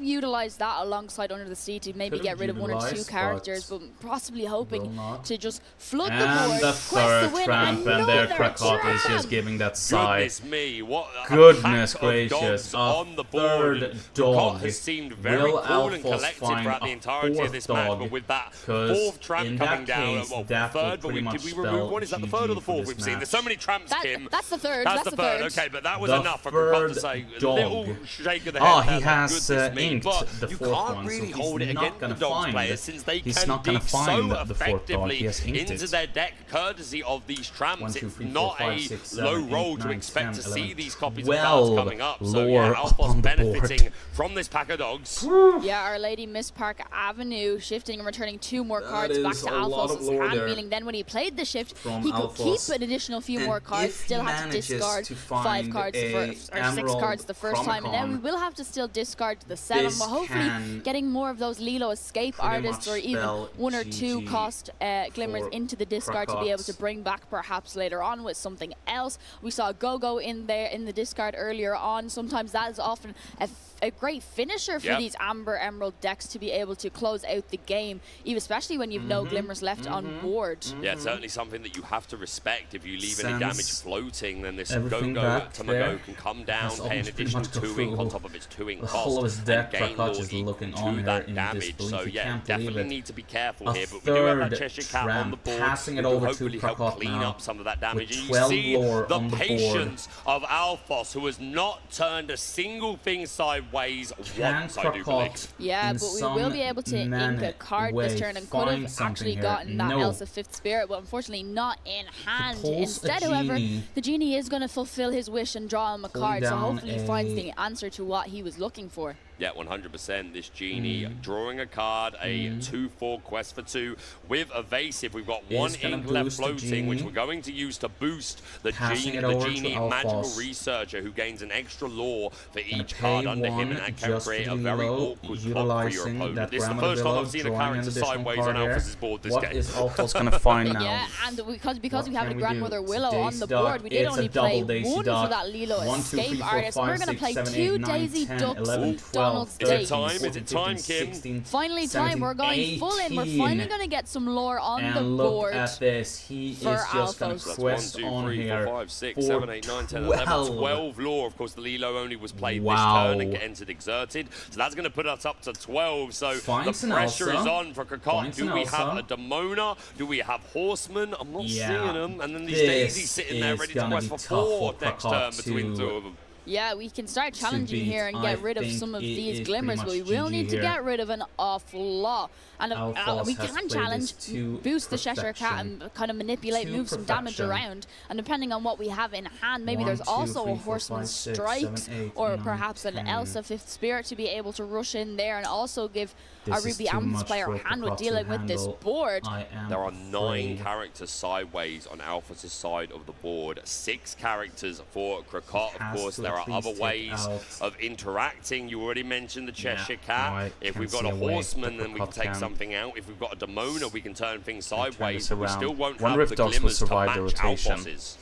utilized that alongside Under the Sea to maybe get rid of 1 or 2 characters, but possibly hoping to just flood the board, and the third Tramp, and there Krokot is just giving that sigh. Goodness me, what goodness gracious, on the board. Third dog. Has seemed very cool and collected throughout the entirety of this match, but with that 4th Tramp coming down, down case, at that third, but pretty much did we remove one? Is that the third or the fourth we've seen? There's so many tramps, Kim. That's the third. That's the third. Okay, but that was enough for Krokot to say a little shake of the head. Oh, he has inked but the you fourth can't one, really so hold it he's against not the gonna Dogs find players since they he's can not gonna dig find so the fourth dog. effectively He has inked into it. their deck, courtesy of these tramps. 1, 2, It's 3, 4, not 5, a 6, 7, low 8, roll to 9, expect 10, to 11. see these copies of cards coming up. So yeah, Alphos on the benefiting board. from this pack of dogs. Yeah, Our Lady Miss Park Avenue shifting and returning 2 more cards That back is to a lot of Alphos' lore hand, there meaning then when he played the shift, from he could Alphos. keep an additional few And more cards, if he still have to manages discard to 5 find cards the a first, or 6 Emerald cards the first time, and then we Chromicon, will have to still discard the 7, this but hopefully can getting more of those Lilo escape pretty artists or much even spell 1 or 2 GG cost glimmers for into the discard to be able to Krokot. bring back perhaps later on with something else. We saw Go-Go in there in the discard earlier on. Sometimes that is often a great finisher for these Amber Emerald decks to be able to close out the game, even especially when you've no glimmers left on board. Yeah, it's certainly something that you have to respect. If you leave any Sends damage floating, then this everything Go-Go back Tamago there. can come down, Has pay an almost pretty additional much go 2 ink on through top of its 2 ink the cost, whole of his deck. and gain Krokot more is equal looking to on here that in damage. disbelief. So He yeah, can't believe definitely it. need to be careful A here. But we do have that third Cheshire Cat on the tramp board, passing it who over hopefully to help Krokot clean now up some of that damage. with And 12 you see lore the on the board. patience of Alphos, who has not turned a single thing sideways once, I do believe. Yeah, but we will be able to ink a card this turn and could have actually gotten that Elsa 5th Spirit, but unfortunately not in hand. Instead, however, the genie is going to fulfill his wish and draw him a card, so hopefully he finds the answer to what he was looking for. Yeah, 100%. This genie drawing a card, a 2/4 quest for 2 with evasive. We've got 1 ink left floating, which we're going to use to boost the genie magical researcher, who gains an extra lore for each card under him, and that can create a very awkward spot for your opponent. This is the first time I've seen a character sideways on Alphos' board this game. What is Alphos going to find now? Yeah, and because we have a Grandmother do? Willow on the board, we did only play 1 for that Lilo Escape Artist. We're going to play 2 Daisy Ducks, Donald's Day. Is it time, Kim? Finally time, we're going full in. We're finally going to get some lore on the board. Look at this. He is just going to quest on here 5, 6, 7, 8, 9, 10, 11, 12 lore. Of course, the Lilo only was played this turn and entered exerted. So that's going to put us up to 12. So the pressure is on for Krokot. Do we have a Demona? Do we have Horsemen? I'm not seeing them. And then these Daisies sitting there ready to quest for 4 next turn between the 2 of them. Yeah, we can start challenging here and get rid of some of these glimmers, but we will need to get rid of an awful lot. And we can challenge, boost the Cheshire Cat and kind of manipulate, move some damage around. And depending on what we have in hand, maybe there's also a Horseman Strikes or perhaps an Elsa 5th Spirit to be able to rush in there and also give our Ruby Amethyst player a hand with dealing with this board. There are 9 characters sideways on Alphos' side of the board. 6 characters for Krokot. Of course, there are other ways of interacting. You already mentioned the Cheshire Cat. If we've got a Horseman, then we can take something out. If we've got a Demona, we can turn things sideways. But we still won't have the glimmers to match Alphos's.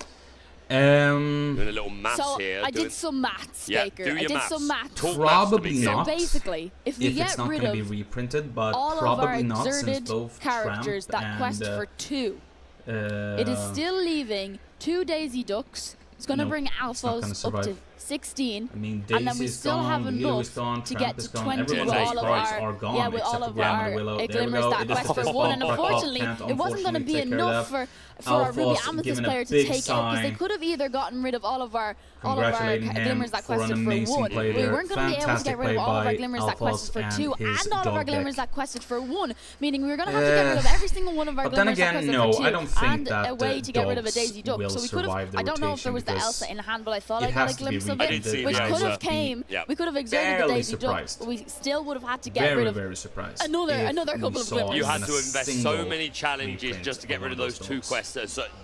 Doing a little maths here. I did some maths, Baker. I did some maths. Probably not. So basically, if we get rid of reprinted, but all probably of our not, exerted characters that quest for 2, it is still leaving 2 Daisy Ducks. It's going to bring Alphos up to 16, I mean, and then we still have enough to get to 20 with all of our glimmers that quest for 1. And unfortunately, it wasn't going to be enough for our Ruby Amethyst player to take out, because they could have either gotten rid of all of our glimmers that quested for 1. We weren't going to be able to get rid of all of our glimmers that quested for 2 and all of our glimmers that quested for 1, meaning we were going to have to get rid of every single one of our glimmers that quested for 2 I don't think and a way to get rid of a Daisy Duck. So we could have, I don't know if there was the Elsa in hand, but I thought I got a glimpse of it, which could have came. We could have exerted the Daisy Duck, but we still would have had to get rid of another couple of glimmers. You had to invest so many challenges just to get rid of those 2 quests,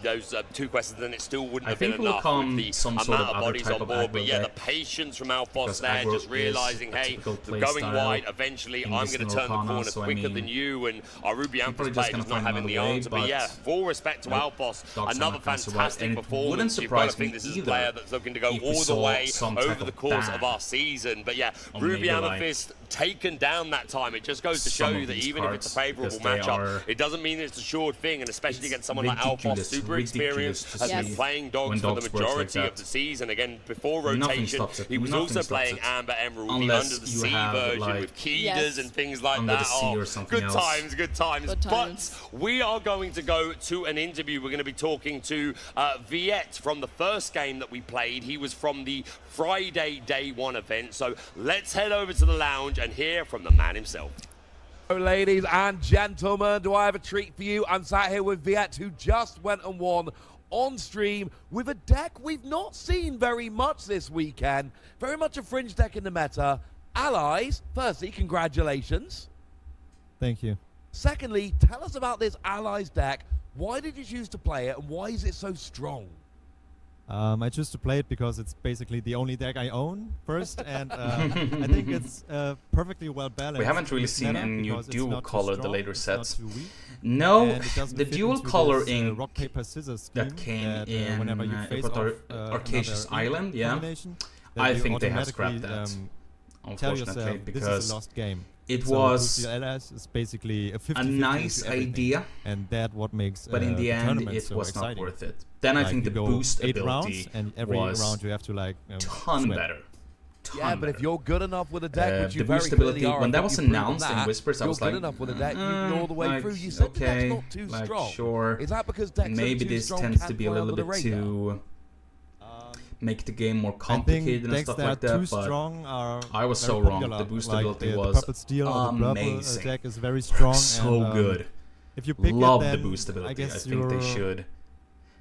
those 2 quests, and then it still wouldn't have been enough with the amount of bodies on board. But yeah, the patience from Alphos there, just realizing, hey, we're going wide. Eventually, I'm going to turn the corner quicker than you, and our Ruby Amethyst player just not having the answer. But yeah, full respect to Alphos, another fantastic performance. You've got to think this is a player that's looking to go all the way play over the course of our season. But yeah, Ruby Amethyst taken down that time. It just goes to show you that even if it's a favorable matchup, it doesn't mean it's a sure thing, and especially against someone like Alphos, super experienced, has been playing dogs for the majority of the season. Again, before rotation, he was also playing Amber Emerald, the Under the Sea version with Keyders and things like that. Good times, good times. But we are going to go to an interview. We're going to be talking to Viet from the first game that we played. He was from the Friday Day 1 event. So let's head over to the lounge and hear from the man himself. So, ladies and gentlemen, do I have a treat for you? I'm sat here with Viet, who just went and won on stream with a deck we've not seen very much this weekend. Very much a fringe deck in the meta. Allies, firstly, congratulations. Thank you. Secondly, tell us about this Allies deck. Why did you choose to play it, and why is it so strong? I choose to play it because it's basically the only deck I own, first, and I think it's perfectly well balanced. We haven't really seen any new dual color the later sets. No, the dual color in rock paper scissors that came in whenever you face Arcacious Island, I think they have scrapped that. Unfortunately, because this is a lost game. It was is basically a nice idea, and that what makes. But in the end, it was not worth it. Then I think the boost ability rounds, and every round you have to like ton better. Yeah, but if you're good enough with a deck, which you the boost ability when that was announced in Whispers, I was like, good enough with a deck, you can all the way through. You said the deck's not too strong. Sure. Is that because decks maybe are too this strong, tends to be a little bit too make the game more complicated and stuff like that, but I was so wrong. The boost ability was the purple steel amazing. The deck is very strong. So good. If you pick Love it, the boost ability. I think they should.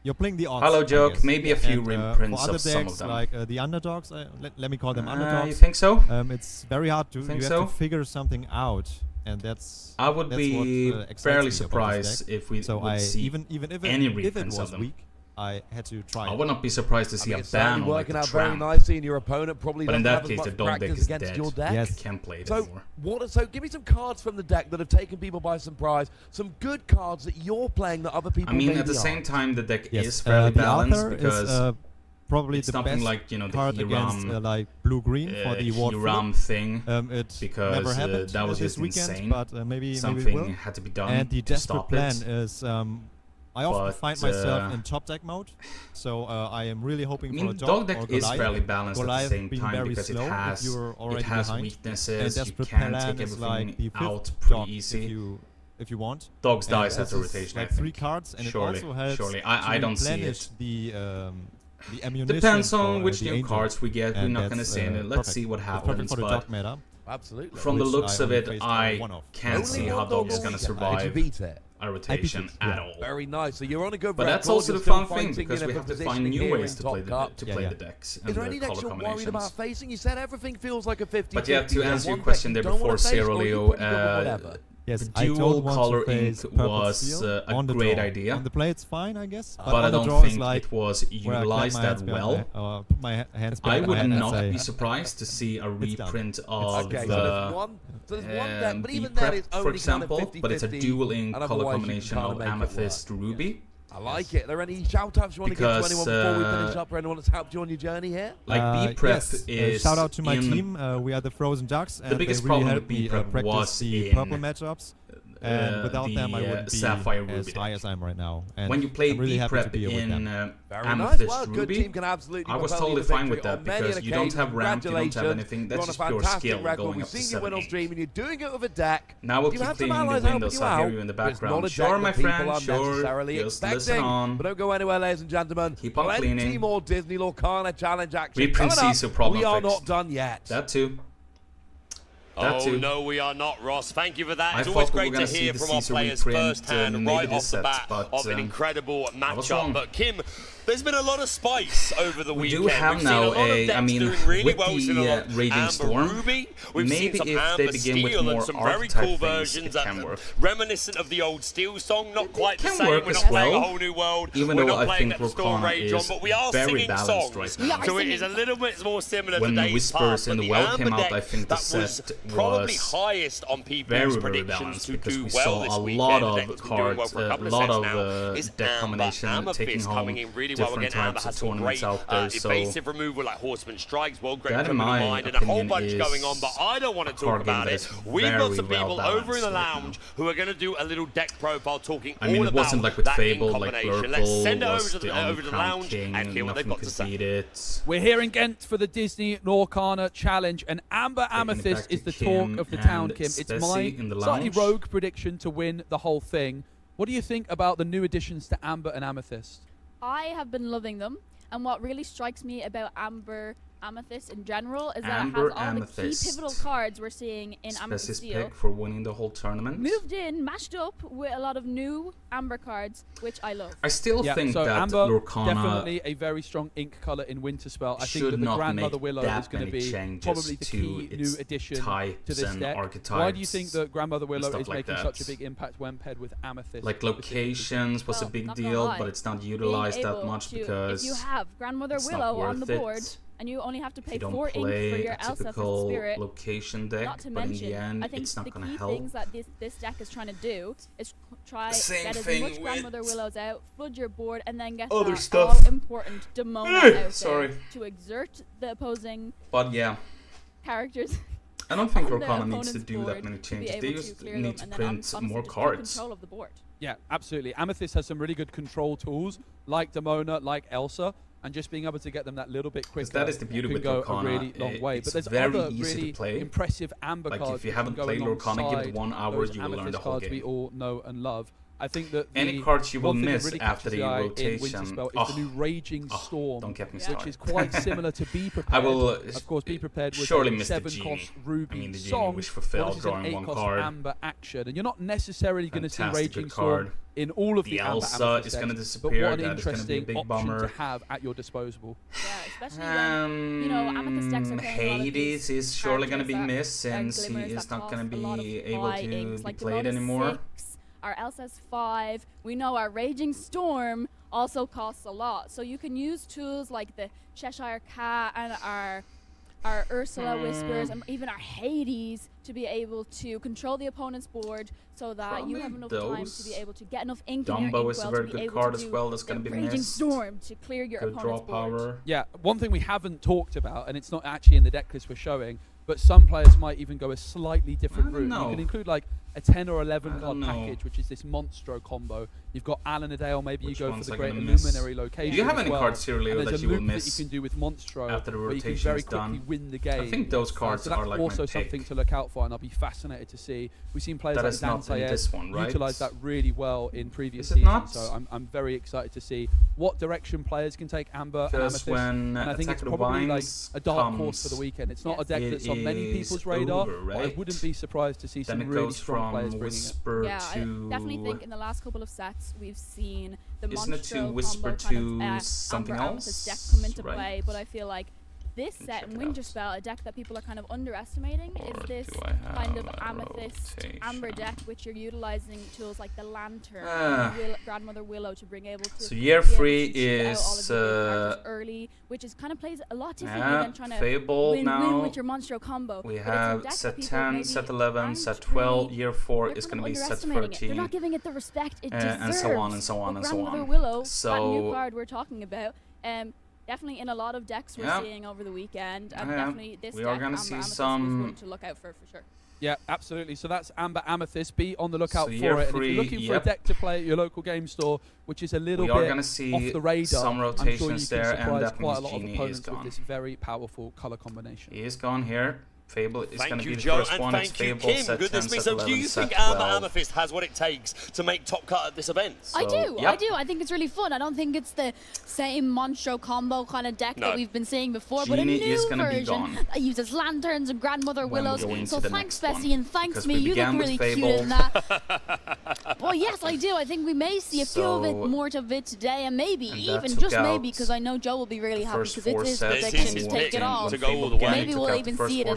You're playing the odds. Hello, joke. Maybe a few reprints of some of them. Like the underdogs, let me call them underdogs. You think so? It's very hard to. You have to figure something out, and that's. I would be fairly surprised if we would see even if any it reprints was of them. weak. I had to try. I would not be surprised to see a ban on like the out Tramp. very nicely, and your opponent probably but in doesn't that have case, the as much dog deck practice is against dead. your deck. Yes. Can't play it anymore. So give me some cards from the deck that have taken people by surprise. Some good cards that you're playing that other people. I mean, at the same time, the deck is fairly balanced because probably it's the something best like the card against like blue-green for the Hiram thing. It because never happened that was this just weekend, insane. but maybe something had to be done. And the to desperate stop plan it. is. I often find myself in top deck mode, so I am really hoping for a dog deck is fairly balanced at the same time because it has weaknesses. You can take everything out pretty easy. If you want. Dogs dies at the rotation. Like 3 cards, and surely, it also helps surely. I don't see it. The ammunition. Depends on which new angel. cards we get. We're not gonna say it. Let's see what happens. But absolutely, from the looks of it, I can't see how dog is gonna survive a rotation at all. Very nice. So you're on a good. But that's also the fun thing because we have to find new ways to play the decks. Is there any decks you're worried about facing? You said everything feels like a 50-50. But yeah, to answer your question there before, Zero Leo, yes, dual color ink was a great idea. On the play, it's fine, I guess. But I don't think it was utilized that well. I would not be surprised to see a reprint of B-Prep, for example, but it's a dual ink color combination of Amethyst Ruby. I like it. Are there any shout-outs you want to give to anyone before we finish up, or anyone that's helped you on your journey here? Like B-Prep is shout out to my team. We are the Frozen Ducks, and the biggest they really problem helped with B-Prep me was the purple matchups. And without them, I wouldn't be as high as I am right now. And when you play really B-Prep in Amethyst Ruby, I was totally fine with that because you don't have ramp, you don't have anything. That's just pure skill going up to 7-8. And you're doing it with a deck. Now we'll keep cleaning the windows. I hear you in the background. Sure, my friend. Sure. Just listen on. But don't go anywhere, ladies and gentlemen. Keep on cleaning. Plenty more Disney Lorcana Challenge action. Reprint Sisu problem. We are not done yet. That too. No, we are not, Ross. Thank you for that. It's always great to hear from our players firsthand, right off the bat, of an incredible matchup. But Kim, there's been a lot of spice over the weekend. We do have now I mean, really with the Raging Storm, Ruby, we've maybe seen some if they begin with more some very cool archetype versions things, it can work. Reminiscent of the old Steel song, not quite the same. Work We're as not playing well, a whole new world. Even We're though not I playing think that Storm Lorcana Rage on, is but we are very singing balanced songs. right now. So it is a little bit more similar when to days Whispers past. in the Well came out, I think the that was set probably was highest on people's very predictions balanced to because do we well saw this a weekend. lot The of deck's been doing well cards, for a a couple of lot sets of now. Is deck combination taking home coming in really well. We're getting Amber has some great evasive removal like Horseman Strikes, World Great Criminal Mind, and a whole bunch going on, but I don't want to talk about it. We've got some people over in the lounge who are going to do a little deck profile talking all about that in combination. Let's send it over to the lounge and hear what they've got to say. We're here in Ghent for the Disney Lorcana Challenge, and Amber Amethyst is the talk of the town, Kim. It's my slightly rogue prediction to win the whole thing. What do you think about the new additions to Amber and Amethyst? I have been loving them, and what really strikes me about Amethyst in general is that it has all the key pivotal cards we're seeing in Amethyst Steel. Pick for winning the whole tournament. Moved in, mashed up with a lot of new Amber cards, which I love. I still think so that Amber, Lorcana definitely a very strong ink color in Winterspell. I think that the Grandmother Willow is going to be probably the key new addition to this deck. Why do you think that Grandmother Willow is making such a big impact when paired with Amethyst? Like locations was a big deal, but it's not utilized that much because if you have Grandmother Willow on the board, and you only have to pay 4 ink for your Elsa for Spirit. Location deck, not to but mention, in the end, I think it's not the going to key help. things that this deck is trying to do is try get as much Grandmother Willows out, flood your board, and then get other that stuff. all-important Demona out Sorry. there to exert the opposing characters. I don't think Lorcana needs to do that many changes. They just need to print more cards. Control of the board. Yeah, absolutely. Amethyst has some really good control tools, like Demona, like Elsa, and just being able to get them that little bit quicker that is the beauty can with go Lorcana. a really long way. But there's very other easy really to play. impressive Amber like cards. If you haven't played Lorcana, give it 1 hour, you will learn the whole game. We all know and love. I think that any cards you will miss really after the rotation is the new Raging Storm, don't get me which is quite similar to Be Prepared. I will, of course, Be Prepared was surely a miss 7-cost Ruby the song, which fulfilled drawing 1 8-cost card. Amber action, and you're not necessarily going to see Raging card. Storm in all of the Elsa is going to disappear. But what an interesting option to have at your disposal. Yeah, especially when, you know, Amethyst decks are playing Hades is surely going to be missed since he is not going to be able to be played anymore. Our Elsa's 5. We know our Raging Storm also costs a lot. So you can use tools like the Cheshire Cat and our Ursula Whispers and even our Hades to be able to control the opponent's board so that you have enough time to be able to get enough ink in your Dumbo is a inkwell very to be good able card to as do well. That's going to be Raging missed. Storm to clear your Good opponent's draw board. power. Yeah, one thing we haven't talked about, and it's not actually in the deck list we're showing, but some players might even go a slightly different route. You can include like a 10 or 11 card package, which is this Monstro combo. You've got Alanadale, maybe you go for the Great Illuminary location. Do you have any cards here, Leo, that you will miss that you can do with Monstro after the rotation you can very is done? quickly win the game. I think those cards so that's are like also my something pick. to look out for, and I'll be fascinated to see. We've seen players like Zantaez utilize that really well in previous seasons, so I'm very excited to see what direction players can take Amber and Amethyst. And I think it's probably like a dark horse for the weekend. It's not a deck that's on many people's radar, but I wouldn't be surprised to see some really strong players bringing it. Yeah, I definitely think in the last couple of sets we've seen the Monstro Whisper combo kind of something Amber else? deck come into play, but I feel like this set in Winterspell, a deck that people are kind of underestimating, is this kind of Amethyst Amber deck, which you're utilizing tools like the Lantern, Grandmother Willow to bring able to. So year 3 is early, which is kind of plays a lot differently than trying to win with your Monstro combo. We have set 10, set 11, set 12. Year 4 is going to be set 13. They're not giving it the respect it deserves. And so on and so on and so Grandmother on. Willow, that new card we're talking about. Definitely in a lot of decks we're seeing over the weekend, and definitely this deck, Amber Amethyst, is one to look out for sure. Yeah, absolutely. So that's Amber Amethyst. Be on the lookout for it. And if you're looking for a deck to play at your local game store, which is a little bit off the radar, some rotations I'm sure you can there, surprise and quite a lot of opponents with this very powerful color combination. He is gone here. Fable is going to be the Joe, first and one. thank It's you, Fable, Kim. set Goodness 10, me. set So 11, do you set think 12. Amber Amethyst has what it takes to make top cut at this event? I do. I think it's really fun. I don't think it's the same Monstro combo kind of deck that we've been seeing before, but a new version that uses lanterns and Grandmother Willows. So thanks, Bessie, and thanks me. You look really cute in that. Well, yes, I do. I think we may see a few of it, more of it today, and maybe, even just maybe, because I know Joe will be really happy because it's his prediction to take it all. To go all the way. Maybe we'll even see it in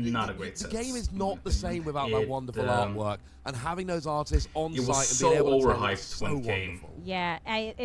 not a great sense. The game is not the same without that wonderful artwork. And having those artists on it site was and so being able to overhyped when it came. Yeah,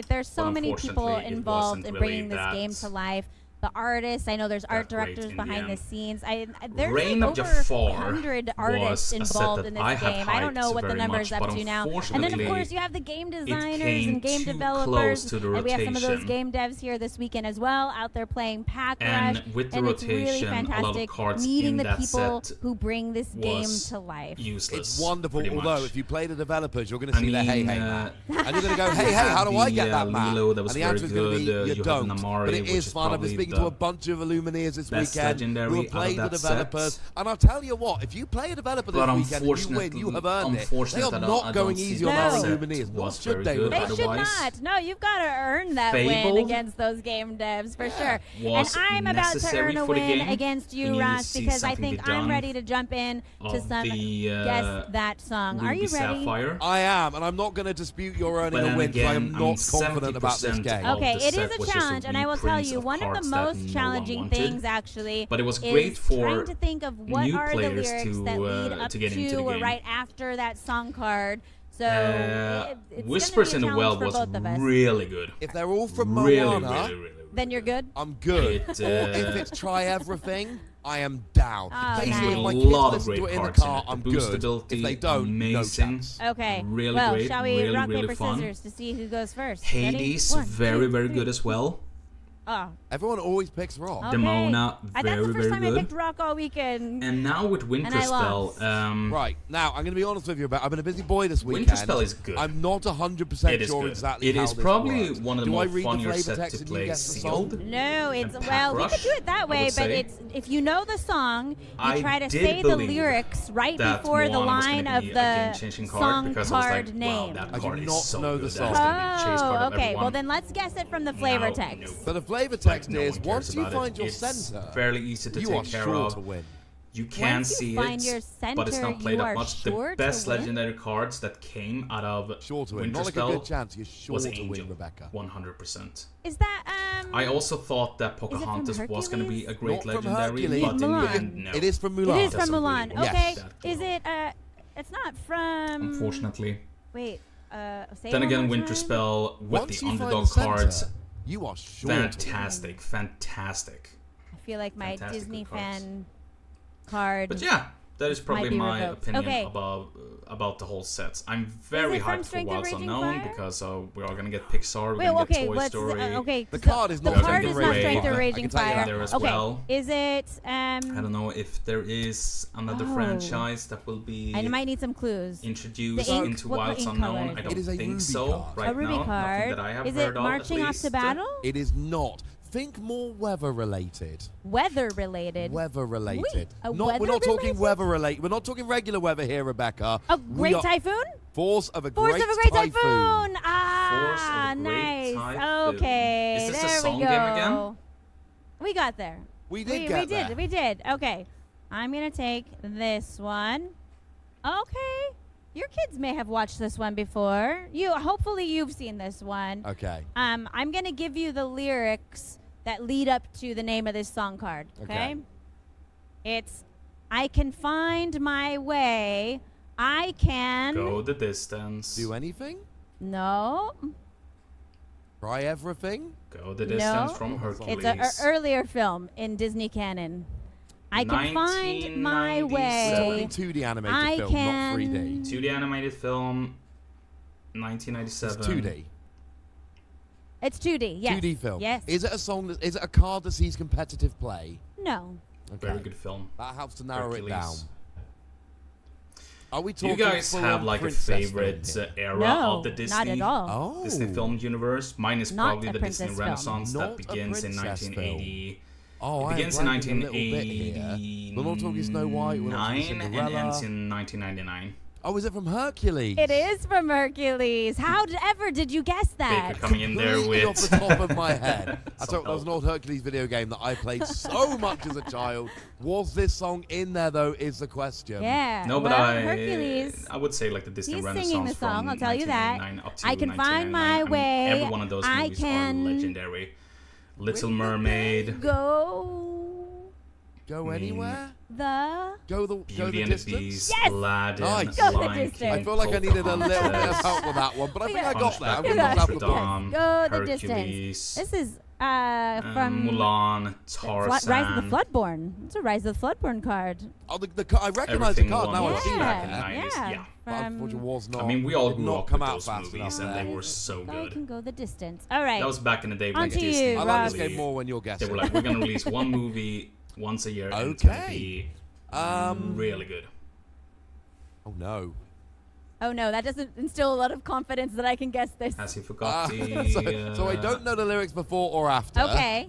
there's so many people involved in bringing this game to life. the artists. I know there's art directors behind the scenes. There's Reign like of over Jafar 100 artists involved in this game. I don't know what the number is up to now. And then, of course, you have the game designers and game developers. And we have some of those game devs here this weekend as well, out there playing Pack Rush. And with the rotation, it's really fantastic meeting the people who bring this game to life. Useless, it's wonderful, although if you play the developers, you're going to see the hey map. And you're going to go, hey, how do I get that map? Lilo, that and the answer is going to be, you don't. But it is fun. I've been speaking to a bunch of Illumineers this weekend who have played the developers. And I'll tell you what, if you play a developer this weekend and you win, you have earned it. They are not going easy on our Illumineers. What should they? They should not. No, you've got to earn that win against those game devs, for sure. And I'm about to earn a win against you, Ross, because I think I'm ready to jump in to some Guess That Song. Are you ready? I am, and I'm not going to dispute your earning a win, because I am not confident about this game. Okay, it is a challenge, and I will tell you, one of the most challenging things, actually, but it was great for trying to think of what are the lyrics that lead up to or right after that song card. So it's Whispers in the Well was really good. If they're all from Moana, then you're good. I'm good. Or if it's Try Everything, I am down. Oh, basically, nice. if my A kids lot of listen great to it in the parts car, in it. I'm The good. boostability, If they don't, no amazing. chance. Okay. Really well, great. Shall we rock, really paper, fun. scissors to see who goes first? Hades, very, very good as well. Oh. Everyone always picks Rock. Okay. Demona, That's the very, first very time good. I picked Rock all weekend. And now with Winterspell, right, now I'm going to be honest with you about I've been a busy boy this weekend. Winterspell is good. I'm not 100% sure exactly It how is this probably works. one of the Do more I read funnier the sets text to and you play guess the sealed. song? No, it's we could do it that way, but it's if you know the song, you try to say the lyrics right before the line of the song card name. I do not know the song. Oh, okay. Well, then let's guess it from the flavor text. So the flavor text is once you find your it's center, fairly easy to take care of. To win. You can see it, but it's not played up much. The best legendary cards that came out of Winterspell not like a good chance. You're sure was to Angel, win, Rebecca. 100%. Is that I also thought that Pocahontas was going to be a great not legendary, but in the end, no. It is from Mulan. It is from Mulan. Really okay. yes. Is it? It's not from. Unfortunately. Wait. Then again, Winterspell with Once the you find underdog the cards. center, you are sure. Fantastic, fantastic. I feel like my Disney fan card. But yeah, that is probably my opinion okay. about the whole set. I'm very hyped for Wilds Unknown because we are gonna get Pixar, we're gonna get Toy Story. Okay, the card is not Strength of Raging Fire. There as okay, well. is it? I don't know if there is another franchise that will be. I might need some clues. Introduced into Wilds Unknown. I don't think so right now. A Ruby card. That I have is heard it Marching Off to Battle? It is not. Think more weather related. Weather related. Weather related. We're not talking weather related. We're not talking regular weather here, Rebecca. A great typhoon? Force of a great typhoon. Ah, nice. Typhoon. Okay. Is this there a song we go. game again? We got there. We did get there. We did. Okay. I'm gonna take this one. Okay. Your kids may have watched this one before. Hopefully you've seen this one. Okay. I'm gonna give you the lyrics that lead up to the name of this song card. Okay. It's I can find my way. I can go the distance. Do anything? No. Try everything? Go the distance from Hercules. It's an earlier film in Disney canon. I can find my way. 2D animated film, not 3D. 2D animated film, 1997. It's 2D. It's 2D, yes. 2D film. Yes. Is it a song? Is it a card that sees competitive play? No. Okay. Very good film. That helps to narrow Hercules. it down. Are we Do talking? you guys have like a favorite era of the Disney? Not at all. Disney film universe? Mine is Not probably a the Disney princess Renaissance film. that Not a begins in princess 1980. Oh, it begins in 1980. We're not talking Snow White. We're not talking and Cinderella. ends in 1999. Oh, is it from Hercules? It is from Hercules. How ever did you guess that? Baker coming in there with off the top of my head. I thought that was an old Hercules video game that I played so much as a child. Was this song in there though? Is the question. Yeah. No, but Hercules. I would say like the Disney Renaissance. He's singing the song. I'll tell you that. Up to I can find my way. Every one of those movies are legendary. Little Mermaid. Go anywhere? Go the Beauty and the Beast, yes! Aladdin, Nice. Go the Lion distance. King, I feel like I needed a little bit of help with that one, but I think I got there. I'm going to have the point. Go the Hercules. distance. This is from Mulan, Tarzan. Rise of the Floodborn. It's a Rise of the Floodborn card. Oh, I recognize the card now. I've seen back it. in the 90s. Yeah. But unfortunately was not. I mean, we all grew up with those fast movies, and they were so good. I can go the distance. All right. That was back in the day when Onto Disney. you, I like this game more when you're guessing. They were like, we're gonna release one movie once a year, and it's gonna be really good. Oh no. Oh no, that doesn't instill a lot of confidence that I can guess this. As you forgot the... so I don't know the lyrics before or after. Okay.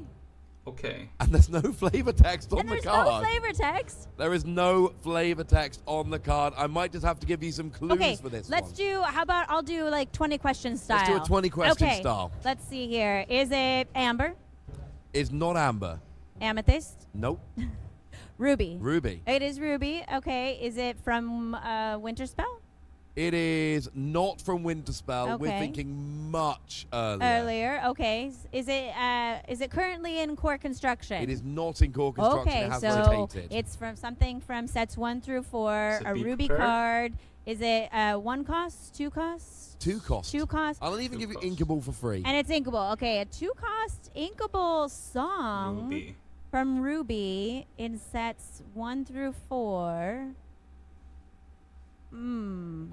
Okay. And there's no flavor text on the card. There's no flavor text? There is no flavor text on the card. I might just have to give you some clues for this let's do, how about I'll do like 20 question style. Let's do a 20 question style. Let's see here. Is it amber? It's not amber. Amethyst? Nope. Ruby? Ruby. It is ruby. Okay. Is it from Winter Spell? It is not from Winterspell. Okay. We're thinking much earlier. Earlier, okay. Is it currently in core construction? It is not in core construction. Okay, it has so rotated. it's from something from sets 1 through 4. A ruby prepared? card. Is it 1 cost? 2 costs? 2 costs. 2 costs. I'll even give you Inkable for free. And it's inkable. Okay, a 2 cost inkable song from Ruby in sets 1 through 4.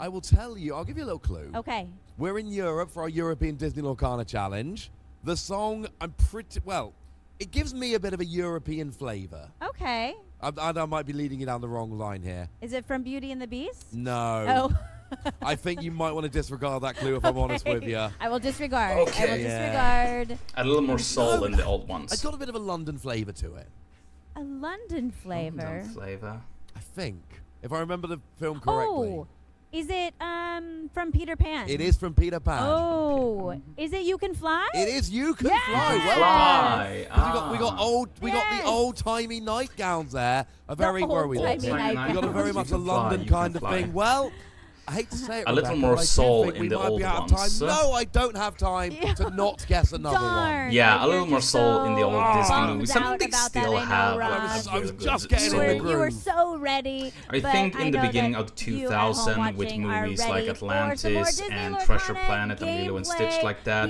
I will tell you. I'll give you a little clue. Okay. We're in Europe for our European Disney Lorcana Challenge. The song, it gives me a bit of a European flavor. Okay. I might be leading you down the wrong line here. Is it from Beauty and the Beast? No. Oh. I think you might want to disregard that clue if I'm honest with you. I will disregard. Okay. I will disregard. A little more soul in the old ones. It's got a bit of a London flavor to it. A London flavor. London flavor. I think. If I remember the film correctly. Oh, is it from Peter Pan? It is from Peter Pan. Oh, is it You Can Fly? It is You Can Fly. Well done. We got the old timey nightgowns there. We got a very much a London kind of thing. Well, I hate to say it, a little Rebecca, more but soul I in we the might old be out ones. of time. No, I don't have time to not guess another one. Yeah, a little more soul in the old Disney movies. Some of them still have I was just getting in the groove. You were so ready. I think in the beginning of 2000, with movies like Atlantis and Treasure Planet and Lilo and Stitch like that,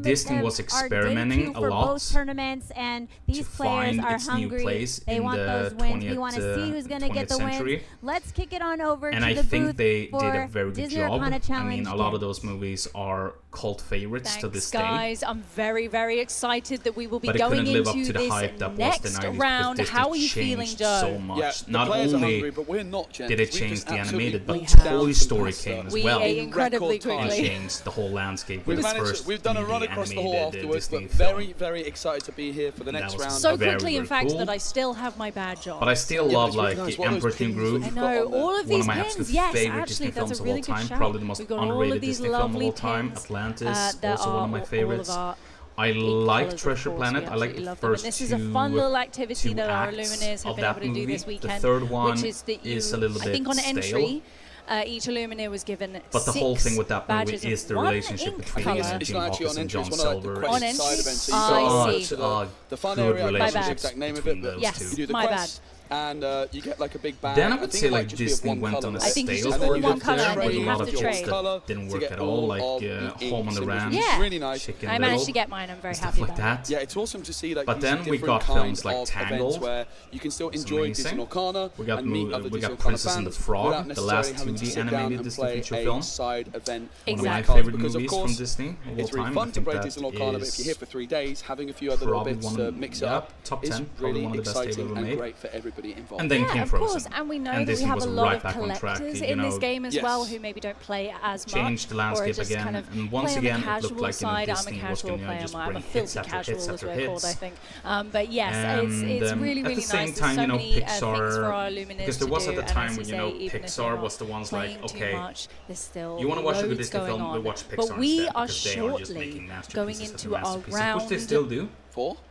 Disney was experimenting a lot tournaments, and these players are hungry. They want those wins. We want to see who's going to get the wins. Let's kick it on over to the booth. And I think they did a very good job. I mean, a lot of those movies are cult favorites to this day. Guys, I'm very, very excited that we will be but going live into up to the this hype that next was the 90s, round. How are you feeling, Joe? So much. Yeah, not only hungry, but we're not, did it change the animated, but walked Toy Story came as well. We incredibly quickly. And changed the whole landscape with its first we've done a run across the hall afterwards, Disney but very, very excited to be here for the next round. So quickly, in fact, that I still have my badge on. But I still love like the Emperor Team Groove. I know, all of these pins. Yes, favorite actually, Disney that's films a really of all good time. shout. Probably the most underrated Disney film of all time. Pins, Atlantis, also one of my favorites. I like Treasure Planet. I like the first this is a fun little activity that our Illuminaires have been able to do this weekend. The third one which is that is a little bit I think on stale. entry, each Illuminaire was given but the whole thing with that movie is the relationship between It's not actually on entry, it's one of the on quest side events. So I see. The fun area, I don't know the exact name of it, but yes, you do the my quest. And you get like a big bag. Then I would say like Disney went on a stale for a bit there with a lot of jokes that didn't work at all, like Home on the Ranch, really nice. Chicken I managed to get mine. I'm very happy like about that. Yeah, it's awesome to see like. But then we got films like Tangled, where you can still enjoy Disney Lorcana. We got Princess and the Frog, the last 2D animated Disney feature film. Side event. One of my favorite movies from Disney of all time. It's really fun to play Disney Lorcana, but if you're here for 3 days, having a few other little bits to mix it up is really exciting and great for everybody involved. And then came of Frozen. course, and we know and that we Disney have a lot of right collectors track, in this game as well who maybe don't play as much. Changed the landscape or just again, kind of and once play again, on the it looked like side. Disney I'm a casual was player. just I'm a bring filthy casual, as we're called, I think. But yes, it's really, really nice. There's so many things for our Illuminaires because there was at the time when even Pixar was the ones like, okay, there's still you want to watch a good Disney film, we watch Pixar but we instead, are because they are just shortly making going into our masterpieces, round. which they still do. 4?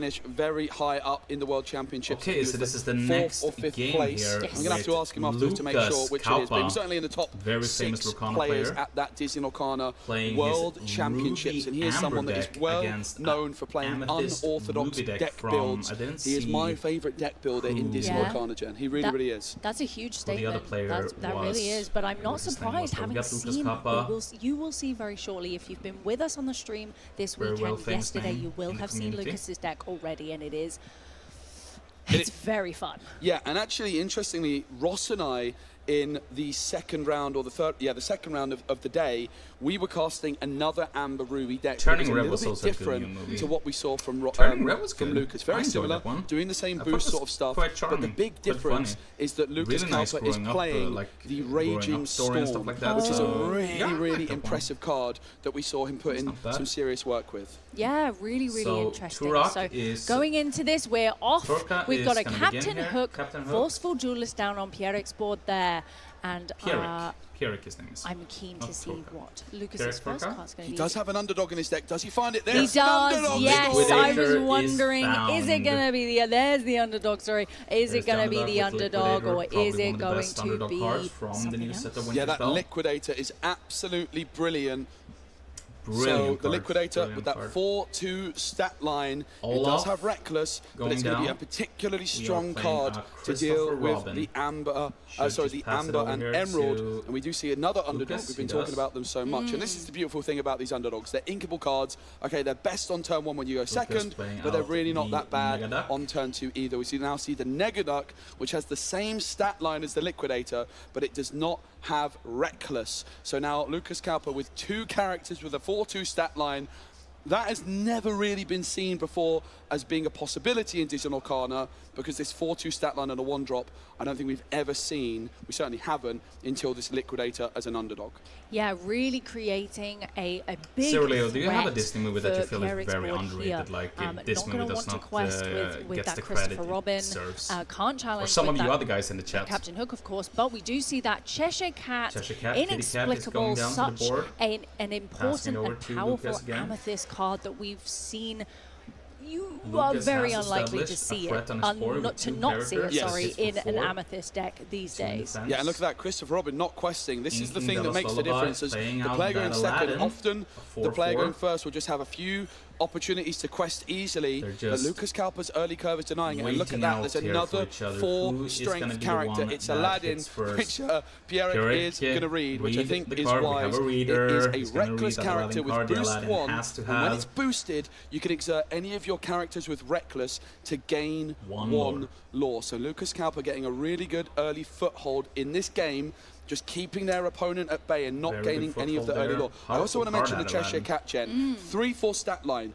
finish very high up in the World Championships. Okay, so this is the next or fifth game place. here. I'm going to have to ask him afterwards to make sure which it is. But he was certainly in the top very 6 players at that Disney Lorcana World Championships. And he is someone that is well known for playing unorthodox deck builds. He is my favourite deck builder in Disney Lorcana, Jen. He really, really is. That's a huge statement. The other player that really is. But I'm not surprised having seen. You will see very shortly if you've been with us on the stream this weekend. Yesterday, you will have seen Lucas's deck already, and it's very fun. Yeah, and actually, interestingly, Ross and I in the second round, or the third, the second round of the day, we were casting another Amber Ruby deck. Turning Red was was also different to what we saw from Lucas. Very similar, doing the same boost sort of stuff. But the big difference is that Lucas Kalpa is playing the Raging Storm, which is a really impressive card that we saw him put in some serious work with. Yeah, really interesting. So going into this, we're off. We've got a Captain Hook, Forceful Duelist down on Pierrek's board there. And Pierrek, his name is. I'm keen to see what Lucas's first card's going to be. He does have an underdog in his deck. Does he find it there? He does, yes. I was wondering, is it going to be there's the underdog, sorry. Is it going to be the underdog, or is it going to be something else? Yeah, that Liquidator is absolutely brilliant. So the Liquidator with that 4-2 stat line, it does have Reckless, but it's going to be a particularly strong card to deal with the Amber, the Amber and Emerald. And we do see another underdog. We've been talking about them so much. And this is the beautiful thing about these underdogs. They're inkable cards. Okay, they're best on turn 1 when you go second, but they're really not that bad on turn 2 either. We now see the Negaduck, which has the same stat line as the Liquidator, but it does not have Reckless. So now Lucas Kalpa with 2 characters with a 4-2 stat line. That has never really been seen before as being a possibility in Digital Arcana, because this 4-2 stat line and a 1-drop, I don't think we've ever seen, we certainly haven't, until this Liquidator as an underdog. Yeah, really creating a big Cyrilio, do you have a Disney movie that you feel is very underrated? Like this movie does not with get the Christopher credit Robin, it deserves. Can't challenge. Or some of you other guys in the chat. Captain Hook, of course, but we do see that Cheshire Cat, inexplicable, such an important and powerful Amethyst card that we've seen. You are very unlikely to see it, to not see it, sorry, in an Amethyst deck these days. Yeah, and look at that, Christopher Robin not questing. This is the thing that makes the difference. As the player going second, often the player going first will just have a few opportunities to quest easily, but Lucas Kalpa's early curve is denying it. And look at that, there's another 4-strength character. It's Aladdin, which Pierrek is going to read, which I think is wise. It is a Reckless character with boost 1, and when it's boosted, you can exert any of your characters with Reckless to gain 1 lore. So Lucas Kalpa getting a really good early foothold in this game, just keeping their opponent at bay and not gaining any of the early lore. I also want to mention the Cheshire Cat gen. 3-4 stat line.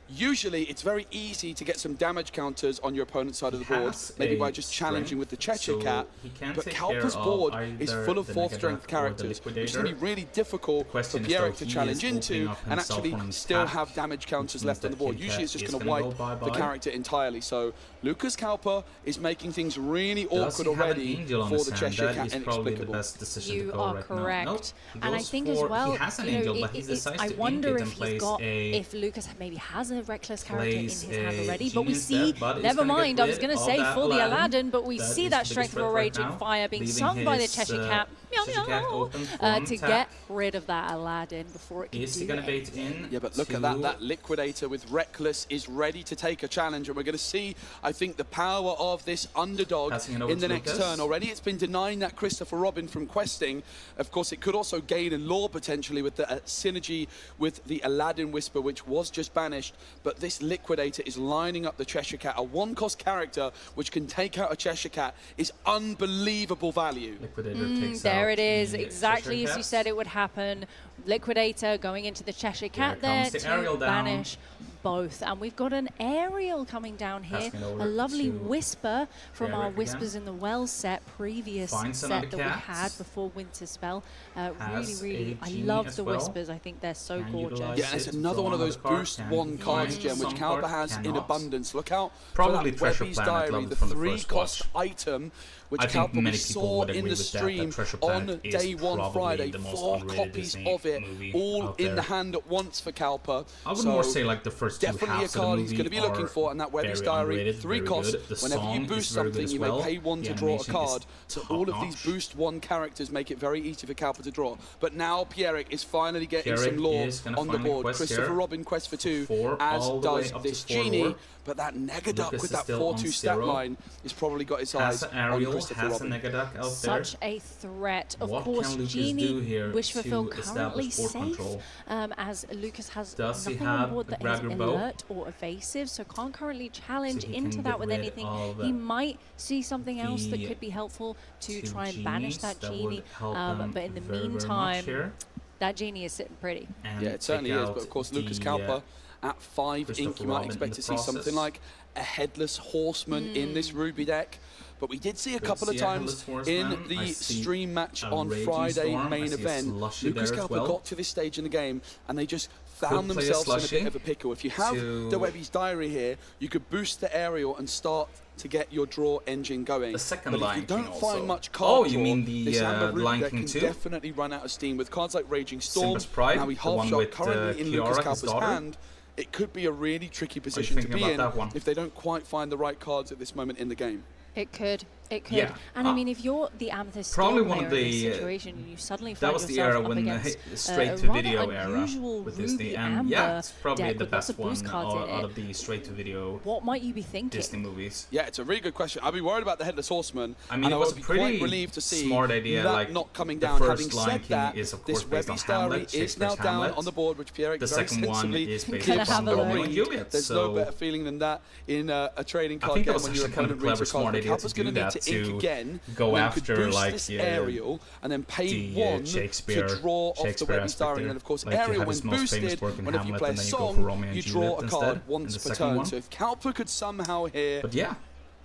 Usually, it's very easy to get some damage counters on your opponent's side of the board, maybe by just challenging with the Cheshire Cat, but Kalpa's board is full of 4th strength characters, which is going to be really difficult for Pierrek to challenge into and actually still have damage counters left on the board. Usually, it's just going to wipe the character entirely. So Lucas Kalpa is making things really awkward already for the Cheshire Cat inexplicable. You are correct. And I think as well, I wonder if Lucas maybe has a Reckless character in his hand already, but we see, never mind, I was going to say for the Aladdin, but we see that Strength of a Raging Fire being sung by the Cheshire Cat, to get rid of that Aladdin before it can do anything. Yeah, but look at that, that Liquidator with Reckless is ready to take a challenge, and we're going to see, I think, the power of this underdog in the next turn. Already it's been denying that Christopher Robin from questing. Of course, it could also gain in lore potentially with the synergy with the Aladdin Whisper, which was just banished. But this Liquidator is lining up the Cheshire Cat. A 1-cost character which can take out a Cheshire Cat is unbelievable value. There it is, exactly as you said it would happen. Liquidator going into the Cheshire Cat there to banish both. And we've got an Aerial coming down here, a lovely Whisper from our Whispers in the Well set, previous set that we had before Winter Spell. Really, I love the Whispers. I think they're so gorgeous. Yeah, and it's another one of those boost 1 cards, Gem, which Kalpa has in abundance. Look out probably for that Webby's Diary, the 3-cost item, which Kalpa we saw in the stream on day 1 Friday. 4 copies of it, all in the hand at once for Kalpa. I would more say like the first definitely a card he's going to be looking for, and that Webby's Diary, 3 costs. Whenever you boost something, you may pay 1 to draw a card. So all of these boost 1 characters make it very easy for Kalpa to draw. But now Pierrek is finally getting some lore on the board. Christopher Robin quests for 2, as does this Genie. But that Negaduck with that 4-2 stat line has probably got his eyes on Christopher Robin. Such a threat. Of course, Genie, Wish Fulfill currently safe, as Lucas has nothing on board that is alert or evasive, so can't currently challenge into that with anything. He might see something else that could be helpful to try and banish that genie, but in the meantime, that genie is sitting pretty. Yeah, it certainly is, but of course Lucas Kalpa at 5 ink, you might expect to see something like a Headless Horseman in this Ruby deck. But we did see a couple of times in the stream match on Friday main event, Lucas Kalpa got to this stage in the game and they just found themselves in a bit of a pickle. If you have the Webby's Diary here, you could boost the aerial and start to get your draw engine going. The second but Lion if you don't King find also. much card you mean the this Amber Ruby Lion deck King can 2? definitely run out of steam with cards like Raging Storm, Pride, now we half shot currently in Lucas Kalpa's hand. It could be a really tricky position to be in if they don't quite find the right cards at this moment in the game. It could. It could. Yeah. And I mean, if you're the Amethyst probably Steel one of player in the this situation, and you suddenly that find was the yourself era up when against straight to video a era unusual with Ruby Disney, Amber and yeah, it's probably deck the with lots best of boost one cards in out it. of the straight to video. What might you be thinking? Disney movies. Yeah, it's a really good question. I'd be worried about the Headless Horseman. I mean, it was a pretty quite relieved to see smart idea. that like not coming the down. first Having Lion said King that, is of course this based on Webby's Diary Hamlet, is now Shakespeare's down Hamlet. on the board, which Pierre The very second one sensibly is based gives on the Romeo and read. Juliet. There's no better feeling than that in a trading card game when your opponent reads a card. Kalpa's going to need to ink again, go and after boost like this aerial, and then pay 1 to draw off the Webby's Diary. And then of course, aerial when boosted, whenever you play a song, you draw a card once per turn. So if Kalpa could somehow here, but yeah,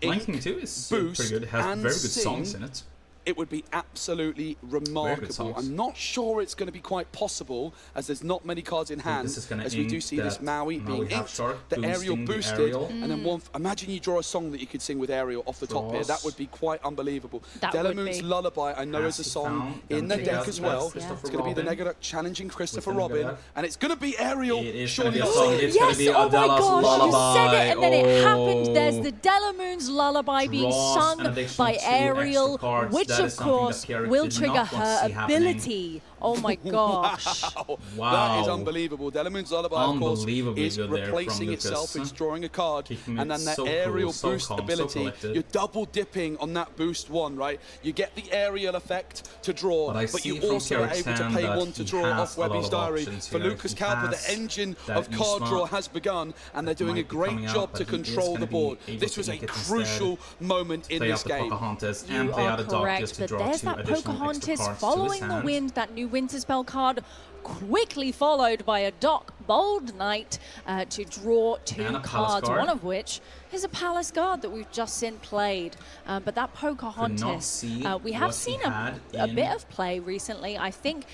Lion King 2 is pretty good. It has very good songs in it. It would be absolutely remarkable. I'm not sure it's going to be quite possible, as there's not many cards in hand, as we do see this Maui being inked, the aerial boosted, and then imagine you draw a song that you could sing with aerial off the top here. That would be quite unbelievable. Delamoon's Lullaby, I know, is a song in the deck as well. It's going to be the Negaduck challenging Christopher Robin, and it's going to be aerial. It is surely going to be a song. It's going to be Adela's Lullaby. You said it, and then it happened. There's the Delamoon's Lullaby being sung by Aerial, which of course will trigger her ability. Oh my gosh. Wow. That is unbelievable. Delamoon's Lullaby, of course, is replacing itself. It's drawing a card, and then that aerial boost ability. You're double dipping on that boost 1, right? You get the aerial effect to draw, but you also are able to pay 1 to draw off Webby's Diary. For Lucas Kalpa, the engine of card draw has begun, and they're doing a great job to control the board. This was a crucial moment in this game. You are correct, but there's that Pocahontas following the wind, that new Winter Spell card, quickly followed by a Doc Bold Knight to draw 2 cards, one of which is a Palace Guard that we've just seen played. But that Pocahontas, we have seen a bit of play recently. I think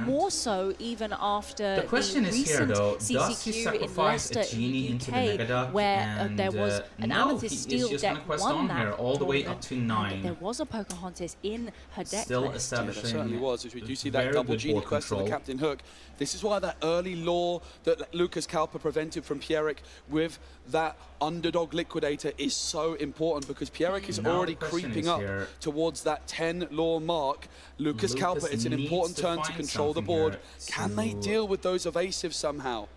more so even after the question is recent here, though, CCQ in Leicester in the UK, where there was an Amethyst Steel deck won that all the way up to 9. There was a Pocahontas in her deck Still list. establishing. There certainly was, as we do see that double genie quest on the Captain Hook. This is why that early lore that Lucas Kalpa prevented from Pierrick with that underdog liquidator is so important, because Pierrick is already creeping up towards that 10 lore mark. Lucas Kalpa, it's an important turn to control the board. Can they deal with those evasives somehow?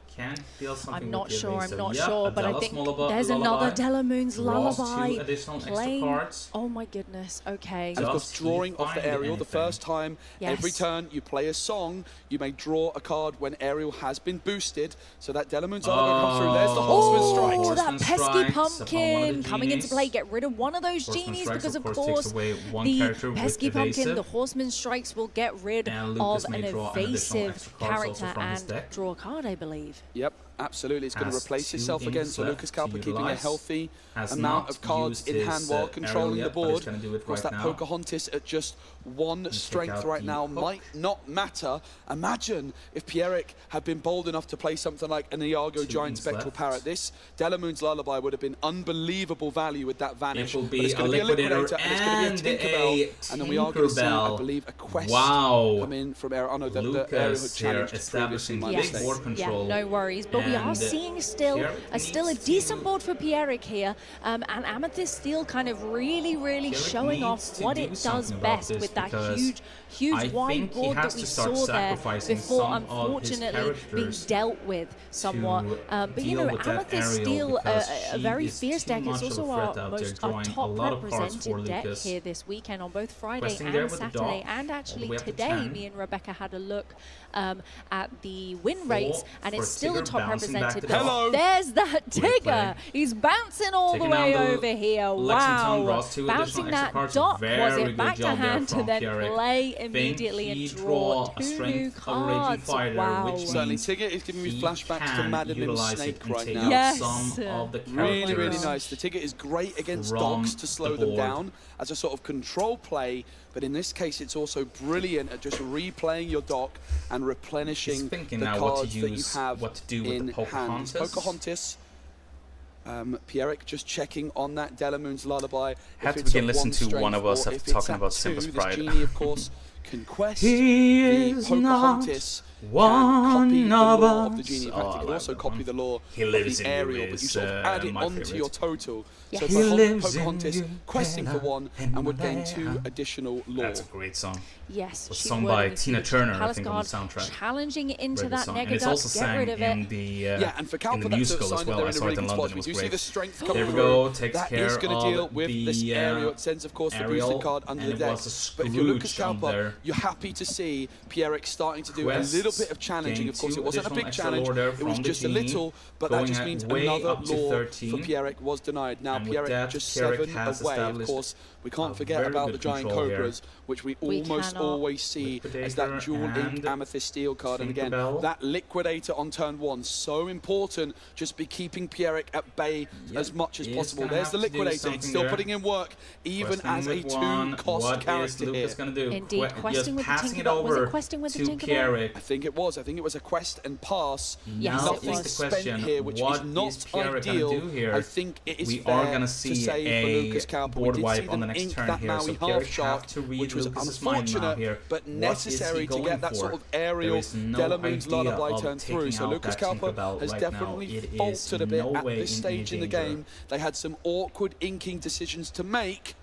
I'm not sure, but I think there's another Delamoon's Lullaby playing. Oh my goodness, okay. And of course, drawing off the aerial the first time, every turn you play a song, you may draw a card when aerial has been boosted, so that Delamoon's Lullaby comes through. There's the Horseman Strike. Oh, that pesky pumpkin coming into play. Get rid of one of those genies, because of course the pesky pumpkin, the Horseman Strikes, will get rid of an evasive character and draw a card, I believe. Yep, absolutely. It's going to replace itself again, so Lucas Kalpa keeping a healthy amount of cards in hand while controlling the board. Of course, that Pocahontas at just 1 strength right now might not matter. Imagine if Pierrick had been bold enough to play something like an Iago Giant Spectral Parrot. This Delamoon's Lullaby would have been unbelievable value with that Vanish. It will be it's going to be a Liquidator, and it's going to be a Tinkerbell. And then we are going to see, I believe, a quest come in from Aerial. Oh no, the Aerial had challenged establishing big board control. Yeah, no worries. But we are seeing still a decent board for Pierrick here. And Amethyst Steel kind of really showing off what it does best with that huge wide board that we saw there before, unfortunately being dealt with somewhat. But you know, Amethyst Steel, a very fierce deck. It's also our top represented deck here this weekend on both Friday and Saturday, and actually today me and Rebecca had a look at the win rates, and it's still a top represented. Hello. There's that Tigger. He's bouncing all the way over here. Wow. Bouncing that dot, was it back to hand to then play immediately and draw 2 new cards. Wow. Certainly, Tigger is giving me flashbacks to Madden's Snake right now. Yes. Really, really nice. The Tigger is great against dogs to slow them down as a sort of control play, but in this case it's also brilliant at just replaying your dock and replenishing the cards that you have in hand. Pocahontas. Pierrick just checking on that Delamoon's Lullaby. Had to begin listening to one of us talking about Simba's Pride. This genie, of course, can quest the Pocahontas. One of the genie. In fact, you can also copy the lore of the aerial, but you sort of add it onto your total. Yes. So Pocahontas questing for 1 and would gain 2 additional lore. That's a great song. Yes, was sung by Tina Turner, I think, on the Guard soundtrack. Challenging into that and Negaduck, it's also sang rid of in the and for Kalpa, in the musical as well. I saw it in London. It was we do see the strength coming there we go. Takes that care is going to deal with the this aerial. It sends, of course, the boosted card under the deck. But if you're Lucas Kalpa, you're happy to see Pierrick starting to do a little bit of challenging. Of course, it wasn't a big challenge. It was just a little, but that just means another lore for Pierrick was denied. Now Pierrick just 7 away. Of course, we can't forget about the Giant Cobras, which we almost always see as that dual ink Amethyst Steel card. And again, that Liquidator on turn 1, so important. Just be keeping Pierrick at bay as much as possible. There's the Liquidator. It's still putting in work, even as a 2-cost character here. Indeed, questing with the Tinkerbell. Was it questing with the Tinkerbell? I think it was. I think it was a quest and pass. Yes, nothing spent here, which is not ideal. I think it is fair to say for Lucas Kalpa. We did see them ink that Maui half shark, which was unfortunate but necessary to get that sort of aerial Delamoon's Lullaby turn through. So Lucas Kalpa has definitely faltered a bit at this stage in the game. They had some awkward inking decisions to make,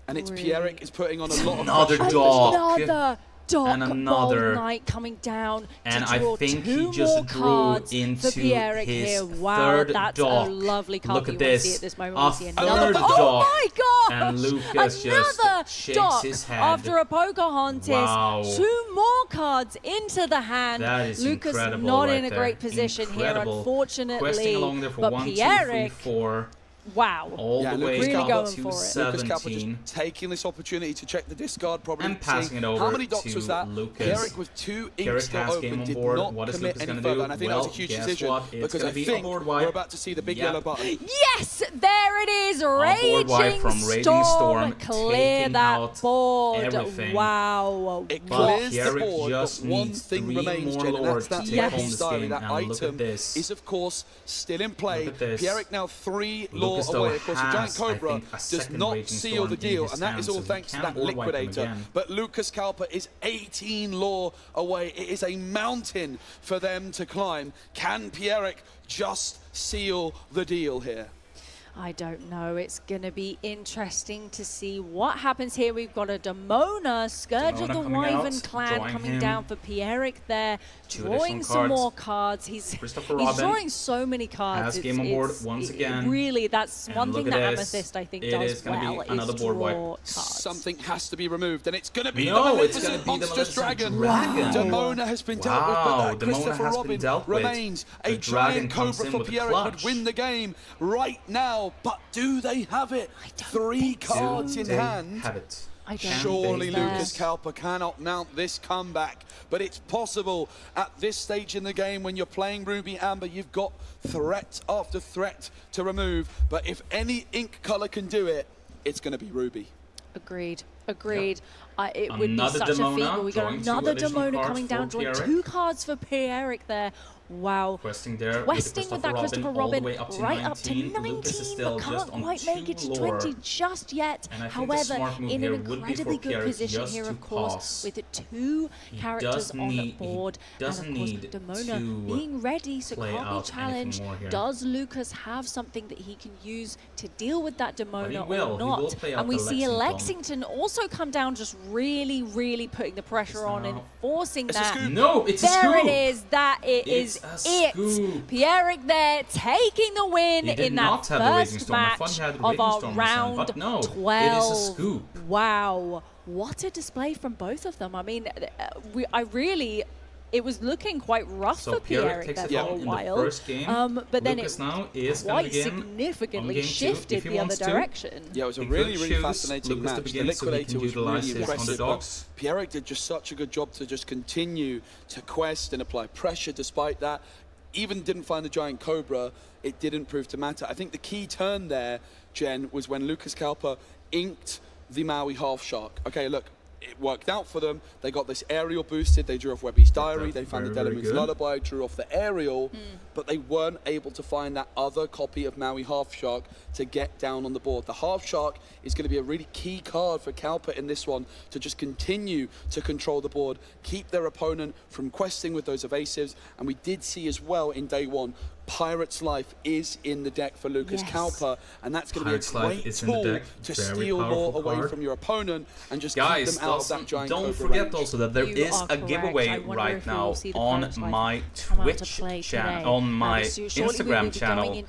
and it's Pierrick is putting on a lot of pressure. Another Doc and another Knight coming down and to draw I think 2 he just more cards drew into for Pierrick his here. Wow, third that's dock. a lovely card. Look you at want this. to see at this moment. A We see another third Oh dock. my gosh! And Lucas just Another shakes dock his head. after a Pocahontas. Wow. 2 more cards into the hand. That is Lucas incredible not right in a there. great position Incredible. here, unfortunately. Questing along there for but 1, 2, 3, Pierrick, 4. wow. All the way really up going to for it. 17. Just taking this opportunity to check the discard, probably And passing it over how many docks to was that? Lucas. Pierrick with 2 inks Pierrick still has game open on did board. not What is commit Lucas any gonna further, do? and I think Well, that was a huge guess decision what? It's because I gonna be a think board we're wipe. about to see the big Yep. yellow button. Yes, there it is. board wipe from Raging Storm, Clear taking that out board. everything. Wow. It But clears the Pierrick board, just but one needs thing 3 remains, more Jen, and lords that's to that take home Yes. this diary. game. That And look at item this. is, of course, still in play. Look at this. Pierrick now 3 lore Lucas, though, away. Of course, the Giant has, I Cobra think, a does second not Raging seal Storm the in deal, his and that is hand, all so he thanks to can that board wipe him Liquidator. again. But Lucas Kalpa is 18 lore away. It is a mountain for them to climb. Can Pierrick just seal the deal here? I don't know. It's going to be interesting to see what happens here. We've got a Demona, Scourge of the Wyvern Clan coming down for Pierrick there, drawing some more cards. He's drawing so many cards. Has game on board once again. Really, that's And one thing look at that this. Amethyst, I think, It does is gonna well, be another is board wipe. draw cards. Something has to be removed, and it's going to be No, the it's gonna Maleficent be the Monstrous Maleficent Dragon. Dragon. Demona has been dealt with, Wow, but that Demona Christopher has been Robin dealt with. remains. The A dragon giant comes Cobra in for with a Pierrick would clutch. win the game right now, but do they have it? 3 cards in hand. Have it. Surely Lucas Kalpa cannot mount this comeback, but it's possible at this stage in the game when you're playing Ruby Amber. You've got threat after threat to remove, but if any ink color can do it, it's going to be Ruby. Agreed. Agreed. Yep. It would be such a feat, but we got another Demona coming down, drawing 2 cards for Pierrick there. Wow. Questing there. Questing with that Christopher Robin right up to 19, Lucas is still but can't just on quite make it to 2 20 just yet. And I think However, the smart move in here an would be incredibly for good Pierrick position just here, to of course, pass. with 2 characters on the board. And of course, Demona being ready, so play can't be out challenged. anything more here. Does Lucas have something that he can use to deal with that Demona will. or He not? will play out And we the see Lexington. Lexington also come down, just really, really putting the pressure on and forcing that. No, it's a there scoop. it is. That it It's is a it. scoop. Pierrick there taking the win He did in that not have the Raging first Storm. I thought match he had the of Raging our Storm in his hand, round but no, 12. it is a scoop. Wow. What a display from both of them. I mean, I really it was looking quite rough for Pierrick there for a while. But then it quite significantly shifted the other direction. Yeah, it was a really fascinating match. The Liquidator was really impressive, but Pierrick did just such a good job to just continue to quest and apply pressure despite that. Even didn't find the Giant Cobra, it didn't prove to matter. I think the key turn there, Jen, was when Lucas Kalpa inked the Maui Half Shark. Okay, look, it worked out for them. They got this aerial boosted. They drew off Webby's Diary. They found the Delamoon's Lullaby, drew off the aerial, but they weren't able to find that other copy of Maui Half Shark to get down on the board. The Half Shark is going to be a really key card for Kalpa in this one to just continue to control the board, keep their opponent from questing with those evasives. And we did see as well in day one, Pirate's Life is in the deck for Lucas Kalpa, and that's going to be a great tool to steal more away from your opponent and just keep them out of that Giant Cobra don't forget range. also that there is a giveaway right now on my Twitch channel, on my Instagram channel.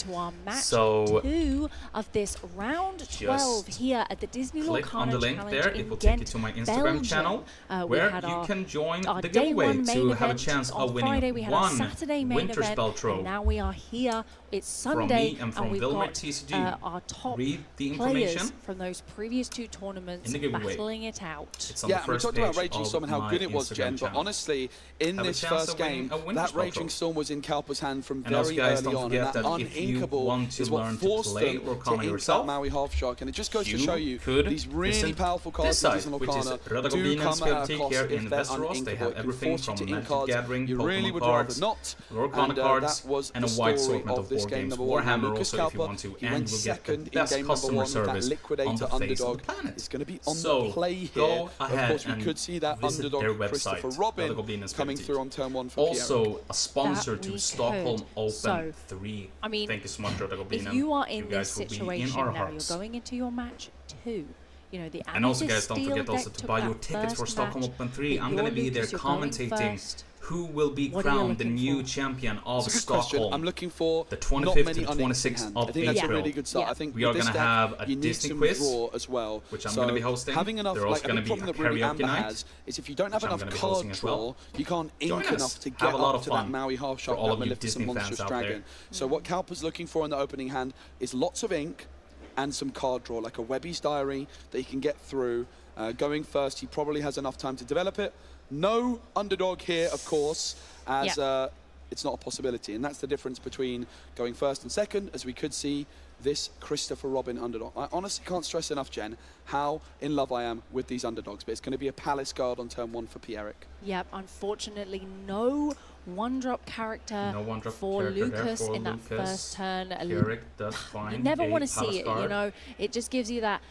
So 2 of this round 12 here at the Disney click on the link Challenge there. It will take you to my Instagram channel where you can join the giveaway to have a chance of winning Friday, we had one Saturday main Winter event, Spelltro. and now we are here. It's Sunday, and we've Vilmer got TCG. Our top Read the players from those previous 2 tournaments battling it out. Yeah, we talked about Raging Storm and how good it was, Jen, but honestly, in this first game, that Raging Storm was in Kalpa's hand from very early on, and that uninkable is what forced them to ink that Maui Half Shark, and it just goes to show you these really powerful cards in Disney Arcana do come at a cost if they're uninkable. It can force you to ink cards you really would rather not, and that was the story of this game number 1. Lucas Kalpa, he went second in game number 1 with that Liquidator underdog. It's going to be on the play here. Of course, we could see that underdog Christopher Robin coming through on turn 1 for also a sponsor to Stockholm Open 3. I mean, thank you so much, if you are in this situation now, you're going into your match 2. You know, the and also, guys, don't forget also to buy your tickets for Stockholm Open 3. I'm going to be there commentating who will be crowned the new champion of Stockholm. I'm looking for the 25th to the 26th of April. I think that's a really good start. I think we are going to have a Disney quiz as well, which I'm going to be hosting. Having enough, There's also going to be a karaoke night. Is if you don't have enough card draw, you can't ink enough to get up to that Maui Half Shark, that Maleficent Monstrous Dragon. So what Kalpa's looking for in the opening hand is lots of ink and some card draw, like a Webby's Diary that he can get through. Going first, he probably has enough time to develop it. No underdog here, of course, as it's not a possibility. And that's the difference between going first and second, as we could see this Christopher Robin underdog. I honestly can't stress enough, Jen, how in love I am with these underdogs. But it's going to be a Palace Guard on turn 1 for Pierrick. Yep, unfortunately, no one-drop character for Lucas in that first turn. Pierrick does find you never want to see it, you know. It just gives you that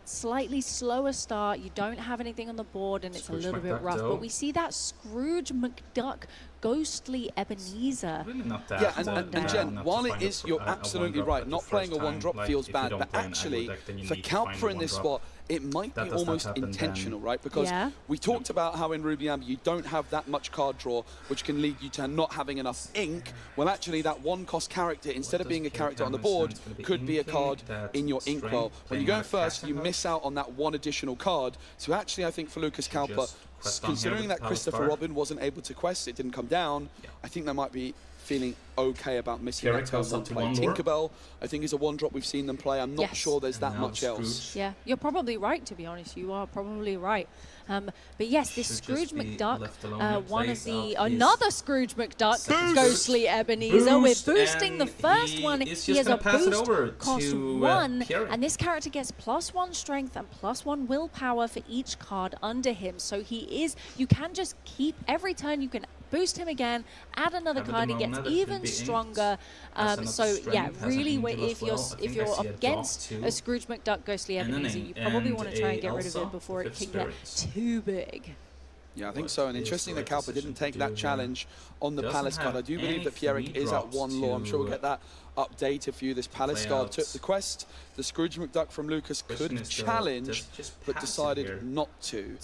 slightly slower start. You don't have anything on the board, and it's a little bit rough. But we see that Scrooge McDuck Ghostly Ebenezer. Really not that. Yeah, and Jen, while it is, you're absolutely right. Not playing a one-drop feels bad, but actually, for Kalpa in this spot, it might be almost intentional, right? Because we talked about how in Ruby Amber you don't have that much card draw, which can lead you to not having enough ink. Well, actually, that one-cost character, instead of being a character on the board, could be a card in your inkwell. When you go first, you miss out on that one additional card. So actually, I think for Lucas Kalpa, considering that Christopher Robin wasn't able to quest, it didn't come down, I think they might be feeling okay about missing that turn 1 play. Tinkerbell, I think, is a one-drop we've seen them play. I'm not sure there's that much else. Yeah, you're probably right, to be honest. You are probably right. But yes, this Scrooge McDuck, one of the another Scrooge McDuck, Ghostly Ebenezer. We're boosting the first one. He has a boost cost 1, and this character gets +1 strength and +1 willpower for each card under him. So he is. You can just keep every turn. You can boost him again, add another card. He gets even stronger. So yeah, really, if you're against a Scrooge McDuck Ghostly Ebenezer, you probably want to try and get rid of it before it can get too big. Yeah, I think so. And interesting that Kalpa didn't take that challenge on the Palace card. I do believe that Pierrick is at 1 law. I'm sure we'll get that updated for you. This Palace Guard took the quest. The Scrooge McDuck from Lucas could have challenged, but decided not to.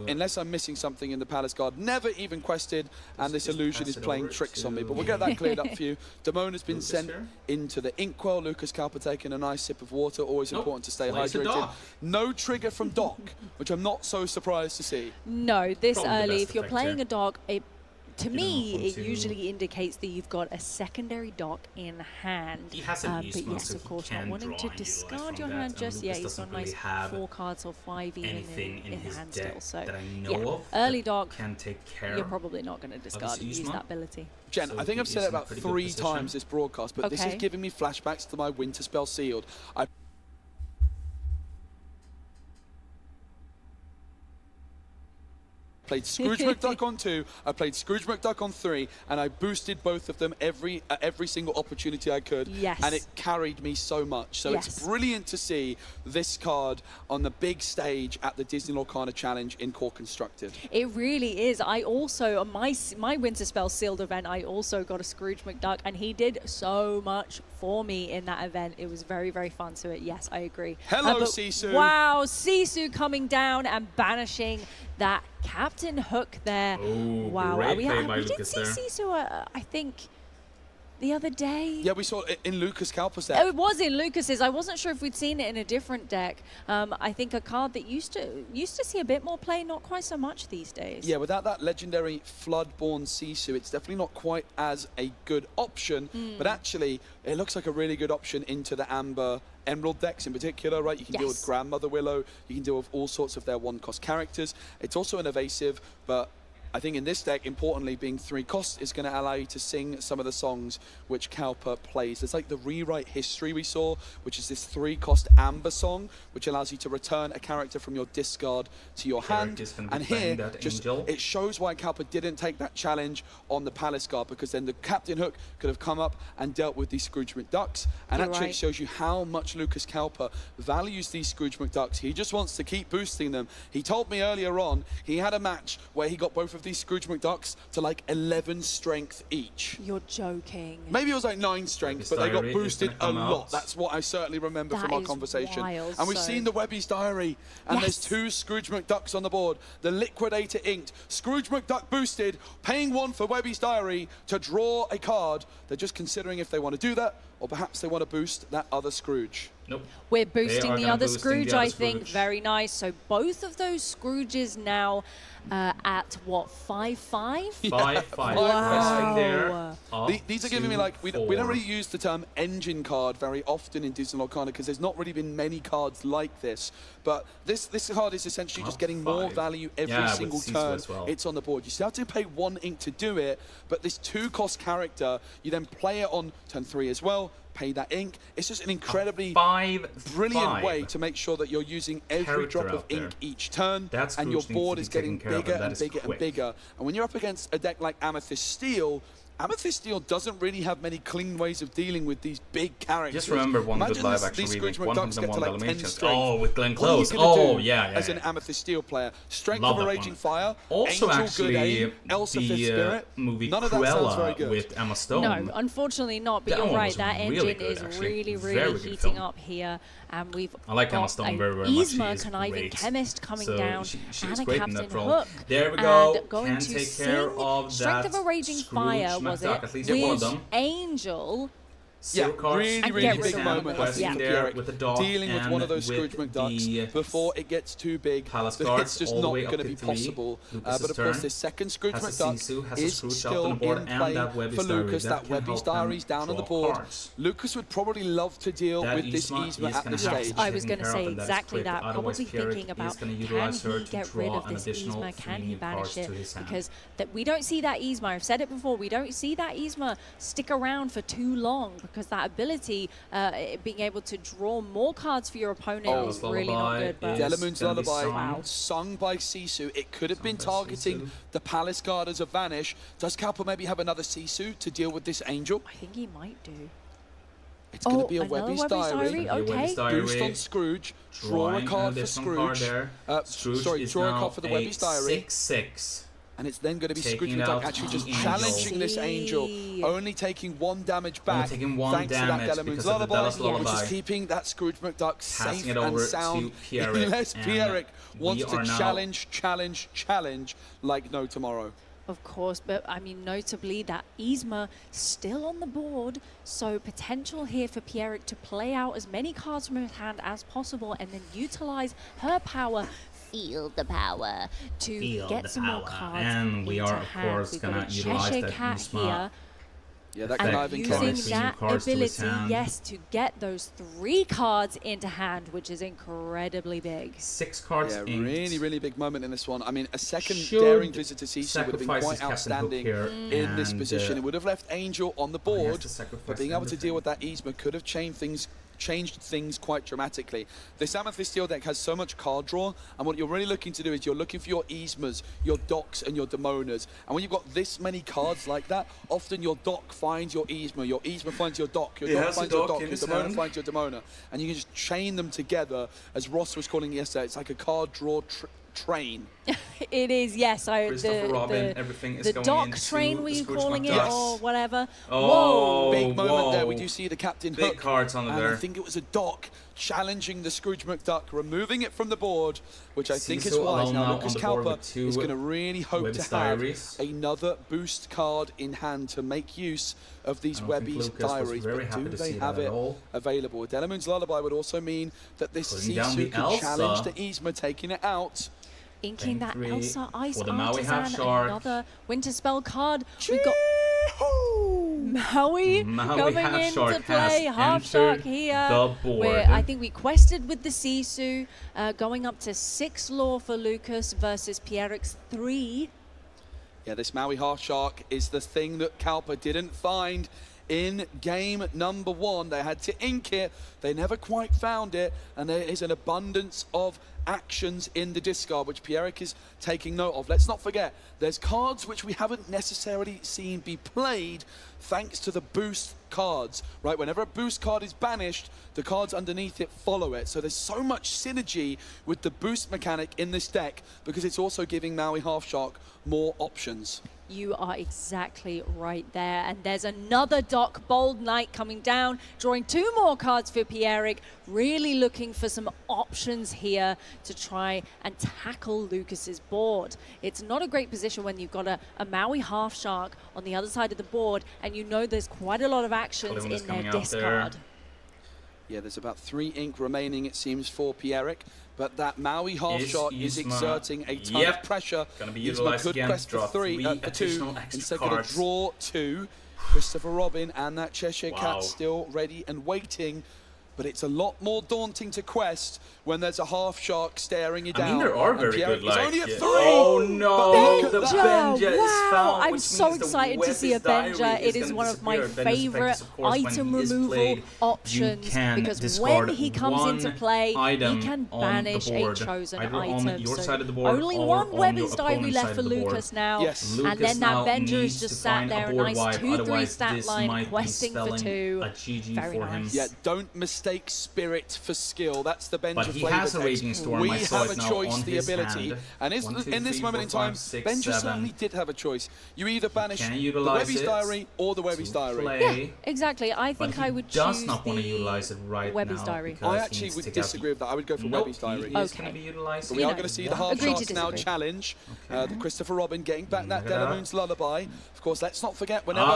Unless I'm missing something in the Palace Guard. Never even quested, and this illusion is playing tricks on me. But we'll get that cleared up for you. Damone has been sent into the inkwell. Lucas Kalpa taking a nice sip of water. Always important to stay hydrated. No trigger from Doc, which I'm not so surprised to see. No, this early, if you're playing a dog, to me, it usually indicates that you've got a secondary dock in hand. He has an but yes, of course, not wanting to discard your hand just yet. He's got nice 4 cards or 5 even in hand still. So that I know of early dock, can take care. You're probably not going to discard use that ability. Jen, I think I've said it about 3 times this broadcast, but this is giving me flashbacks to my Winter Spell Sealed. I played Scrooge McDuck on 2, I played Scrooge McDuck on 3, and I boosted both of them every single opportunity I could. Yes. And it carried me so much. So it's brilliant to see this card on the big stage at the Disney Lorcana Challenge in Core Constructed. It really is. I also, on my Winter Spell Sealed event, I also got a Scrooge McDuck, and he did so much for me in that event. It was very, very fun. So yes, I agree. Hello, Sisu. Wow, Sisu coming down and banishing that Captain Hook there. Ooh, wow, we did see Sisu, I think, the other day. Yeah, we saw it in Lucas Kalpa's deck. Oh, it was in Lucas's. I wasn't sure if we'd seen it in a different deck. I think a card that used to see a bit more play, not quite so much these days. Yeah, without that legendary Floodborn Sisu, it's definitely not quite as a good option, but actually, it looks like a really good option into the Amber Emerald decks in particular, right? You can deal with Grandmother Willow, you can deal with all sorts of their 1-cost characters. It's also an evasive, but I think in this deck, importantly, being 3 costs is going to allow you to sing some of the songs which Kalpa plays. There's like the Rewrite History we saw, which is this 3-cost Amber song, which allows you to return a character from your discard to your hand. And here, it shows why Kalpa didn't take that challenge on the Palace Guard, because then the Captain Hook could have come up and dealt with these Scrooge McDucks. And actually, it shows you how much Lucas Kalpa values these Scrooge McDucks. He just wants to keep boosting them. He told me earlier on, he had a match where he got both of these Scrooge McDucks to like 11 strength each. You're joking. Maybe it was like 9 strength, but they got boosted a lot. That's what I certainly remember from our conversation. Wild, and we've seen the Webby's Diary, and there's 2 Scrooge McDucks on the board. The Liquidator inked, Scrooge McDuck boosted, paying 1 for Webby's Diary to draw a card. They're just considering if they want to do that, or perhaps they want to boost that other Scrooge. Nope. We're boosting the other Scrooge, I think. Very nice. So both of those Scrooges now at what, 5/5? 5/5. Wow. These are giving me like, we don't really use the term engine card very often in Disney Lorcana because there's not really been many cards like this. But this card is essentially just getting more value every single turn it's on the board. You still have to pay 1 ink to do it, but this 2-cost character, you then play it on turn 3 as well, pay that ink. It's just an incredibly brilliant way to make sure that you're using every drop of ink each turn, and your board is getting bigger and bigger and bigger. And when you're up against a deck like Amethyst Steel, Amethyst Steel doesn't really have many clean ways of dealing with these big characters. Just remember one good live action remake, 101 Dalmatians. Oh, with Glenn Close. Close. Oh, yeah. As an Amethyst Steel player, Strength of a Raging Fire, also Angel actually, Good Aim, Elsa Fifth Spirit. Movie None of that sounds very good. with Emma Stone. No, unfortunately not. But you're right. That engine is really, really heating up here. And we've got Emma Stone very much. Yzma, Conniving Chemist coming down, and a Captain Hook. There we go. And going to sing Strength of a Raging Fire, was it? With Angel. Really big moment for Pierrick, with the dog dealing with one of those Scrooge McDucks before it gets too big. It's just not going to be possible. But of course, this second Scrooge McDuck is still in play for Lucas. That Webby's Diary's down on the board. Lucas would probably love to deal with this Yzma at this stage. I was going to say exactly that. Probably thinking about, can he get rid of this Yzma? Can he banish it? Because we don't see that Yzma. I've said it before. We don't see that Yzma stick around for too long, because that ability, being able to draw more cards for your opponent is really not good. But Delamoon's Lullaby, sung by Sisu. It could have been targeting the Palace Guard as a vanish. Does Kalpa maybe have another Sisu to deal with this Angel? I think he might do. It's going to be a Webby's Diary. Okay. Boost on Scrooge. Draw a card for Scrooge. Sorry, draw a card for the Webby's Diary. 6/6. And it's then going to be Scrooge McDuck actually just challenging this Angel, only taking 1 damage back, thanks to that Delamoon's Lullaby, which is keeping that Scrooge McDuck safe and sound, unless Pierrick wants to challenge like no tomorrow. Of course, but I mean, notably that Yzma still on the board, so potential here for Pierrick to play out as many cards from his hand as possible and then utilize her power feel the power to get some more cards. And we are, of course, We've going got to a utilize Cheshire that Cat Yzma here. Yeah, that and conniving using that ability, hand. yes, to get those 3 cards into hand, which is incredibly big. 6 cards. Yeah, inked. really big moment in this one. I mean, a second Should daring visit to CC would have been sacrifice quite his Captain outstanding Hook here in this and, position. It would have left Angel on the board, to sacrifice but being able to everything. deal with that Yzma could have changed things quite dramatically. This Amethyst Steel deck has so much card draw, and what you're really looking to do is you're looking for your Yzmas, your Docks, and your Demonas. And when you've got this many cards like that, often your Dock finds your Yzma finds your Dock, your Dock finds your Dock, your Demona finds your Demona, and you can just chain them together, as Ross was calling it yesterday. It's like a card draw train. It is, yes. Christopher Robin, everything is the going dock into train, were you Scrooge calling it, McDuck. or whatever? Oh, Big moment there. We do see the Captain Big Hook. cards on and there. I think it was a Dock challenging the Scrooge McDuck, removing it from the board, which I think is Sisu wise. alone Now, now Lucas on the board Kalpa with 2 is going to really hope Webby's to have Diaries. another boost card in hand to make use of these I don't think Webby's Lucas was Diaries. very But happy do to they see have that it at all. available? Delamoon's Lullaby would also mean that this Putting down the Sisu could Elsa. challenge the Yzma, taking it out. Inking that Three Elsa Ice for the Maui Half Artisan, Shark. another Winter Spell card. We've got Maui coming Half into Shark play. has Half Shark entered here. the board. Where I think we quested with the Sisu, going up to 6 lore for Lucas versus Pierre's 3. Yeah, this Maui Half Shark is the thing that Kalpa didn't find in game number 1. They had to ink it. They never quite found it. And there is an abundance of actions in the discard, which Pierrick is taking note of. Let's not forget, there's cards which we haven't necessarily seen be played thanks to the boost cards, right? Whenever a boost card is banished, the cards underneath it follow it. So there's so much synergy with the boost mechanic in this deck because it's also giving Maui Half Shark more options. You are exactly right there. And there's another Doc Bold Knight coming down, drawing 2 more cards for Pierrick, really looking for some options here to try and tackle Lucas's board. It's not a great position when you've got a Maui Half Shark on the other side of the board and you know there's quite a lot of actions in their discard. Yeah, there's about 3 ink remaining, it seems, for Pierrick. But that Maui Half Shark is exerting a ton of pressure. Gonna be Yzma utilized could quest quest for 2. Instead going to draw 2. Christopher Robin and that Cheshire Cat still ready and waiting. But it's a lot more daunting to quest when there's a Half Shark staring you down. I mean, there are very good, like... only at 3! Oh no, the Benja is found, I'm which so means the excited to see a Webby's Benja. Diary It is one of my disappeared. Benja's favorite effect is, of course, item when he is removal played, options you can because when discard he comes one into play, he item can on banish the a board, chosen either item. on your So side of the board only or one on Webby's your Diary opponent's left side for of the board. Lucas now. Yes. And Lucas then that now Benja needs is to just sat find a there, a board nice wipe, 2-3 otherwise stat this line, might be questing for spelling 2. a GG Very for him. nice. Yeah, don't mistake spirit for skill. That's the Benja But he flavor has a text. Raging Storm. We I saw have it a now choice, on the his ability. hand. And in 1, 2, this 3, moment in 4, time, 5, 6, Benja 7. certainly did have a choice. You either banish Can the utilize Webby's it Diary or the Webby's to Diary. play. Yeah, exactly. I think But I he would does choose not want to the utilize it right Webby's now Diary. because I he actually needs would to get disagree with that. I would go for Nope, Webby's Diary. He is Okay. going to be utilized. But we are know, going to see yeah. the Half Agree to Sharks now disagree. challenge the Christopher Robin, getting back that Look at that. Delamoon's Lullaby. Of course, let's not forget whenever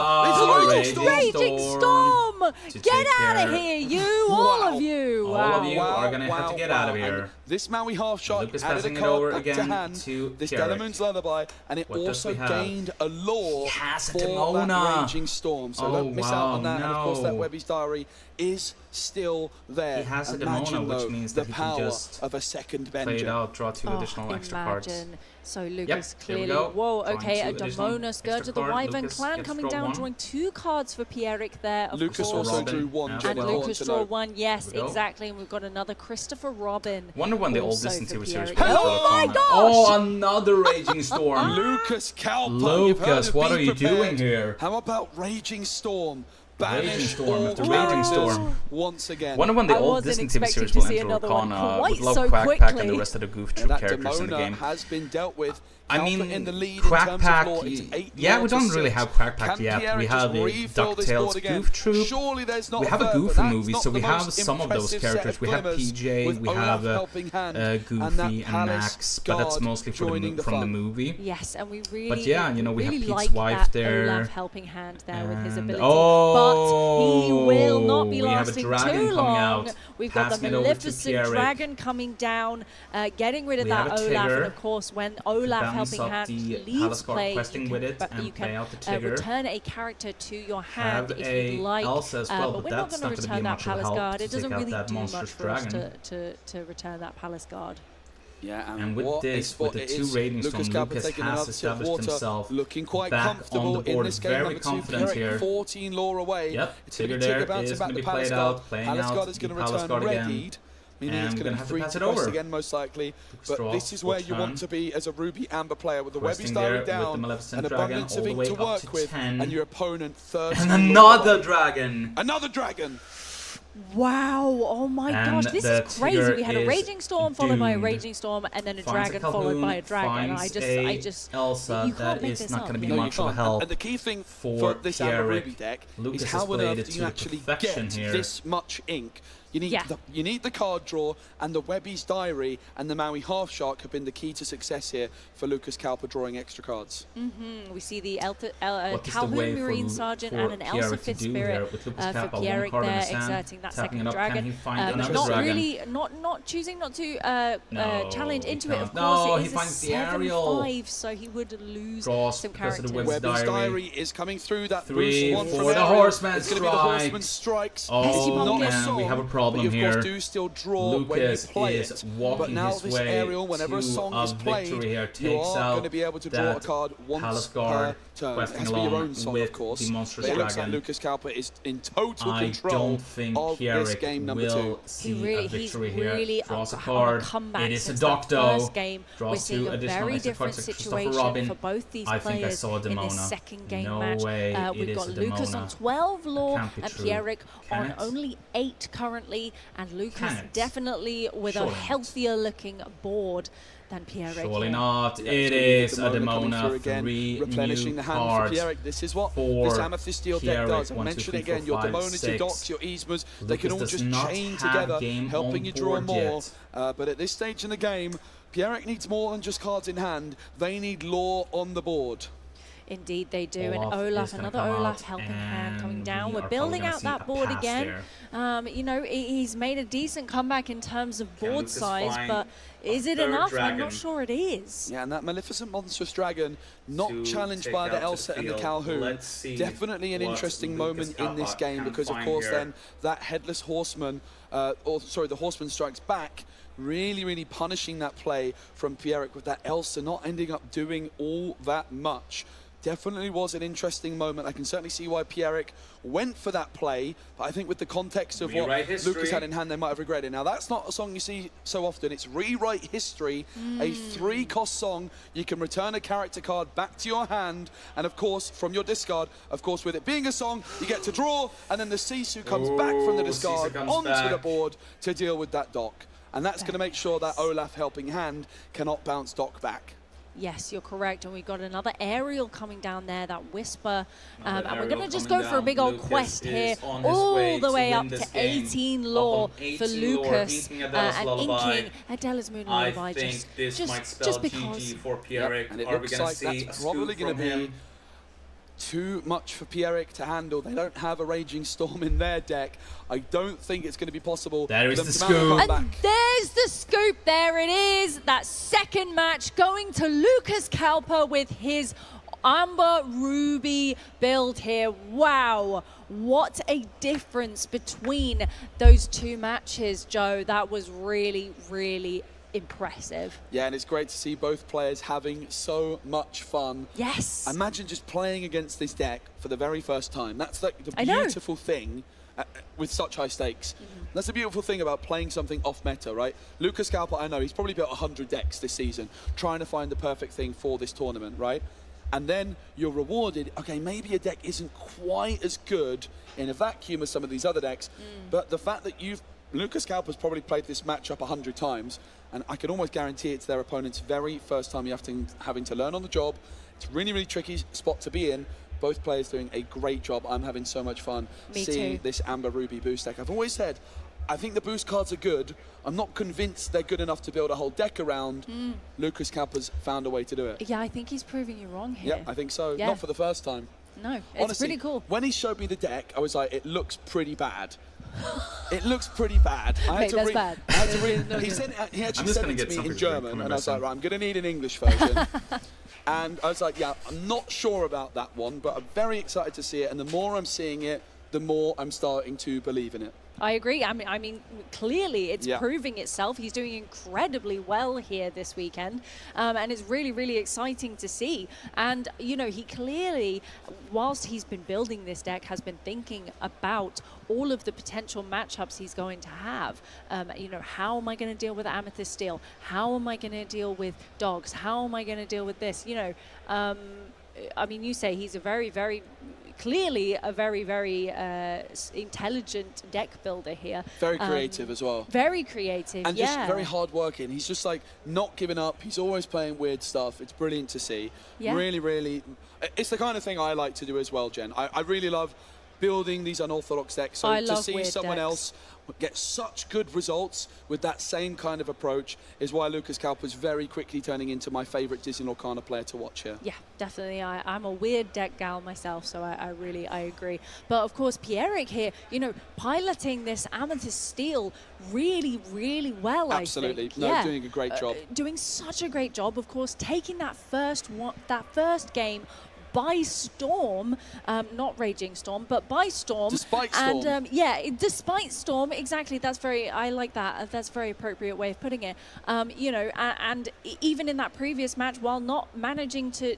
Raging Raging Storm! to Get take out of care. here, you! All of you! All of you Wow. are going to have to get out of here. And this Maui Half Shark Lucas added a passing it card over back to again hand, to this Pierrick. Delamoon's Lullaby, and it What does also we have? gained a lore He has a for Demona. that Raging Storm. So Oh, don't miss out on that. wow, And of course, that no. Webby's Diary is still there. He has a Imagine, Demona, which though, means the that he can power just of a second Play it Benja. out, draw 2 additional extra cards. Imagine. So Lucas Yep, here we clearly, go. whoa, Drawing okay, 2 a additional Demona, Scourge extra of the card. Wyvern Lucas Clan gets coming draw down, 1. drawing 2 cards for Pierrick there, of Lucas course. also Robin drew 1. as And well. Lucas drew 1, yes, There we go. exactly. And we've got another Christopher Robin. Wonder when the old also Disney for TV series Pierrick. will Oh come my on. gosh! Oh, another Raging Storm. Lucas Kalpa, you've heard Lucas, of what Be are you Prepared. doing here? How about Raging Storm? Raging Banish Storm all after Raging characters Storm. once again. Wonder when the I old wasn't Disney TV expecting series to will see enter another one Arcana quite with Love so Quack Pack and quickly. the rest of the Goof And Troop that characters in the Demona game. has been dealt with. I Kalpa mean, in the lead Quack in terms Pack, of lore. It's 8 yeah, lore we to don't really 6. have Quack Pack Can yet. Pierrick We just have the refill this DuckTales board again? Goof Troop. Surely there's not We a have a third, Goofy but that's movie, not so we the have most some of those impressive set characters. of We have glimmers PJ, with we Olaf have helping hand Goofy and that and Palace Max, but that's guard mostly joining the from the fun. movie. Yes, and we really, But yeah, you know, we have really Pete's like wife that there. Olaf helping hand there with his And- ability. oh, he will not be lasting too long. Out. We've got the Maleficent Dragon coming down, getting rid of that Olaf. And of course, when Olaf Helping Hand leaves play, you can return a character to your hand if you like. But we're not going to return that Palace Guard. It doesn't really do much for us to return that Palace Guard. Yeah, and with this, with the 2 ratings from Lucas has established himself looking quite back comfortable on the board, in this game. very confident here. 14 lore away. Yep, it's going to there take about is back going to the be Palace played Guard. out, playing Palace out Guard is going to return readied, meaning it's going to be free to cross again most likely. But this is where you want to be as a Ruby Amber player, with the Webby's diary down, an abundance of ink to work with, and your opponent 30. And another dragon! Another dragon! Wow, oh my gosh, this is crazy. We had a Raging Storm followed by a Raging Storm and then a dragon followed by a dragon. I just Elsa, you can't make is this not up. going to be much of a help. And the key thing for this Amber Ruby deck Lucas is how on earth do you actually get this much ink? You need the card draw, and the Webby's Diary and the Maui Half Shark have been the key to success here for Lucas Kalpa drawing extra cards. We see the Calhoun Marine Sergeant and an Elsa Fifth Spirit for Pierrick there, exerting that second dragon. Not choosing not to challenge into it, of course. It is a 7/5, so he would lose some characters. Webby's Diary is coming through that 3 boost for the Horseman It's going to be the Horseman Strikes. Oh man, we have a problem here. Of course, do still draw when you play it. But now his this way aerial, whenever a song is played, here, you are going to be able to draw a card once per turn. It has to be your own song, of course. But it looks like Lucas Kalpa is in total control of this game number 2. He's really draws a card. Comeback. It is a Docto. First game, we're seeing a very different situation for both these players in this second game match. We've got Lucas on 12 lore and Pierrick on only 8 currently, and Lucas definitely with a healthier looking board than Pierrick. Surely not. It is a Demona. 3 replenishing the hand for Pierrick. This is what this Amethyst Steel deck does. I mentioned it again. Your Demonas, your Docs, your Yzmas, they can all just chain together, helping you draw more. But at this stage in the game, Pierrick needs more than just cards in hand. They need lore on the board. Indeed they do, and Olaf, another Olaf helping hand coming down. We're building out that board again. You know, he's made a decent comeback in terms of board size, but is it enough? I'm not sure it is. Yeah, and that Maleficent Monstrous Dragon, not challenged by the Elsa and the Calhoun. Definitely an interesting moment in this game, because of course then that Headless Horseman, the Horseman Strikes Back, really punishing that play from Pierrick with that Elsa not ending up doing all that much. Definitely was an interesting moment. I can certainly see why Pierrick went for that play, but I think with the context of what Lucas had in hand, they might have regretted. Now, that's not a song you see so often. It's Rewrite History, a 3-cost song. You can return a character card back to your hand, and of course, from your discard, of course, with it being a song, you get to draw, and then the Sisu comes back from the discard onto the board to deal with that Doc. And that's going to make sure that Olaf Helping Hand cannot bounce Doc back. Yes, you're correct. And we've got another aerial coming down there, that Whisper. And we're going to just go for a big old quest here, all the way up to 18 lore for Lucas. And inking Adela's Moon Lullaby just because. For Pierrick. And it looks like that's probably going to be too much for Pierrick to handle. They don't have a Raging Storm in their deck. I don't think it's going to be possible. There is the scoop. And there's the scoop. There it is. That second match going to Lucas Kalpa with his Amber Ruby build here. Wow. What a difference between those 2 matches, Joe. That was really impressive. Yeah, and it's great to see both players having so much fun. Yes. Imagine just playing against this deck for the very first time. That's like the beautiful thing with such high stakes. That's the beautiful thing about playing something off meta, right? Lucas Kalpa, I know, he's probably built 100 decks this season, trying to find the perfect thing for this tournament, right? And then you're rewarded, okay, maybe a deck isn't quite as good in a vacuum as some of these other decks, but the fact that Lucas Kalpa's probably played this matchup 100 times, and I can almost guarantee it's their opponent's very first time having to learn on the job. It's a really tricky spot to be in. Both players doing a great job. I'm having so much fun seeing this Amber Ruby boost deck. I've always said, I think the boost cards are good. I'm not convinced they're good enough to build a whole deck around. Lucas Kalpa's found a way to do it. Yeah, I think he's proving you wrong here. Yeah, I think so. Not for the first time. No, it's Honestly, pretty cool. When he showed me the deck, I was like, it looks pretty bad. It looks pretty bad. That's bad. I had to read. He actually sent it to me in German, and I was like, right, I'm going to need an English version. And I was like, yeah, I'm not sure about that one, but I'm very excited to see it. And the more I'm seeing it, the more I'm starting to believe in it. I agree. I mean, clearly it's proving itself. He's doing incredibly well here this weekend, and it's really, really exciting to see. And, you know, he clearly, whilst he's been building this deck, has been thinking about all of the potential matchups he's going to have. You know, how am I going to deal with Amethyst Steel? How am I going to deal with Dogs? How am I going to deal with this? You know, I mean, you say he's a very, very... clearly a very, very intelligent deck builder here. Very creative as well. Very creative, and just very hard-working. He's just, like, not giving up. He's always playing weird stuff. It's brilliant to see. Yeah. Really, really... It's the kind of thing I like to do as well, Jen. I really love building these unorthodox decks. So to see someone else get such good results with that same kind of approach is why Lucas Kalpa is very quickly turning into my favorite Disney Lorcana player to watch here. Yeah, definitely. I'm a weird deck gal myself, so I agree. But of course, Pierrick here, you know, piloting this Amethyst Steel really, really well. Absolutely. I think. No, doing a great job. Doing such a great job, of course, taking that first game by storm, not Raging Storm, but by storm. Despite storm. And despite storm, exactly. That's very, I like that. That's a very appropriate way of putting it. You know, and even in that previous match, while not managing to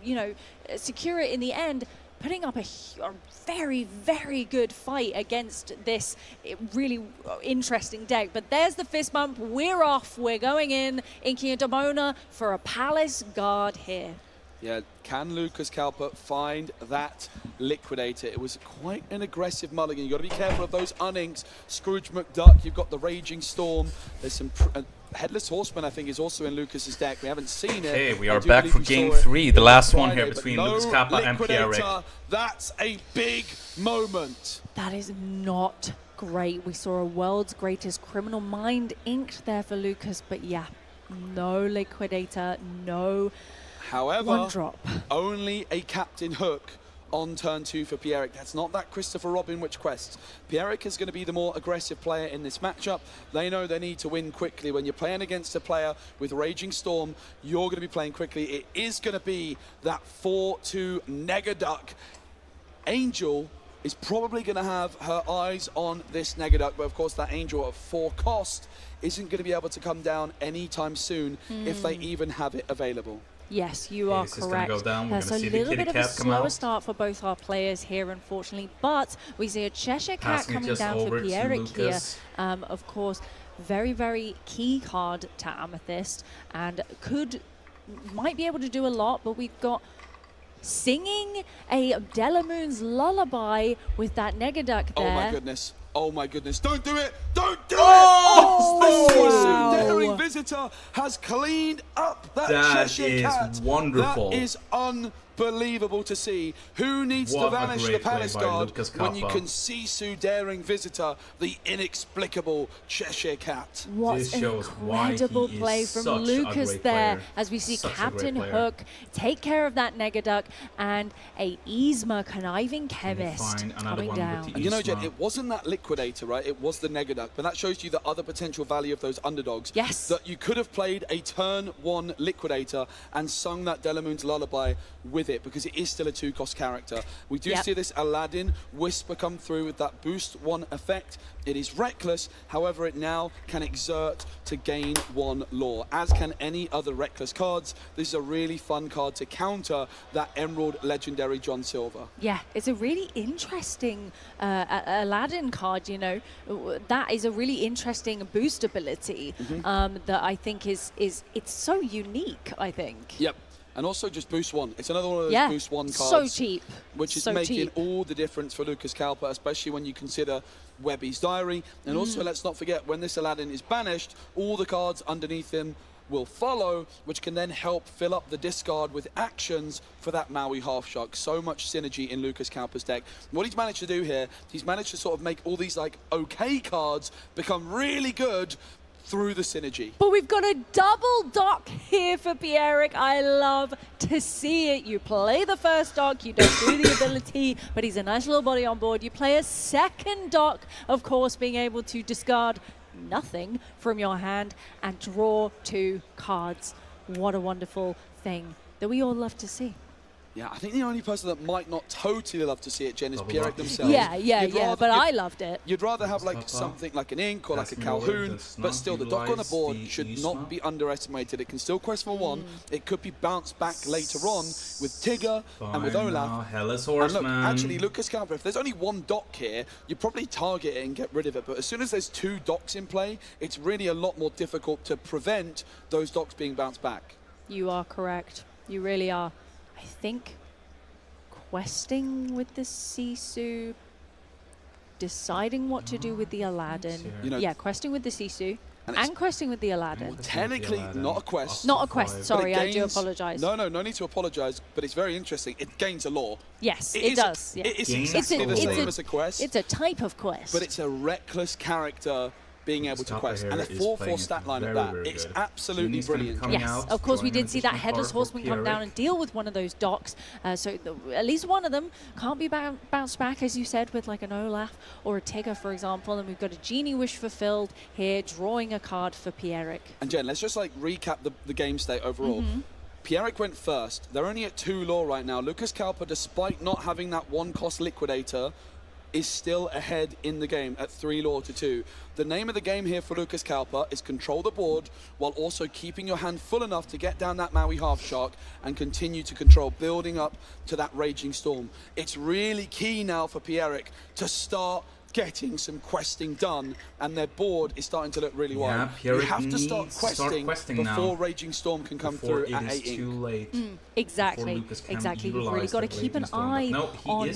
you know, secure it in the end, putting up a very, very good fight against this really interesting deck. But there's the fist bump. We're off. We're going in Inky and Damona for a Palace Guard here. Yeah, can Lucas Kalpa find that Liquidator? It was quite an aggressive mulligan. You've got to be careful of those uninks. Scrooge McDuck, you've got the Raging Storm. There's some... Headless Horseman, I think, is also in Lucas's deck. We haven't seen it. Hey, we are back for game 3, the last one here between Lucas Kalpa and Pierrick. That's a big moment. That is not great. We saw a world's greatest criminal mind inked there for Lucas, but yeah, no Liquidator, no... However, one drop. Only a Captain Hook on turn 2 for Pierrick. That's not that Christopher Robin Witch Quest. Pierrick is going to be the more aggressive player in this matchup. They know they need to win quickly. When you're playing against a player with Raging Storm, you're going to be playing quickly. It is going to be that 4-2 Negaduck. Angel is probably going to have her eyes on this Negaduck, but of course that Angel at 4 cost isn't going to be able to come down anytime soon if they even have it available. Yes, you are correct. Go down. That's a little bit of a slower start for both our players here, unfortunately. But we see a Cheshire Cat coming down for Pierrick here. Of course, very, very key card to Amethyst, and might be able to do a lot. But we've got singing a Delamoon's Lullaby with that Negaduck there. Oh my goodness. Oh my goodness, don't do it! Don't do it! Wow. Daring Visitor has cleaned up that Cheshire Cat. That is wonderful. That is unbelievable to see. Who needs to vanish the Palace Guard when you can Sisu Daring Visitor, the inexplicable Cheshire Cat? What an incredible play from Lucas there, as we see Captain Hook take care of that Negaduck and a Yzma Conniving Chemist coming down. And you know, Jen, it wasn't that Liquidator, right? It was the Negaduck, but that shows you the other potential value of those underdogs. Yes. That you could have played a turn 1 Liquidator and sung that Delamoon's Lullaby with it, because it is still a 2-cost character. We do see this Aladdin Whisper come through with that boost 1 effect. It is reckless, however it now can exert to gain 1 lore, as can any other reckless cards. This is a really fun card to counter that Emerald Legendary John Silver. Yeah, it's a really interesting Aladdin card, you know. That is a really interesting boost ability that I think is it's so unique, I think. Yep. And also just boost 1. It's another one of those boost 1 cards. So cheap. Which is making all the difference for Lucas Kalpa, especially when you consider Webby's Diary. And also, let's not forget, when this Aladdin is banished, all the cards underneath him will follow, which can then help fill up the discard with actions for that Maui Half Shark. So much synergy in Lucas Kalpa's deck. What he's managed to do here, he's managed to sort of make all these like okay cards become really good through the synergy. But we've got a double dock here for Pierrick. I love to see it. You play the first dock, you don't do the ability, but he's a nice little body on board. You play a second dock, of course, being able to discard nothing from your hand and draw 2 cards. What a wonderful thing that we all love to see. Yeah, I think the only person that might not totally love to see it, Jen, is Pierrick themselves. Yeah, but I loved it. You'd rather have like something like an Ink or like a Calhoun, but still the dock on the board should not be underestimated. It can still quest for 1. It could be bounced back later on with Tigger and with Olaf. Hellas Horseman. And look, actually, Lucas Kalpa, if there's only 1 dock here, you probably target it and get rid of it. But as soon as there's 2 docks in play, it's really a lot more difficult to prevent those docks being bounced back. You are correct. You really are. I think questing with the Sisu, deciding what to do with the Aladdin. Yeah, questing with the Sisu and questing with the Aladdin. Well, technically, not a quest. Not a quest, sorry, I do apologise. No need to apologise, but it's very interesting. It gains a lore. Yes, it does. Yeah. It is exactly the same as a quest. It's a type of quest. But it's a reckless character being able to quest. And a 4/4 stat line at that. It's absolutely brilliant. Yes, of course we did see that Headless Horseman come down and deal with one of those docks. So at least one of them can't be bounced back, as you said, with like an Olaf or a Tigger, for example. And we've got a Genie Wish fulfilled here, drawing a card for Pierrick. And Jen, let's just like recap the game state overall. Pierrick went first. They're only at 2 lore right now. Lucas Kalpa, despite not having that 1-cost Liquidator, is still ahead in the game at 3 lore to 2. The name of the game here for Lucas Kalpa is control the board while also keeping your hand full enough to get down that Maui Half Shark and continue to control, building up to that Raging Storm. It's really key now for Pierrick to start getting some questing done, and their board is starting to look really wide. You have to start questing before now. Raging Storm can come through at 8 too late. Exactly. You've really got to keep an eye on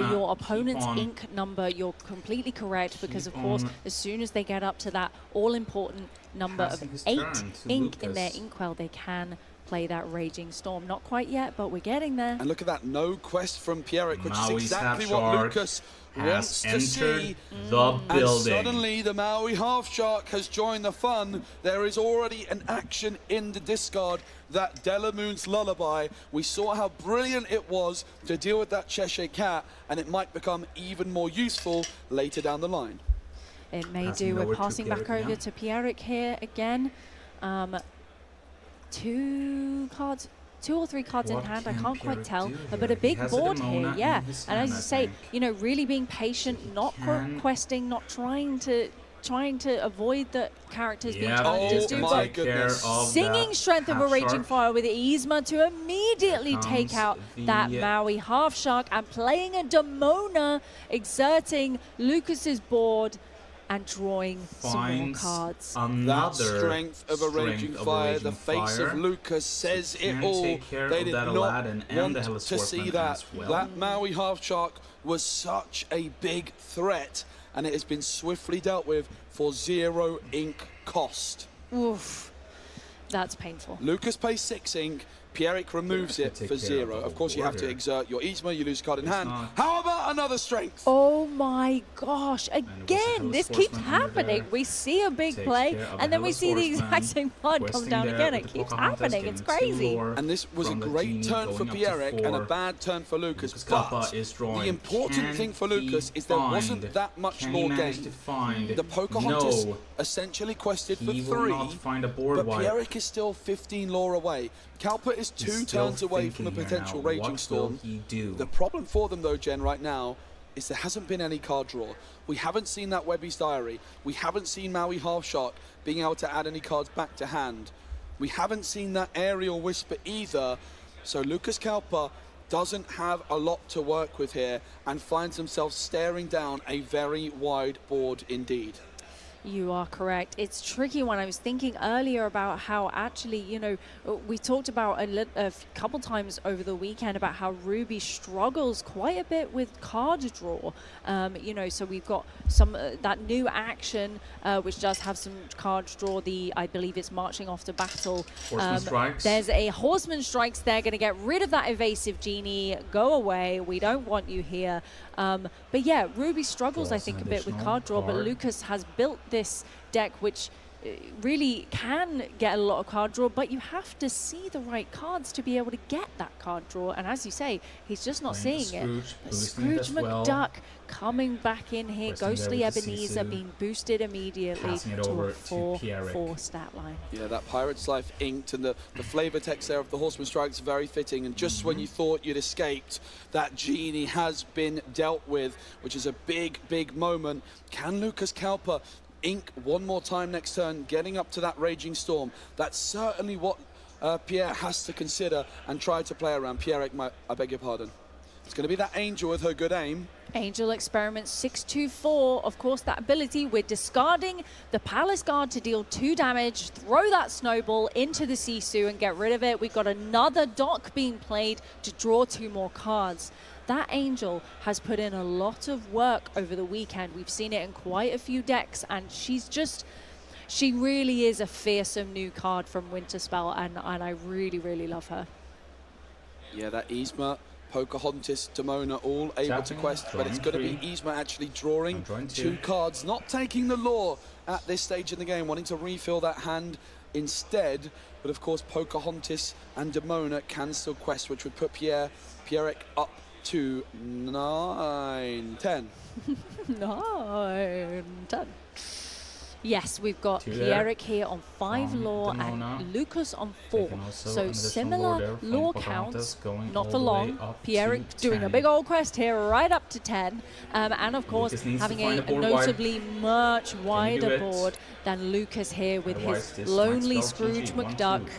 your opponent's ink number. You're completely correct, because of course, as soon as they get up to that all-important number of 8 ink in their inkwell, they can play that Raging Storm. Not quite yet, but we're getting there. And look at that, no quest from Pierrick, which is exactly what Lucas wants to see. The building. And suddenly the Maui Half Shark has joined the fun. There is already an action in the discard. That Delamoon's Lullaby. We saw how brilliant it was to deal with that Cheshire Cat, and it might become even more useful later down the line. It may do. We're passing back over to Pierrick here again. 2 or 3 cards in hand, I can't quite tell, but a big board here, yeah. And as you say, you know, really being patient, not questing, not trying to avoid the characters being challenged to do, but singing Strength of a Raging Fire with Yzma to immediately take out that Maui Half Shark, and playing a Demona, exerting Lucas's board and drawing some more cards. That Strength of a Raging Fire, the face of Lucas says it all. They did not want to see that. That Maui Half Shark was such a big threat, and it has been swiftly dealt with for 0 ink cost. Oof, that's painful. Lucas pays 6 ink. Pierrick removes it for 0. Of course, you have to exert your Yzma, you lose a card in hand. How about another Strength? Oh my gosh, again, this keeps happening. We see a big play, and then we see the exact same card come down again. It keeps happening, it's crazy. And this was a great turn for Pierrick and a bad turn for Lucas, but the important thing for Lucas is there wasn't that much lore gained. The Pocahontas essentially quested for 3, but Pierrick is still 15 lore away. Kalpa is 2 turns away from a potential Raging Storm. The problem for them, though, Jen, right now, is there hasn't been any card draw. We haven't seen that Webby's Diary. We haven't seen Maui Half Shark being able to add any cards back to hand. We haven't seen that Aerial Whisper either. So Lucas Kalpa doesn't have a lot to work with here and finds himself staring down a very wide board indeed. You are correct. It's tricky when I was thinking earlier about how actually, you know, we talked about a couple times over the weekend about how Ruby struggles quite a bit with card draw. You know, so we've got some that new action, which does have some card draw. I believe it's Marching Off to Battle. Horseman Strikes. There's a Horseman Strikes. They're going to get rid of that evasive Genie. Go away. We don't want you here. But yeah, Ruby struggles, I think, a bit with card draw, but Lucas has built this deck which really can get a lot of card draw, but you have to see the right cards to be able to get that card draw. And as you say, he's just not seeing it. But Scrooge McDuck coming back in here, Ghostly Ebenezer being boosted immediately to a 4-4 stat line. Yeah, that Pirate's Life inked, and the flavor text there of the Horseman Strikes very fitting. And just when you thought you'd escaped, that genie has been dealt with, which is a big, big moment. Can Lucas Kalpa ink one more time next turn, getting up to that Raging Storm? That's certainly what Pierre has to consider and try to play around. Pierre, I beg your pardon. It's going to be that Angel with her good aim. Angel experiments 624. Of course, that ability, we're discarding the Palace Guard to deal 2 damage, throw that snowball into the Sisu and get rid of it. We've got another dock being played to draw 2 more cards. That Angel has put in a lot of work over the weekend. We've seen it in quite a few decks, and she really is a fearsome new card from Winterspell, and I really, really love her. Yeah, that Yzma, Pocahontas, Demona, all able to quest, but it's going to be Yzma actually drawing 2 cards, not taking the Lore at this stage in the game, wanting to refill that hand instead. But of course, Pocahontas and Demona can still quest, which would put Pierrick up to 9-10. 9-10. Yes, we've got Pierrick here on 5 lore and Lucas on 4. So similar lore counts, not for long. Pierrick doing a big old quest here right up to 10. And of course, having a notably much wider board than Lucas here with his lonely Scrooge McDuck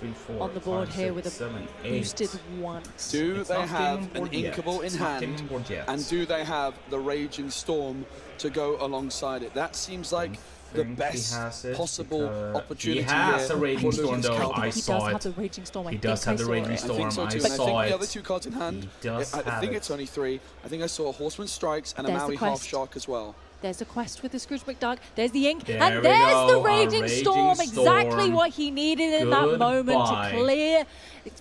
on the board here with a boosted 1. Do they have an Inkable in hand? And do they have the Raging Storm to go alongside it? That seems like the best possible opportunity. He has a Raging Storm, though. I saw it. He does have the Raging Storm. I saw it. I think the other 2 cards in hand, I think it's only 3. I think I saw a Horseman Strikes and a Maui Half Shark as well. There's a quest with the Scrooge McDuck. There's the ink. And there's the Raging Storm. Exactly what he needed in that moment to clear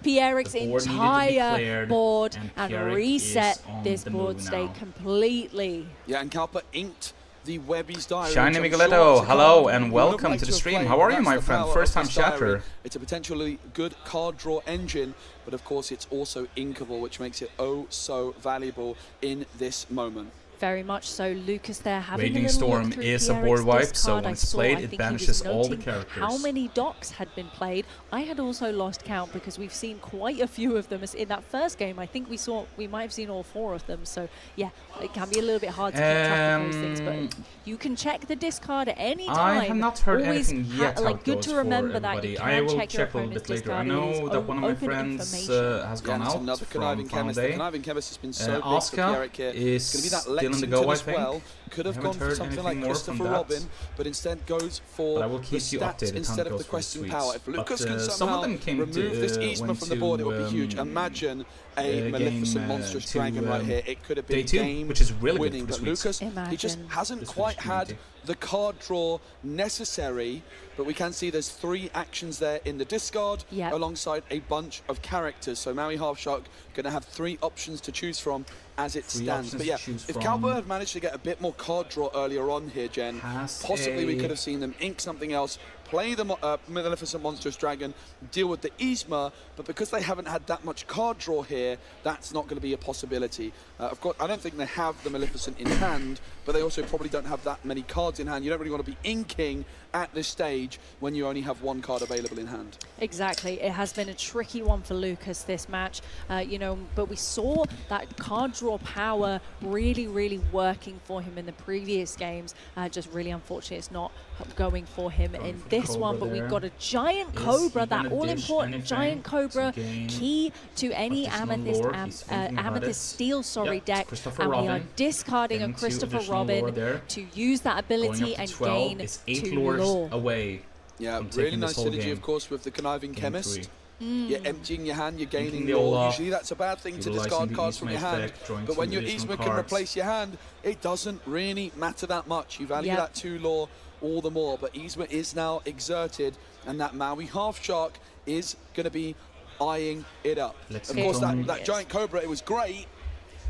Pierrick's entire board and reset this board state completely. Yeah, and Kalpa inked the Webby's Diary. Shiny Migoletto, hello and welcome to the stream. How are you, my friend? First time chatter. It's a potentially good card draw engine, but of course it's also inkable, which makes it oh so valuable in this moment. Very much so. Lucas there having Raging a little Storm look through is a Pierrick's board wipe, discard. so when it's played, it banishes all the characters. How many docks had been played? I had also lost count because we've seen quite a few of them in that first game. I think we might have seen all 4 of them. So yeah, it can be a little bit hard to keep track of those things, but you can check the discard at any time. I have not heard Always anything yet. good to remember that you can I will check your check a little opponent's bit later. I discard. know that one of my friends has gone out another from Conniving Chemist. The Conniving Chemist has been so big for Pierrick here. Is going to be that still on the go, I think. Could have gone for something like Christopher Robin, but instead goes for the stats instead of the questing power. If Lucas can somehow remove this Yzma from the board, it would be huge. Imagine a Maleficent Monstrous Dragon right here. It could have been game which is really winning, but Lucas, he just hasn't quite had the card draw necessary. But we can see there's 3 actions there in the discard alongside a bunch of characters. So Maui Half Shark going to have 3 options to choose from as it stands. But yeah, if Kalpa had managed to get a bit more card draw earlier on here, Jen, possibly we could have seen them ink something else, play the Maleficent Monstrous Dragon, deal with the Yzma, but because they haven't had that much card draw here, that's not going to be a possibility. Of course, I don't think they have the Maleficent in hand, but they also probably don't have that many cards in hand. You don't really want to be inking at this stage when you only have 1 card available in hand. Exactly. It has been a tricky one for Lucas this match, you know, but we saw that card draw power really, really working for him in the previous games. Just really unfortunate it's not going for him in this one, but we've got a giant Cobra, that all-important giant Cobra, key to any Amethyst Steel, deck, and we are discarding a Christopher Robin to use that ability and gain 2 lore. Away. Yeah, really nice synergy, of course, with the Conniving Chemist. You're emptying your hand, you're gaining lore. Usually that's a bad thing to discard cards from your hand, but when your Yzma can replace your hand, it doesn't really matter that much. You value that 2 lore all the more, but Yzma is now exerted, and that Maui Half Shark is going to be eyeing it up. Of course, that giant Cobra, it was great,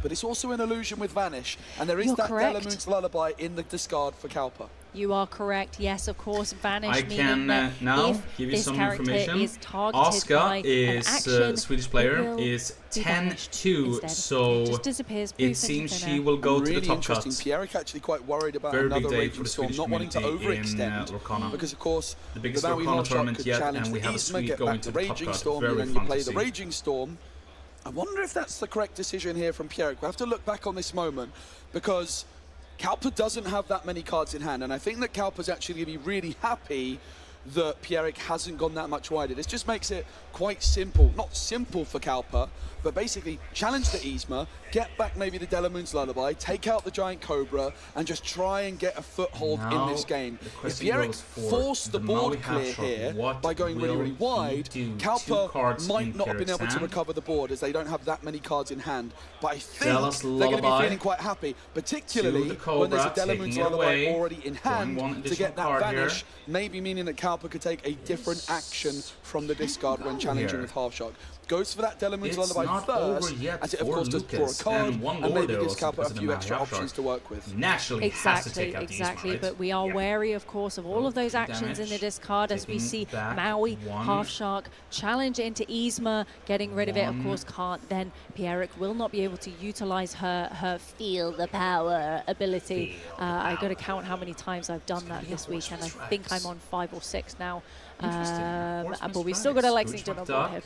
but it's also an illusion with Vanish, and there is that Delamoon's Lullaby in the discard for Kalpa. You are correct. Yes, of course. Vanish. I can now give you some information. Oscar is Swedish player is 10-2, so it seems she will go to the top cut. Pierrick actually quite worried about Very another big day Raging for the Storm, Swedish not wanting to overextend because of course the biggest Lorcana tournament yet, and we have a Swede going to the top Raging cut. Storm, Very and then fun you play to the see. Raging Storm. I wonder if that's the correct decision here from Pierrick. We have to look back on this moment because Kalpa doesn't have that many cards in hand, and I think that Kalpa's actually going to be really happy that Pierrick hasn't gone that much wider. This just makes it quite simple. Not simple for Kalpa, but basically challenge the Yzma, get back maybe the Delamoon's Lullaby, take out the Giant Cobra, and just try and get a foothold in this game. If Pierrick forced the board clear here by going really, really wide, Kalpa might not have been able to recover the board as they don't have that many cards in hand. But I think they're going to be feeling quite happy, particularly when there's a Delamoon's Lullaby already in hand to get that Vanish, maybe meaning that Kalpa could take a different action from the discard when challenging with Half Shock. Goes for that Delamoon's Lullaby first, as it of course does draw a card, and maybe gives Kalpa a few extra options to work with. Naturally, exactly. Right? But we are wary, of course, of all of those actions in the discard as we see Maui, Half Shark, challenge into Yzma, getting rid of it. Of course, can't. Then Pierrick will not be able to utilize her feel the power ability. I got to count how many times I've done that this week, and I think I'm on 5 or 6 now. But we still got a Lexington on board here.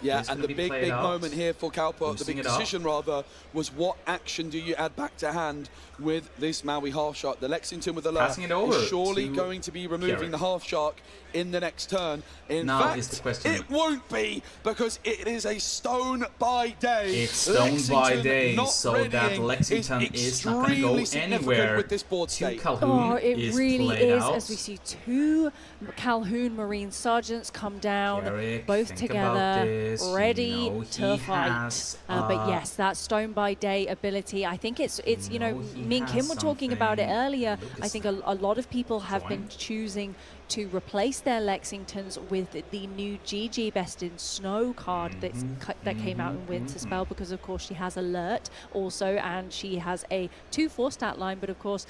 Yeah, and the big moment here for Kalpa, the big decision rather, was what action do you add back to hand with this Maui Half Shark? The Lexington with the lure is surely going to be removing the Half Shark in the next turn. In fact, it won't be, because it is a stone by day. It's stone by day, so that Lexington is not going to go anywhere. With this board state. It really is, as we see 2 Calhoun Marine Sergeants come down, both together, ready to fight. But yes, that stone by day ability, I think it's you know, me and Kim were talking about it earlier. I think a lot of people have been choosing to replace their Lexingtons with the new GG Best in Snow card that came out in Winter Spell, because of course she has Alert also, and she has a 2/4 stat line, but of course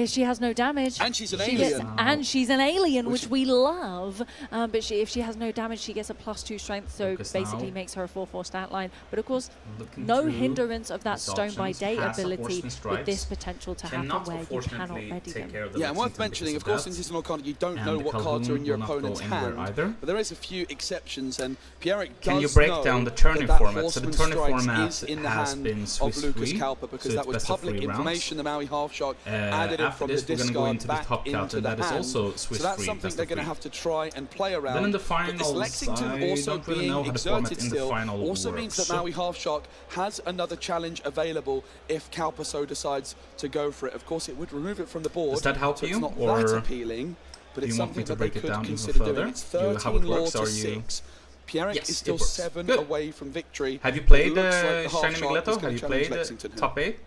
she has no damage. And she's an alien. And she's an alien, which we love. But if she has no damage, she gets a +2 strength, so basically makes her a 4/4 stat line. But of course, no hindrance of that Stone by Day ability with this potential to happen where you cannot ready them. Yeah, and worth mentioning, of course, in Disney Lorcana, you don't know what cards are in your opponent's hand. But there is a few exceptions, and Pierrick does Can you break down the tourney format? So the tourney format is in the has hand been of Swiss Lucas free, Kalpa, because so that was public information. The Maui Half Shark added it after from this, the we're going to go discard into the back top cut, into and the that is hand. also Swiss So that's free. something they're going to have to try and play around. Then in the But finals, this Lexington I also don't really being know how the format exerted in the still final also means that Maui Half Shark has another challenge available if Kalpa so decides to go for it. Of course, it would remove it from the board. Does that help so you, it's not or that appealing, but it's something that they could consider doing. It's how 13 it law works? to Are you 6. Pierrick is still 7 Good. away from victory. Have you played Like Shiny Migletto? Have you played top 8?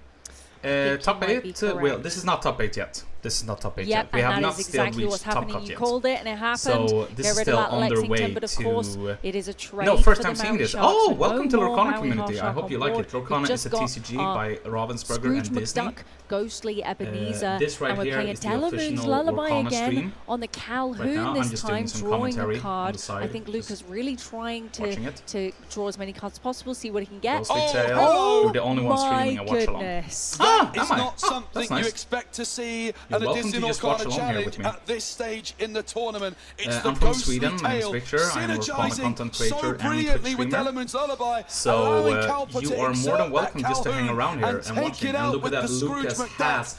Top 8? Well, this is not top 8 yet. This is not top 8 yet. We have not still reached top cut yet. You called it and it happened. So this is still on their way but of course, it is a trade. No, first time seeing this. Oh, welcome to Lorcana community. I hope you like it. Lorcana is a TCG by Ravensburger and Disney. Ghostly Ebenezer, this right and we're here playing a is the Delamoon's official Lullaby Lorcana again stream. on the Calhoun Right now, this time, drawing a card. Side, I think Luca's really trying to draw as many cards as possible, see what he can get. You're the only one streaming a watch along. That is not something you expect to see at a Disney Lorcana challenge at this stage in the tournament. It's the I'm from ghostly Sweden. My name is tale Victor. I'm a Lorcana content creator so and brilliantly with Twitch Delamoon's Lullaby. So you are more than welcome just to hang around here and watch it. And look at that, Lucas has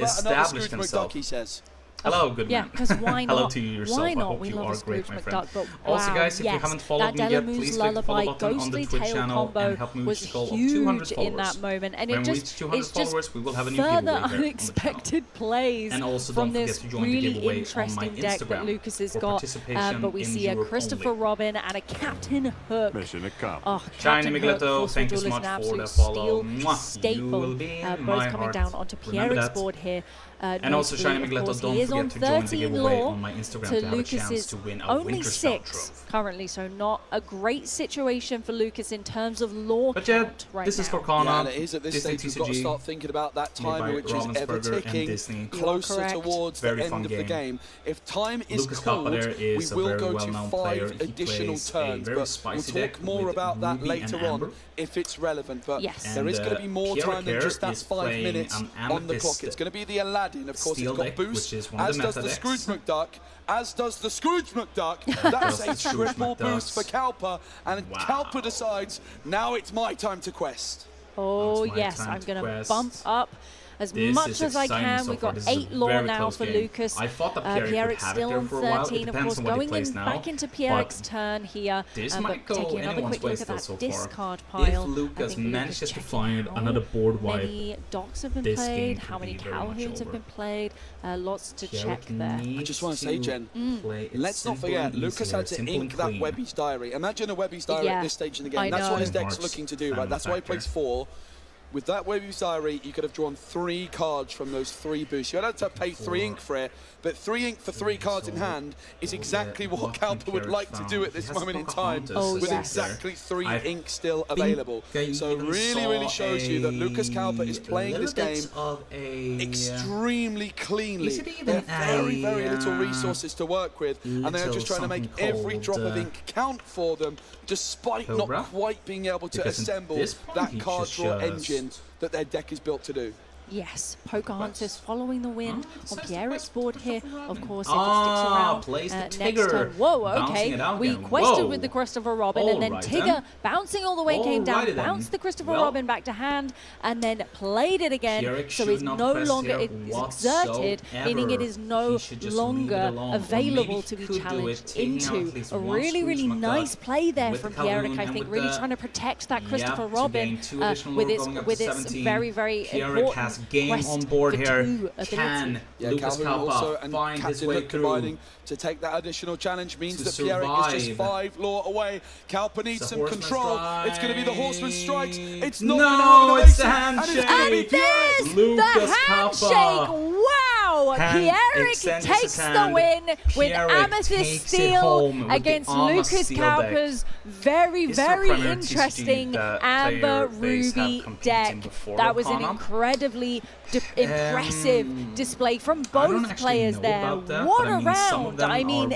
established himself. Says. Hello, good yeah, man. because why not? Hello to you yourself. Why not? I hope we you love are a Scrooge great, my friend. McDuck, but Also, wow, guys, if you haven't followed me yet, please click the follow button on the Twitch channel and help me reach the goal of 200 followers. In that moment, and when it we just reach 200 followers, we will have a new further giveaway there unexpected plays and also from don't this forget to join the really giveaway interesting on my deck Instagram that Lucas has for got. participation But we see a Europe Christopher only. Robin and a Captain Hook. Mission accomplished. Oh, Shiny Captain Hook, Migletto, thank you so Force much Duel for is the an follow. absolute You staple. will be in Both my coming heart. down onto Remember Pierrick's that. board here. And also, Shiny McLetto, don't forget to join the giveaway on my Instagram to have a chance to win a only Winter Spell 6 trophy. currently, so not a great situation for Lucas in terms of lore count right this now. is for Kana. Yeah, and it is at this stage we've got to start thinking about that timer, which is ever ticking closer towards the end of the game. If time is called, we will go to 5 additional turns, but we'll talk more about that later on if it's relevant. But there is going to be more time than just that 5 minutes on the clock. It's going to be the Aladdin, of course. It's got boost, as does the Scrooge McDuck, as does the Scrooge McDuck. That's a triple boost for Kalpa, and Kalpa decides, now it's my time to quest. Oh yes, I'm going to bump up as much as I can. We've got 8 lore now for Lucas. I thought that Pierric's still on 13, of course, going in back into Pierric's turn here. But taking another quick look at that discard pile. If Lucas manages to find another board wipe, how many docks have been played, how many Calhouns have been played, lots to check there. I just want to say, Jen, let's not forget, Lucas had to ink that Webby's Diary. Imagine a Webby's Diary at this stage in the game. That's what his deck's looking to do, right? That's why he plays 4. With that Webby's Diary, you could have drawn 3 cards from those 3 boosts. You had to pay 3 ink for it, but 3 ink for 3 cards in hand is exactly what Kalpa would like to do at this moment in time, with exactly 3 ink still available. So really shows you that Lucas Kalpa is playing this game extremely cleanly. They have very little resources to work with, and they are just trying to make every drop of ink count for them, despite not quite being able to assemble that card draw engine that their deck is built to do. Yes, Pocahontas following the wind on Pierric's board here. Of course, if it sticks around next turn. Whoa, okay. We quested with the Christopher Robin, and then Tigger bouncing all the way came down, bounced the Christopher Robin back to hand, and then played it again. So it's no longer exerted, meaning it is no longer available to be challenged into. A really nice play there from Pierric, I think, really trying to protect that Christopher Robin with its very important game on board here. Can Lucas Kalpa find his way through to take that additional challenge? Means that Pierric is just 5 lore away. Kalpa needs some control. It's going to be the Horseman Strikes. It's not going to it's the handshake. And there's the handshake. Wow! Pierric takes the win with Amethyst Steel against Lucas Kalpa's very interesting Amber Ruby deck. That was an incredibly impressive display from both players there. What a round! I mean,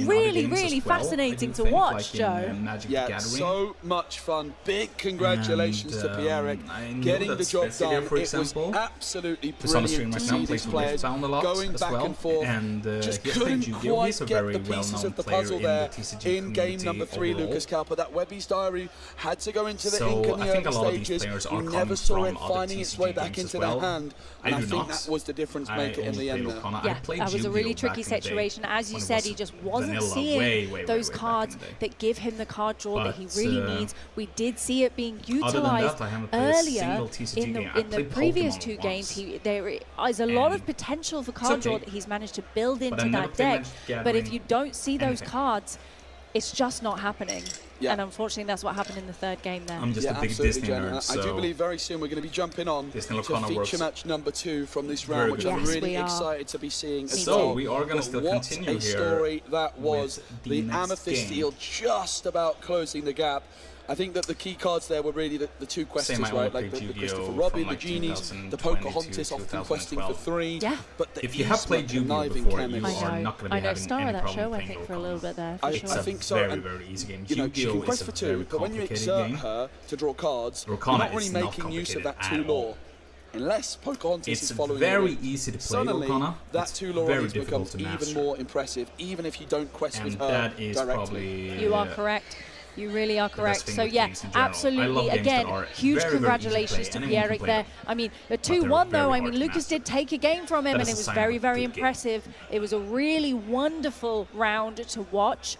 really fascinating to watch, Joe. Yeah, so much fun. Big congratulations to Pierric getting the job done. It was absolutely brilliant to see these players going back and forth. Just couldn't quite get the pieces of the puzzle there in game number 3, Lucas Kalpa. That Webby's Diary had to go into the ink in the early stages. We never saw it finding its way back into their hand. And I think that was the difference maker in the end there. Yeah, that was a really tricky situation. As you said, he just wasn't seeing those cards that give him the card draw that he really needs. We did see it being utilized earlier in the previous 2 games. There is a lot of potential for card draw that he's managed to build into that deck. But if you don't see those cards, it's just not happening. Yeah. And unfortunately, that's what happened in the 3rd game there. I'm just a big Disney nerd, so I do believe very soon we're going to be jumping on to feature match number 2 from this round, which I'm really excited to be seeing as well. So we are going to still continue here. What a story that was. The Amethyst Steel just about closing the gap. I think that the key cards there were really the 2 questions, right? Like the Christopher Robin, the Genies, the Pocahontas often questing for 3. Yeah. But if you have played Yu-Gi-Oh before, you are not going to be having star any of that show, problem I think, for a little bit there. I think so. Very easy game. You know, she can quest for 2, but when you exert her to draw cards, you're not really making use of that 2 lore. Unless Pocahontas is following very easy to play suddenly, that 2 lore becomes even more impressive, even if you don't quest with her directly. You are correct. You really are correct. So yeah, absolutely. Again, huge congratulations to Pierric there. I mean, the 2-1 though, I mean, Lucas did take a game from him and it was very impressive. It was a really wonderful round to watch.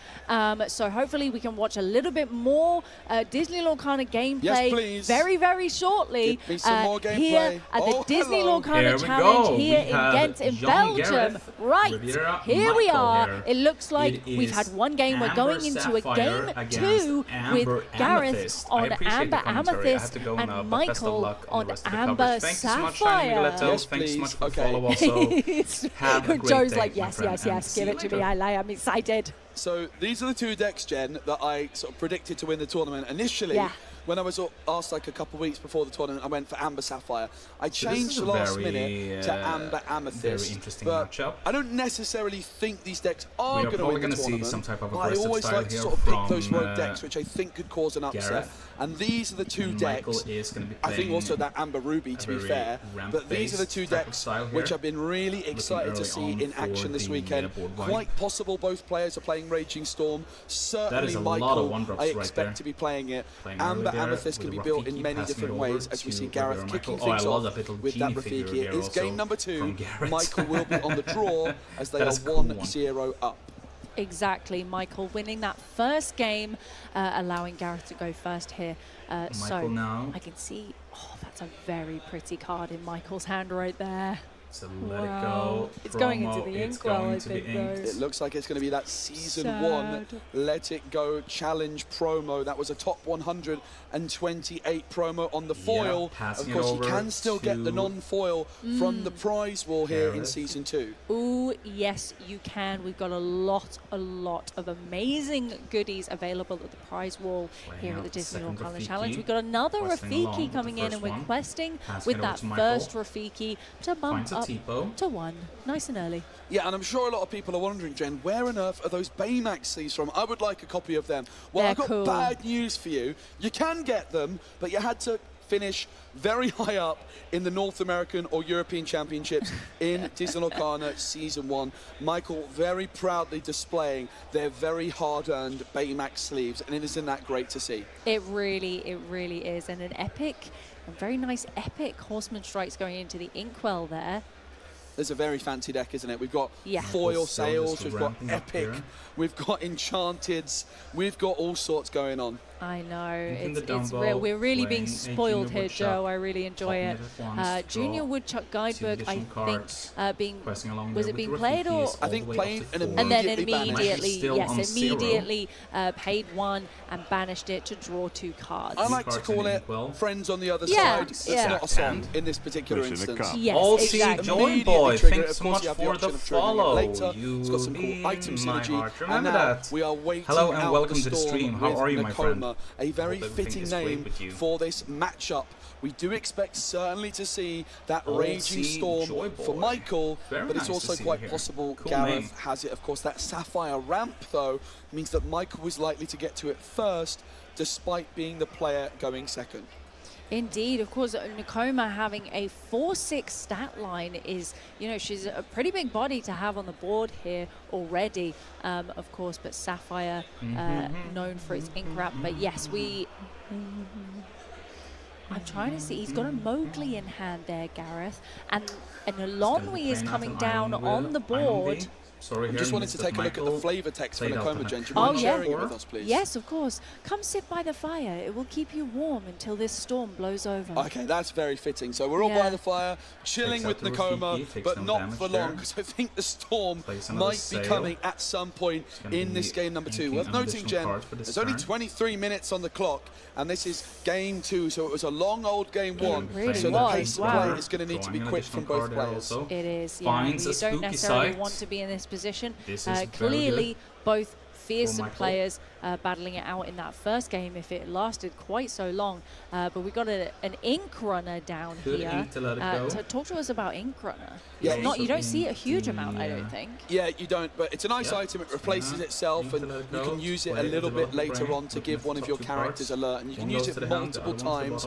So hopefully we can watch a little bit more Disney Lorcana gameplay very shortly here at the Disney Lorcana Challenge here in Ghent in Belgium. Right, here we are. It looks like we've had 1 game. We're going into a game 2. 2 with Gareth on Amber Amethyst and Michael on Amber Sapphire. Yes, thanks so much for the follow also. Have a great Joe's day, like, yes, give it to me. I am excited. So these are the 2 decks, Jen, that I sort of predicted to win the tournament. Initially, when I was asked like a couple of weeks before the tournament, I went for Amber Sapphire. I changed last minute to Amber Amethyst. Very interesting but matchup. I don't necessarily think these decks are going to win the tournament. See some type of I always like to sort of pick those rogue decks, which I think could cause an upset. Gareth. And these are the 2 decks. I think also that Amber Ruby, to be fair. But these are the 2 decks which I've been really excited to see in action this weekend. Quite possible both players are playing Raging Storm. Certainly Michael, I expect to be playing it. Amber Amethyst can be built in many different ways, as we see Gareth kicking things off with that Rafiki. It's game number 2. Michael will be on the draw as they are 1-0 up. Exactly, Michael winning that first game, allowing Gareth to go first here. So now. I can see, that's a very pretty card in Michael's hand right there. So let it go. It's going into the inkwell, I think, though. It looks like it's going to be that Season 1 Let It Go Challenge promo. That was a top 128 promo on the foil. Of course, you can still get the non-foil from the prize wall here in Season 2. Ooh, yes, you can. We've got a lot of amazing goodies available at the prize wall here at the Disney Lorcana Challenge. We've got another Rafiki coming in, and we're questing with that first Rafiki to bump up to 1, nice and early. Yeah, and I'm sure a lot of people are wondering, Jen, where on earth are those Baymax sleeves from? I would like a copy of them. Well, I've got bad news for you. You can get them, but you had to finish very high up in the North American or European Championships in Disney Lorcana Season 1. Michael very proudly displaying their very hard-earned Baymax sleeves, and isn't that great to see? It really is, and an epic, a very nice epic Horseman Strikes going into the inkwell there. There's a very fancy deck, isn't it? We've got foil sails, we've got epic, we've got enchanteds, we've got all sorts going on. I know, we're really being spoiled here, Joe. I really enjoy it. Junior Woodchuck Guidebook, I think, was it being played or? I think played and then immediately paid 1 and banished it to draw 2 cards. I like to call it Friends on the Other Side. It's not a song in this particular instance. Yes, exactly. Join boy, thanks so much for the follow. It's got some cool item synergy. Remember that. We are waiting. Hello and welcome to the stream. How are you, my friend? A very fitting name for this matchup. We do expect certainly to see that Raging Storm for Michael, but it's also quite possible Gareth has it. Of course, that Sapphire ramp, though, means that Michael was likely to get to it first, despite being the player going second. Indeed, of course, Nakoma having a 4-6 stat line is, she's a pretty big body to have on the board here already, of course, but Sapphire, known for its ink wrap. But yes, I'm trying to see, he's got a Mowgli in hand there, Gareth, and Alonwi is coming down on the board. I just wanted to take a look at the flavor text for Nakoma, Jen. Do you mind sharing it with us, please? Yes, of course. Come sit by the fire. It will keep you warm until this storm blows over. Okay, that's very fitting. So we're all by the fire, chilling with Nakoma, but not for long, because I think the storm might be coming at some point in this game number 2. Worth noting, Jen, there's only 23 minutes on the clock, and this is game 2, so it was a long old game 1. So the pace of play is going to need to be quick from both players. It is, yeah. You don't necessarily want to be in this position. Clearly, both fearsome players battling it out in that first game if it lasted quite so long. But we got an ink runner down here. To talk to us about ink runner. Yeah, you don't see a huge amount, I don't think. Yeah, you don't, but it's a nice item. It replaces itself, and you can use it a little bit later on to give one of your characters alert, and you can use it multiple times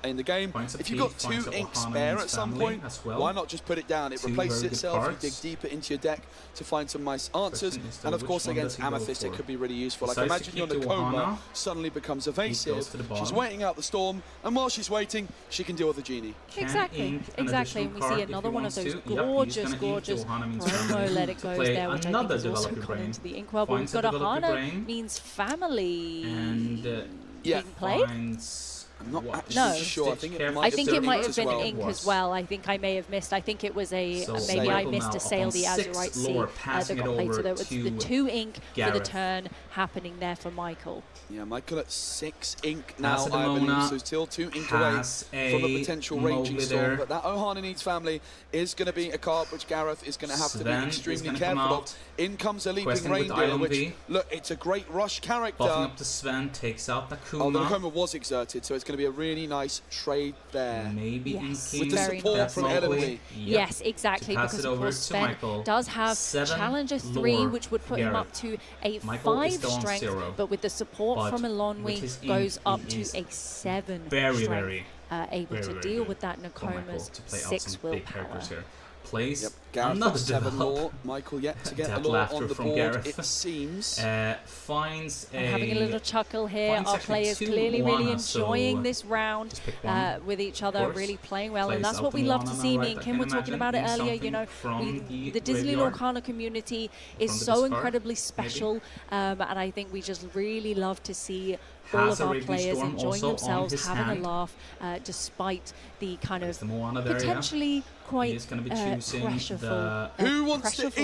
in the game. If you've got 2 ink spare at some point, why not just put it down? It replaces itself, you dig deeper into your deck to find some nice answers, and of course against Amethyst it could be really useful. Like imagine your Nakoma suddenly becomes evasive, she's waiting out the storm, and while she's waiting, she can deal with the genie. Exactly, and we see another one of those gorgeous promo Let It Goes there, which I think has also gone into the inkwell. But we've got a Hana means family. And being played. I'm not actually sure. I think it might have been ink as well. I think I may have missed. I think it was maybe I missed a sail the Azurite Sea that got played. So there was the 2 ink for the turn happening there for Michael. Yeah, Michael at 6 ink now, I believe. So still 2 ink away from a potential Raging Storm. But that Ohana Needs family is going to be a card which Gareth is going to have to be extremely careful of. In comes a Leaping Reindeer, which, look, it's a great rush character. Buffing up to Sven, takes out the Kuma. Oh, the Kuma was exerted, so it's going to be a really nice trade there. Maybe yes. With the support from Eloy. Yes, exactly, because of course Sven does have Challenger 3, which would put him up to a 5 strength, but with the support from Elonwy, goes up to a 7 strength. Able to deal with that Nakoma's 6 willpower. Plays another 7 more. Michael yet to get a lot on the board, it seems. Finds having a little chuckle here. Our players clearly really enjoying this round with each other, really playing well, and that's what we love to see. Me and Kim were talking about it earlier. You know, the Disney Lorcana community is so incredibly special, and I think we just really love to see all of our players enjoying themselves, having a laugh, despite the kind of potentially quite pressureful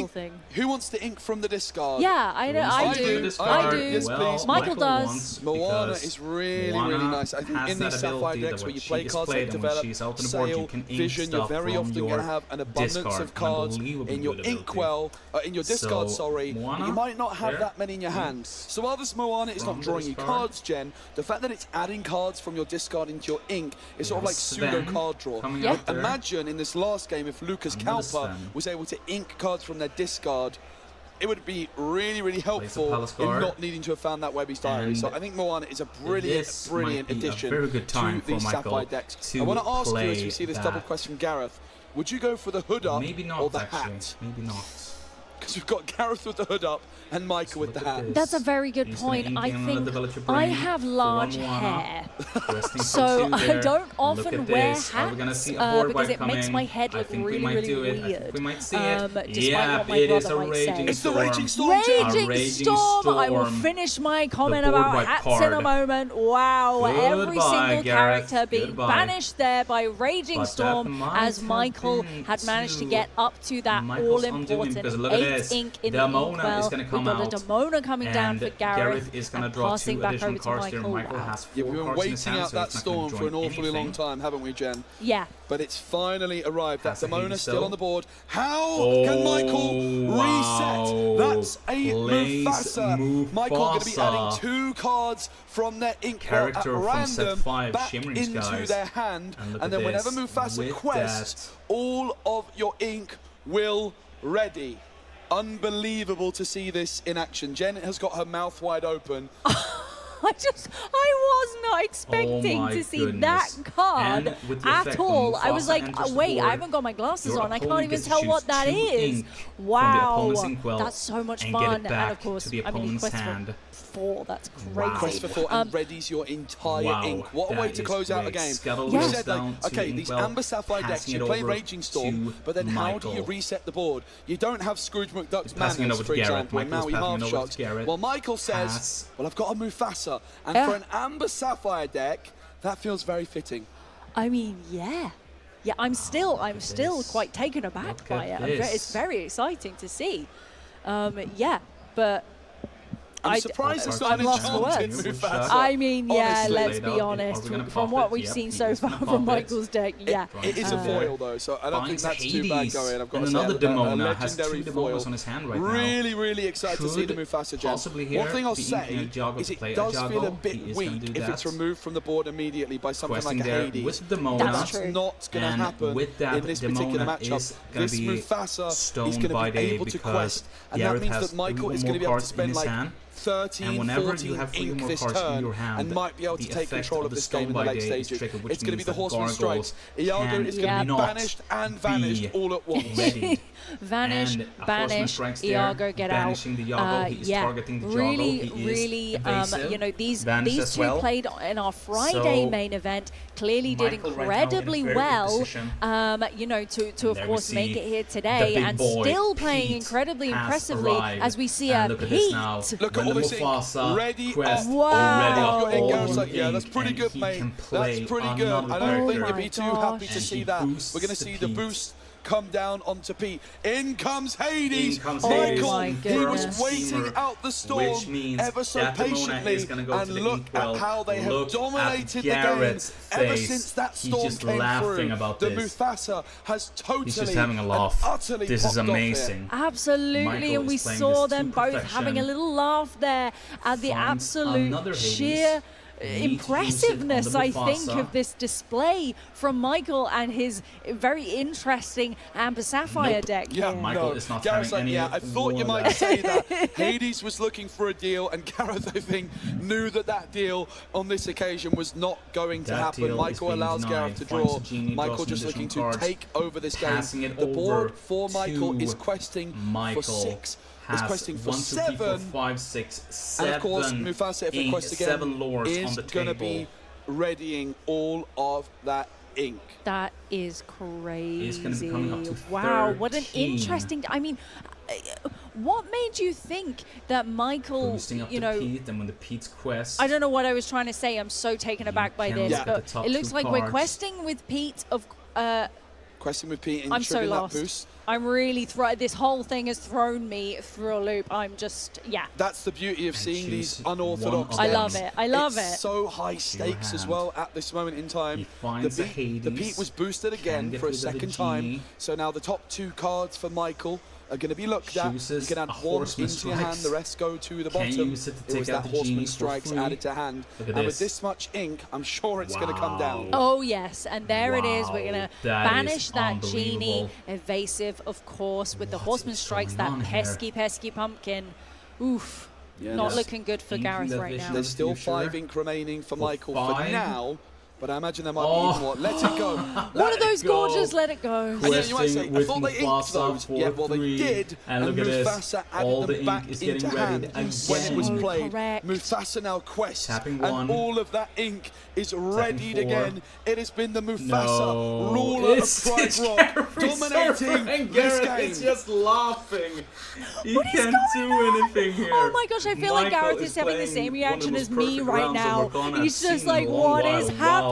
thing. Who wants to ink from the discard? Yeah, I know. I do. Yes, please. Michael does. Moana is really nice. I think in these Sapphire decks where you play cards like Develop, Sail, Vision, you're very often going to have an abundance of cards in your inkwell, in your discard, sorry. You might not have that many in your hand. So while this Moana is not drawing you cards, Jen, the fact that it's adding cards from your discard into your ink is sort of like pseudo card draw. Imagine in this last game if Lucas Kalpa was able to ink cards from their discard, it would be really helpful in not needing to have found that Webby's Diary. So I think Moana is a brilliant addition to these Sapphire decks. I want to ask you, as we see this double quest from Gareth, would you go for the hood up or the hat? Maybe not. Because we've got Gareth with the hood up and Michael with the hat. That's a very good point. I think I have large hair, so I don't often wear hats because it makes my head look really weird. We might see it. Despite what my brother might say. It's the Raging Storm. Raging Storm! I will finish my comment about hats in a moment. Wow, every single character being banished there by Raging Storm, as Michael had managed to get up to that all-important 8 ink in the inkwell. We've got a Demona coming down for Gareth is going to draw passing 2 back additional over to cards here. Michael. Has 4 we've been waiting out that storm for an awfully long time, haven't we, Jen? Yeah. But it's finally arrived. That Demona still on the board. How can Michael reset? That's a Mufasa. Michael going to be adding 2 cards from their inkwell at random back into their hand. And then whenever Mufasa quests, all of your ink will ready. Unbelievable to see this in action. Jen has got her mouth wide open. I was not expecting to see that card at all. I was like, wait, I haven't got my glasses on. I can't even tell what that is. Wow, that's so much fun. And of course, I mean, he quests for 4. That's crazy. Quest for 4 and readies your entire ink. What a way to close out the game. We said, like, okay, these Amber Sapphire decks, you play Raging Storm, but then how do you reset the board? You don't have Scrooge McDuck's Madness, for example, and Maui Half-Shots. Well, Michael says, well, I've got a Mufasa. And for an Amber Sapphire deck, that feels very fitting. I mean, yeah. Yeah, I'm still quite taken aback by it. It's very exciting to see. Yeah, but I'm surprised it's not an enchanted Mufasa. I mean, yeah, let's be honest. From what we've seen so far from Michael's deck, yeah. It is a foil, though, so I don't think that's too bad going. I've got to say, another Demona has 2 Demonas on his hand right now. Really excited to see the Mufasa, Jen. One thing I'll say is it does feel a bit weak if it's removed from the board immediately by something like a Hades. That's not going to happen in this particular matchup. This Mufasa is going to be able to quest, and that means that Michael is going to be able to spend like 13, 14 ink this turn and might be able to take control of this game in the late stages. It's going to be the Horseman Strikes. Iago is going to be banished and vanished all at once. Vanish, banish, Iago, get out. The Iago, he is targeting the really, Iago. He really, you know, these two played in our Friday main event. Clearly did incredibly well, you know, to of course make it here today, and still playing incredibly impressively as we see a Pete. Look at all this ink ready up. Wow. Yeah, that's pretty good, mate. That's pretty good. I don't think you'd be too happy to see that. We're going to see the boost come down onto Pete. In comes Hades. Michael, he was waiting out the storm ever so patiently, and look at how they have dominated the game ever since that storm came through. The Mufasa has totally and utterly this is amazing. Absolutely, and we saw them both having a little laugh there at the absolute sheer impressiveness, I think, of this display from Michael and his very interesting Amber Sapphire deck. Yeah, Michael is not Gareth's having any I thought you might say that. Hades was looking for a deal, and Gareth, I think, knew that that deal on this occasion was not going to happen. Michael allows Gareth to draw. Michael just looking to take over this game. The board for Michael is questing for 6. Is questing for 7. 4, 5, 6, 7. And of course, Mufasa, if it quests again, 7 lords is going to be readying all of that ink. That is crazy. He's going to be coming up to wow, 13. what an interesting. I mean, what made you think that Michael, boosting up you know, Pete, and when the Pete's quest, I don't know what I was trying to say. I'm so taken aback by this, but it looks like we're questing with Pete of. Questing with Pete and I'm so lost. That boost. I'm really this whole thing has thrown me through a loop. I'm just That's the beauty of seeing these unorthodox. I love it. I love it. So high stakes as well at this moment in time. The Pete was boosted again for a second time. So now the top 2 cards for Michael are going to be looked at. You can add 1 into your hand, the rest go to the bottom. It was that Horseman Strikes added to hand. And with this much ink, I'm sure it's going to come down. Oh, yes. And there it is. We're going to banish that Genie. Evasive, of course, with the Horseman Strikes, that pesky pumpkin. Oof. Yeah, not looking good for Gareth right now. There's still 5 ink remaining for Michael for now. But I imagine there might be even more. Let it go. What are those gorgeous? Let it go. And you might say, I thought they inked those. Yeah, well, they did. And Mufasa added them back into hand when it was played. Mufasa now quests. And all of that ink is readied again. It has been the Mufasa, ruler of Pride Rock, dominating this game. It's just laughing. He can't do anything here. Oh my gosh, I feel like Gareth is having the same reaction as me right now. He's just like, what is happening?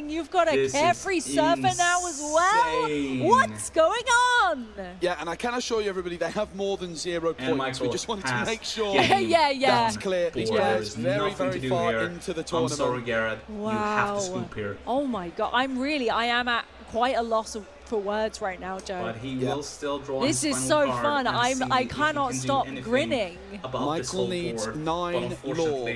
You've got a carefree surfer now as well. What's going on? Yeah, and I can assure you, everybody, they have more than 0 points. We just wanted to make sure that's clear. These players very, very far into the tournament. I'm sorry, Gareth. Wow. You have to scoop here. Oh my god, I am at quite a loss for words right now, Joe. But he will still draw. This is so fun. I cannot stop grinning. Michael needs 9 lore.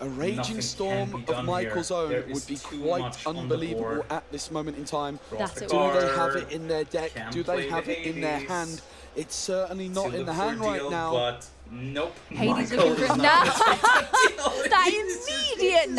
A Raging Storm of Michael's own would be quite unbelievable at this moment in time. Do they have it in their deck? Do they have it in their hand? It's certainly not in the hand right now. But nope. Hades looking for that immediate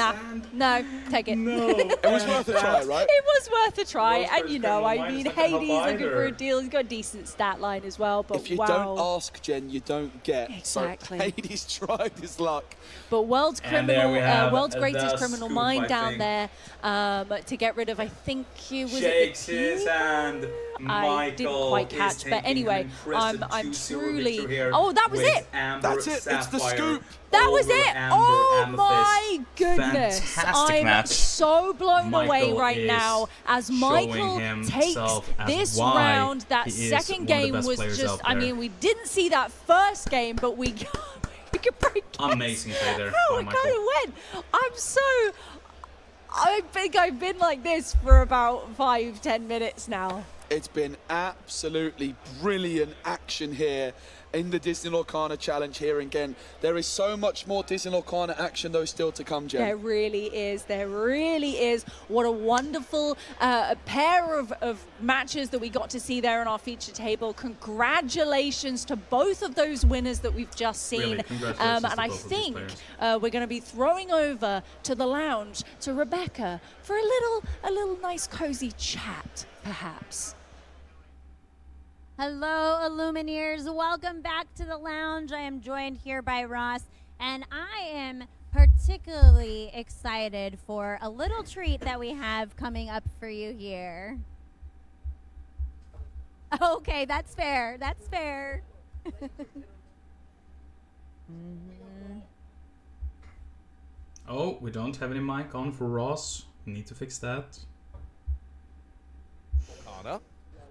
no, take it. No, it was worth a try, right? It was worth a try, and you know, I mean, Hades looking for a deal. He's got a decent stat line as well, but if you don't ask, Jen, you don't get. Exactly. So Hades tried his luck. But world's greatest criminal mind down there to get rid of. I think he was. Shakes his hand. I didn't quite catch, but anyway, I'm truly. Oh, that was it. That's it. It's the scoop. That was it. Oh my goodness! Fantastic I'm so blown away right now as Michael takes this round. That second game was just. I mean, we didn't see that first game, but we could break. Amazing play there. How it kind of went. I think I've been like this for about 5-10 minutes now. It's been absolutely brilliant action here in the Disney Lorcana Challenge here again. There is so much more Disney Lorcana action though still to come, Jen. There really is. There really is. What a wonderful pair of matches that we got to see there on our feature table. Congratulations to both of those winners that we've just seen. Really, and I think we're going to be throwing over to the lounge to Rebecca for a little nice cozy chat, perhaps. Hello, Illumineers. Welcome back to the lounge. I am joined here by Ross, and I am particularly excited for a little treat that we have coming up for you here. Okay, that's fair. That's fair. Oh, we don't have any mic on for Ross. We need to fix that. Lorcana.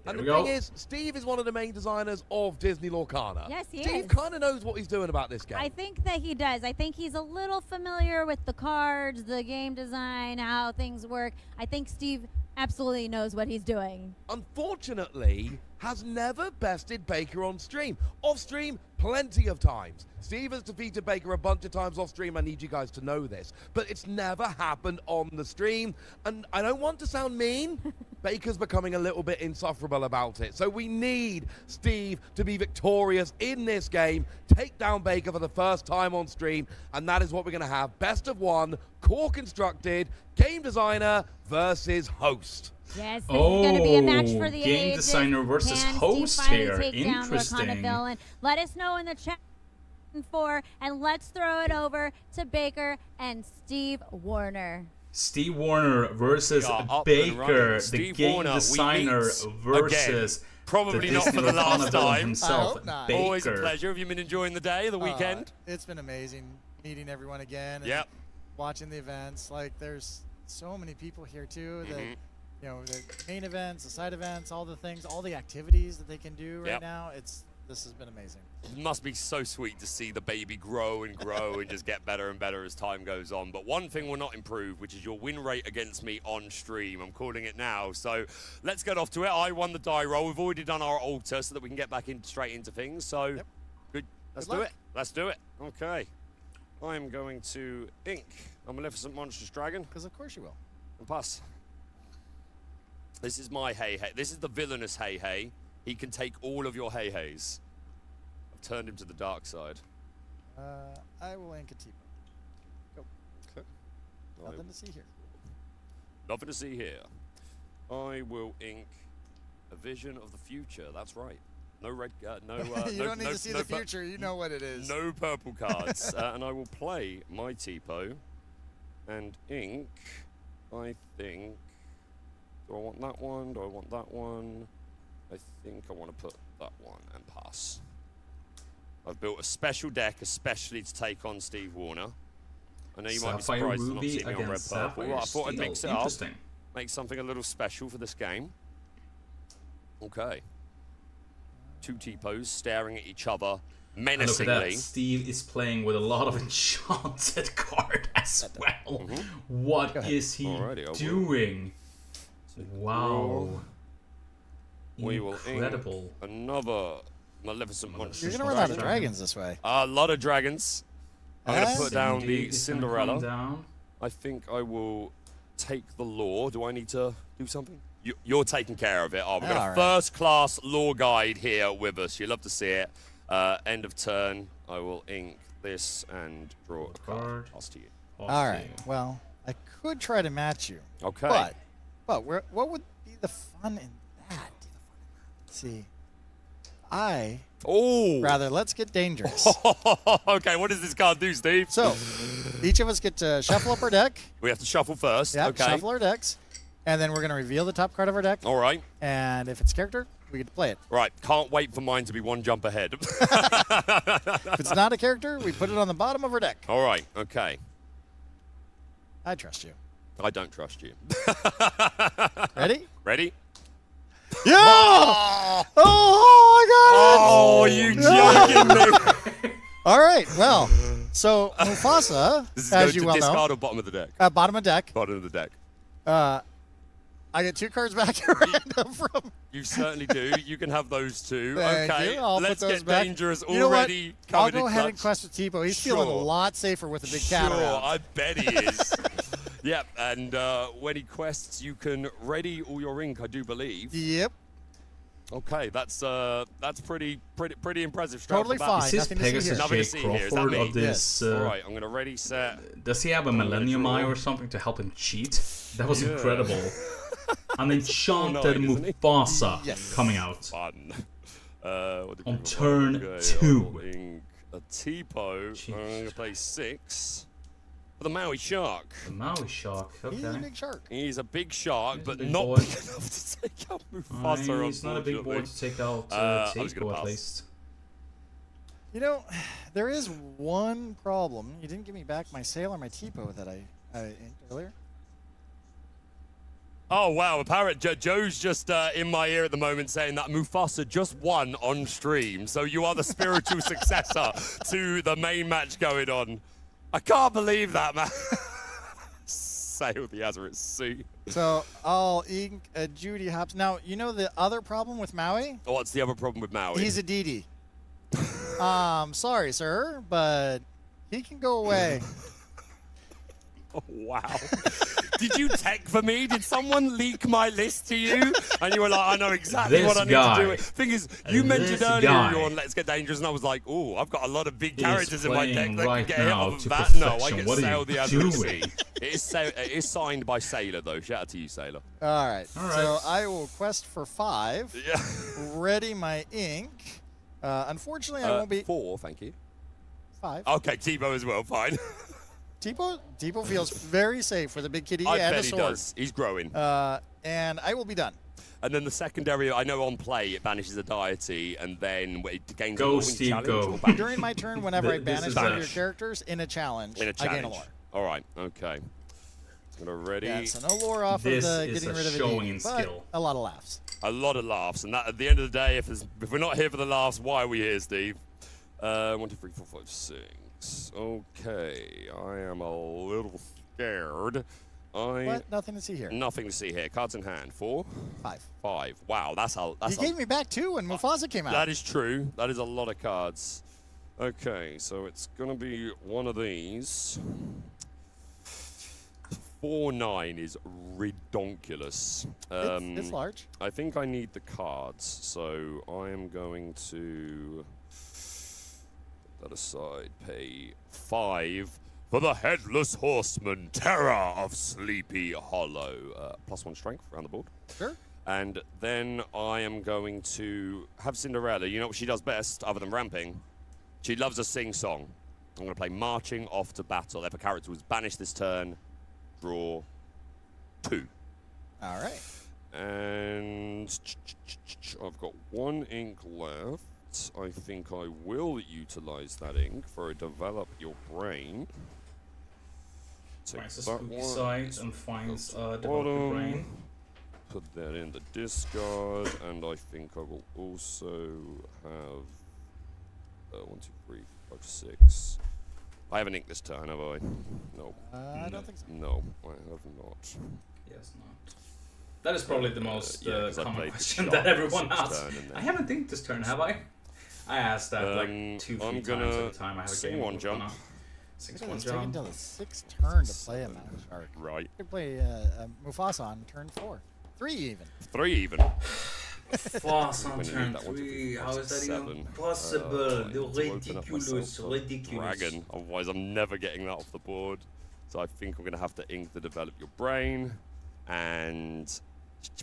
And the thing is, Steve is one of the main designers of Disney Lorcana. Yes, he is. Steve kind of knows what he's doing about this game. I think that he does. I think he's a little familiar with the cards, the game design, how things work. I think Steve absolutely knows what he's doing. Unfortunately, has never bested Baker on stream. Off stream, plenty of times. Steve has defeated Baker a bunch of times off stream. I need you guys to know this. But it's never happened on the stream. And I don't want to sound mean. Baker's becoming a little bit insufferable about it. So we need Steve to be victorious in this game, take down Baker for the first time on stream. And that is what we're going to have. Best of one, core constructed, game designer versus host. Yes, this is going to be a match for the game ages. Designer versus Can host Steve finally here. Take down Interesting. Bill, and let us know in the chat for, and let's throw it over to Baker and Steve Warner. Steve Warner versus Baker, the game Warner, designer versus again. Probably the not for the last time. Himself, I hope not. Baker. Always a pleasure. Have you been enjoying the day, the weekend? It's been amazing meeting everyone again. And watching the events. Like, there's so many people here too that you know, the main events, the side events, all the things, all the activities that they can do right now. This has been amazing. It must be so sweet to see the baby grow and grow and just get better and better as time goes on. But one thing will not improve, which is your win rate against me on stream. I'm calling it now. So let's get off to it. I won the die roll. We've already done our altar so that we can get back straight into things. So good. Let's do it. Let's do it. Okay. I'm going to ink a Maleficent Monstrous Dragon. Because of course you will. And pass. This is my Hey Hey. This is the villainous Hey Hey. He can take all of your Hey Heys. I've turned him to the dark side. I will ink a T-Bone. Go. Okay. Nothing to see here. Nothing to see here. I will ink a vision of the future. That's right. No red. No. You don't need to see the future. You know what it is. No purple cards. And I will play my Tipo and ink. I think. Do I want that one? Do I want that one? I think I want to put that one and pass. I've built a special deck especially to take on Steve Warner. I know you might be surprised to not see me on red purple. I thought I'd mix it up. Make something a little special for this game. Okay. Two T-pos staring at each other menacingly. Look at that. Steve is playing with a lot of enchanted card as well. What is he doing? Wow. We will incredible. Another Maleficent Monstrous. You're going to run out of dragons this way. A lot of dragons. I'm going to put down the Cinderella. I think I will take the lore. Do I need to do something? You're taking care of it. Oh, we've got a first-class lore guide here with us. You love to see it. End of turn. I will ink this and draw a card. Pass to you. All right. Well, I could try to match you. Okay. But what would be the fun in that? See, rather, let's get dangerous. Okay, what does this card do, Steve? So, each of us get to shuffle up our deck. We have to shuffle first. Yeah, okay. Shuffle our decks. And then we're going to reveal the top card of our deck. All right. And if it's character, we get to play it. Right. Can't wait for mine to be one jump ahead. If it's not a character, we put it on the bottom of our deck. All right. Okay. I trust you. I don't trust you. Ready? Ready? Yeah! Oh, I got Oh, it! you joking me? All right. Well, so Mufasa, as you well know. Discard or bottom of the deck? Bottom of deck. Bottom of the deck. I get 2 cards back at random from. You certainly do. You can have those 2. Thank okay. you. I'll Let's put those get back. dangerous You know already. What? I'll go ahead and quest with Tipo. He's feeling a lot safer with a big cat around. I bet he is. Yep. And when he quests, you can ready all your ink, I do believe. Yep. Okay, that's pretty impressive. Totally fine. Is this Pegasus Jake Crawford of this? All right, I'm gonna ready set. Does he have a Millennium Eye or something to help him cheat? That was incredible. An enchanted Mufasa coming out. Fun. On turn 2. A Tipo. I'm going to play 6 for the Maui Shark. The Maui Shark, okay. He's a big shark. He's a big shark, but big not boy. big enough to take out Mufasa. He's not a big boy to take out Tipo, at least. You know, there is one problem. You didn't give me back my sail or my Tipo that I inked earlier. Oh, wow. Apparently, Joe's just in my ear at the moment saying that Mufasa just won on stream. So you are the spiritual successor to the main match going on. I can't believe that, man. Sail the Azaret Sea. So I'll ink a Judy Hops. Now, you know the other problem with Maui? What's the other problem with Maui? He's a DD. Sorry, sir, but he can go away. Oh, wow. Did you tech for me? Did someone leak my list to you? And you were like, I know exactly what I need to do. Thing is, you mentioned earlier you're on Let's Get Dangerous, and I was like, oh, I've got a lot of big characters in my deck that can get hit off of that. No, I get Sail the Azaret Sea. It is signed by Sailor, though. Shout out to you, Sailor. All right. So I will quest for 5. Yeah. Ready my ink. Unfortunately, I won't be... 4, thank you. 5. Okay, Tipo as well, fine. Tipo feels very safe for the big kitty I and bet a he sword. does. He's growing. And I will be done. And then the secondary, I know on play, it banishes a deity, and then it gains go, a Steve, challenge. go. During my turn, whenever I banish one of your characters in a challenge, I gain a lore. All right, okay. I'm gonna ready. Yeah, so no lore off of the getting rid of a showing DD, but a lot of laughs. A lot of laughs, and that at the end of the day, if we're not here for the laughs, why are we here, Steve? 1, 2, 3, 4, 5, 6. Okay, I am a little scared. What? Nothing to see here. Nothing to see here. Cards in hand. 4? 5. 5. Wow, that's You gave me back 2 when Mufasa came out. That is true. That is a lot of cards. Okay, so it's gonna be one of these. 4/9 is redonkulous. It's large. I think I need the cards, so I am going to put that aside. Pay 5 for the Headless Horseman, Terror of Sleepy Hollow. +1 strength around the board. Sure. And then I am going to have Cinderella. You know what she does best, other than ramping? She loves a sing-song. I'm going to play Marching Off to Battle. If a character was banished this turn, draw 2. All right. And I've got 1 ink left. I think I will utilize that ink for a Develop Your Brain. Finds a spooky site and finds Develop Your Brain. Put that in the discard, and I think I will also have 1, 2, 3, 5, 6. I haven't inked this turn, have I? No. I don't think so. No, I have not. Yes, not. That is probably the most common question that everyone asks. I haven't inked this turn, have I? I asked that like 2-3 times every time I have a game. Sing one jump. It's taken until the 6th turn to play a Maui Shark. Right. You could play Mufasa on turn 4. 3 even. 3 even. Mufasa on turn 3. How is that even possible? Ridiculous. Dragon. Otherwise, I'm never getting that off the board. So I think I'm going to have to ink the Develop Your Brain and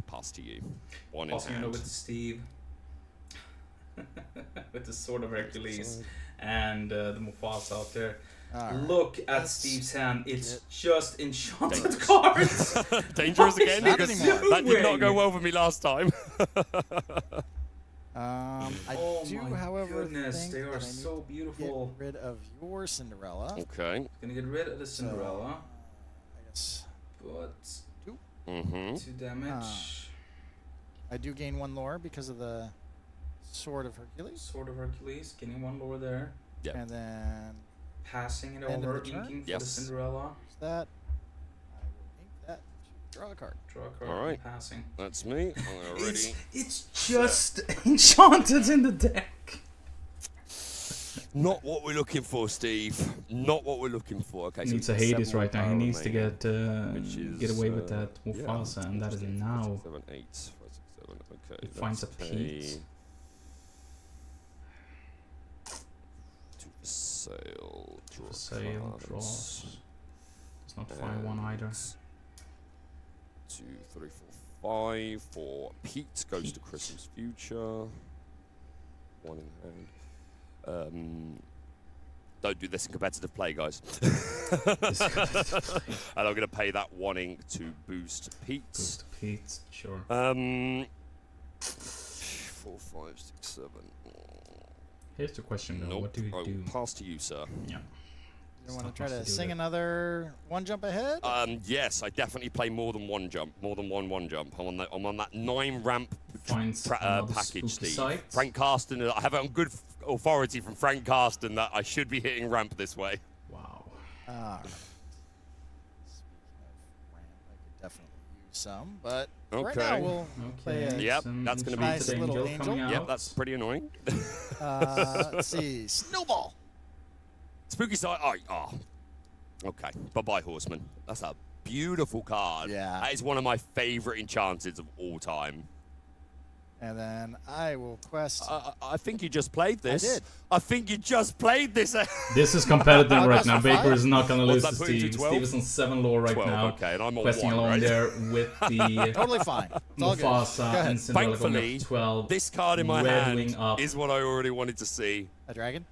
pass to you. 1 in hand. With Steve. With the Sword of Hercules and the Mufasa out there. Look at Steve's hand. It's just enchanted cards. Dangerous again? Because that did not go well for me last time. I do, however, think they are so beautiful. Get rid of your Cinderella. Okay. Gonna get rid of the Cinderella. I guess. But 2. 2 damage. I do gain 1 lore because of the Sword of Hercules. Sword of Hercules, getting 1 lore there. Yep. And then passing it over, inking for the Cinderella. That. I will ink that. Draw a card. Draw a card. All right. Passing. That's me. Already. It's just enchanted in the deck. Not what we're looking for, Steve. Not what we're looking for. Okay. He needs a Hades right now. He needs to get away with that Mufasa, and that is now. 7, 8, 5, 6, 7. Okay. He finds a Pete. Sail, draws. Does not find 1 either. 2, 3, 4, 5. For Pete goes to Christmas Future. one in hand. Don't do this in competitive play, guys. And I'm going to pay that 1 ink to boost Pete. Boost Pete, sure. 4, 5, 6, 7. Here's the question, though. Nope. What do we do? Pass to you, sir. Yeah. You want to try to sing another one jump ahead? Yes, I definitely play more than one jump, more than one jump. I'm on that 9 ramp package, Steve. Site. Frank Carsten, I have it on good authority from Frank Carsten that I should be hitting ramp this way. Wow. Speaking of ramp, I could definitely use some, but right now we'll play a Yep, that's going to be nice little angel. Yep, that's pretty annoying. Let's see, Snowball. Spooky side. Oh. Okay. Bye-bye, Horseman. That's a beautiful card. Yeah. That is one of my favorite enchanteds of all time. And then I will quest. I think you just played this. I did. I think you just played this. This is competitive right now. Baker is not going to lose to that put you Steve. to 12? Steve is on 7 lore right 12, now. okay, and I'm on questing 1, along right? there with the Totally fine. It's all good. Mufasa Go ahead. and Cinderella going Thankfully, up 12. this card in my Red hand Wing up. is what I already wanted to see. A dragon?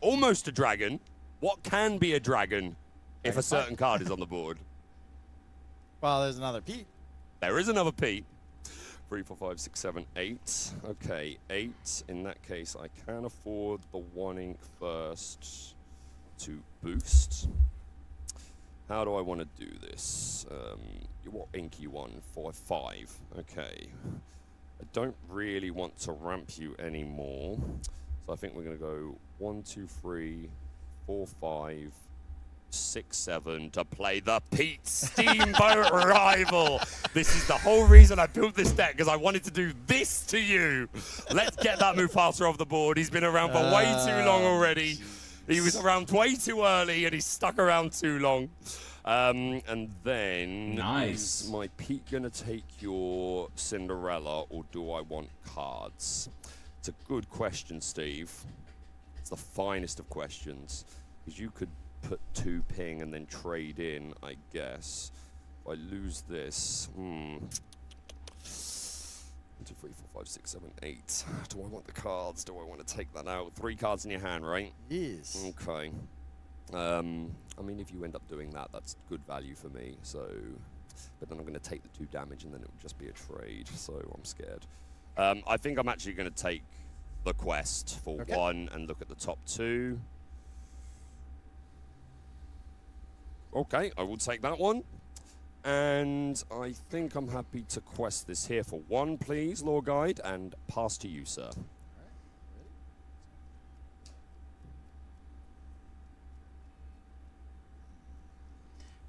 Almost a dragon. What can be a dragon if a certain card is on the board? Well, there's another Pete. There is another Pete. 3, 4, 5, 6, 7, 8. Okay, 8. In that case, I can afford the 1 ink first to boost. How do I want to do this? What ink you want? 5. Okay. I don't really want to ramp you anymore. So I think we're going to go 1, 2, 3, 4, 5, 6, 7 to play the Pete Steamboat Rival. This is the whole reason I built this deck, because I wanted to do this to you. Let's get that Mufasa off the board. He's been around for way too long already. He was around way too early, and he's stuck around too long. And then, nice. Is my Pete going to take your Cinderella, or do I want cards? It's a good question, Steve. It's the finest of questions, because you could put 2 ping and then trade in, I guess. If I lose this, 1, 2, 3, 4, 5, 6, 7, 8. Do I want the cards? Do I want to take that out? 3 cards in your hand, right? Yes. Okay. I mean, if you end up doing that, that's good value for me. So, but then I'm going to take the 2 damage, and then it will just be a trade. So I'm scared. I think I'm actually going to take the quest for 1 and look at the top 2. Okay, I will take that one. And I think I'm happy to quest this here for 1, please, Lore Guide, and pass to you, sir. Right.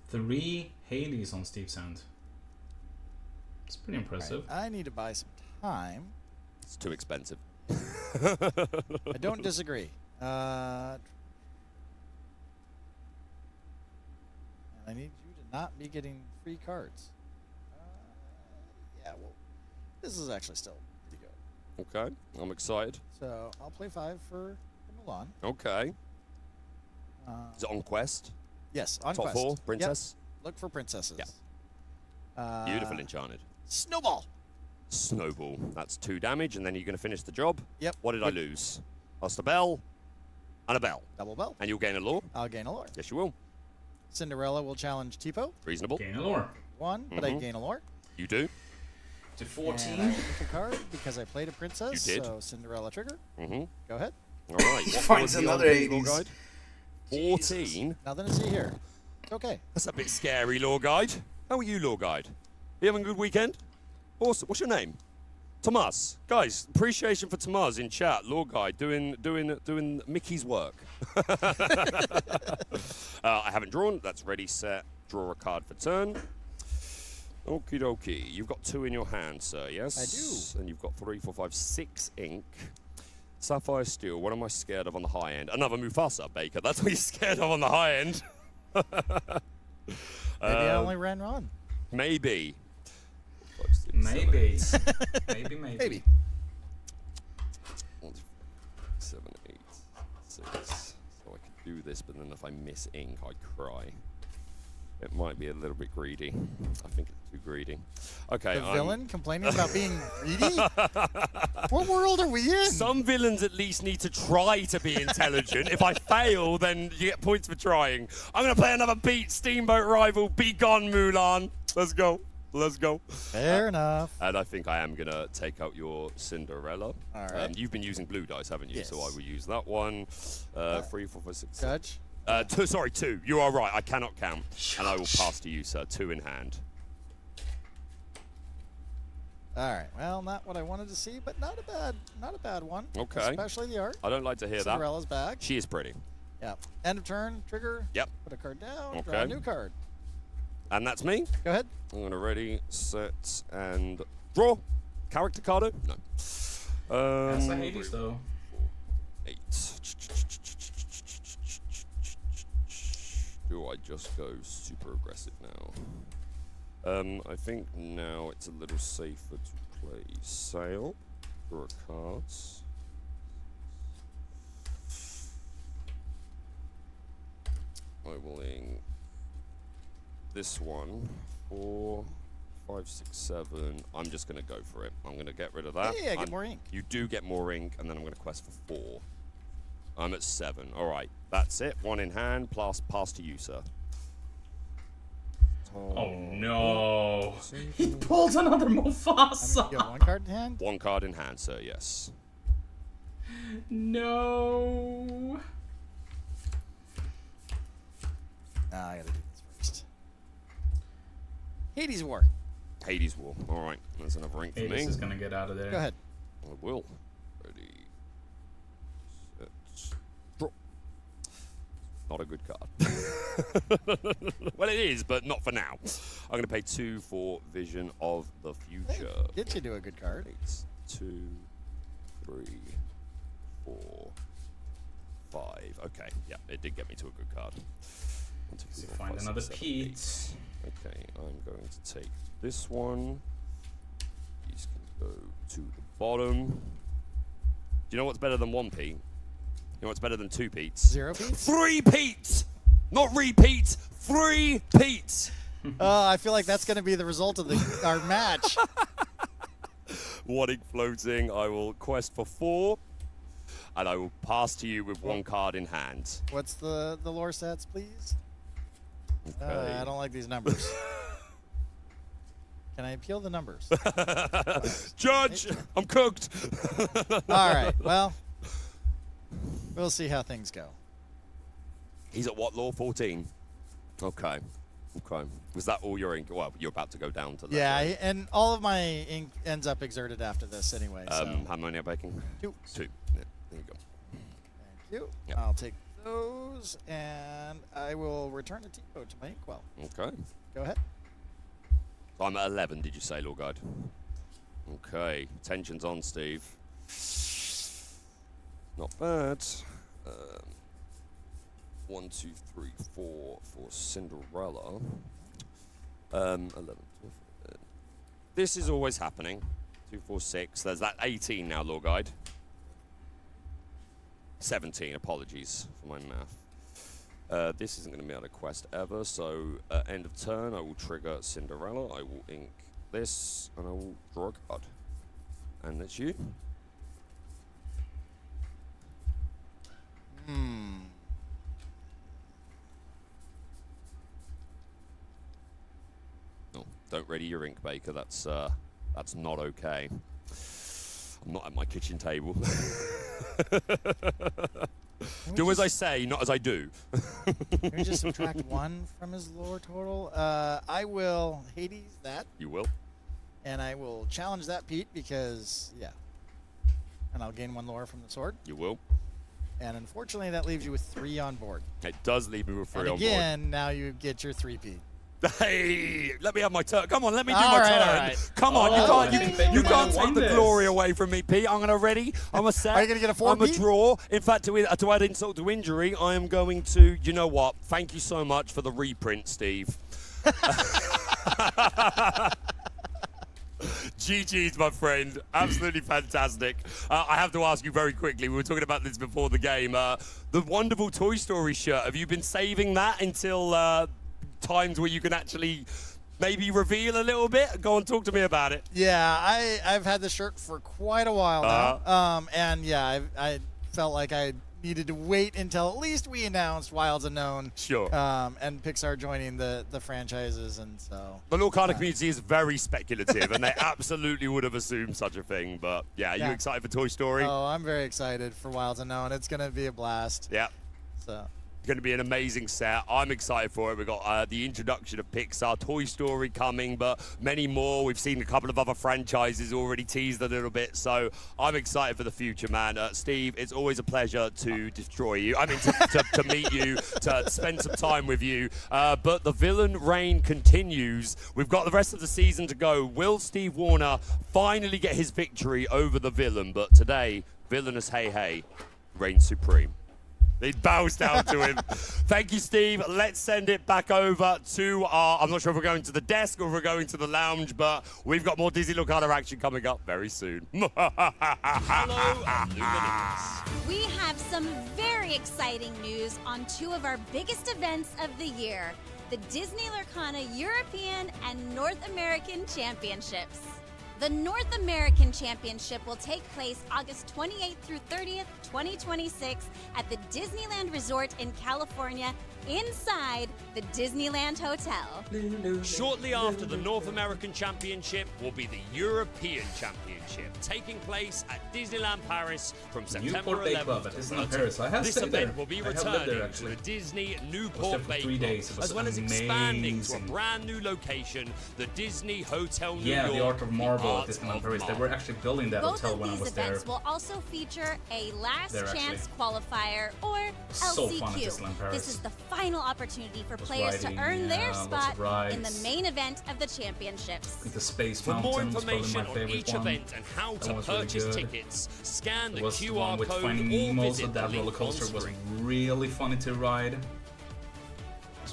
3 Haleys on Steve's hand. It's pretty impressive. Right. I need to buy some time. It's too expensive. I don't disagree. I need you to not be getting free cards. Yeah, well, this is actually still pretty good. Okay, I'm excited. So I'll play 5 for Mulan. Okay. Is it on quest? Yes, on top quest. 4, princess? Yep. Look for princesses. Yeah. Beautiful enchanted. Snowball. Snowball. That's 2 damage, and then you're going to finish the job. Yep. What did I lose? Lost a bell and a bell. Double bell. And you'll gain a lore? I'll gain a lore. Yes, you will. Cinderella will challenge Tipo. Reasonable. Gain a lore. 1, but I gain a lore. You do. To 14. And I pick a card because I played a princess. You did. So Cinderella trigger. Go ahead. All right. He finds another 80s. 14. Nothing to see here. Okay. That's a bit scary, Lore Guide. How are you, Lore Guide? You having a good weekend? Awesome. What's your name? Tomas. Guys, appreciation for Tomas in chat. Lore Guide doing Mickey's work. I haven't drawn. That's ready, set, draw a card for turn. Okie dokie. You've got 2 in your hand, sir, yes? I do. And you've got 3, 4, 5, 6 ink. Sapphire Steel. What am I scared of on the high end? Another Mufasa, Baker. That's what you're scared of on the high end. Maybe I only ran Ron. Maybe. 5, 6, Maybe. 7, Maybe. 1, 7, 8, 6. So I could do this, but then if I miss ink, I cry. It might be a little bit greedy. I think it's too greedy. Okay. The villain complaining about being greedy? What world are we in? Some villains at least need to try to be intelligent. If I fail, then you get points for trying. I'm going to play another beat. Steamboat Rival. Be gone, Mulan. Let's go. Let's go. Fair enough. And I think I am going to take out your Cinderella. All right. You've been using blue dice, haven't you? Yes. So I will use that one. 3, 4, 5, 6, 7. Judge? 2, sorry, 2. You are right. I cannot count. And I will pass to you, sir. 2 in hand. All right. Well, not what I wanted to see, but not a bad one. Okay. Especially the art. I don't like to hear Cinderella's back. She is pretty. Yeah. End of turn. Trigger. Yep. Put a card down. Okay. Draw a new card. And that's me. Go ahead. I'm going to ready, set, and draw. Character card? No. That's the Hades, though. 8. Do I just go super aggressive now? I think now it's a little safer to play Sail. Draw cards. I will ink this one. 4, 5, 6, 7. I'm just going to go for it. I'm going to get rid of that. Yeah, get more ink. You do get more ink, and then I'm going to quest for 4. I'm at 7. All right, that's it. 1 in hand, plus pass to you, sir. Oh no! He pulled another Mufasa! You have 1 card in hand? 1 card in hand, sir, yes. No! I gotta do this first. Hades War. Hades War. All right, there's another ink for me. Hades is gonna get out of there. Go ahead. I will. Ready. Set. Draw. Not a good card. Well, it is, but not for now. I'm going to pay 2 for Vision of the Future. Hey, get you to a good card. 8, 2, 3, 4, 5. Okay, yeah, it did get me to a good card. 1, 2, 3, 4, Find 5, another 6, 7, Pete. 8. Okay, I'm going to take this one. These can go to the bottom. Do you know what's better than 1 Pete? You know what's better than 2 Petes? 0 Petes? 3 Petes! Not repeats, 3 Petes! I feel like that's going to be the result of our match. 1 ink floating. I will quest for 4. And I will pass to you with 1 card in hand. What's the lore sets, please? Okay. I don't like these numbers. Can I appeal the numbers? Judge, I'm cooked. All right, well, we'll see how things go. He's at what lore? 14? Okay. Okay. Was that all your ink? Well, you're about to go down to that. Yeah, and all of my ink ends up exerted after this anyway. So. How many are baking? 2. 2. Yeah, there you go. Thank you. Yep. I'll take those, and I will return the T-Code to my inkwell. Okay. Go ahead. I'm at 11, did you say, Lord Guide? Okay. Tension's on, Steve. Not bad. 1, 2, 3, 4 for Cinderella. 11. 12, this is always happening. 2, 4, 6. There's that 18 now, Lord Guide. 17. Apologies for my math. This isn't going to be able to quest ever, so end of turn, I will trigger Cinderella. I will ink this, and I will draw a card. And that's you. No, don't ready your ink, Baker. That's not okay. I'm not at my kitchen table. Do as I say, not as I do. Can we just subtract 1 from his lore total? I will Hades that. You will. And I will challenge that, Pete, because, yeah. And I'll gain 1 lore from the sword. You will. And unfortunately, that leaves you with 3 on board. It does leave me with 3 on board. Again, now you get your 3-P. Hey, let me have my turn. Come on, let me do my turn. Right. Come on, you can't take the glory away from me, Pete. I'm going to ready. I'm a set. Are you going to get a 4, I'm a draw. In fact, to add insult to injury, I am going to, you know what? Thank you so much for the reprint, Steve. GG's, my friend. Absolutely fantastic. I have to ask you very quickly, we were talking about this before the game. The wonderful Toy Story shirt, have you been saving that until times where you can actually maybe reveal a little bit? Go on, talk to me about it. Yeah, I've had this shirt for quite a while now. And yeah, I felt like I needed to wait until at least we announced Wilds Unknown. Sure. And Pixar joining the franchises, and so. The Lorcana community is very speculative, and they absolutely would have assumed such a thing. But yeah, are you excited for Toy Story? Oh, I'm very excited for Wilds Unknown. It's going to be a blast. Yeah. So. Going to be an amazing set. I'm excited for it. We've got the introduction of Pixar, Toy Story coming, but many more. We've seen a couple of other franchises already teased a little bit, so I'm excited for the future, man. Steve, it's always a pleasure to destroy you. I mean, to meet you, to spend some time with you. But the villain reign continues. We've got the rest of the season to go. Will Steve Warner finally get his victory over the villain? But today, villainous Hey Hey reigns supreme. He bows down to him. Thank you, Steve. Let's send it back over to I'm not sure if we're going to the desk or if we're going to the lounge, but we've got more Disney Lorcana action coming up very soon. Hello, Illuminators. We have some very exciting news on two of our biggest events of the year, the Disney Lorcana European and North American Championships. The North American Championship will take place August 28th through 30th, 2026 at the Disneyland Resort in California inside the Disneyland Hotel. Shortly after the North American Championship will be the European Championship, taking place at Disneyland Paris from September 11th to 13th. This event will be returning to the Disney Newport Bay Club, as well as expanding to a brand new location, the Disney Hotel New York. Yeah, the Art of Marvel at Disneyland Paris. They were actually building that hotel when I was there. Both of these events will also feature a last chance qualifier, or LCQ. This is the final opportunity for players to earn their spot in the main event of the championships. The Space For Mountain more information on each event and how to purchase tickets, scan the QR code or visit the link on screen. Was really funny to ride.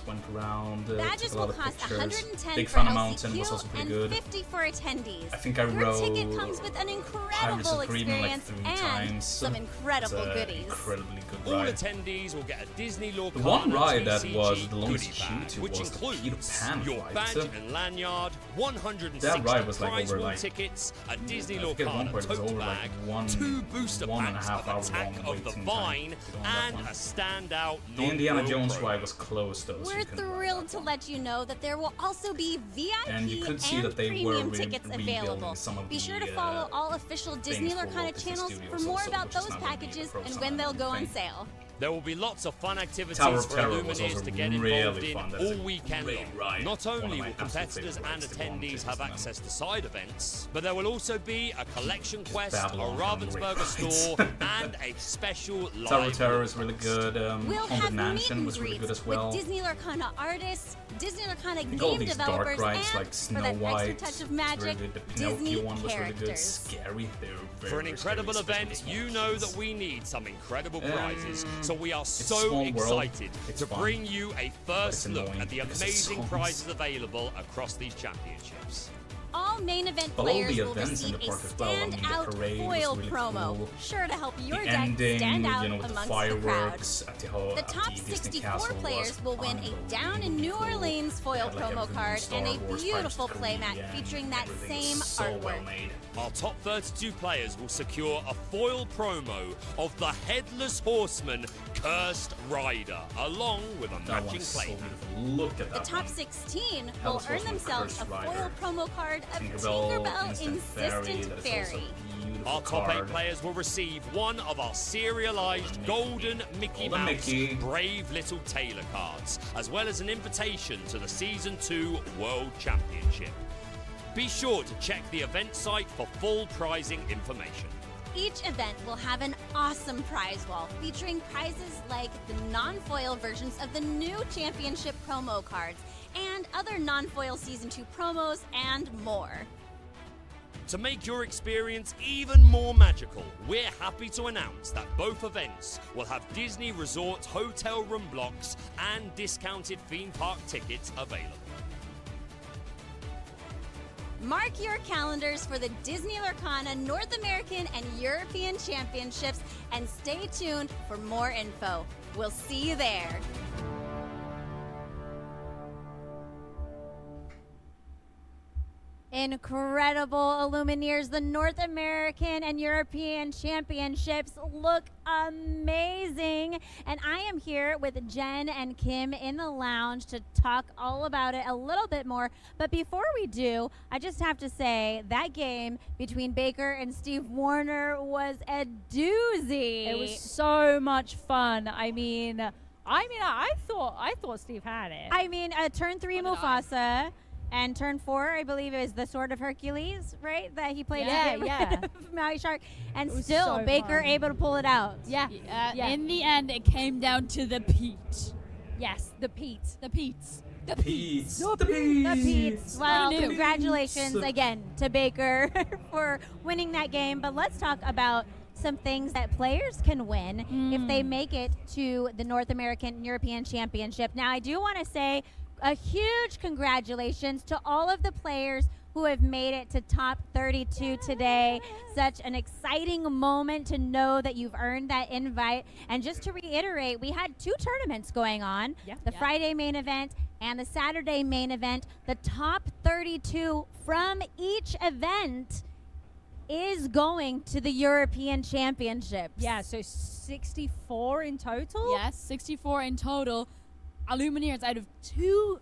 Went around, badges will cost $110 Big for Thunder Mountain was also LCQ pretty and good. $50 for attendees. I think I Your rode ticket comes with an incredible experience and some incredible goodies. Incredibly good All ride. attendees will get a Disney Lorcana The one ride that was the goodie longest bag, queue to which was the includes Peter Pan your flight. badge and lanyard, 160 That ride was like prize over pool like tickets, a Disney I think at one Lorcana point it was tote over bag, like 2 booster packs of hour Attack long of the waiting Vine, time and a standout The Indiana non-foil Jones pro. ride was closed though. We're thrilled to let you know that there will also be VIP and you could see that they premium were tickets available. Be sure to follow all official Disney Lorcana channels for more about those packages and when they'll go on sale. There will be lots of fun activities Tower of for Terror was Illuminators also to get really involved in fun. That is all a weekend great long. ride. Not One of only my will absolute competitors favorite and rides to go on attendees to have Disneyland. access to side events, but there will also be a collection quest, a Babylon Ravensburger rides. store, and a special live Tower of Terror is really good. We'll Haunted have Mansion meet was and really good greets as well. with Disney Lorcana artists, Disney Lorcana think all game these developers, dark rides and like for Snow that White, extra touch of magic, really good. The Pinocchio Disney one was really good. characters. Scary. They were very, For an very incredible scary, event, especially you the know small that we need some incredible kids. prizes. So we are It's so a small world. excited It's to fun. bring you a first it's look annoying at the because it amazing sucks. prizes available across these championships. All main event But all players the will events in receive the a park as well. I mean, the standout parade foil was really promo, cool. sure to help your The deck ending, stand out you know, with the amongst the crowd. fireworks at the The top Disney 64 Castle players was will win a Down in New unbelievably cool. Orleans foil They had, like, promo everything card Star and a Wars, beautiful Pirates of the playmat Caribbean, featuring that everything same so artwork. well made. Our top 32 players will secure a foil promo of the Headless Horseman Cursed Rider, along with a That matching one's so playmat. beautiful. Look at The that top one. 16 will Headless earn Horseman themselves a Cursed foil Rider. promo card of Tinkerbell Tinkerbell Instant Fairy, Insistent that is also Fairy. a beautiful Our top 8 card. players will receive one of our serialized Golden Mickey Golden Mouse Mickey. Brave Little Tailor cards, as well as an invitation to the Season 2 World Championship. Be sure to check the event site for full prizing information. Each event will have an awesome prize wall featuring prizes like the non-foil versions of the new championship promo cards and other non-foil Season 2 promos and more. To make your experience even more magical, we're happy to announce that both events will have Disney Resorts hotel room blocks and discounted theme park tickets available. Mark your calendars for the Disney Lorcana North American and European Championships and stay tuned for more info. We'll see you there. Incredible, Illumineers. The North American and European Championships look amazing. And I am here with Jen and Kim in the lounge to talk all about it a little bit more. But before we do, I just have to say that game between Baker and Steve Warner was a doozy. It was so much fun. I thought Steve had it. I mean, turn 3 Mufasa. And turn 4, I believe, is the Sword of Hercules, right? That he played Maui Shark. And still, so Baker fun. able to pull it out. Yeah. In the end, it came down to the Pete. Yes, the Pete's. The Pete's. The Pete's. The Pete's. Well, congratulations again to Baker for winning that game. But let's talk about some things that players can win if they make it to the North American and European Championship. Now, I do want to say a huge congratulations to all of the players who have made it to top 32 today. Such an exciting moment to know that you've earned that invite. And just to reiterate, we had 2 tournaments going on, the Friday main event and the Saturday main event. The top 32 from each event is going to the European Championships. Yeah, so 64 in total? Yes, 64 in total. Illumineers out of 2,000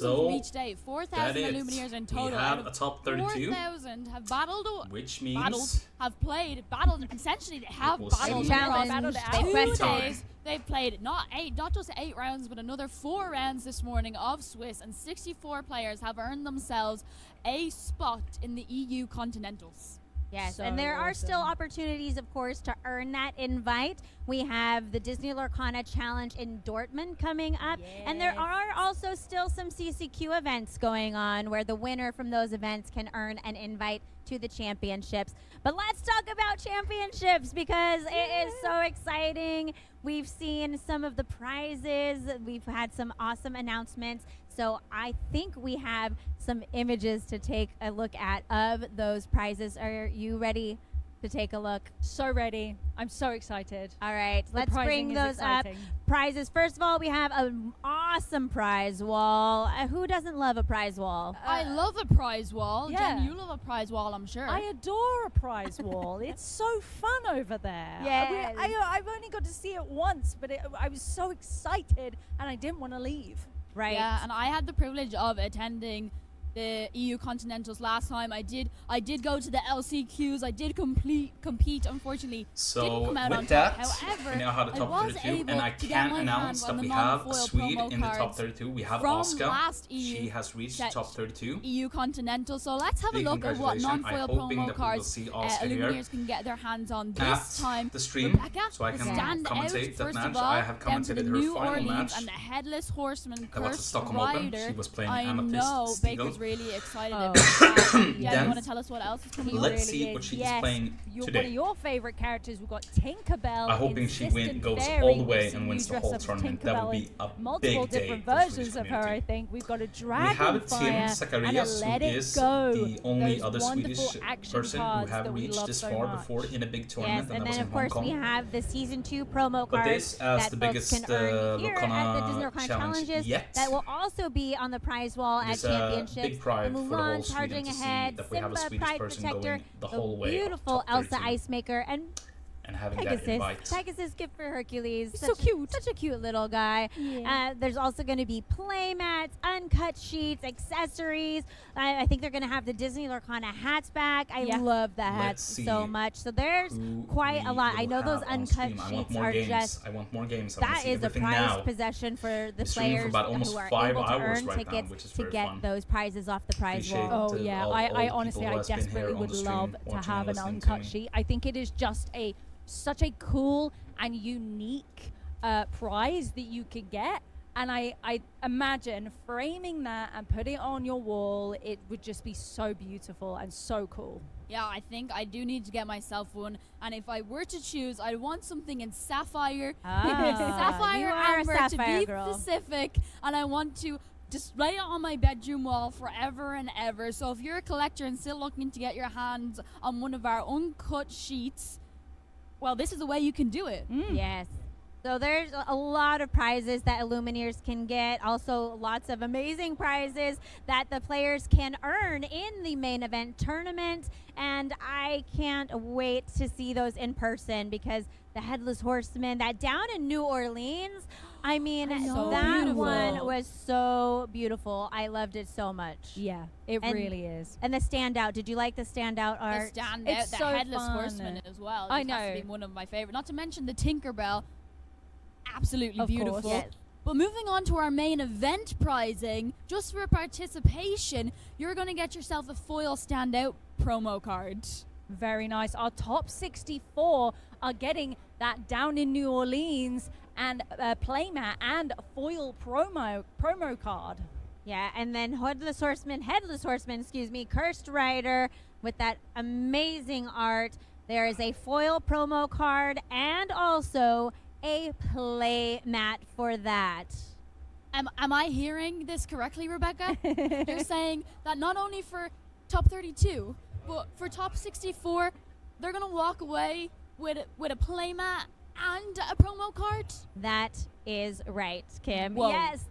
from each day. 4,000 Illumineers in total. We have a top 32. 4,000 have battled. Which means... battled, and essentially they have battled 2 days. They've played not just 8 rounds, but another 4 rounds this morning of Swiss, and 64 players have earned themselves a spot in the EU Continentals. Yes, So and there are awesome. still opportunities, of course, to earn that invite. We have the Disney Lorcana Challenge in Dortmund coming up, and there are also still some CCQ events going on where the winner from those events can earn an invite to the championships. But let's talk about championships because it is so exciting. We've seen some of the prizes. We've had some awesome announcements. So I think we have some images to take a look at of those prizes. Are you ready to take a look? So ready. I'm so excited. All right, let's bring those up. Prizes. First of all, we have an awesome prize wall. Who doesn't love a prize wall? I love a prize wall. Yeah. Jen, you love a prize wall, I'm sure. I adore a prize wall. It's so fun over there. Yes. I've only got to see it once, but I was so excited and I didn't want to leave. Right. Yeah, and I had the privilege of attending the EU Continentals last time. I did go to the LCQs. I did compete. Unfortunately, didn't come out on top. However, we now have the top 32, and I can announce that we have a Swede in the top 32. We have Oscar. She has reached the top 32. EU Continental. So let's have a look at what non-foil promo cards Illumineers can get their hands on this time. The stream, Rebecca, so I can commentate that match. All, I have commentated her New final Orleans match. And the Headless Horseman, That was the Stockholm Open. She was playing Amethyst. I know Stiegel. Baker's really excited about that. Yeah, you want to tell us what else is coming? Let's see what she's playing today. One of your favorite characters, we've got Tinkerbell. I'm hoping she goes all the way and wins the whole tournament. That would be a multiple big day different for the Swedish versions of her, I think. We've got a We have Tim Dragonfire and a Zacharias, who Let It is Go. the only Those other Swedish wonderful action person who cards have that we reached love this so far much. before in a big Yes, tournament, and that was then in of course Hong we Kong. have the Season 2 promo But cards this as that the folks biggest can earn here at the Lorcana Disney Lorcana challenge Challenges yet. that will also be on the prize wall at It's a championships. big pride for the whole Mulan Sweden charging to see ahead, that we have a Simba, Swedish Pride person Protector, going the whole way up beautiful top Elsa 32. Ice Maker, And having that Pegasus. invite. Pegasus gift for Hercules. He's so cute. Such a cute little guy. Yeah. There's also going to be play mats, uncut sheets, accessories. I think they're going to have the Disney Lorcana hats back. I love the hats so much. So there's quite a lot. I know those uncut sheets are just... I want more games. That is a prized possession for the players for about who are 5 able to hours earn right now, tickets which is to very get fun. those prizes off the prize Appreciate wall. Oh yeah, I honestly, I desperately would love to have an uncut sheet. I think it is just such a cool and unique prize that you could get, and I imagine framing that and putting it on your wall, it would just be so beautiful and so cool. Yeah, I think I do need to get myself one, and if I were to choose, I'd want something in sapphire, sapphire you are a amber sapphire to be girl. specific, and I want to display it on my bedroom wall forever and ever. So if you're a collector and still looking to get your hands on one of our uncut sheets, well, this is the way you can do it. Yes. So there's a lot of prizes that Illumineers can get. Also, lots of amazing prizes that the players can earn in the main event tournament. And I can't wait to see those in person because the Headless Horseman, that down in New Orleans, I mean, that one was so beautiful. I loved it so much. Yeah, it really is. And the standout. Did you like the standout art? The standout, it's the so Headless fun. Horseman as well. I know. Has to be one of my favorite. Not to mention the Tinkerbell. Absolutely Of beautiful. course. Yes. But moving on to our main event prizing, just for participation, you're going to get yourself a foil standout promo card. Very nice. Our top 64 are getting that down in New Orleans and playmat and foil promo card. Yeah, and then Headless Horseman, Cursed Rider with that amazing art. There is a foil promo card and also a play mat for that. Am I hearing this correctly, Rebecca? You're saying that not only for top 32, but for top 64, they're going to walk away with a play mat and a promo card? That is right, Kim. Whoa. Yes,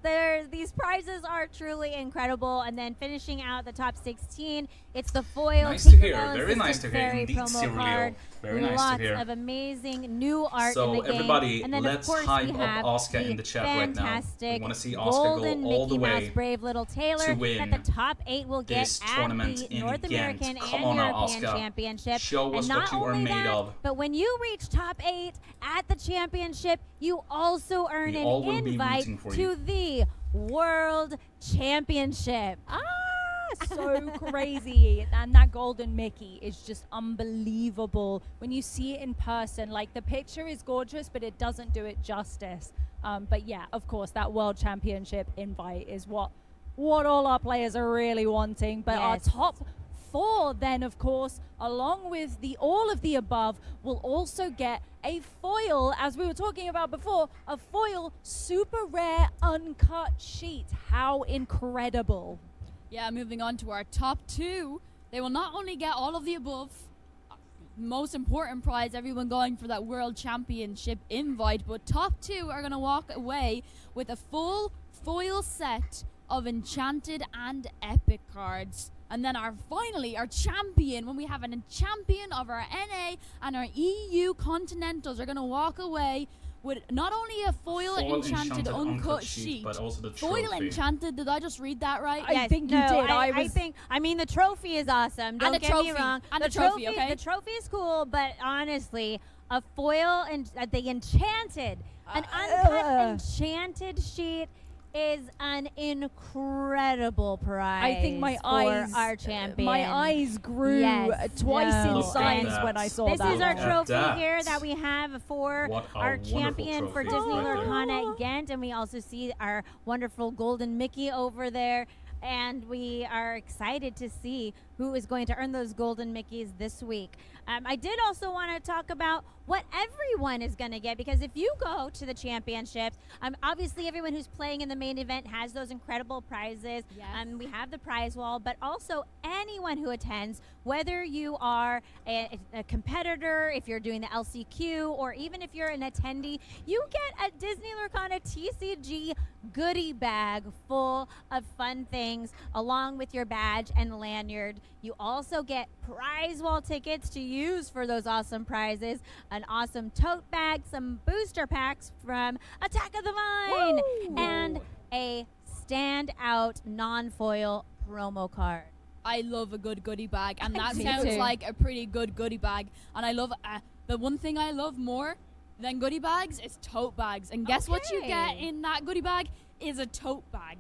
these prizes are truly incredible. And then finishing out the top 16, it's the foil. Nice to hear. Very nice to hear. Indeed, Cyrilio. Very nice Lots to hear. of amazing new art so in the game. everybody, And then let's of course hype we up have Oscar in the chat right now. We want to see Oscar go all the way Brave Little Taylor to win that the top 8 will get this at tournament the in North Ghent. American Come and on now, European Oscar. Championship. Show us and not what you are only made that, of. but when you reach top 8 at the championship, you also earn We all will an be invite rooting for to you. the World Championship. So crazy. And that golden Mickey is just unbelievable. When you see it in person, like the picture is gorgeous, but it doesn't do it justice. But yeah, of course, that World Championship invite is what all our players are really wanting. But our top 4 then, of course, along with all of the above, will also get a foil, as we were talking about before, a foil super rare uncut sheet. How incredible. Yeah, moving on to our top 2. They will not only get all of the above, most important prize, everyone going for that World Championship invite, but top 2 are going to walk away with a full foil set of Enchanted and Epic cards. And then our champion, when we have a champion of our NA and our EU Continentals, are going to walk away with not only a foil enchanted uncut sheet, but also the foil trophy. enchanted. Did I just read that right? Yes, I think you did. I mean, the trophy is awesome. Don't get me wrong. And the trophy, okay? The trophy is cool, but honestly, a foil and the enchanted, an uncut enchanted sheet is an incredible prize. I think my for eyes, our champion. my eyes grew twice in size when I saw this that. This is our one. trophy here that we have for our champion for Disney Lorcana Ghent, and we also see our wonderful golden Mickey over there. And we are excited to see who is going to earn those golden Mickeys this week. I did also want to talk about what everyone is going to get, because if you go to the championships, obviously everyone who's playing in the main event has those incredible prizes. Yes. We have the prize wall, but also anyone who attends, whether you are a competitor, if you're doing the LCQ, or even if you're an attendee, you get a Disney Lorcana TCG goodie bag full of fun things along with your badge and lanyard. You also get prize wall tickets to use for those awesome prizes, an awesome tote bag, some booster packs from Attack of the Vine, and a standout non-foil promo card. I love a good goodie bag, and that Me sounds too. like a pretty good goodie bag. And I love the one thing I love more than goodie bags is tote bags. And guess what you get in that goodie bag is a tote bag.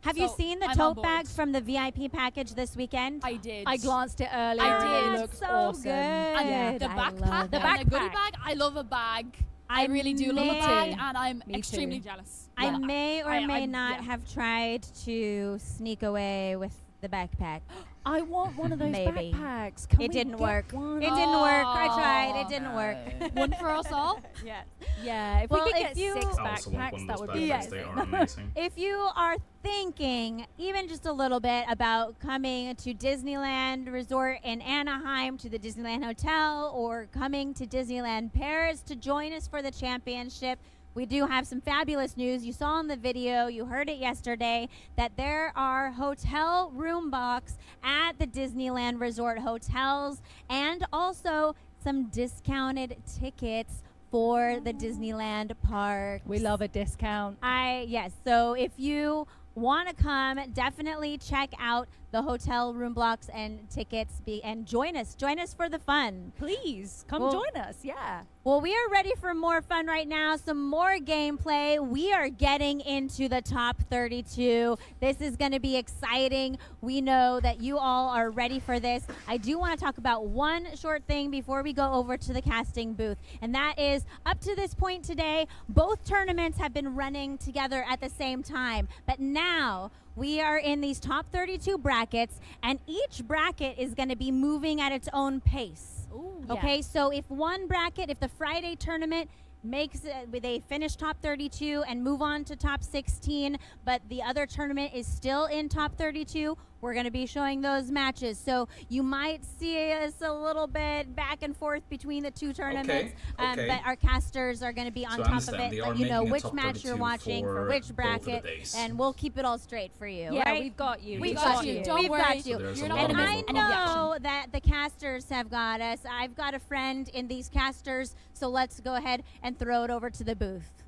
Have you seen the tote bags from the VIP package this weekend? I did. I glanced it earlier. I did. It looked so awesome. good. And the backpack, and the goodie bag. I love a bag. I really do love a bag, and I'm extremely jealous. I may or may not have tried to sneak away with the backpack. I want one of those Maybe. backpacks. Can It we didn't get work. one? It didn't work. I tried. It didn't work. One for us all? Yes. Yeah, if Well, we could if get you- 6 I also want one backpacks, of that those would be backpacks. They are amazing. If you are thinking even just a little bit about coming to Disneyland Resort in Anaheim, to the Disneyland Hotel, or coming to Disneyland Paris to join us for the championship, we do have some fabulous news. You saw in the video, you heard it yesterday, that there are hotel room blocks at the Disneyland Resort hotels and also some discounted tickets for the Disneyland park. We love a discount. Yes. So if you want to come, definitely check out the hotel room blocks and tickets and join us for the fun. Please come join us. Yeah. Well, we are ready for more fun right now, some more gameplay. We are getting into the top 32. This is going to be exciting. We know that you all are ready for this. I do want to talk about one short thing before we go over to the casting booth, and that is up to this point today, both tournaments have been running together at the same time, but now we are in these top 32 brackets, and each bracket is going to be moving at its own pace. Ooh, okay, so if one bracket, if the Friday tournament makes they finish top 32 and move on to top 16, but the other tournament is still in top 32, we're going to be showing those matches. So you might see us a little bit back and forth between the two tournaments, but our casters are going to be on top of it, let you know which match you're watching for which bracket, and we'll keep it all straight for you. Yeah, right? we've got you. We've got you. Don't worry. Got you. You're not And gonna I miss any know that the casters have got us. I've got a friend in these casters, so let's go ahead and throw it over to the booth.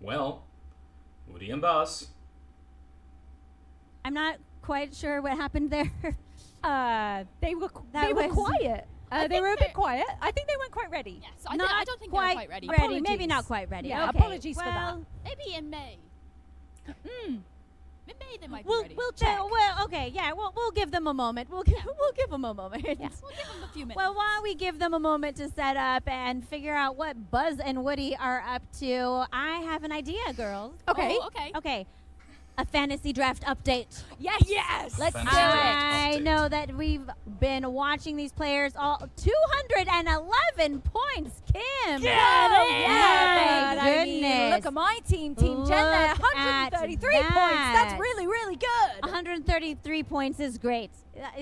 Well, Woody and Buzz. I'm not quite sure what happened there. They were quiet. They were a bit quiet. I think they weren't quite ready. Yes, I don't think they were quite ready. Maybe not quite ready. Yeah, okay. apologies for that. Maybe in May. Maybe they might be ready. We'll check. We'll give them a moment. We'll give them a moment. We'll give them a few minutes. Well, while we give them a moment to set up and figure out what Buzz and Woody are up to, I have an idea, girls. Okay. Okay. A fantasy draft update. Yes. Let's do it. I know that we've been watching these players all 211 points, Kim. Yeah. My goodness. Look at my team, Team Jen there, 133 points. That's really, really good. 133 points is great.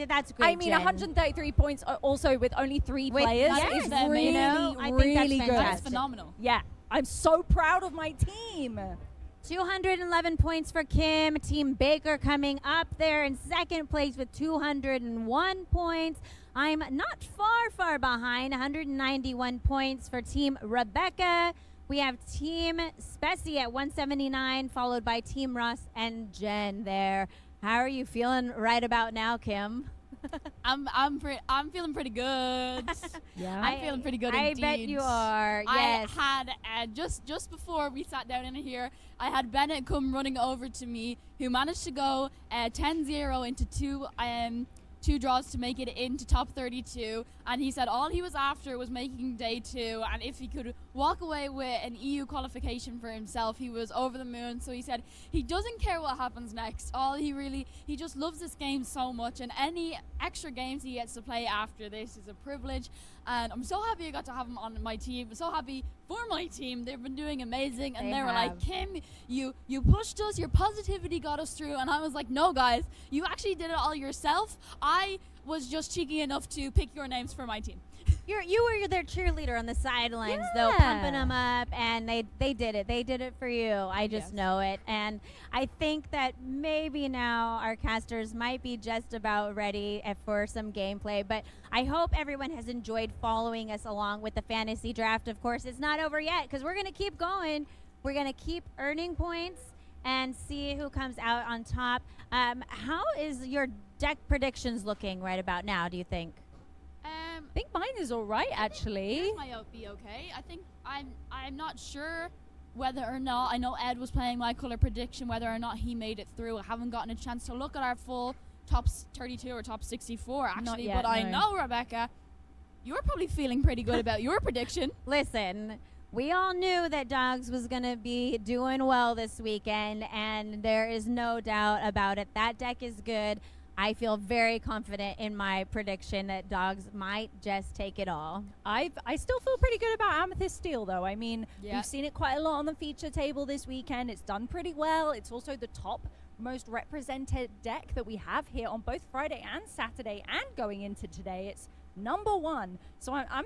That's great. I mean, Jen. 133 points also with only 3 players is really, I think that's really good. That's phenomenal. Yeah. I'm so proud of my team. 211 points for Kim. Team Baker coming up there in second place with 201 points. I'm not far behind, 191 points for Team Rebecca. We have Team Spessy at 179, followed by Team Ross and Jen there. How are you feeling right about now, Kim? I'm feeling pretty good. Yeah, I'm feeling pretty good indeed. I bet you are. Yes. I had just before we sat down in here, I had Bennett come running over to me, who managed to go 10-0 into two draws to make it into top 32, and he said all he was after was making day 2, and if he could walk away with an EU qualification for himself, he was over the moon. So he said he doesn't care what happens next. He just loves this game so much, and any extra games he gets to play after this is a privilege. And I'm so happy I got to have him on my team. I'm so happy for my team. They've been doing amazing, and they were like, Kim, you pushed us, your positivity got us through. And I was like, no guys, you actually did it all yourself. I was just cheeky enough to pick your names for my team. You were their cheerleader on the sidelines, though, pumping them up, and they did it. They did it for you. I just know it. And I think that maybe now our casters might be just about ready for some gameplay. But I hope everyone has enjoyed following us along with the fantasy draft. Of course, it's not over yet because we're going to keep going. We're going to keep earning points and see who comes out on top. How is your deck predictions looking right about now, do you think? I think mine is all right, actually. Yours might be okay. I think I'm not sure whether or not, I know Ed was playing my color prediction, whether or not he made it through. I haven't gotten a chance to look at our full top 32 or top 64 actually, yet, but I know, Rebecca, you're probably feeling pretty good about your prediction. Listen, we all knew that Dogs was going to be doing well this weekend, and there is no doubt about it. That deck is good. I feel very confident in my prediction that Dogs might just take it all. I still feel pretty good about Amethyst Steel, though. I mean, we've seen it quite a lot on the feature table this weekend. It's done pretty well. It's also the top most represented deck that we have here on both Friday and Saturday, and going into today. It's #1. So I'm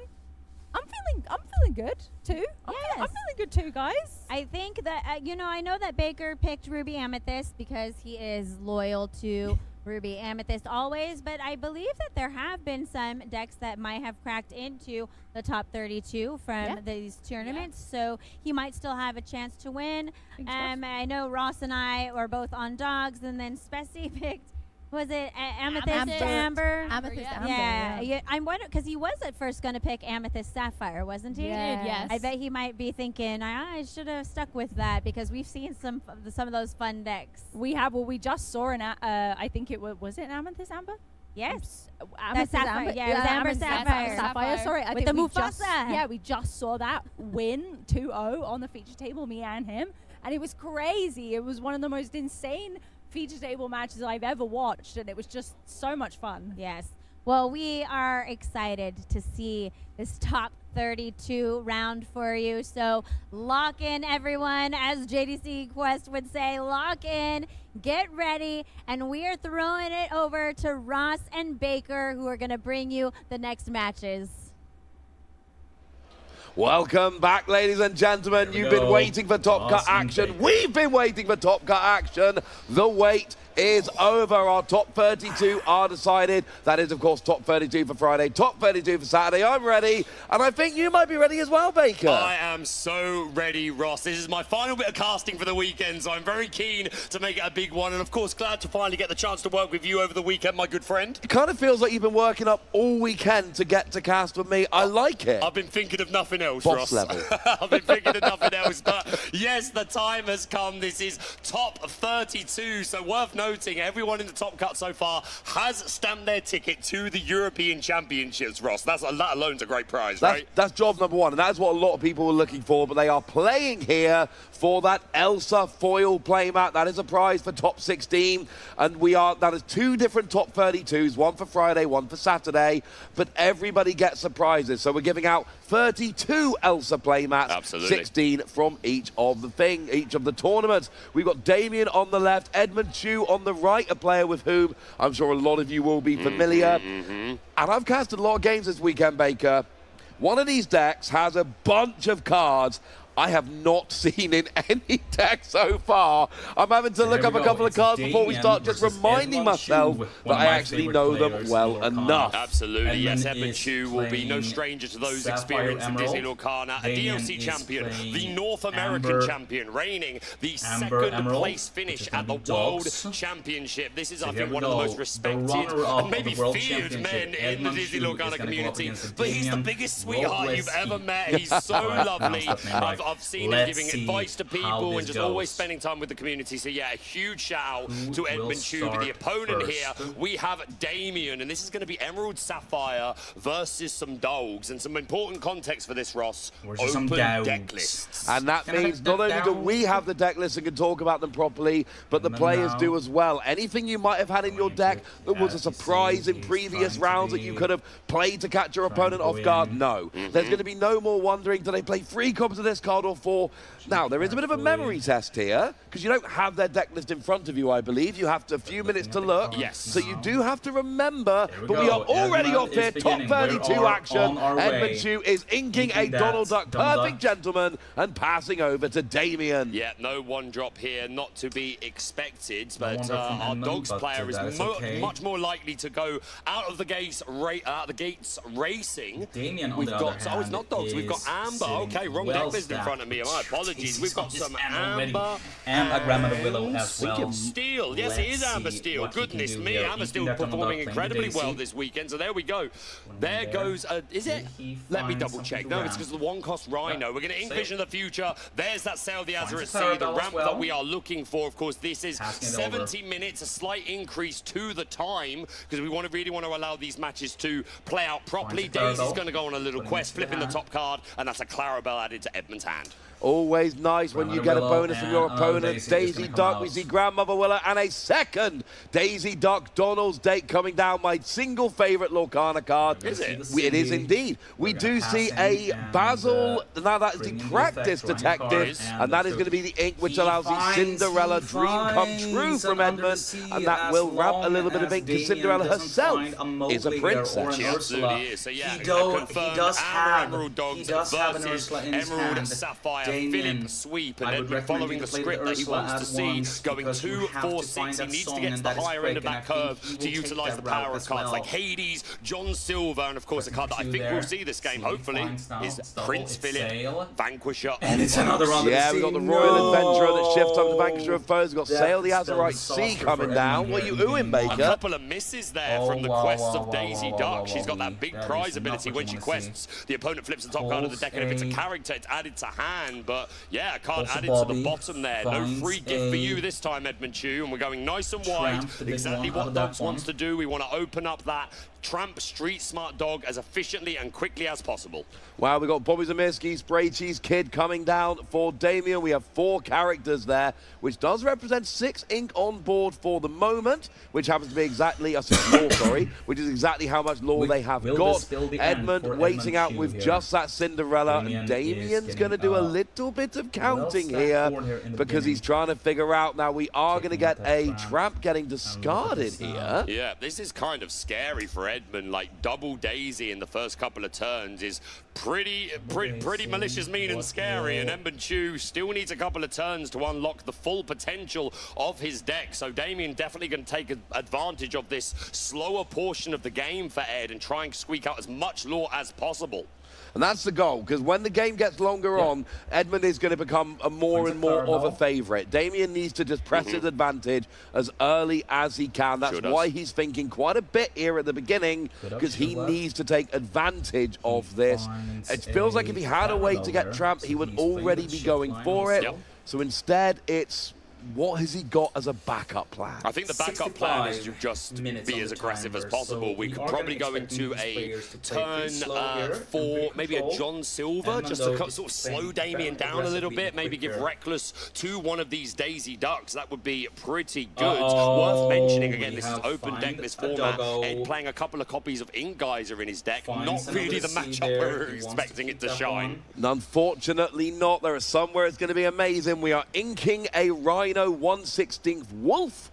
feeling good too. I'm feeling good too, guys. I think that you know, I know that Baker picked Ruby Amethyst because he is loyal to Ruby Amethyst always, but I believe that there have been some decks that might have cracked into the top 32 from these tournaments, so he might still have a chance to win. I know Ross and I were both on dogs, and then Spessy picked, was it Amethyst Amber? Amethyst Amber. Yeah. I'm wondering, because he was at first going to pick Amethyst Sapphire, wasn't he? Yes. I bet he might be thinking, I should have stuck with that, because we've seen some of those fun decks. We have. Well, we just saw an. I think it was it Amethyst Amber? Yes. Amethyst Amber. Yeah, it was Amber Sapphire. Sorry, I with think the we Mufasa. we just saw that win 2-0 on the feature table, me and him, and it was crazy. It was one of the most insane feature table matches I've ever watched, and it was just so much fun. Yes. Well, we are excited to see this top 32 round for you. So lock in, everyone. As JDC Quest would say, lock in, get ready, and we are throwing it over to Ross and Baker, who are going to bring you the next matches. Welcome back, ladies and gentlemen. You've been waiting for Top Cut action. We've been waiting for Top Cut action. The wait is over. Our top 32 are decided. That is, of course, top 32 for Friday, top 32 for Saturday. I'm ready, and I think you might be ready as well, Baker. I am so ready, Ross. This is my final bit of casting for the weekend, so I'm very keen to make it a big one, and of course, glad to finally get the chance to work with you over the weekend, my good friend. It kind of feels like you've been working up all weekend to get to cast with me. I like it. I've been thinking of nothing else, Boss Ross. level. I've been thinking of nothing else, but yes, the time has come. This is top 32, so worth noting, everyone in the top cut so far has stamped their ticket to the European Championships, Ross. That alone's a great prize, right? That's job #1, and that's what a lot of people were looking for, but they are playing here for that Elsa foil playmat. That is a prize for top 16, and that is 2 different top 32s, one for Friday, one for Saturday, but everybody gets surprises. So we're giving out 32 Elsa playmats, Absolutely. 16 from each of the tournaments. We've got Damien on the left, Edmund Chu on the right, a player with whom I'm sure a lot of you will be familiar. And I've casted a lot of games this weekend, Baker. One of these decks has a bunch of cards I have not seen in any deck so far. I'm having to look up a couple of cards before we start, just reminding myself that I actually know them well enough. Absolutely, yes. Edmund Chu will be no stranger to those experienced in Disney Lorcana. A DLC champion, the North American champion, reigning the second place finish at the World Championship. This is, I think, one of the most respected and maybe feared men in the Disney Lorcana community. But he's the biggest sweetheart you've ever met. He's so lovely. I've seen him giving advice to people and just always spending time with the community. So yeah, a huge shout out to Edmund Chu. The opponent here, we have Damien, and this is going to be Emerald Sapphire versus some dogs. And some important context for this, Ross. Open deck lists. And that means not only do we have the deck lists and can talk about them properly, but the players do as well. Anything you might have had in your deck that was a surprise in previous rounds that you could have played to catch your opponent off guard, no. There's going to be no more wondering, do they play 3 copies of this card or 4? Now, there is a bit of a memory test here, because you don't have their deck list in front of you, I believe. You have a few minutes to look. Yes. So you do have to remember, but we are already off here. Top 32 action. Edmund Chu is inking a Donald Duck perfect gentleman and passing over to Damien. Yeah, no one drop here, not to be expected, but our dogs player is much more likely to go out of the gates racing. Damien, we've got, oh, it's not dogs, we've got Amber. Okay, wrong deck list in front of me. My apologies. We've got some Amber and a Grandmother Willow as well. Steel. Yes, it is Amber Steel. Goodness me, Amber Steel performing incredibly well this weekend. So there we go. There goes. Is it? Let me double check. No, it's because of the 1-cost Rhino. We're going to envision the future. There's that Sail the Azure Sea, the ramp that we are looking for. Of course, this is 70 minutes, a slight increase to the time because we really want to allow these matches to play out properly. Daisy's going to go on a little quest, flipping the top card, and that's a Clarabelle added to Edmund's hand. Always nice when you get a bonus from your opponent. Daisy Duck, we see Grandmother Willa, and a second Daisy Duck Donald's Date coming down. My single favorite Lorcana card. Is it? It is indeed. We do see a Basil, now that is the Practice Detective, and that is going to be the ink which allows the Cinderella dream come true from Edmund, and that will wrap a little bit of ink because Cinderella herself is a princess. She absolutely is. So yeah, he does have Emerald Dogs an versus Ursula in his Emerald hand. Sapphire, Damien, Philip Sweep, and Edmund following the script that he wants to see, going 2-4-6. He needs to get to the higher end of that curve to utilize the power of cards like Hades, John Silver, and of course a card that I think we'll see this game, hopefully, is Prince Philip, Vanquisher. And it's another round. Yeah, we've got the Royal Adventurer that shifts up the Vanquisher of Foes. We've got Sail the Azurite Sea coming down. What are you oohing, Baker? A couple of misses there from the quests of Daisy Duck. She's got that big prize ability when she quests. The opponent flips the top card of the deck, and if it's a character, it's added to hand. But yeah, a card added to the bottom there. No free gift for you this time, Edmund Chu, and we're going nice and wide. Exactly what Dogs wants to do. We want to open up that Tramp Street Smart Dog as efficiently and quickly as possible. Wow, we've got Bobby Zemirski, Spray Cheese Kid coming down for Damien. We have 4 characters there, which does represent 6 ink on board for the moment, which happens to be exactly, 6 lore, sorry, which is exactly how much lore they have got. Edmund waiting out with just that Cinderella. And Damien's going to do a little bit of counting here because he's trying to figure out, now we are going to get a Tramp getting discarded here. Yeah, this is kind of scary for Edmund. Like double Daisy in the first couple of turns is pretty malicious, mean and scary, and Edmund Chu still needs a couple of turns to unlock the full potential of his deck. So Damien definitely going to take advantage of this slower portion of the game for Ed and try and squeak out as much lore as possible. And that's the goal, because when the game gets longer on, Edmund is going to become a more and more of a favourite. Damien needs to just press his advantage as early as he can. That's why he's thinking quite a bit here at the beginning, because he needs to take advantage of this. It feels like if he had a way to get trapped, he would already be going for it. So instead, it's what has he got as a backup plan? I think the backup plan is to just be as aggressive as possible. We could probably go into a turn for maybe a John Silver, just to sort of slow Damien down a little bit, maybe give Reckless to one of these Daisy Ducks. That would be pretty good. Worth mentioning, again, this is open deck, this format. Ed playing a couple of copies of Ink Geyser in his deck. Not really the matchup we were expecting it to shine. Unfortunately not. There are some where it's going to be amazing. We are inking a Rhino 1/16 Wolf,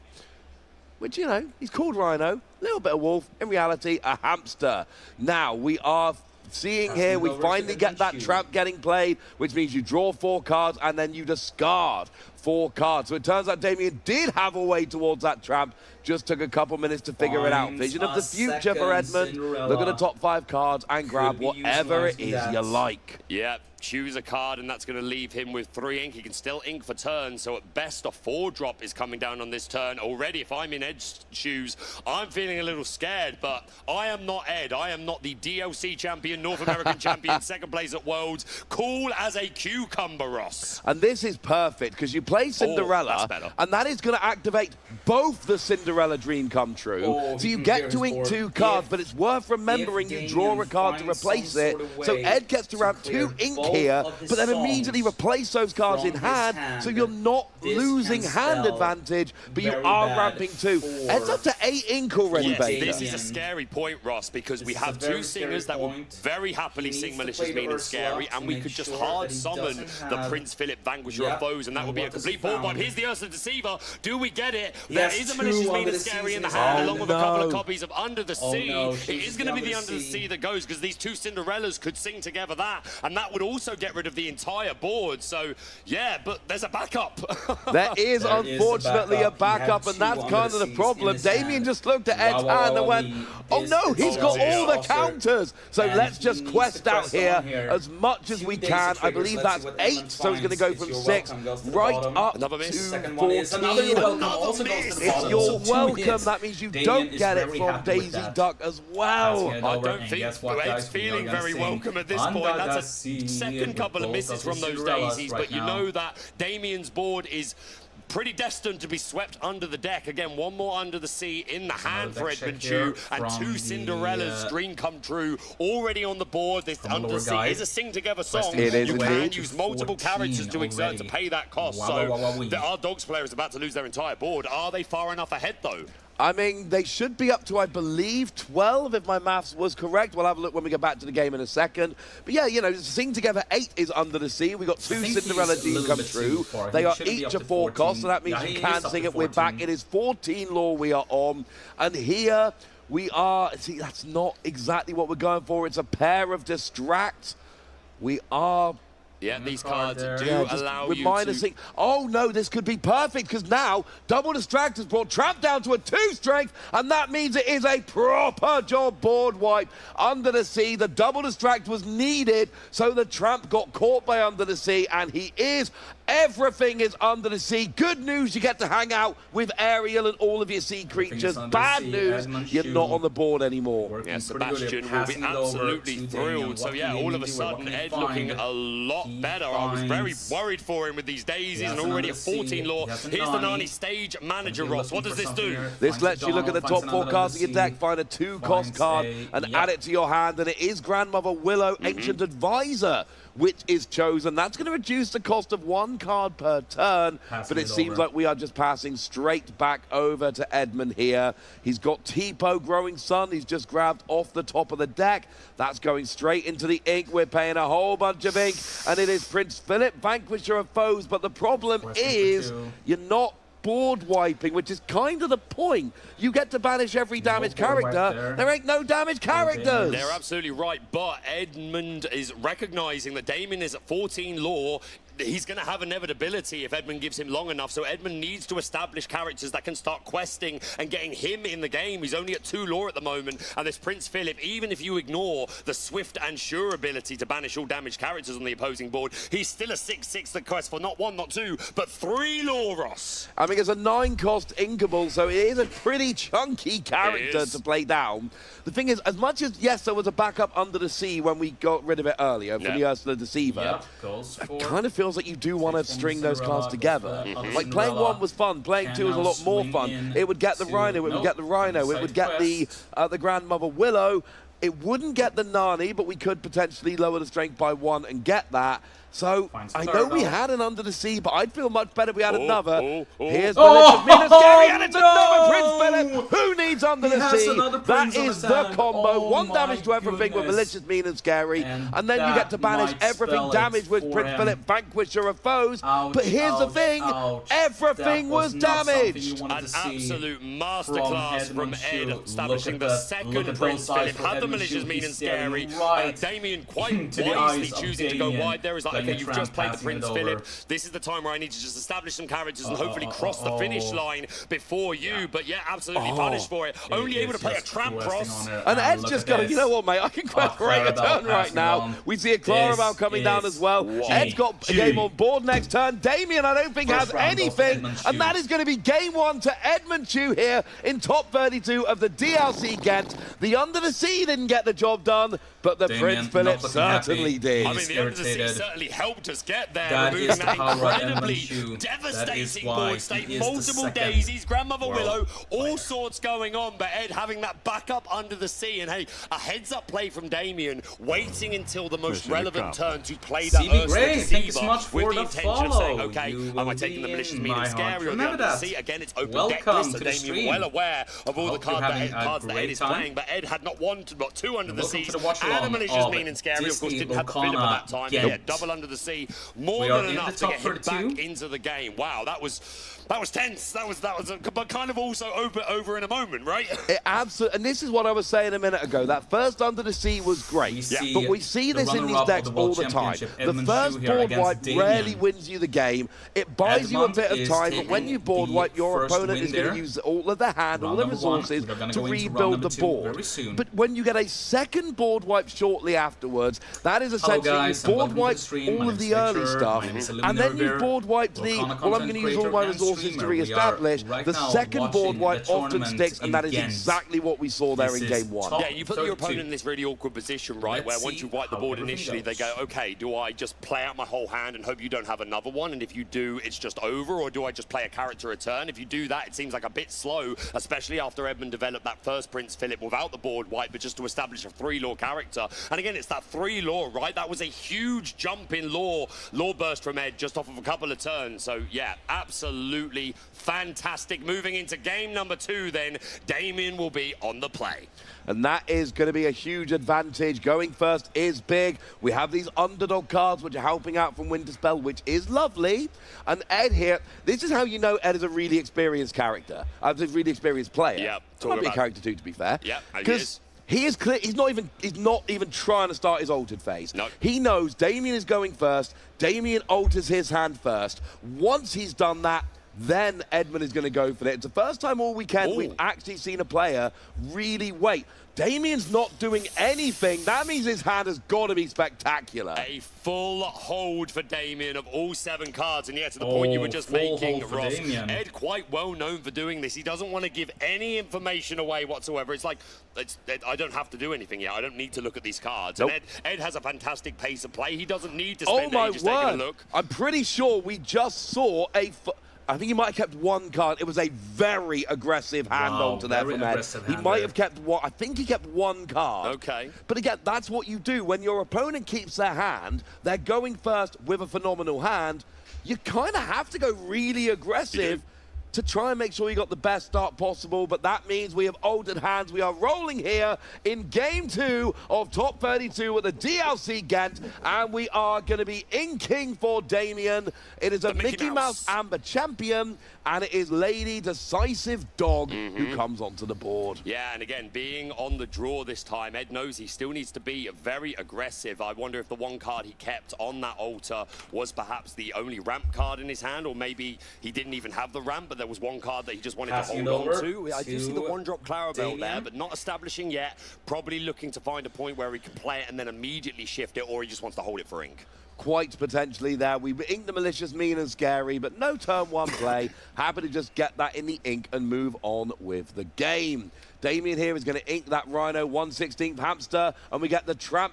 which, you know, he's called Rhino, a little bit of wolf, in reality a hamster. Now we are seeing here, we finally get that trap getting played, which means you draw 4 cards and then you discard 4 cards. So it turns out Damien did have a way towards that trap, just took a couple minutes to figure it out. Vision of the future for Edmund. Look at the top 5 cards and grab whatever it is you like. Yeah, choose a card, and that's going to leave him with 3 ink. He can still ink for turn, so at best a 4-drop is coming down on this turn. Already, if I'm in Ed's shoes, I'm feeling a little scared, but I am not Ed. I am not the DLC champion, North American champion, second place at Worlds. Cool as a cucumber, Ross. And this is perfect, because you play Cinderella, and that is going to activate both the Cinderella dream come true. So you get to ink 2 cards, but it's worth remembering you draw a card to replace it. So Ed gets to ramp 2 ink here, but then immediately replace those cards in hand, so you're not losing hand advantage, but you are ramping 2. Ed's up to 8 ink already, Baker. This is a scary point, Ross, because we have 2 singers that will very happily sing Malicious, Mean and Scary, and we could just hard summon the Prince Philip Vanquisher of Foes, and that would be a complete ball bomb. Here's the Ursula Deceiver. Do we get it? There is a Malicious, Mean and Scary in the hand, along with a couple of copies of Under the Sea. It is going to be the Under the Sea that goes, because these 2 Cinderellas could sing together that, and that would also get rid of the entire board. So yeah, but there's a backup. There is unfortunately a backup, and that's kind of the problem. Damien just looked at Ed's hand and went, oh no, he's got all the counters. So let's just quest out here as much as we can. I believe that's 8, so he's going to go from 6 right up to 14. If you're welcome, that means you don't get it from Daisy Duck as well. I don't think Ed's feeling very welcome at this point. That's a second couple of misses from those Daisies, but you know that Damien's board is pretty destined to be swept under the deck. Again, one more under the sea in the hand for Edmund and 2 Cinderella's dream come true already on the board. This under the sea is a sing together song. It is you can use multiple characters to exert to pay that cost. Our Dogs player is about to lose their entire board. Are they far enough ahead though? I mean, they should be up to, I believe, 12, if my maths was correct. We'll have a look when we get back to the game in a second. But yeah, you know, Sing Together 8 is under the sea. We've got 2 Cinderella Dream come true. They are each a 4 cost, so that means you can sing it. We're back. It is 14 lore we are on. And here we are. See, that's not exactly what we're going for. It's a pair of distracts. We are... Yeah, these cards do allow you to... Oh, no, this could be perfect, because now double distract has brought Trap down to a 2 strength, and that means it is a proper job board wipe. Under the sea, the double distract was needed, so the Tramp got caught by Under the Sea, and he is... Everything is under the sea. Good news, you get to hang out with Ariel and all of your sea creatures. Bad news, you're not on the board anymore. Yeah, Sebastian will be absolutely thrilled. So yeah, all of a sudden, Ed looking a lot better. I was very worried for him with these daisies and already a 14 lore. Here's the Nani stage manager, Ross. What does this do? This lets you look at the top 4 cards of your deck, find a 2-cost card, and add it to your hand. And it is Grandmother Willow, Ancient Advisor, which is chosen. That's going to reduce the cost of 1 card per turn, but it seems like we are just passing straight back over to Edmund here. He's got Tipo, Growing Sun. He's just grabbed off the top of the deck. That's going straight into the ink. We're paying a whole bunch of ink, and it is Prince Philip, Vanquisher of Foes, but the problem is you're not board wiping, which is kind of the point. You get to banish every damaged character. There ain't no damaged characters. They're absolutely right, but Edmund is recognizing that Damien is at 14 lore. He's going to have inevitability if Edmund gives him long enough, so Edmund needs to establish characters that can start questing and getting him in the game. He's only at 2 lore at the moment, and this Prince Philip, even if you ignore the swift and sure ability to banish all damaged characters on the opposing board, he's still a 6/6 that quests for not 1, not 2, but 3 lore, Ross. I mean, it's a 9-cost Inkable, so it is a pretty chunky character to play down. The thing is, as much as, yes, there was a backup Under the Sea when we got rid of it earlier from the Ursula Deceiver, it kind of feels like you do want to string those cards together. Like, playing 1 was fun, playing 2 was a lot more fun. It would get the Rhino, it would get the Rhino, it would get the Grandmother Willow. It wouldn't get the Nani, but we could potentially lower the strength by 1 and get that. So, I know we had an Under the Sea, but I'd feel much better if we had another. Here's Malicious Mean and Scary, and it's another Prince Philip! Who needs Under the Sea? That is the combo. 1 damage to everything with Malicious Mean and Scary, and then you get to banish everything damaged with Prince Philip, Vanquisher of Foes. But here's the thing, everything was damaged! An absolute masterclass from Ed, establishing the second Prince Philip. Had the Malicious Mean and Scary. Damien quite wisely choosing to go wide there. Is like, okay, you've just played the Prince Philip. This is the time where I need to just establish some characters and hopefully cross the finish line before you. But yeah, absolutely punished for it. Only able to play a Trap Cross. And Ed's just going, you know what, mate, I can create a turn right now. We see a Clarabelle coming down as well. Ed's got a game on board next turn. Damien, I don't think, has anything. And that is going to be game 1 to Edmund Chu here in top 32 of the DLC Ghent. The Under the Sea didn't get the job done, but the Prince Philip certainly did. I mean, the Under the Sea certainly helped us get there, removing that incredibly devastating board state. Multiple daisies, Grandmother Willow, all sorts going on, but Ed having that backup Under the Sea, and hey, a heads-up play from Damien, waiting until the most relevant turn to play that Ursula Deceiver with the intention of saying, okay, am I taking the Malicious Mean and Scary or the Under the Sea? Again, it's open deck list, so Damien well aware of all the cards that Ed is playing, but Ed had not 1, but 2 Under the Seas, and a Malicious Mean and Scary, of course, didn't have the Philip at that time. Yeah, double Under the Sea, more than enough to get him back into the game. Wow, that was tense. That was but kind of also over in a moment, right? It absolutely, and this is what I was saying a minute ago. That first Under the Sea was great, but we see this in these decks all the time. The first board wipe rarely wins you the game. It buys you a bit of time, but when you board wipe, your opponent is going to use all of their hand, all their resources to rebuild the board. But when you get a second board wipe shortly afterwards. That is essentially you board wipe all of the early stuff, and then you board wipe the, well, I'm going to use all my resources to re-establish. The second board wipe often sticks, and that is exactly what we saw there in game 1. Yeah, you put your opponent in this really awkward position, right, where once you wipe the board initially, they go, okay, do I just play out my whole hand and hope you don't have another one? And if you do, it's just over, or do I just play a character a turn? If you do that, it seems like a bit slow, especially after Edmund developed that first Prince Philip without the board wipe, but just to establish a 3-lore character. And again, it's that 3-lore, right? That was a huge jump in lore burst from Ed just off of a couple of turns. So yeah, absolutely fantastic. Moving into game number 2 then, Damien will be on the play. And that is going to be a huge advantage. Going first is big. We have these underdog cards which are helping out from Winterspell, which is lovely. And Ed here, this is how you know Ed is a really experienced character. A really experienced player. Yep. Might be a character too, to be fair. Yeah, because he is clear. He's not even trying to start his altered phase. No. He knows Damien is going first. Damien alters his hand first. Once he's done that, then Edmund is going to go for it. It's the first time all weekend we've actually seen a player really wait. Damien's not doing anything. That means his hand has got to be spectacular. A full hold for Damien of all 7 cards. And yeah, to the point you were just making, Ross, Ed quite well known for doing this. He doesn't want to give any information away whatsoever. It's like, I don't have to do anything yet. I don't need to look at these cards. Nope. And Ed has a fantastic pace of play. He doesn't need to spend ages taking a look. I'm pretty sure we just saw I think he might have kept 1 card. It was a very aggressive hand onto there from Ed. He might have kept one. I think he kept 1 card. Okay. But again, that's what you do. When your opponent keeps their hand, they're going first with a phenomenal hand. You kind of have to go really aggressive to try and make sure you got the best start possible, but that means we have altered hands. We are rolling here in game 2 of top 32 at the DLC Ghent, and we are going to be inking for Damien. It is a Mickey Mouse Amber champion, and it is Lady Decisive Dog who comes onto the board. Yeah, and again, being on the draw this time, Ed knows he still needs to be very aggressive. I wonder if the 1 card he kept on that altar was perhaps the only ramp card in his hand, or maybe he didn't even have the ramp, but there was 1 card that he just wanted to hold on to. I do see the 1-drop Clarabelle there, but not establishing yet. Probably looking to find a point where he can play it and then immediately shift it, or he just wants to hold it for ink. Quite potentially there. We inked the Malicious, Mean and Scary, but no turn 1 play. Happy to just get that in the ink and move on with the game. Damien here is going to ink that Rhino 1/16th hamster, and we get the Tramp.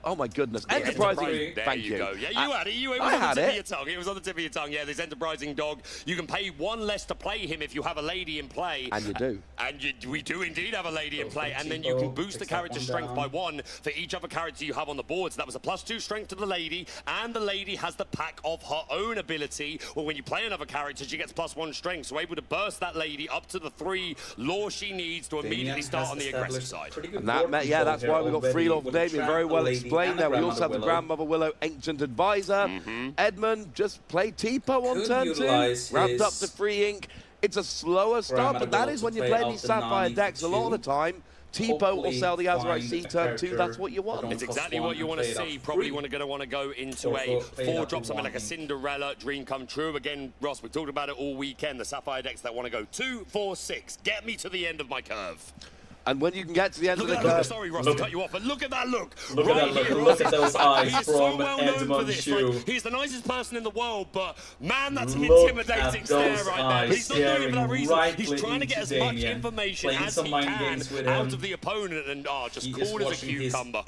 Oh my goodness. Enterprising. Thank you. Go. Yeah, you had it. It was on the tip of your tongue. It was on the tip of your tongue. Yeah, this Enterprising Dog. You can pay 1 less to play him if you have a lady in play. And you do. And we do indeed have a lady in play. And then you can boost the character strength by 1 for each other character you have on the board. So that was a +2 strength to the lady. And the lady has the pack of her own ability. Or when you play another character, she gets +1 strength. So able to burst that lady up to the 3 lore she needs to immediately start on the aggressive side. And that's why we got 3 lore for Damien. Very well explained there. We also have the Grandmother Willow Ancient Advisor. Edmund just played Tipo on turn 2. Ramped up to 3 ink. It's a slower start, but that is when you're playing these Sapphire decks a lot of the time. Tipo or sell the Azurite Sea turn 2, that's what you want. It's exactly what you want to see. Probably going to want to go into a 4-drop, something like a Cinderella, Dream Come True. Again, Ross, we've talked about it all weekend. The Sapphire decks that want to go 2, 4, 6. Get me to the end of my curve. And when you can get to the end of the curve... Sorry, Ross, to cut you off, but look at that look. Look at that look. Look at those eyes from so well Edmund Chu. Like, he's the nicest person in the world, but man, that's an intimidating stare right there. He's not doing it for that reason. He's trying to get as much information as he can out of the opponent, and just cool as a cucumber.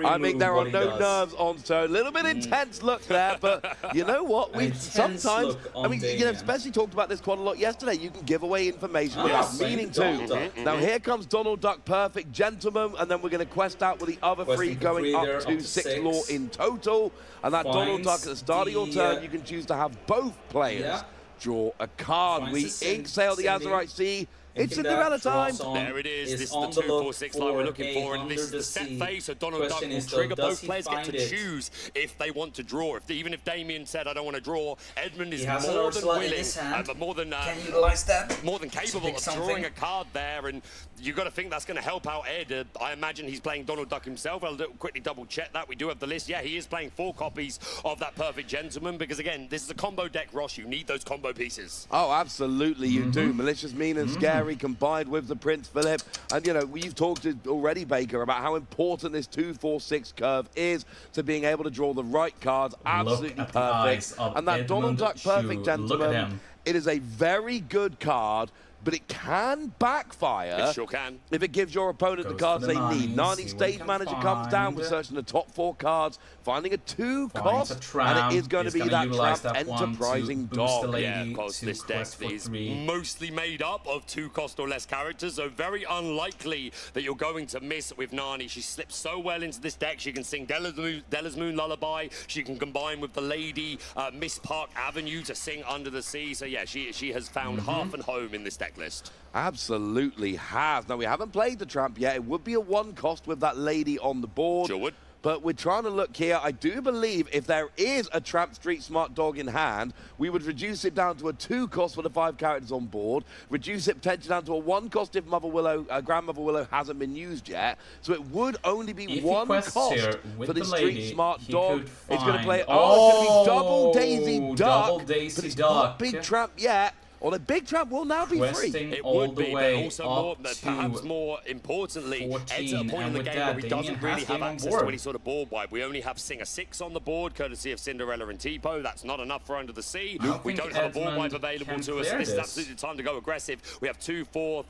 I mean, there are no nerves on, so a little bit intense look there, but you know what? We sometimes, I mean, you know, especially talked about this quite a lot yesterday. You can give away information without meaning to. Now here comes Donald Duck Perfect Gentleman, and then we're going to quest out with the other 3 going up to 6 lore in total. And that Donald Duck at the start of your turn, you can choose to have both players draw a card. We ink sail the Azurite Sea. It's Cinderella time. There it is. This is the 2, 4, 6 line we're looking for, and this is the set phase. So Donald Duck will trigger. Both players get to choose if they want to draw. Even if Damien said, "I don't want to draw," Edmund is more than willing, but more than capable of drawing a card there. And you've got to think that's going to help out Ed. I imagine he's playing Donald Duck himself. I'll quickly double check that. We do have the list. Yeah, he is playing 4 copies of that Perfect Gentleman, because again, this is a combo deck, Ross. You need those combo pieces. Oh, absolutely, you do. Malicious, Mean and Scary. Harry combined with the Prince Philip. And, you know, you've talked already, Baker, about how important this 2-4-6 curve is to being able to draw the right cards. Absolutely perfect. And that Donald Duck perfect, gentlemen, it is a very good card, but it can backfire. It sure can. If it gives your opponent the cards they need. Nani Stage Manager comes down with searching the top 4 cards, finding a 2 cost, and it is going to be that trapped enterprising dog. Yeah, of course, this deck is mostly made up of 2 cost or less characters, so very unlikely that you're going to miss with Nani. She slips so well into this deck. She can sing Della's Moon Lullaby. She can combine with the Lady Miss Park Avenue to sing Under the Sea. So yeah, she has found half and home in this deck list. Absolutely has. Now, we haven't played the Tramp yet. It would be a 1 cost with that Lady on the board. Sure would. But we're trying to look here. I do believe if there is a Tramp Street Smart Dog in hand, we would reduce it down to a 2 cost for the 5 characters on board, reduce it potentially down to a 1 cost if Grandmother Willow hasn't been used yet. So it would only be 1 cost for the Street Smart Dog. It's going to play, it's going to be double Daisy Duck, but it's not Big Tramp yet. Or the Big Tramp will now be free. It would be, but also perhaps more importantly, Ed's at a point in the game where he doesn't really have access to any sort of board wipe. We only have Singer 6 on the board, courtesy of Cinderella and Tipo. That's not enough for Under the Sea. We don't have a board wipe available to us. This is absolutely the time to go aggressive. We have 2, 4,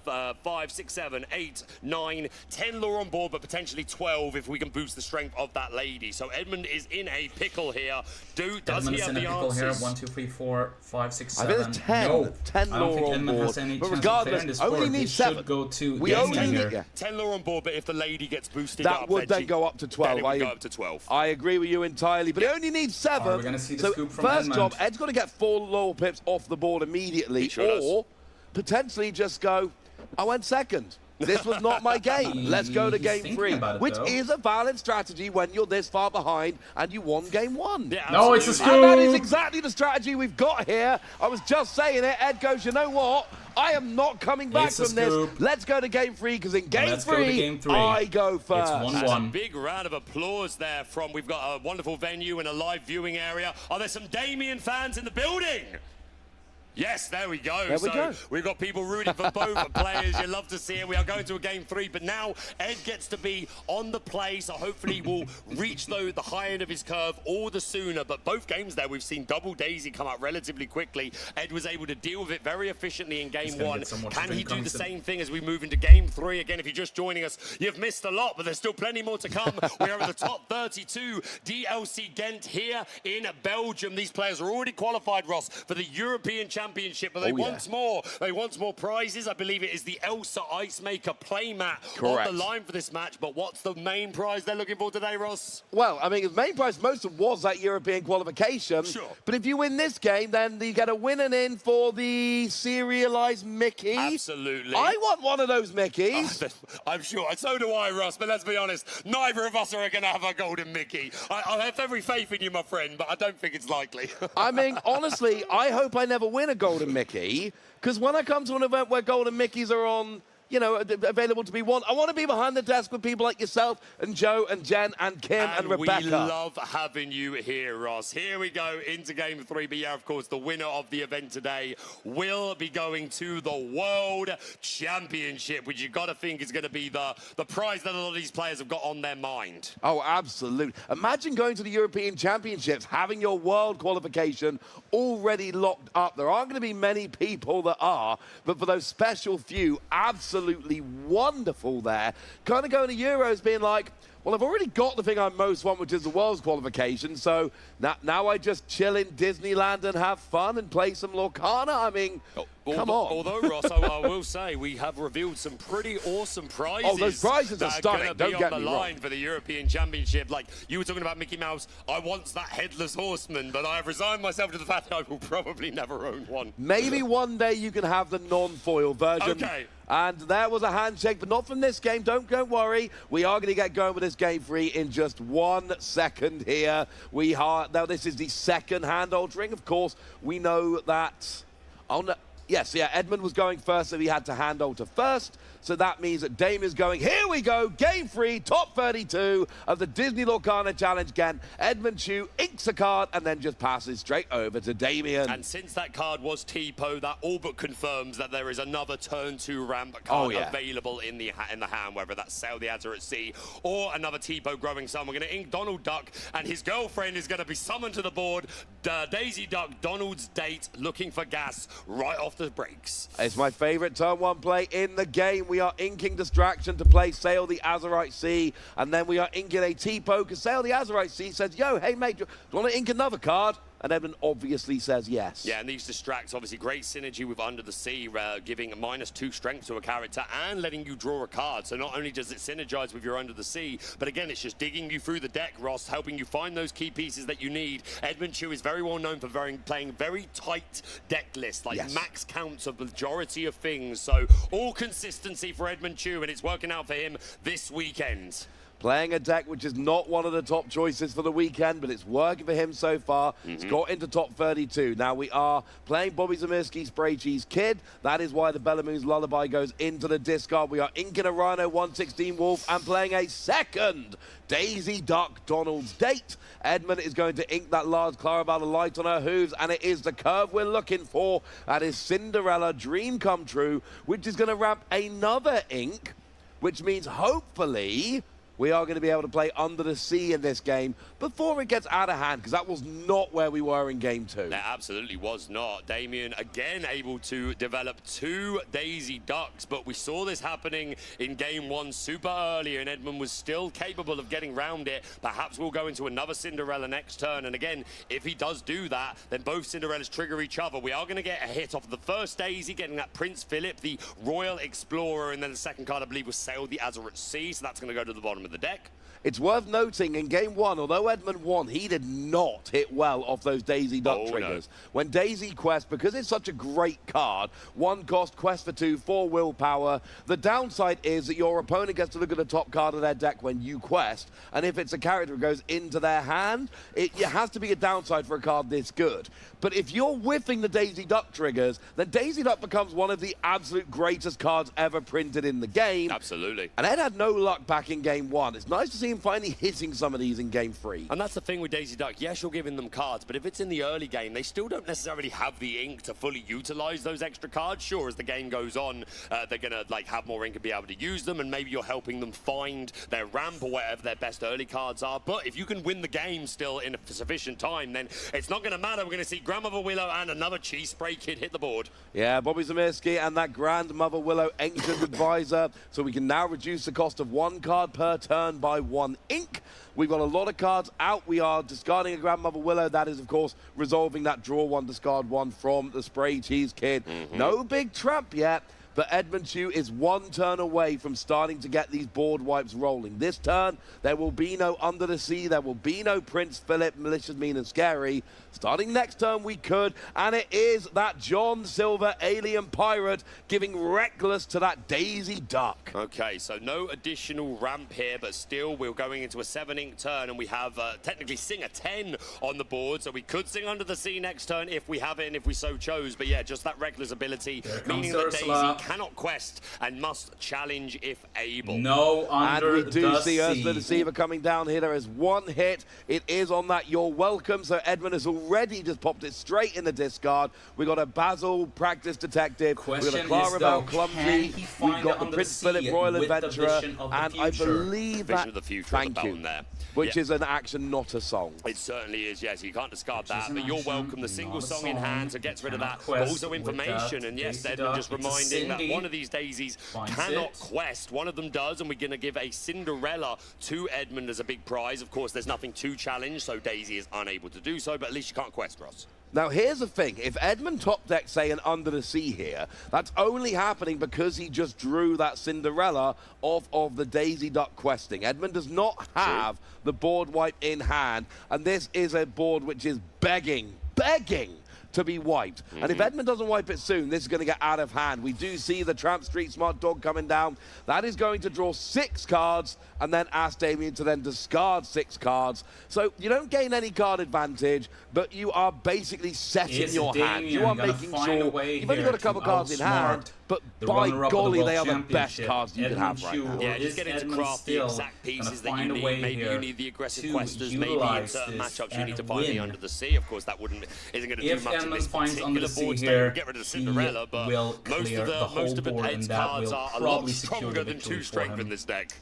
5, 6, 7, 8, 9, 10 lure on board, but potentially 12 if we can boost the strength of that Lady. So Edmund is in a pickle here. Does he have the answers? 1, 2, 3, 4, 5, 6, 7. I think it's 10. No. 10 lure on board. But regardless, only need 7. We only need 10 lure on board, but if the Lady gets boosted that would then go up to 12. Then it would go up to 12. I agree with you entirely, but it only needs 7. We're going to see the so scoop from first job, Ed's got to get 4 loyal pips off the board immediately, or potentially just go, I went second. This was not my game. Let's go to game 3, which is a valid strategy when you're this far behind and you won game 1. Yeah, no, it's a scoop. And that is exactly the strategy we've got here. I was just saying it. Ed goes, you know what? I am not coming back from this. Let's go to game 3, because in game 3, I go first. It's 1-1. A big round of applause there from, we've got a wonderful venue and a live viewing area. Are there some Damien fans in the building? Yes, there we go. We've got people rooting for both players. You love to see it. We are going to a game 3, but now Ed gets to be on the play, so hopefully he will reach the high end of his curve all the sooner. But both games there, we've seen double Daisy come up relatively quickly. Ed was able to deal with it very efficiently in game 1. Can he do the same thing as we move into game 3? Again, if you're just joining us, you've missed a lot, but there's still plenty more to come. We are at the top 32 DLC Ghent here in Belgium. These players are already qualified, Ross, for the European Championship, but they want more. They want more prizes. I believe it is the Elsa Ice Maker playmat on the line for this match. But what's the main prize they're looking for today, Ross? Well, I mean, the main prize most of was that European qualification. Sure. But if you win this game, then you get a win and in for the serialized Mickey. Absolutely. I want one of those Mickeys. I'm sure. So do I, Ross. But let's be honest, neither of us are going to have a golden Mickey. I have every faith in you, my friend, but I don't think it's likely. I mean, honestly, I hope I never win a golden Mickey, because when I come to an event where golden Mickeys are on, you know, available to be won, I want to be behind the desk with people like yourself and Joe and Jen and Kim and Rebecca. We love having you here, Ross. Here we go into game 3. But yeah, of course, the winner of the event today will be going to the World Championship, which you've got to think is going to be the prize that a lot of these players have got on their mind. Oh, absolutely. Imagine going to the European Championships, having your world qualification already locked up. There aren't going to be many people that are, but for those special few, absolutely wonderful there. Kind of going to Euros being like, well, I've already got the thing I most want, which is the world's qualification, so now I just chill in Disneyland and have fun and play some Lorcana. I mean, come on. Although, Ross, I will say, we have revealed some pretty awesome prizes. Oh, those prizes are stunning. Don't get me wrong. On the line for the European Championship. Like, you were talking about Mickey Mouse. I want that headless horseman, but I have resigned myself to the fact that I will probably never own one. Maybe one day you can have the non-foil version. Okay. And there was a handshake, but not from this game. Don't worry. We are going to get going with this game 3 in just 1 second here. Now, this is the second hand altering. Of course, we know that... Yes, Edmund was going first, so he had to hand alter first. So that means that Dame is going, here we go, game 3, top 32 of the Disney Lorcana Challenge Ghent. Edmund Chu inks a card and then just passes straight over to Damien. And since that card was T-Po, that all but confirms that there is another turn 2 ramp card available in the hand, whether that's Sail the Azure at Sea or another T-Po Growing Sun. We're going to ink Donald Duck, and his girlfriend is going to be summoned to the board. Daisy Duck, Donald's date, looking for gas right off the breaks. It's my favorite turn 1 play in the game. We are inking Distraction to play Sail the Azurite Sea, and then we are inking a T-Po because Sail the Azurite Sea says, yo, hey mate, do you want to ink another card? And Edmund obviously says yes. Yeah, and these distracts, obviously great synergy with Under the Sea, giving a -2 strength to a character and letting you draw a card. So not only does it synergize with your Under the Sea, but again, it's just digging you through the deck, Ross, helping you find those key pieces that you need. Edmund Chu is very well known for playing very tight deck lists, like max counts of the majority of things. So all consistency for Edmund Chu, and it's working out for him this weekend. Playing a deck which is not one of the top choices for the weekend, but it's working for him so far. It's got into top 32. Now we are playing Bobby Zamirski's Spray Cheese Kid. That is why the Bellamoon's Lullaby goes into the discard. We are inking a Rhino 116 Wolf and playing a second Daisy Duck Donald's Date. Edmund is going to ink that large Clarabelle light on her hooves, and it is the curve we're looking for. That is Cinderella Dream Come True, which is going to ramp another ink, which means hopefully we are going to be able to play Under the Sea in this game before it gets out of hand, because that was not where we were in game 2. That absolutely was not. Damien, again, able to develop 2 Daisy Ducks, but we saw this happening in game 1 super early, and Edmund was still capable of getting round it. Perhaps we'll go into another Cinderella next turn, and again, if he does do that, then both Cinderellas trigger each other. We are going to get a hit off the first Daisy, getting that Prince Philip, the Royal Explorer, and then the second card, I believe, was Sail the Azure at Sea, so that's going to go to the bottom of the deck. It's worth noting in game 1, although Edmund won, he did not hit well off those Daisy Duck triggers. No. When Daisy Quest, because it's such a great card, 1 cost, Quest for 2, 4 willpower, the downside is that your opponent gets to look at the top card of their deck when you quest, and if it's a character that goes into their hand, it has to be a downside for a card this good. But if you're whiffing the Daisy Duck triggers, then Daisy Duck becomes one of the absolute greatest cards ever printed in the game. Absolutely. And Ed had no luck back in game 1. It's nice to see him finally hitting some of these in game 3. And that's the thing with Daisy Duck. Yes, you're giving them cards, but if it's in the early game, they still don't necessarily have the ink to fully utilize those extra cards. Sure, as the game goes on, they're going to have more ink and be able to use them, and maybe you're helping them find their ramp or whatever their best early cards are. But if you can win the game still in a sufficient time, then it's not going to matter. We're going to see Grandmother Willow and another Cheese Spray Kid hit the board. Yeah, Bobby Zamirski and that Grandmother Willow Ancient Advisor. So we can now reduce the cost of 1 card per turn by 1 ink. We've got a lot of cards out. We are discarding a Grandmother Willow. That is, of course, resolving that draw 1, discard 1 from the Spray Cheese Kid. No big trap yet. But Edmund Chu is 1 turn away from starting to get these board wipes rolling. This turn, there will be no Under the Sea. There will be no Prince Philip, Malicious, Mean and Scary. Starting next turn, we could. And it is that John Silver Alien Pirate giving Reckless to that Daisy Duck. Okay, so no additional ramp here, but still we're going into a 7-ink turn, and we have technically Sing a 10 on the board. So we could Sing Under the Sea next turn if we have it and if we so chose. But yeah, just that Reckless ability, meaning that Daisy cannot quest and must challenge if able. No Under and we do the see Ursula the Deceiver coming down here. There is 1 hit. It is on that You're Welcome. So Edmund has already just popped it straight in the discard. We got a Basil Practice Detective. We got a Clarabelle Clumsy. We've got the Prince Philip Royal Adventurer. And I believe that Vision of the Future, thank you. There. Which is an action, not a song. It certainly is, yes. You can't discard that. But You're Welcome, the single song in hand, so gets rid of that. But also information. And yes, Edmund just reminding that one of these Daisies cannot quest. One of them does, and we're going to give a Cinderella to Edmund as a big prize. Of course, there's nothing to challenge, so Daisy is unable to do so, but at least you can't quest, Ross. Now, here's the thing. If Edmund top decks, say, an Under the Sea here, that's only happening because he just drew that Cinderella off of the Daisy Duck questing. Edmund does not have the board wipe in hand, and this is a board which is begging to be wiped. And if Edmund doesn't wipe it soon, this is going to get out of hand. We do see the Tramp Street Smart Dog coming down. That is going to draw 6 cards and then ask Damien to then discard 6 cards. So you don't gain any card advantage, but you are basically setting your hand. You are making sure you've only got a couple cards in hand, but by golly, they are the best cards you can have right now. Yeah, just getting to craft the exact pieces that you need. Maybe you need the aggressive questers, maybe in certain matchups you need to find the Under the Sea. Of course, that isn't going to do much in this particular board state. You get rid of the Cinderella, but most of Ed's cards are a lot stronger than 2 strength in this deck.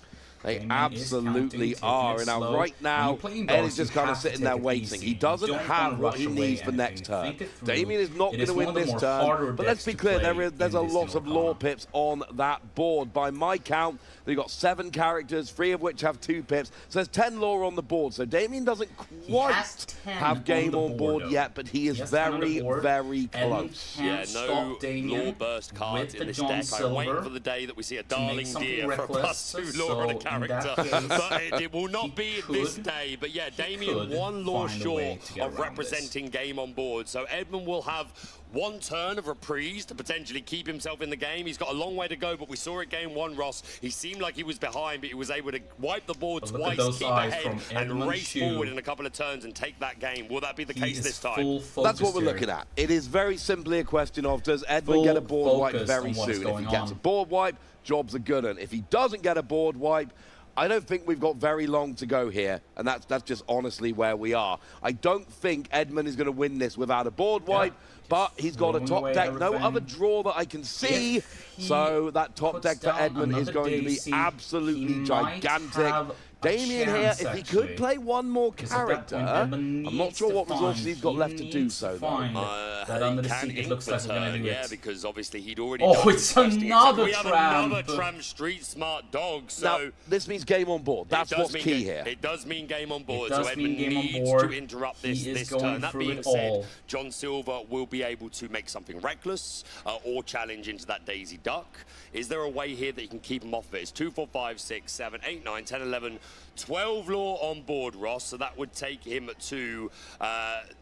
They absolutely are. And now, right now, Ed is just kind of sitting there waiting. He doesn't have what he needs for next turn. Damien is not going to win this turn. But let's be clear, there's a lot of lore pips on that board. By my count, they've got 7 characters, 3 of which have 2 pips. So there's 10 lore on the board. So Damien doesn't quite have game on board yet, but he is very, very close. Yeah, no lore burst cards in this deck. I'm waiting for the day that we see a Darling Deer for a +2 lore on a character. But it will not be this day. But yeah, Damien 1 lore short of representing game on board. So Edmund will have 1 turn of reprise to potentially keep himself in the game. He's got a long way to go, but we saw it game 1, Ross. He seemed like he was behind, but he was able to wipe the board twice, keep ahead, and race forward in a couple of turns and take that game. Will that be the case this time? That's what we're looking at. It is very simply a question of, does Edmund get a board wipe very soon? If he gets a board wipe, job's a good one. If he doesn't get a board wipe, I don't think we've got very long to go here, and that's just honestly where we are. I don't think Edmund is going to win this without a board wipe, but he's got a top deck. No other draw that I can see, so that top deck for Edmund is going to be absolutely gigantic. Damien here, if he could play 1 more character, I'm not sure what resources he's got left to do so, though. That under the sea, it looks like we're going to do it. Yeah, because obviously he'd already it's another We have another Tram Street Smart Dog, so... Now, this means game on board. That's what's key here. It does mean game on board, so Edmund needs to interrupt this turn. That being said, John Silver will be able to make something reckless or challenge into that Daisy Duck. Is there a way here that you can keep him off of it? It's 2, 4, 5, 6, 7, 8, 9, 10, 11, 12 lore on board, Ross, so that would take him to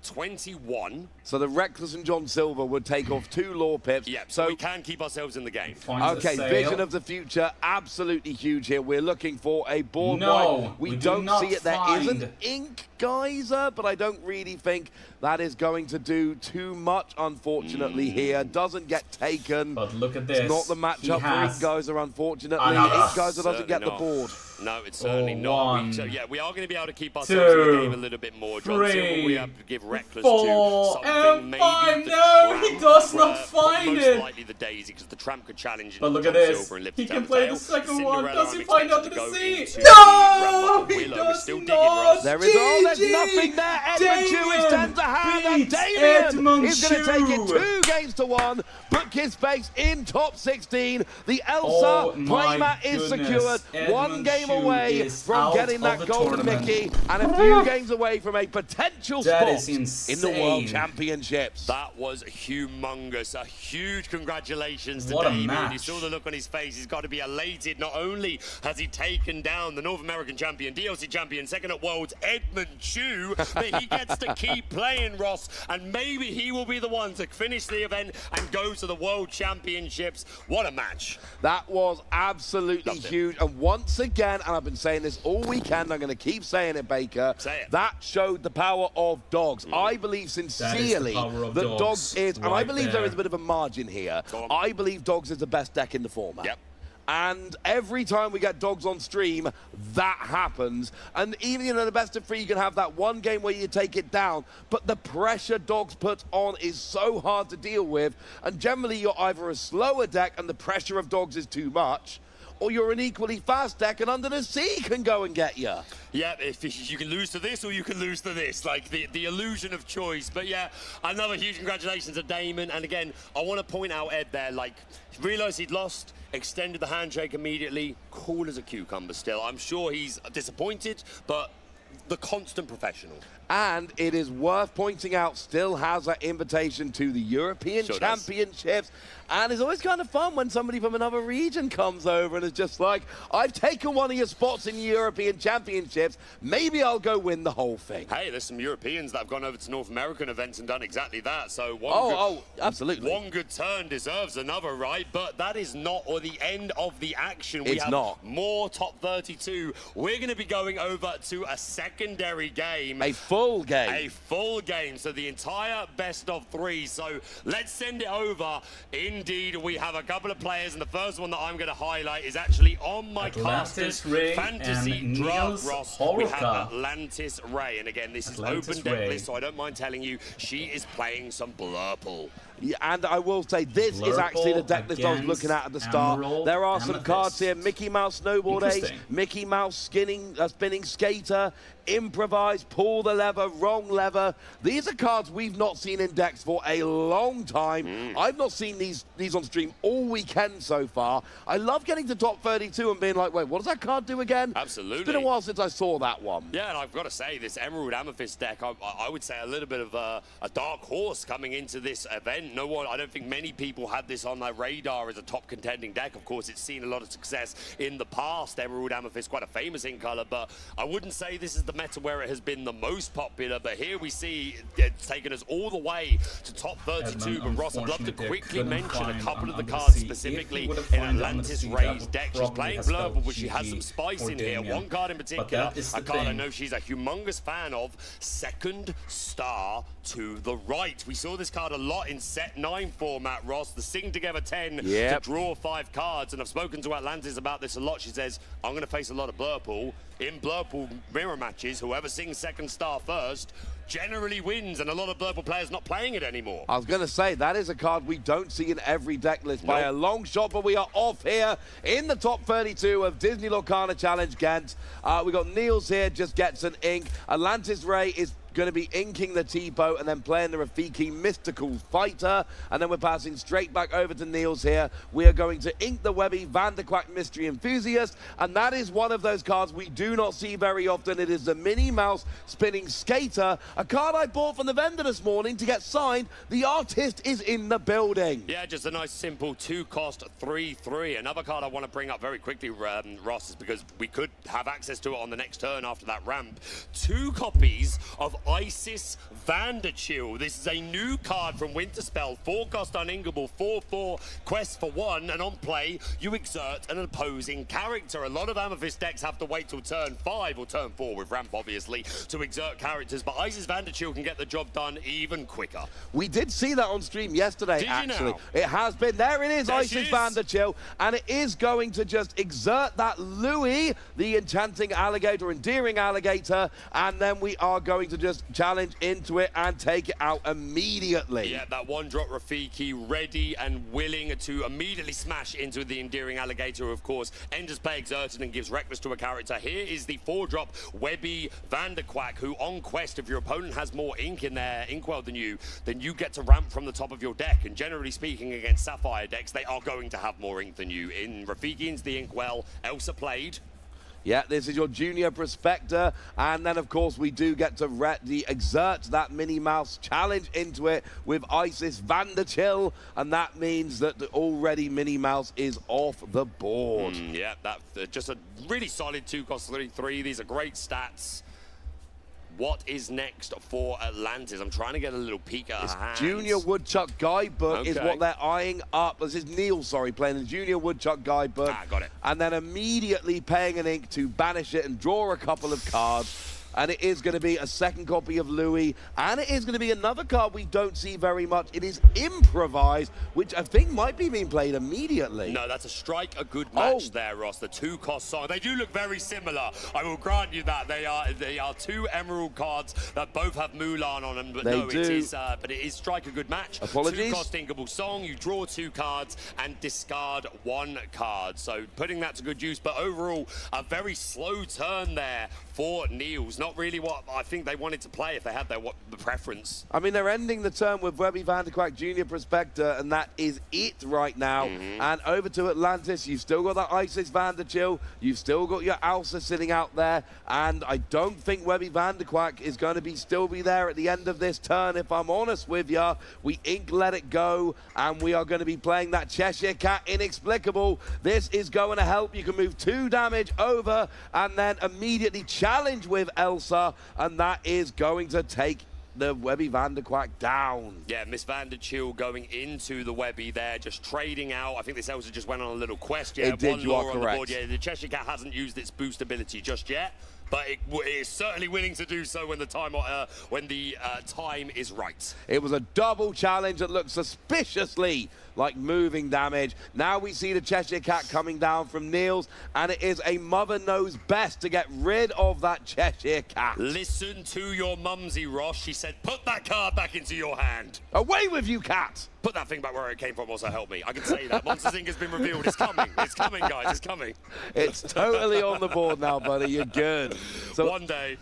21. So the Reckless and John Silver would take off 2 lore pips. Yeah, so we can keep ourselves in the game. Okay, vision of the future, absolutely huge here. We're looking for a board wipe. We don't see it. There is an ink geyser, but I don't really think that is going to do too much, unfortunately, here. Doesn't get taken. But look at this. It's not the matchup for ink geyser, unfortunately. Ink geyser doesn't get the board. No, it's certainly not. We are going to be able to keep ourselves in the game a little bit more. John Silver, we have to give Reckless to something, maybe no, he does not find it. Most likely the Daisy, because the Tramp could challenge but look John at this. Silver and lift he can play the second one. Does he find out the sea? No, he does not. There is there's nothing there. Edmund Chu is 10 to hand, and Damien is going to take it 2 games to 1. Book his space in top 16. The Elsa playmat is secured. 1 game away from getting that golden Mickey, and a few games away from a potential spot in the World Championships. That was humongous. A huge congratulations to Damien. You saw the look on his face. He's got to be elated. Not only has he taken down the North American champion, DLC champion, second at Worlds, Edmund Chu, but he gets to keep playing, Ross, and maybe he will be the one to finish the event and go to the World Championships. What a match. That was absolutely huge. And once again, and I've been saying this all weekend, I'm going to keep saying it, Baker, that showed the power of dogs. I believe sincerely that dogs is, and I believe there is a bit of a margin here, I believe dogs is the best deck in the format. Yep. And every time we get dogs on stream, that happens. And even in the best of 3, you can have that 1 game where you take it down. But the pressure dogs put on is so hard to deal with. And generally, you're either a slower deck and the pressure of dogs is too much, or you're an equally fast deck and Under the Sea can go and get you. Yeah, if you can lose to this or you can lose to this, like the illusion of choice. But yeah, another huge congratulations to Damon. And again, I want to point out Ed there, like, realised he'd lost, extended the handshake immediately, cool as a cucumber still. I'm sure he's disappointed, but the constant professional. And it is worth pointing out, still has that invitation to the European Championships. And it's always kind of fun when somebody from another region comes over and is just like, I've taken one of your spots in the European Championships. Maybe I'll go win the whole thing. Hey, there's some Europeans that have gone over to North American events and done exactly that. So absolutely. One good turn deserves another, right? But that is not the end of the action. We have more top 32. We're going to be going over to a secondary game. A full game. A full game. So the entire best of 3. So let's send it over. Indeed, we have a couple of players, and the first one that I'm going to highlight is actually on my Casters Fantasy draft, Ross. We have Atlantis Ray, and again, this is open deck list, so I don't mind telling you, she is playing some Blurple. Yeah, and I will say this is actually the deck list I was looking at the start. There are some cards here: Mickey Mouse Snowboard Ace, Mickey Mouse Spinning Skater, Improvise, Pull the Lever, Wrong Lever. These are cards we've not seen in decks for a long time. I've not seen these on stream all weekend so far. I love getting to top 32 and being like, wait, what does that card do again? Absolutely. It's been a while since I saw that one. Yeah, and I've got to say, this Emerald Amethyst deck, I would say a little bit of a dark horse coming into this event. I don't think many people had this on their radar as a top contending deck. Of course, it's seen a lot of success in the past. Emerald Amethyst, quite a famous in color, but I wouldn't say this is the meta where it has been the most popular. But here we see it's taken us all the way to top 32. But Ross, I'd love to quickly mention a couple of the cards specifically in Atlantis Ray's deck. She's playing Blurple, but she has some spice in here. One card in particular, a card I know she's a humongous fan of, Second Star to the Right. We saw this card a lot in set 9 format, Ross. The Sing Together 10 to draw 5 cards, and I've spoken to Atlantis about this a lot. She says, I'm going to face a lot of Blurple. In Blurple mirror matches, whoever sings Second Star first generally wins, and a lot of Blurple players not playing it anymore. I was going to say, that is a card we don't see in every deck list by a long shot, but we are off here in the top 32 of Disney Lorcana Challenge Ghent. We got Niels here, just gets an ink. Atlantis Ray is going to be inking the T-Boat and then playing the Rafiki Mystical Fighter. And then we're passing straight back over to Niels here. We are going to ink the Webby Vanderquack Mystery Enthusiast. And that is one of those cards we do not see very often. It is the Minnie Mouse Spinning Skater, a card I bought from the vendor this morning to get signed. The artist is in the building. Yeah, just a nice simple 2-cost 3/3. Another card I want to bring up very quickly, Ross, is because we could have access to it on the next turn after that ramp. 2 copies of Isis Vanderchill. This is a new card from Winterspell. 4-cost uninkable, 4/4 quest for 1, and on play you exert an opposing character. A lot of Amethyst decks have to wait till turn 5 or turn 4 with ramp obviously to exert characters, but Isis Vanderchill can get the job done even quicker. We did see that on stream yesterday. Actually, it has been there. It is, Isis Vanderchill, and it is going to just exert that Louis, the enchanting alligator, endearing alligator, and then we are going to just challenge into it and take it out immediately. Yeah, that 1-drop Rafiki ready and willing to immediately smash into the endearing alligator, of course. Enters play exerted and gives reckless to a character. Here is the 4-drop Webby Vanderquack, who on quest, if your opponent has more ink in their inkwell than you, then you get to ramp from the top of your deck. And generally speaking, against Sapphire decks, they are going to have more ink than you. In Rafiki into the inkwell, Elsa played. Yeah, this is your Junior Prospector, and then of course we do get to exert that Minnie Mouse challenge into it with Isis Vanderchill, and that means that already Minnie Mouse is off the board. Yeah, that's just a really solid 2-cost 3/3. These are great stats. What is next for Atlantis? I'm trying to get a little peek at her hands. Junior Woodchuck Guidebook is what they're eyeing up. This is Neil, playing the Junior Woodchuck Guidebook. Got it. And then immediately paying an ink to banish it and draw a couple of cards. And it is going to be a 2nd copy of Louis. And it is going to be another card we don't see very much. It is Improvise, which I think might be being played immediately. No, that's a strike a good match there, Ross. The 2-cost song. They do look very similar. I will grant you that. They are 2 Emerald cards that both have Mulan on them. But it is strike a good match. Apologies. 2-cost inkable song. You draw 2 cards and discard 1 card. So putting that to good use. But overall, a very slow turn there for Niels. Not really what I think they wanted to play if they had the preference. I mean, they're ending the turn with Webby Vanderquack Junior Prospector, and that is it right now. And over to Atlantis, you've still got that Isis Vanderchill, you've still got your Elsa sitting out there, and I don't think Webby Vanderquack is going to still be there at the end of this turn, if I'm honest with you. We ink Let It Go, and we are going to be playing that Cheshire Cat Inexplicable. This is going to help. You can move 2 damage over, and then immediately challenge with Elsa, and that is going to take the Webby Vanderquack down. Yeah, Miss Vanderchill going into the Webby there, just trading out. I think this Elsa just went on a little quest. Yeah, it did, one you are lure correct. on the board. Yeah, the Cheshire Cat hasn't used its boost ability just yet. but it is certainly willing to do so when the time is right. It was a double challenge that looked suspiciously like moving damage. Now we see the Cheshire Cat coming down from Niels, and it is a mother knows best to get rid of that Cheshire Cat. Listen to your mumsy, Ross. She said, put that card back into your hand. Away with you, Cat! Put that thing back where it came from also help me. I can say that. Monsters Inc. has been revealed. It's coming. It's coming, guys. It's coming. It's totally on the board now, buddy. You're good. So one day.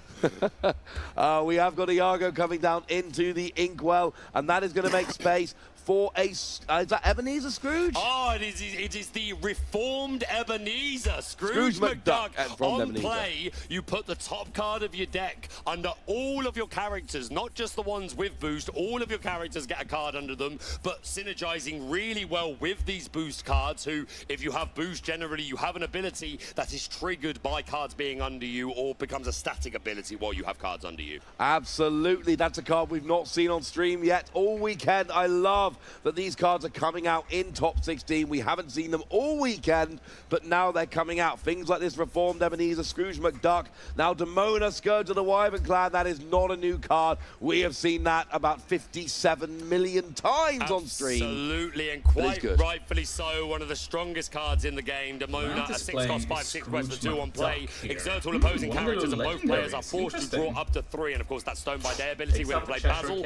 We have got Iago coming down into the Inkwell, and that is going to make space for a... is that Ebenezer Scrooge? Oh, it is the reformed Ebenezer. Scrooge McDuck. On Ebenezer. Play, you put the top card of your deck under all of your characters, not just the ones with boost. All of your characters get a card under them, but synergizing really well with these boost cards, who, if you have boost, generally you have an ability that is triggered by cards being under you or becomes a static ability while you have cards under you. Absolutely. That's a card we've not seen on stream yet all weekend. I love that these cards are coming out in top 16. We haven't seen them all weekend, but now they're coming out. Things like this reformed Ebenezer, Scrooge McDuck, now Demona, Scourge of the Wyvern Clan. That is not a new card. We have seen that about 57 million times on stream. Absolutely, and quite rightfully so. One of the strongest cards in the game. Demona, a 6-cost 5/6 quest for 2 on play. Exert all opposing characters, and both players are forced to draw up to 3. And of course, that Stone by Day ability when you play Basil,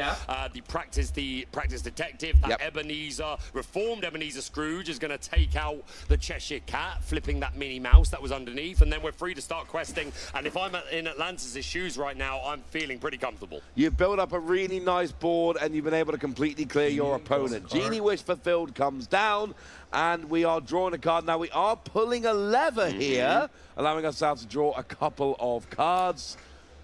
the practice detective. That Ebenezer, reformed Ebenezer Scrooge is going to take out the Cheshire Cat, flipping that Minnie Mouse that was underneath, and then we're free to start questing. And if I'm in Atlantis' shoes right now, I'm feeling pretty comfortable. You've built up a really nice board, and you've been able to completely clear your opponent. Genie Wish Fulfilled comes down, and we are drawing a card. Now, we are pulling a lever here, allowing ourselves to draw a couple of cards.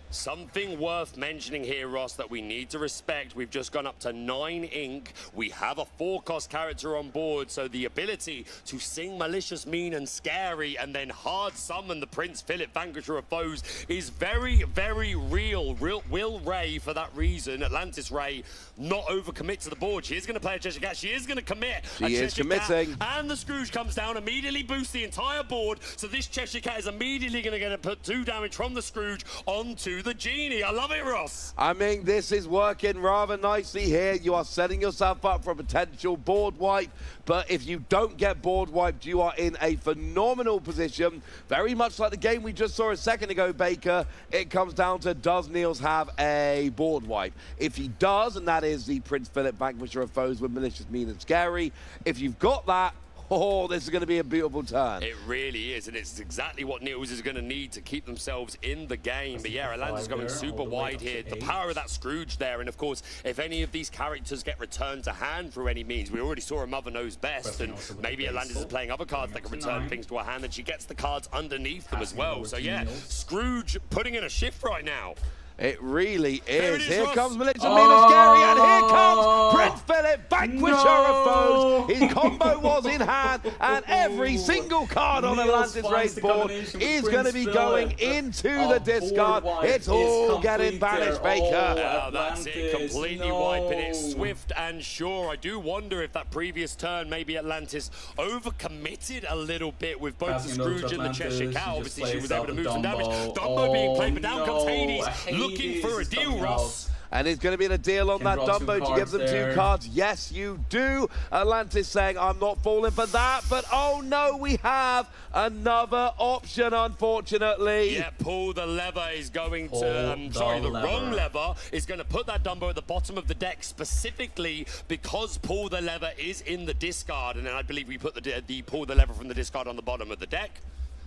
Something worth mentioning here, Ross, that we need to respect. We've just gone up to 9 ink. We have a 4-cost character on board, so the ability to sing Malicious, Mean, and Scary and then hard summon the Prince Philip, Vanquisher of Foes, is very, very real. Will Ray, for that reason, Atlantis Ray, not overcommit to the board. She is going to play a Cheshire Cat. She is going to commit. She is committing. And the Scrooge comes down, immediately boosts the entire board, so this Cheshire Cat is immediately going to put 2 damage from the Scrooge onto the Genie. I love it, Ross. I mean, this is working rather nicely here. You are setting yourself up for a potential board wipe, but if you don't get board wiped, you are in a phenomenal position. Very much like the game we just saw a second ago, Baker. It comes down to, does Niels have a board wipe? If he does, and that is the Prince Philip, Vanquisher of Foes with Malicious, Mean, and Scary. If you've got that, oh, this is going to be a beautiful turn. It really is, and it's exactly what Niels is going to need to keep themselves in the game. But yeah, Atlantis going super wide here. The power of that Scrooge there, and of course, if any of these characters get returned to hand through any means, we already saw a Mother Knows Best, and maybe Atlantis is playing other cards that can return things to her hand, and she gets the cards underneath them as well. So yeah, Scrooge putting in a shift right now. It really is. Here comes Malicious, Mean, and Scary, and here comes Prince Philip, Vanquisher of Foes. His combo was in hand, and every single card on Atlantis Raid's board is going to be going into the discard. It's all getting banished, Baker. That's it, completely wiping it, swift and sure. I do wonder if that previous turn, maybe Atlantis overcommitted a little bit with both the Scrooge and the Cheshire Cat. Obviously, she was able to move some damage. Dumbo being played, but down comes Hades. Looking for a deal, Ross. And it's going to be a deal on that Dumbo to give them 2 cards. Yes, you do. Atlantis saying, I'm not falling for that. But oh no, we have another option, unfortunately. Yeah, pull the lever is going to, the wrong lever is going to put that Dumbo at the bottom of the deck, specifically because pull the lever is in the discard. And then I believe we put the pull the lever from the discard on the bottom of the deck.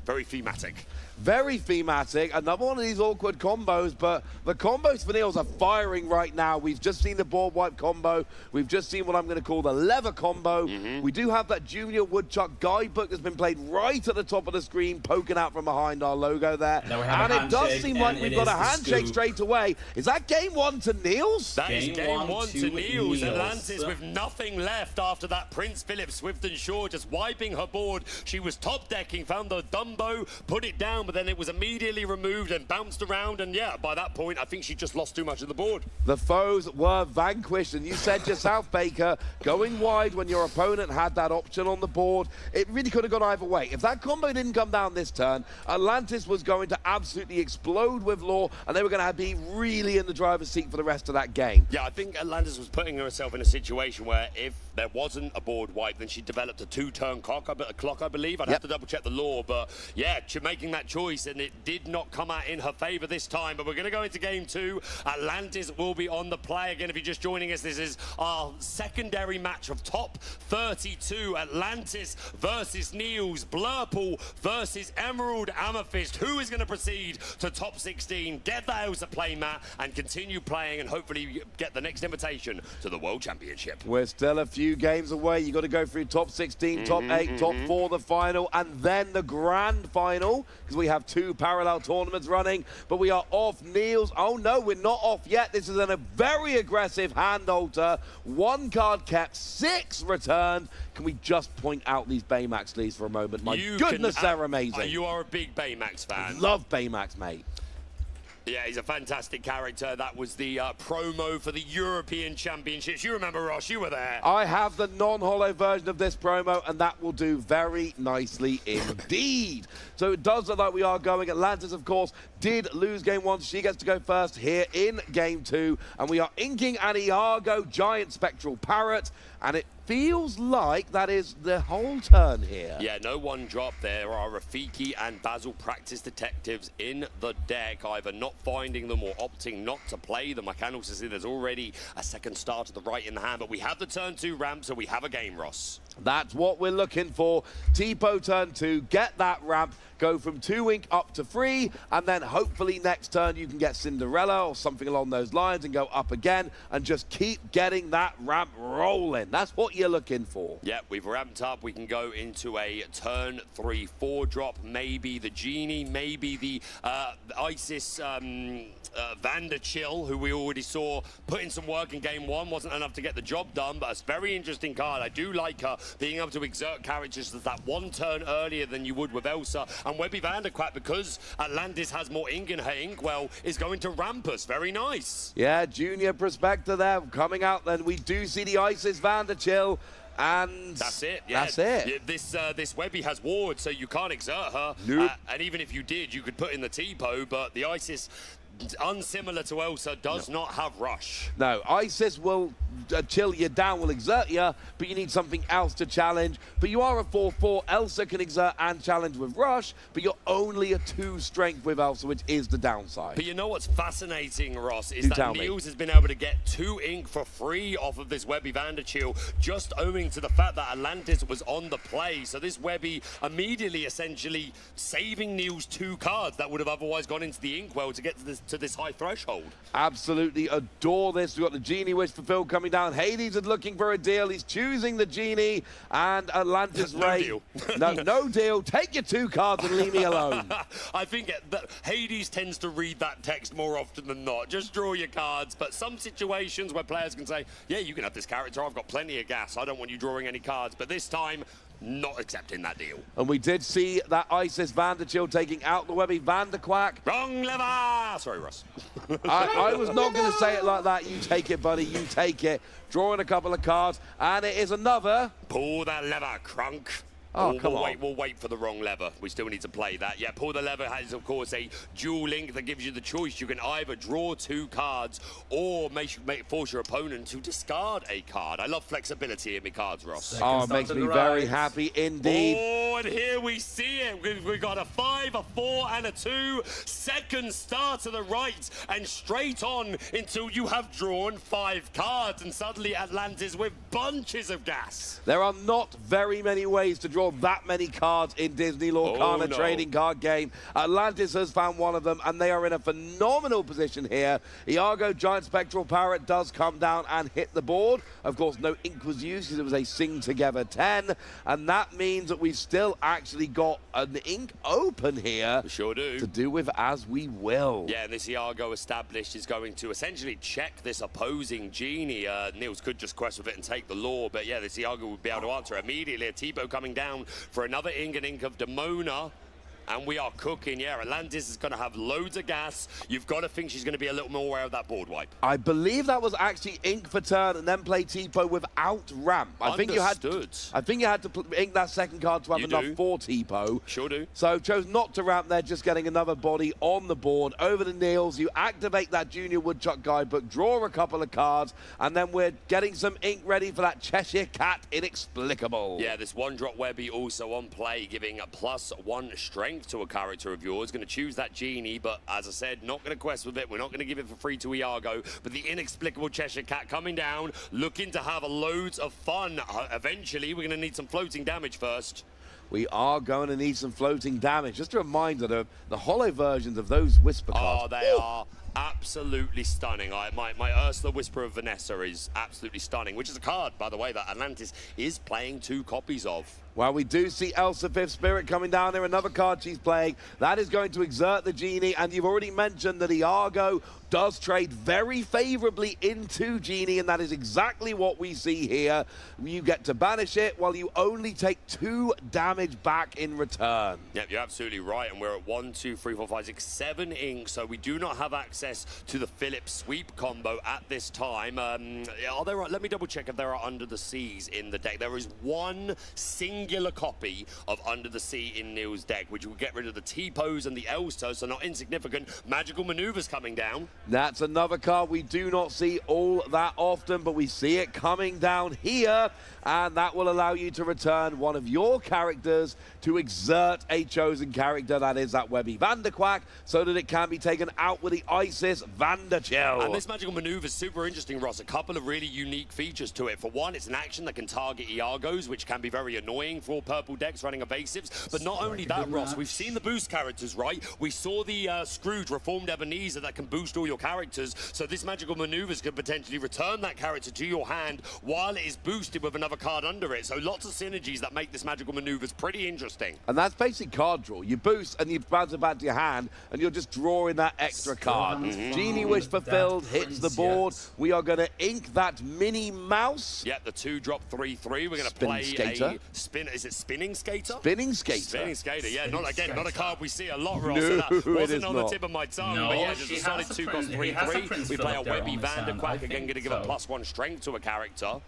Very thematic. Very thematic. Another one of these awkward combos, but the combos for Niels are firing right now. We've just seen the board wipe combo. We've just seen what I'm going to call the lever combo. We do have that Junior Woodchuck guidebook that's been played right at the top of the screen, poking out from behind our logo there. And it does seem like we've got a handshake straight away. Is that game 1 to Niels? That is game one to Niels. Atlantis with nothing left after that Prince Philip Swift and Sure just wiping her board. She was top decking, found the Dumbo combo, put it down, but then it was immediately removed and bounced around, and yeah, by that point, I think she just lost too much of the board. The foes were vanquished, and you said yourself, Baker, going wide when your opponent had that option on the board, it really could have gone either way. If that combo didn't come down this turn, Atlantis was going to absolutely explode with Law, and they were going to be really in the driver's seat for the rest of that game. Yeah, I think Atlantis was putting herself in a situation where if there wasn't a board wipe, then she developed a two-turn clock, I believe. I'd have to double-check the law, but yeah, making that choice, and it did not come out in her favor this time. But we're going to go into game 2. Atlantis will be on the play. Again, if you're just joining us, this is our secondary match of top 32. Atlantis versus Niels, Blurple versus Emerald Amethyst. Who is going to proceed to top 16, get the Elsa playmat, and continue playing, and hopefully get the next invitation to the World Championship? We're still a few games away. You got to go through top 16, top 8, top 4, the final, and then the grand final, because we have 2 parallel tournaments running. But we are off Niels. Oh no, we're not off yet. This is a very aggressive hand alter. 1 card kept, 6 returned. Can we just point out these Baymax leads for a moment? My goodness, they're amazing. You are a big Baymax fan. Love Baymax, mate. Yeah, he's a fantastic character. That was the promo for the European Championships. You remember, Ross, you were there. I have the non-holo version of this promo, and that will do very nicely indeed. So it does look like we are going. Atlantis, of course, did lose game 1. She gets to go first here in game 2. And we are inking an Iago Giant Spectral Parrot, and it feels like that is the whole turn here. Yeah, no one drop. There are Rafiki and Basil practice detectives in the deck, either not finding them or opting not to play them. I can also see there's already a second star to the right in the hand, but we have the turn 2 ramp, so we have a game, Ross. That's what we're looking for. Tipo turn 2, get that ramp, go from 2 ink up to 3, and then hopefully next turn you can get Cinderella or something along those lines and go up again and just keep getting that ramp rolling. That's what you're looking for. Yeah, we've ramped up. We can go into a turn 3-4 drop, maybe the Genie, maybe the Isis Vanderchill, who we already saw put in some work in game 1. Wasn't enough to get the job done, but it's a very interesting card. I do like her being able to exert characters that 1 turn earlier than you would with Elsa. And Webby Vanderquat, because Atlantis has more ink in her inkwell, is going to ramp us. Very nice. Yeah, junior prospector there coming out. Then we do see the Isis Vanderchill. And that's it. Yeah, that's it. Yeah, this Webby has ward, so you can't exert her. Nope. And even if you did, you could put in the Tipo, but the Isis, unsimilar to Elsa, does not have rush. No, Isis will chill you down, will exert you, but you need something else to challenge. But you are a 4-4. Elsa can exert and challenge with rush, but you're only a 2 strength with Elsa, which is the downside. But you know what's fascinating, Ross, is that Niels has been able to get 2 ink for free off of this Webby Vanderchill, just owing to the fact that Atlantis was on the play. So this Webby immediately essentially saving Niels 2 cards that would have otherwise gone into the inkwell to get to this high threshold. Absolutely adore this. We've got the Genie wish fulfilled coming down. Hades is looking for a deal. He's choosing the Genie, and Atlantis Ray. Deal. No deal. Take your 2 cards and leave me alone. I think that Hades tends to read that text more often than not. Just draw your cards. But some situations where players can say, yeah, you can have this character. I've got plenty of gas. I don't want you drawing any cards. But this time, not accepting that deal. And we did see that Isis Vanderchill taking out the Webby Vanderquack. Wrong lever! Sorry, Russ. I was not going to say it like that. You take it, buddy. You take it. Drawing a couple of cards. And it is another. Pull that lever, Crunk. Oh, come on. We'll wait for the wrong lever. We still need to play that. Yeah, pull the lever has, of course, a dual link that gives you the choice. You can either draw 2 cards or force your opponent to discard a card. I love flexibility in my cards, Ross. It makes me very happy indeed. Oh, and here we see it. We've got a 5, a 4, and a 2. Second star to the right, and straight on until you have drawn 5 cards, and suddenly Atlantis with bunches of gas. There are not very many ways to draw that many cards in Disney Lorcana trading card game. Atlantis has found one of them, and they are in a phenomenal position here. Iago Giant Spectral Parrot does come down and hit the board. Of course, no ink was used because it was a Sing Together 10, and that means that we've still actually got an ink open here. We sure do. To do with as we will. Yeah, and this Iago established is going to essentially check this opposing Genie. Niels could just quest with it and take the law, but yeah, this Iago would be able to answer immediately. A Tipo coming down for another ink and ink of Demona. And we are cooking, yeah. Atlantis is going to have loads of gas. You've got to think she's going to be a little more aware of that board wipe. I believe that was actually ink for turn and then play T-Po without ramp. I think you had to ink that second card to have enough for T-Po. Sure do. So chose not to ramp there, just getting another body on the board. Over the Niels, you activate that Junior Woodchuck guidebook, draw a couple of cards, and then we're getting some ink ready for that Cheshire Cat Inexplicable. Yeah, this one-drop Webby also on play, giving a +1 strength to a character of yours. Going to choose that Genie, but as I said, not going to quest with it. We're not going to give it for free to Iago, but the Inexplicable Cheshire Cat coming down, looking to have loads of fun. Eventually, we're going to need some floating damage first. We are going to need some floating damage. Just a reminder, the hollow versions of those Whisper cards. Oh, they are absolutely stunning. My Ursula Whisper of Vanessa is absolutely stunning, which is a card, by the way, that Atlantis is playing 2 copies of. Well, we do see Elsa Fifth Spirit coming down there, another card she's playing. That is going to exert the Genie, and you've already mentioned that Iago does trade very favorably into Genie, and that is exactly what we see here. You get to banish it while you only take 2 damage back in return. Yep, you're absolutely right, and we're at 1, 2, 3, 4, 5, 6, 7 ink, so we do not have access to the Philip Sweep combo at this time. Let me double check if there are Under the Seas in the deck. There is one singular copy of Under the Sea in Neil's deck, which will get rid of the T-Pose and the Elster, so not insignificant. Magical Maneuvers coming down. That's another card we do not see all that often, but we see it coming down here, and that will allow you to return one of your characters to exert a chosen character, that is that Webby Vanderquack, so that it can be taken out with the Isis Vanderchill. And this Magical Maneuver is super interesting, Ross. A couple of really unique features to it. For one, it's an action that can target Iagos, which can be very annoying for purple decks running evasives. But not only that, Ross, we've seen the boost characters, right? We saw the Scrooge Reformed Ebenezer that can boost all your characters, so this Magical Maneuvers could potentially return that character to your hand while it is boosted with another card under it. So lots of synergies that make this Magical Maneuvers pretty interesting. And that's basic card draw. You boost and you bounce it back to your hand, and you're just drawing that extra card. Genie Wish fulfilled, hits the board. We are going to ink that Minnie Mouse. Yep, the 2-drop 3/3. We're going to play a spin. Is it Spinning Skater? Spinning Skater. Spinning Skater. Yeah, not a card we see a lot, Ross. No, so that wasn't on the tip of my tongue. No, but yeah, just a solid 2-cost 3/3. We play a Webby Vanderquack again, going to give a +1 strength to a character,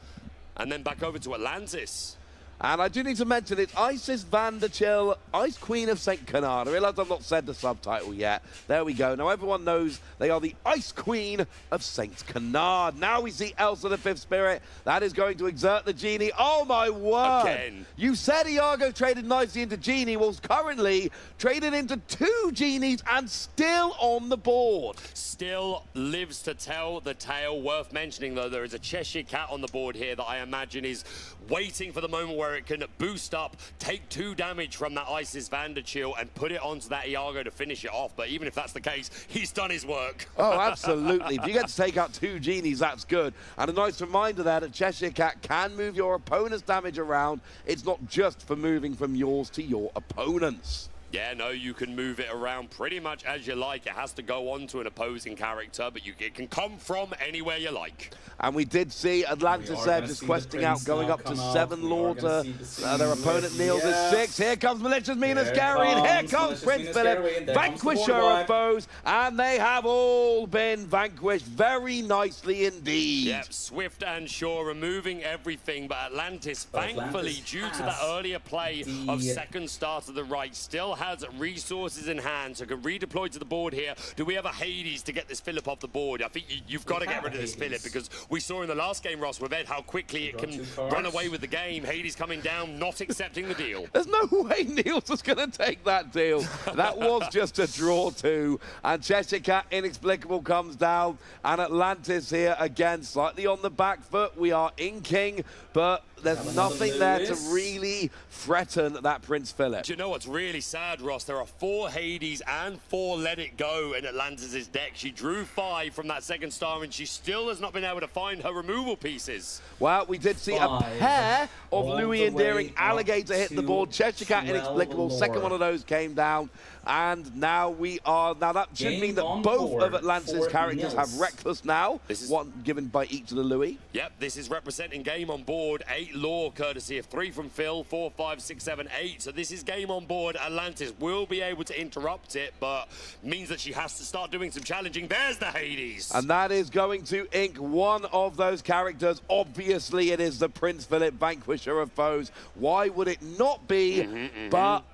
and then back over to Atlantis. And I do need to mention it's Isis Vanderchill, Ice Queen of St. Canard. I realise I've not said the subtitle yet. There we go. Now everyone knows they are the Ice Queen of St. Canard. Now we see Elsa the Fifth Spirit. That is going to exert the Genie. Oh my word! Again. You said Iago traded nicely into Genie. Well, currently traded into 2 Genies and still on the board. Still lives to tell the tale. Worth mentioning, though, there is a Cheshire Cat on the board here that I imagine is waiting for the moment where it can boost up, take 2 damage from that Isis Vanderchill and put it onto that Iago to finish it off. But even if that's the case, he's done his work. Oh, absolutely. If you get to take out 2 Genies, that's good. And a nice reminder there that Cheshire Cat can move your opponent's damage around. It's not just for moving from yours to your opponent's. Yeah, no, you can move it around pretty much as you like. It has to go on to an opposing character, but it can come from anywhere you like. And we did see Atlantis there just questing out, going up to 7 lords. Their opponent kneels at 6. Here comes Malicious Minas Gary, and here comes Prince Philip, vanquisher of foes, and they have all been vanquished very nicely indeed. Yep, swift and sure, removing everything, but Atlantis, thankfully, due to that earlier play of second star to the right, still has resources in hand, so can redeploy to the board here. Do we have a Hades to get this Philip off the board? I think you've got to get rid of this Philip, because we saw in the last game, Ross, with Ed, how quickly it can run away with the game. Hades coming down, not accepting the deal. There's no way Niels was going to take that deal. That was just a draw 2. And Cheshire Cat Inexplicable comes down, and Atlantis here again, slightly on the back foot. We are inking, but there's nothing there to really threaten that Prince Philip. Do you know what's really sad, Ross? There are 4 Hades and 4 Let It Go in Atlantis' deck. She drew 5 from that second star, and she still has not been able to find her removal pieces. Well, we did see a pair of Louis Endearing Alligator hit the board. Cheshire Cat Inexplicable, second one of those came down. And now that should mean that both of Atlantis' characters have Reckless now. This is one given by each of the Louis. Yep, this is representing game on board. 8 lore, courtesy of 3 from Phil, 4, 5, 6, 7, 8. So this is game on board. Atlantis Atlantis will be able to interrupt it, but means that she has to start doing some challenging. There's the Hades. And that is going to ink one of those characters. Obviously, it is the Prince Philip, Vanquisher of Foes. Why would it not be? But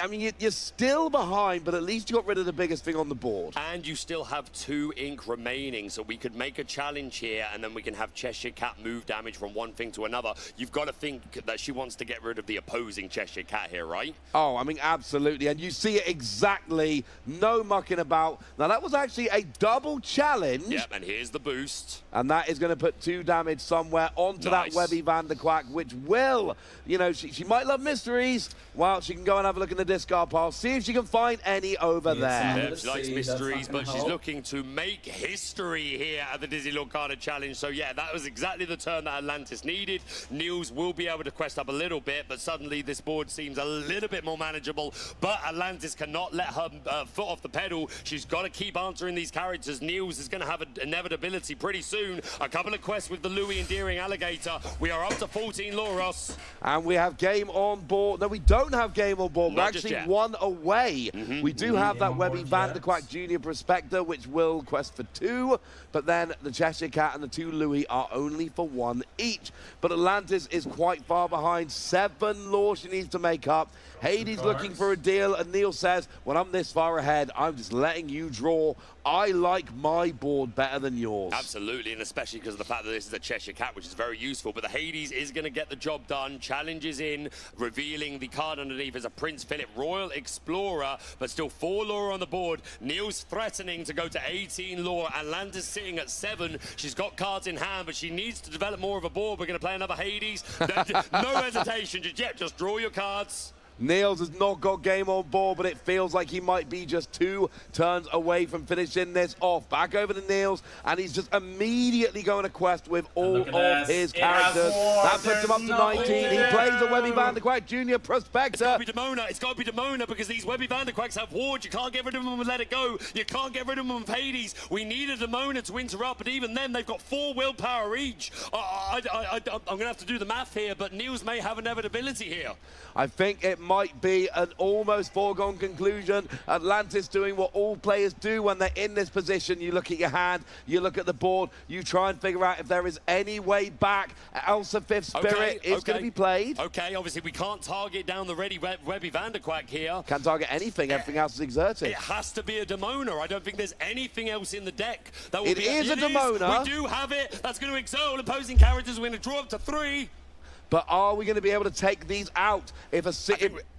I mean, you're still behind, but at least you got rid of the biggest thing on the board. And you still have 2 ink remaining, so we could make a challenge here, and then we can have Cheshire Cat move damage from one thing to another. You've got to think that she wants to get rid of the opposing Cheshire Cat here, right? Oh, I mean, absolutely. And you see it exactly. No mucking about. Now, that was actually a double challenge. Yep, and here's the boost. And that is going to put 2 damage somewhere onto that Webby Vanderquack, which will, you know, she might love mysteries. Well, she can go and have a look in the discard pile, see if she can find any over there. Yep, she likes mysteries, but she's looking to make history here at the Disney Lorcana Challenge. So yeah, that was exactly the turn that Atlantis needed. Niels will be able to quest up a little bit, but suddenly this board seems a little bit more manageable. But Atlantis cannot let her foot off the pedal. She's got to keep answering these characters. Niels is going to have an inevitability pretty soon. A couple of quests with the Louis Endearing Alligator. We are up to 14 Loros. And we have game on board. No, we don't have game on board. We're actually 1 away. We do have that Webby Vanderquack Junior Prospector, which will quest for 2, but then the Cheshire Cat and the 2 Louis are only for 1 each. But Atlantis is quite far behind. 7 lore she needs to make up. Hades looking for a deal, and Neil says, when I'm this far ahead, I'm just letting you draw. I like my board better than yours. Absolutely, and especially because of the fact that this is a Cheshire Cat, which is very useful. But the Hades is going to get the job done. Challenge is in, revealing the card underneath as a Prince Philip Royal Explorer, but still 4 lore on the board. Neil's threatening to go to 18 lore. Atlantis sitting at 7. She's got cards in hand, but she needs to develop more of a board. We're going to play another Hades. No hesitation, just draw your cards. Niels has not got game on board, but it feels like he might be just 2 turns away from finishing this off. Back over to Niels, and he's just immediately going to quest with all of his characters. That puts him up to 19. He plays the Webby Vanderquack Junior Prospector. It's got to be Demona. It's got to be Demona, because these Webby Vanderquacks have wards. You can't get rid of them and let it go. You can't get rid of them with Hades. We need a Demona to interrupt, but even then, they've got 4 willpower each. I'm going to have to do the math here, but Niels may have inevitability here. I think it might be an almost foregone conclusion. Atlantis doing what all players do when they're in this position. You look at your hand, you look at the board, you try and figure out if there is any way back. Elsa Fifth Spirit is going to be played. Okay, obviously we can't target down the Webby Vanderquack here. Can't target anything, everything else is exerted. It has to be a Demona. I don't think there's anything else in the deck that will be. It is a Demona. We do have it. That's going to exalt opposing characters. We're going to draw up to 3. But are we going to be able to take these out? I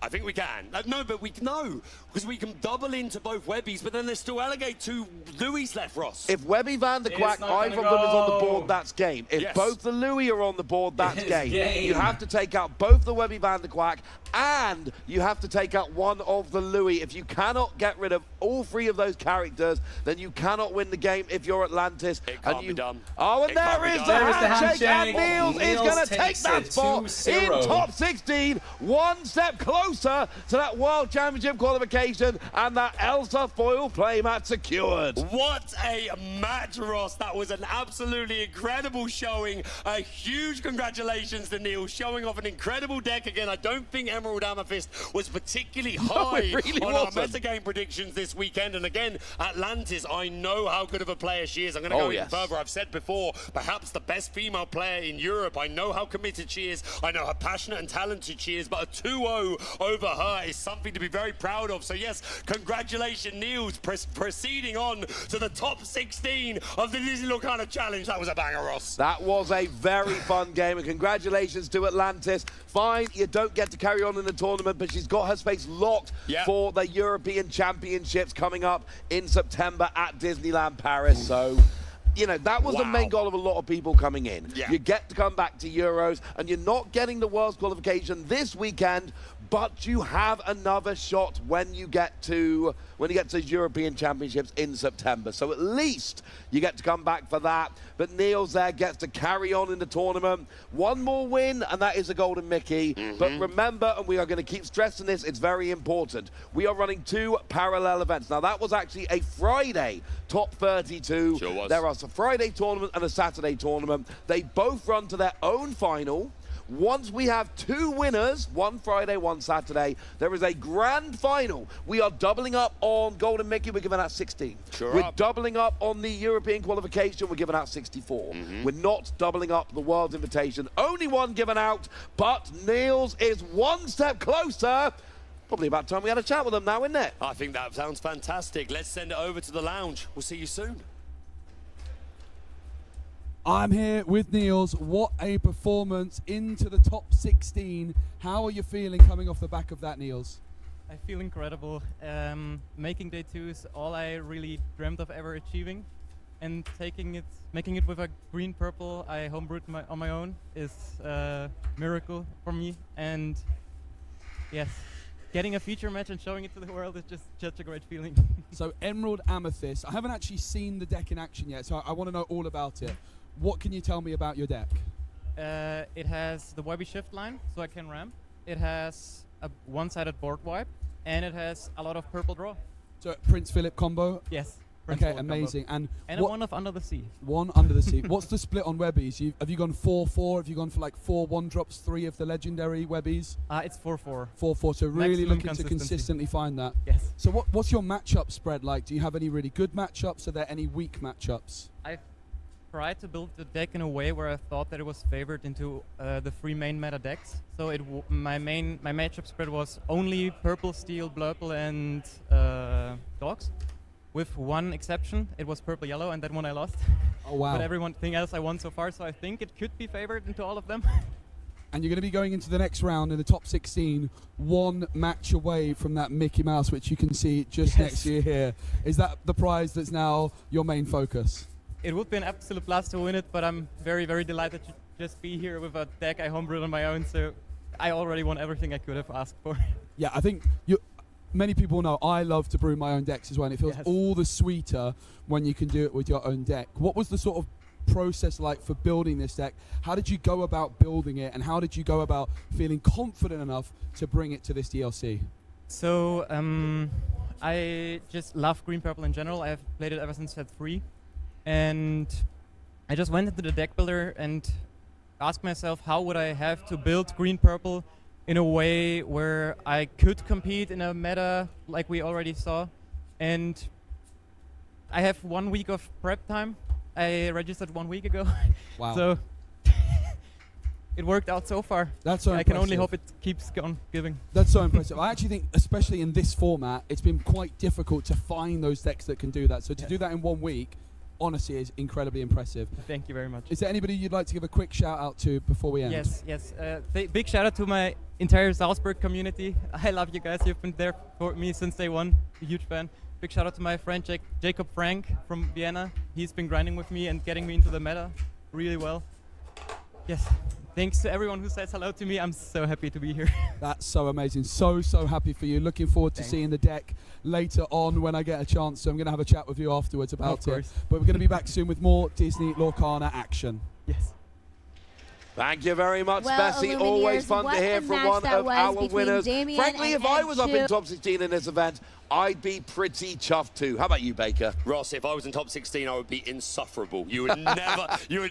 think we can. No, but because we can double into both Webbies, but then there's still Alligator 2 Louis left, Ross. If Webby Vanderquack, either of them is on the board, that's game. If both the Louis are on the board, that's game. You have to take out both the Webby Vanderquack, and you have to take out one of the Louis. If you cannot get rid of all 3 of those characters, then you cannot win the game if you're Atlantis. It can't be done. Oh, and there is the handshake, and Niels is going to take that spot in top 16, 1 step closer to that World Championship qualification, and that Elsa foil playmat secured. What a match, Ross. That was an absolutely incredible showing. A huge congratulations to Neil, showing off an incredible deck again. I don't think Emerald Amethyst was particularly high on our metagame predictions this weekend. And again, Atlantis, I know how good of a player she is. I'm going to go even further. I've said before, perhaps the best female player in Europe. I know how committed she is. I know how passionate and talented she is, but a 2-0 over her is something to be very proud of. So yes, congratulations, Niels, proceeding on to the top 16 of the Disney Lorcana Challenge. That was a banger, Ross. That was a very fun game, and congratulations to Atlantis. Fine, you don't get to carry on in the tournament, but she's got her space locked for the European Championships coming up in September at Disneyland Paris. So, you know, that was the main goal of a lot of people coming in. You get to come back to Euros, and you're not getting the World's qualification this weekend, but you have another shot when you get to European Championships in September. So at least you get to come back for that. But Niels there gets to carry on in the tournament. 1 more win, and that is a Golden Mickey. But remember, and we are going to keep stressing this, it's very important, we are running 2 parallel events. Now, that was actually a Friday top 32. Sure was. There are a Friday tournament and a Saturday tournament. They both run to their own final. once we have 2 winners, one Friday, one Saturday, there is a grand final. We are doubling up on Golden Mickey, we're giving out 16. We're doubling up on the European qualification, we're giving out 64. We're not doubling up the World's Invitation, only one given out, but Niels is one step closer. Probably about time we had a chat with them now, isn't it? I think that sounds fantastic. Let's send it over to the lounge. We'll see you soon. I'm here with Niels. What a performance into the top 16. How are you feeling coming off the back of that, Niels? I feel incredible. Making day 2 is all I really dreamt of ever achieving. And making it with a green-purple I homebrewed on my own is a miracle for me. And yes, getting a feature match and showing it to the world is just such a great feeling. So Emerald Amethyst, I haven't actually seen the deck in action yet, so I want to know all about it. What can you tell me about your deck? It has the Webby Shift line, so I can ramp. It has a one-sided board wipe, and it has a lot of purple draw. So Prince Philip combo? Yes. Okay, amazing. Combo. And a one of Under the Sea. One Under the Sea. What's the split on Webbies? Have you gone 4-4? Have you gone for like 4 1-drops, 3 of the legendary Webbies? It's 4-4. 4-4, so really looking to consistently find that. Yes. So what's your matchup spread like? Do you have any really good matchups? Are there any weak matchups? I've tried to build the deck in a way where I thought that it was favored into the 3 main meta decks. So my matchup spread was only purple, steel, blurple, and dogs. With one exception, it was purple, yellow, and that one I lost. Oh wow! But everything else I won so far, so I think it could be favored into all of them. And you're going to be going into the next round in the top 16, 1 match away from that Mickey Mouse, which you can see just next to you here. Is that the prize that's now your main focus? It would be an absolute blast to win it, but I'm very, very delighted to just be here with a deck I homebrewed on my own, so I already won everything I could have asked for. Yeah, I think many people know I love to brew my own decks as well, and it feels all the sweeter when you can do it with your own deck. What was the sort of process like for building this deck? How did you go about building it, and how did you go about feeling confident enough to bring it to this DLC? So I just love green purple in general. I've played it ever since set 3, and I just went into the deck builder and asked myself, how would I have to build green purple in a way where I could compete in a meta like we already saw. And I have 1 week of prep time. I registered 1 week ago. Wow. So it worked out so far. That's so I impressive. can only hope it keeps on giving. That's so impressive. I actually think, especially in this format, it's been quite difficult to find those decks that can do that. So to do that in 1 week, honestly, is incredibly impressive. Thank you very much. Is there anybody you'd like to give a quick shout out to before we end? Yes. Big shout out to my entire Salzburg community. I love you guys. You've been there for me since day 1. A huge fan. Big shout out to my friend Jacob Frank from Vienna. He's been grinding with me and getting me into the meta really well. Yes. Thanks to everyone who says hello to me. I'm so happy to be here. That's so amazing. So happy for you. Looking forward to seeing the deck later on when I get a chance. So I'm going to have a chat with you afterwards about it. But we're going to be back soon with more Disney Lorcana action. Yes. Thank you very much, Bessie. Always fun to hear from one of our winners. Frankly, if I was up in top 16 in this event, I'd be pretty chuffed too. How about you, Baker? Ross, if I was in top 16, I would be insufferable. You would never hear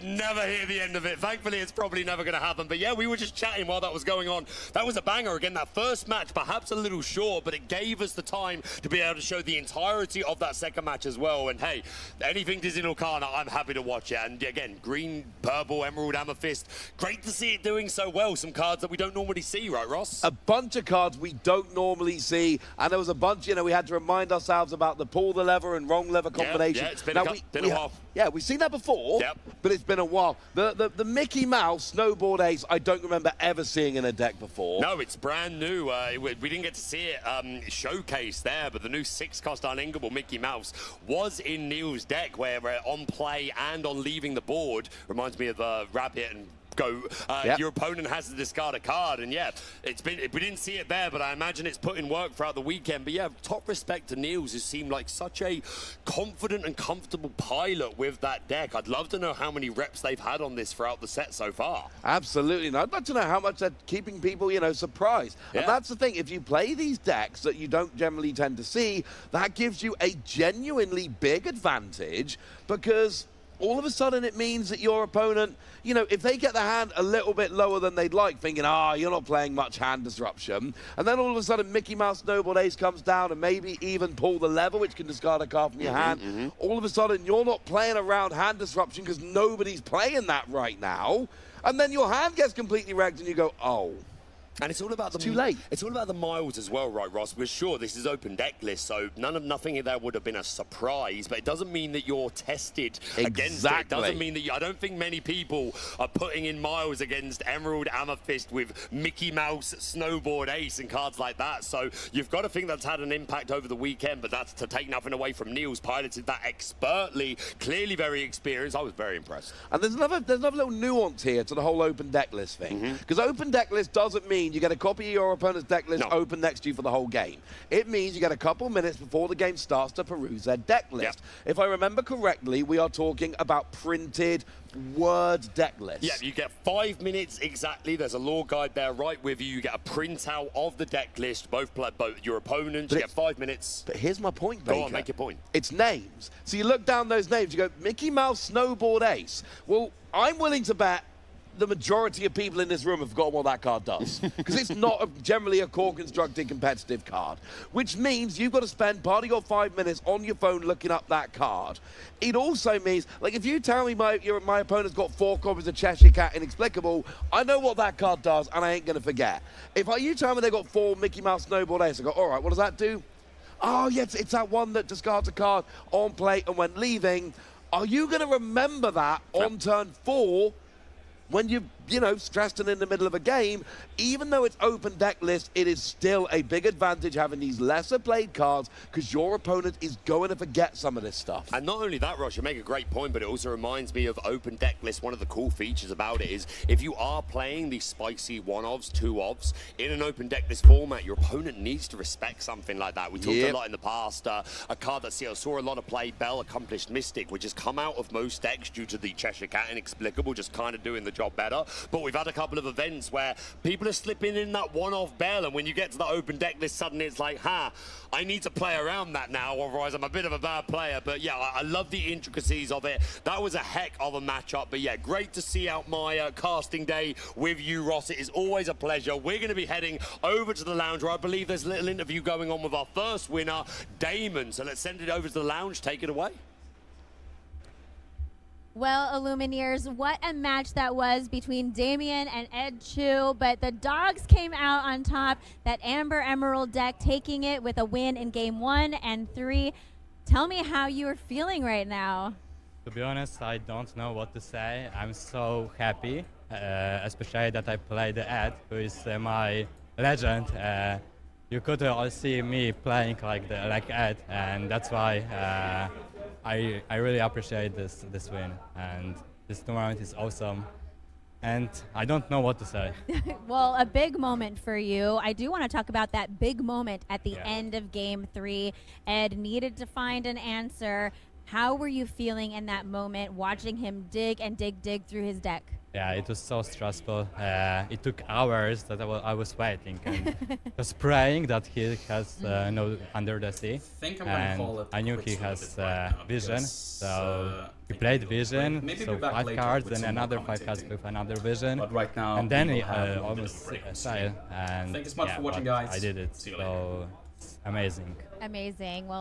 the end of it. Thankfully, it's probably never going to happen. But yeah, we were just chatting while that was going on. That was a banger. Again, that first match, perhaps a little short, but it gave us the time to be able to show the entirety of that second match as well. And hey, anything Disney Lorcana, I'm happy to watch it. And again, green, purple, emerald, amethyst. Great to see it doing so well. Some cards that we don't normally see, right, Ross? A bunch of cards we don't normally see. And there was a bunch, we had to remind ourselves about the pull the lever and wrong lever combination. Yeah, it's been a while. Yeah, we've seen that before, but it's been a while. The Mickey Mouse Snowboard Ace, I don't remember ever seeing in a deck before. No, it's brand new. We didn't get to see it showcased there, but the new 6-cost uninkable Mickey Mouse was in Neil's deck, where on play and on leaving the board. Reminds me of Rabbit and Go. Your opponent has to discard a card, and we didn't see it there, but I imagine it's put in work throughout the weekend. But yeah, top respect to Niels, who seemed like such a confident and comfortable pilot with that deck. I'd love to know how many reps they've had on this throughout the set so far. Absolutely, and I'd like to know how much they're keeping people, surprised. And that's the thing, if you play these decks that you don't generally tend to see, that gives you a genuinely big advantage, because all of a sudden it means that your opponent, you know, if they get the hand a little bit lower than they'd like, thinking, you're not playing much hand disruption, and then all of a sudden Mickey Mouse Snowboard Ace comes down and maybe even pull the lever, which can discard a card from your hand, all of a sudden you're not playing around hand disruption because nobody's playing that right now, and then your hand gets completely wrecked and you go, oh. And it's all about too late. It's all about the miles as well, right, Ross? We're sure this is open deck list, so nothing in there would have been a surprise, but it doesn't mean that you're tested against it. It doesn't mean that I don't think many people are putting in miles against Emerald Amethyst with Mickey Mouse Snowboard Ace and cards like that. So you've got to think that's had an impact over the weekend, but that's to take nothing away from Neil's piloted that expertly, clearly very experienced. I was very impressed. And there's another little nuance here to the whole open deck list thing, because open deck list doesn't mean you get a copy of your opponent's deck list open next to you for the whole game. It means you get a couple minutes before the game starts to peruse their deck list. If I remember correctly, we are talking about printed Word deck list. Yeah, you get 5 minutes exactly. There's a lore guide there right with you. You get a printout of the deck list, both your opponents. You get 5 minutes. But here's my point, Baker. Go on, make your point. It's names. So you look down those names, you go, Mickey Mouse Snowboard Ace. Well, I'm willing to bet the majority of people in this room have forgotten what that card does. Because it's not generally a core constructed competitive card. Which means you've got to spend part of your 5 minutes on your phone looking up that card. It also means, like, if you tell me my opponent's got 4 copies of Cheshire Cat Inexplicable, I know what that card does and I ain't going to forget. If you tell me they've got 4 Mickey Mouse Snowboard Ace, I go, all right, what does that do? Oh, yeah, it's that one that discards a card on play and when leaving. Are you going to remember that on turn 4 when you're, stressed and in the middle of a game? Even though it's open deck list, it is still a big advantage having these lesser played cards because your opponent is going to forget some of this stuff. And not only that, Ross, you make a great point, but it also reminds me of open deck list. One of the cool features about it is if you are playing these spicy 1-ofs, 2-ofs in an open deck list format, your opponent needs to respect something like that. We talked a lot in the past, a card that saw a lot of play, Bell Accomplished Mystic, which has come out of most decks due to the Cheshire Cat Inexplicable, just kind of doing the job better. But we've had a couple of events where people are slipping in that 1-off Bell, and when you get to the open deck list, suddenly it's like, I need to play around that now, otherwise I'm a bit of a bad player. But yeah, I love the intricacies of it. That was a heck of a matchup. But yeah, great to see out my casting day with you, Ross. It is always a pleasure. We're going to be heading over to the lounge where I believe there's a little interview going on with our first winner, Damon. So let's send it over to the lounge. Take it away. Well, Illumineers, what a match that was between Damien and Ed Chu, but the dogs came out on top. That Amber Emerald deck taking it with a win in game 1 and 3. Tell me how you are feeling right now. To be honest, I don't know what to say. I'm so happy, especially that I played Ed, who is my legend. You could all see me playing like Ed, and that's why I really appreciate this win, and this tournament is awesome, and I don't know what to say. Well, a big moment for you. I do want to talk about that big moment at the end of game 3. Ed needed to find an answer. How were you feeling in that moment, watching him dig and dig through his deck? Yeah, it was so stressful. It took hours that I was waiting and just praying that he has no Under the Sea. And I knew he has vision, so he played vision, so 5 cards, and another 5 cards with another vision. But right now, and then he almost failed. And thank you so much for watching, guys. I did it, so it's amazing. Amazing. Well,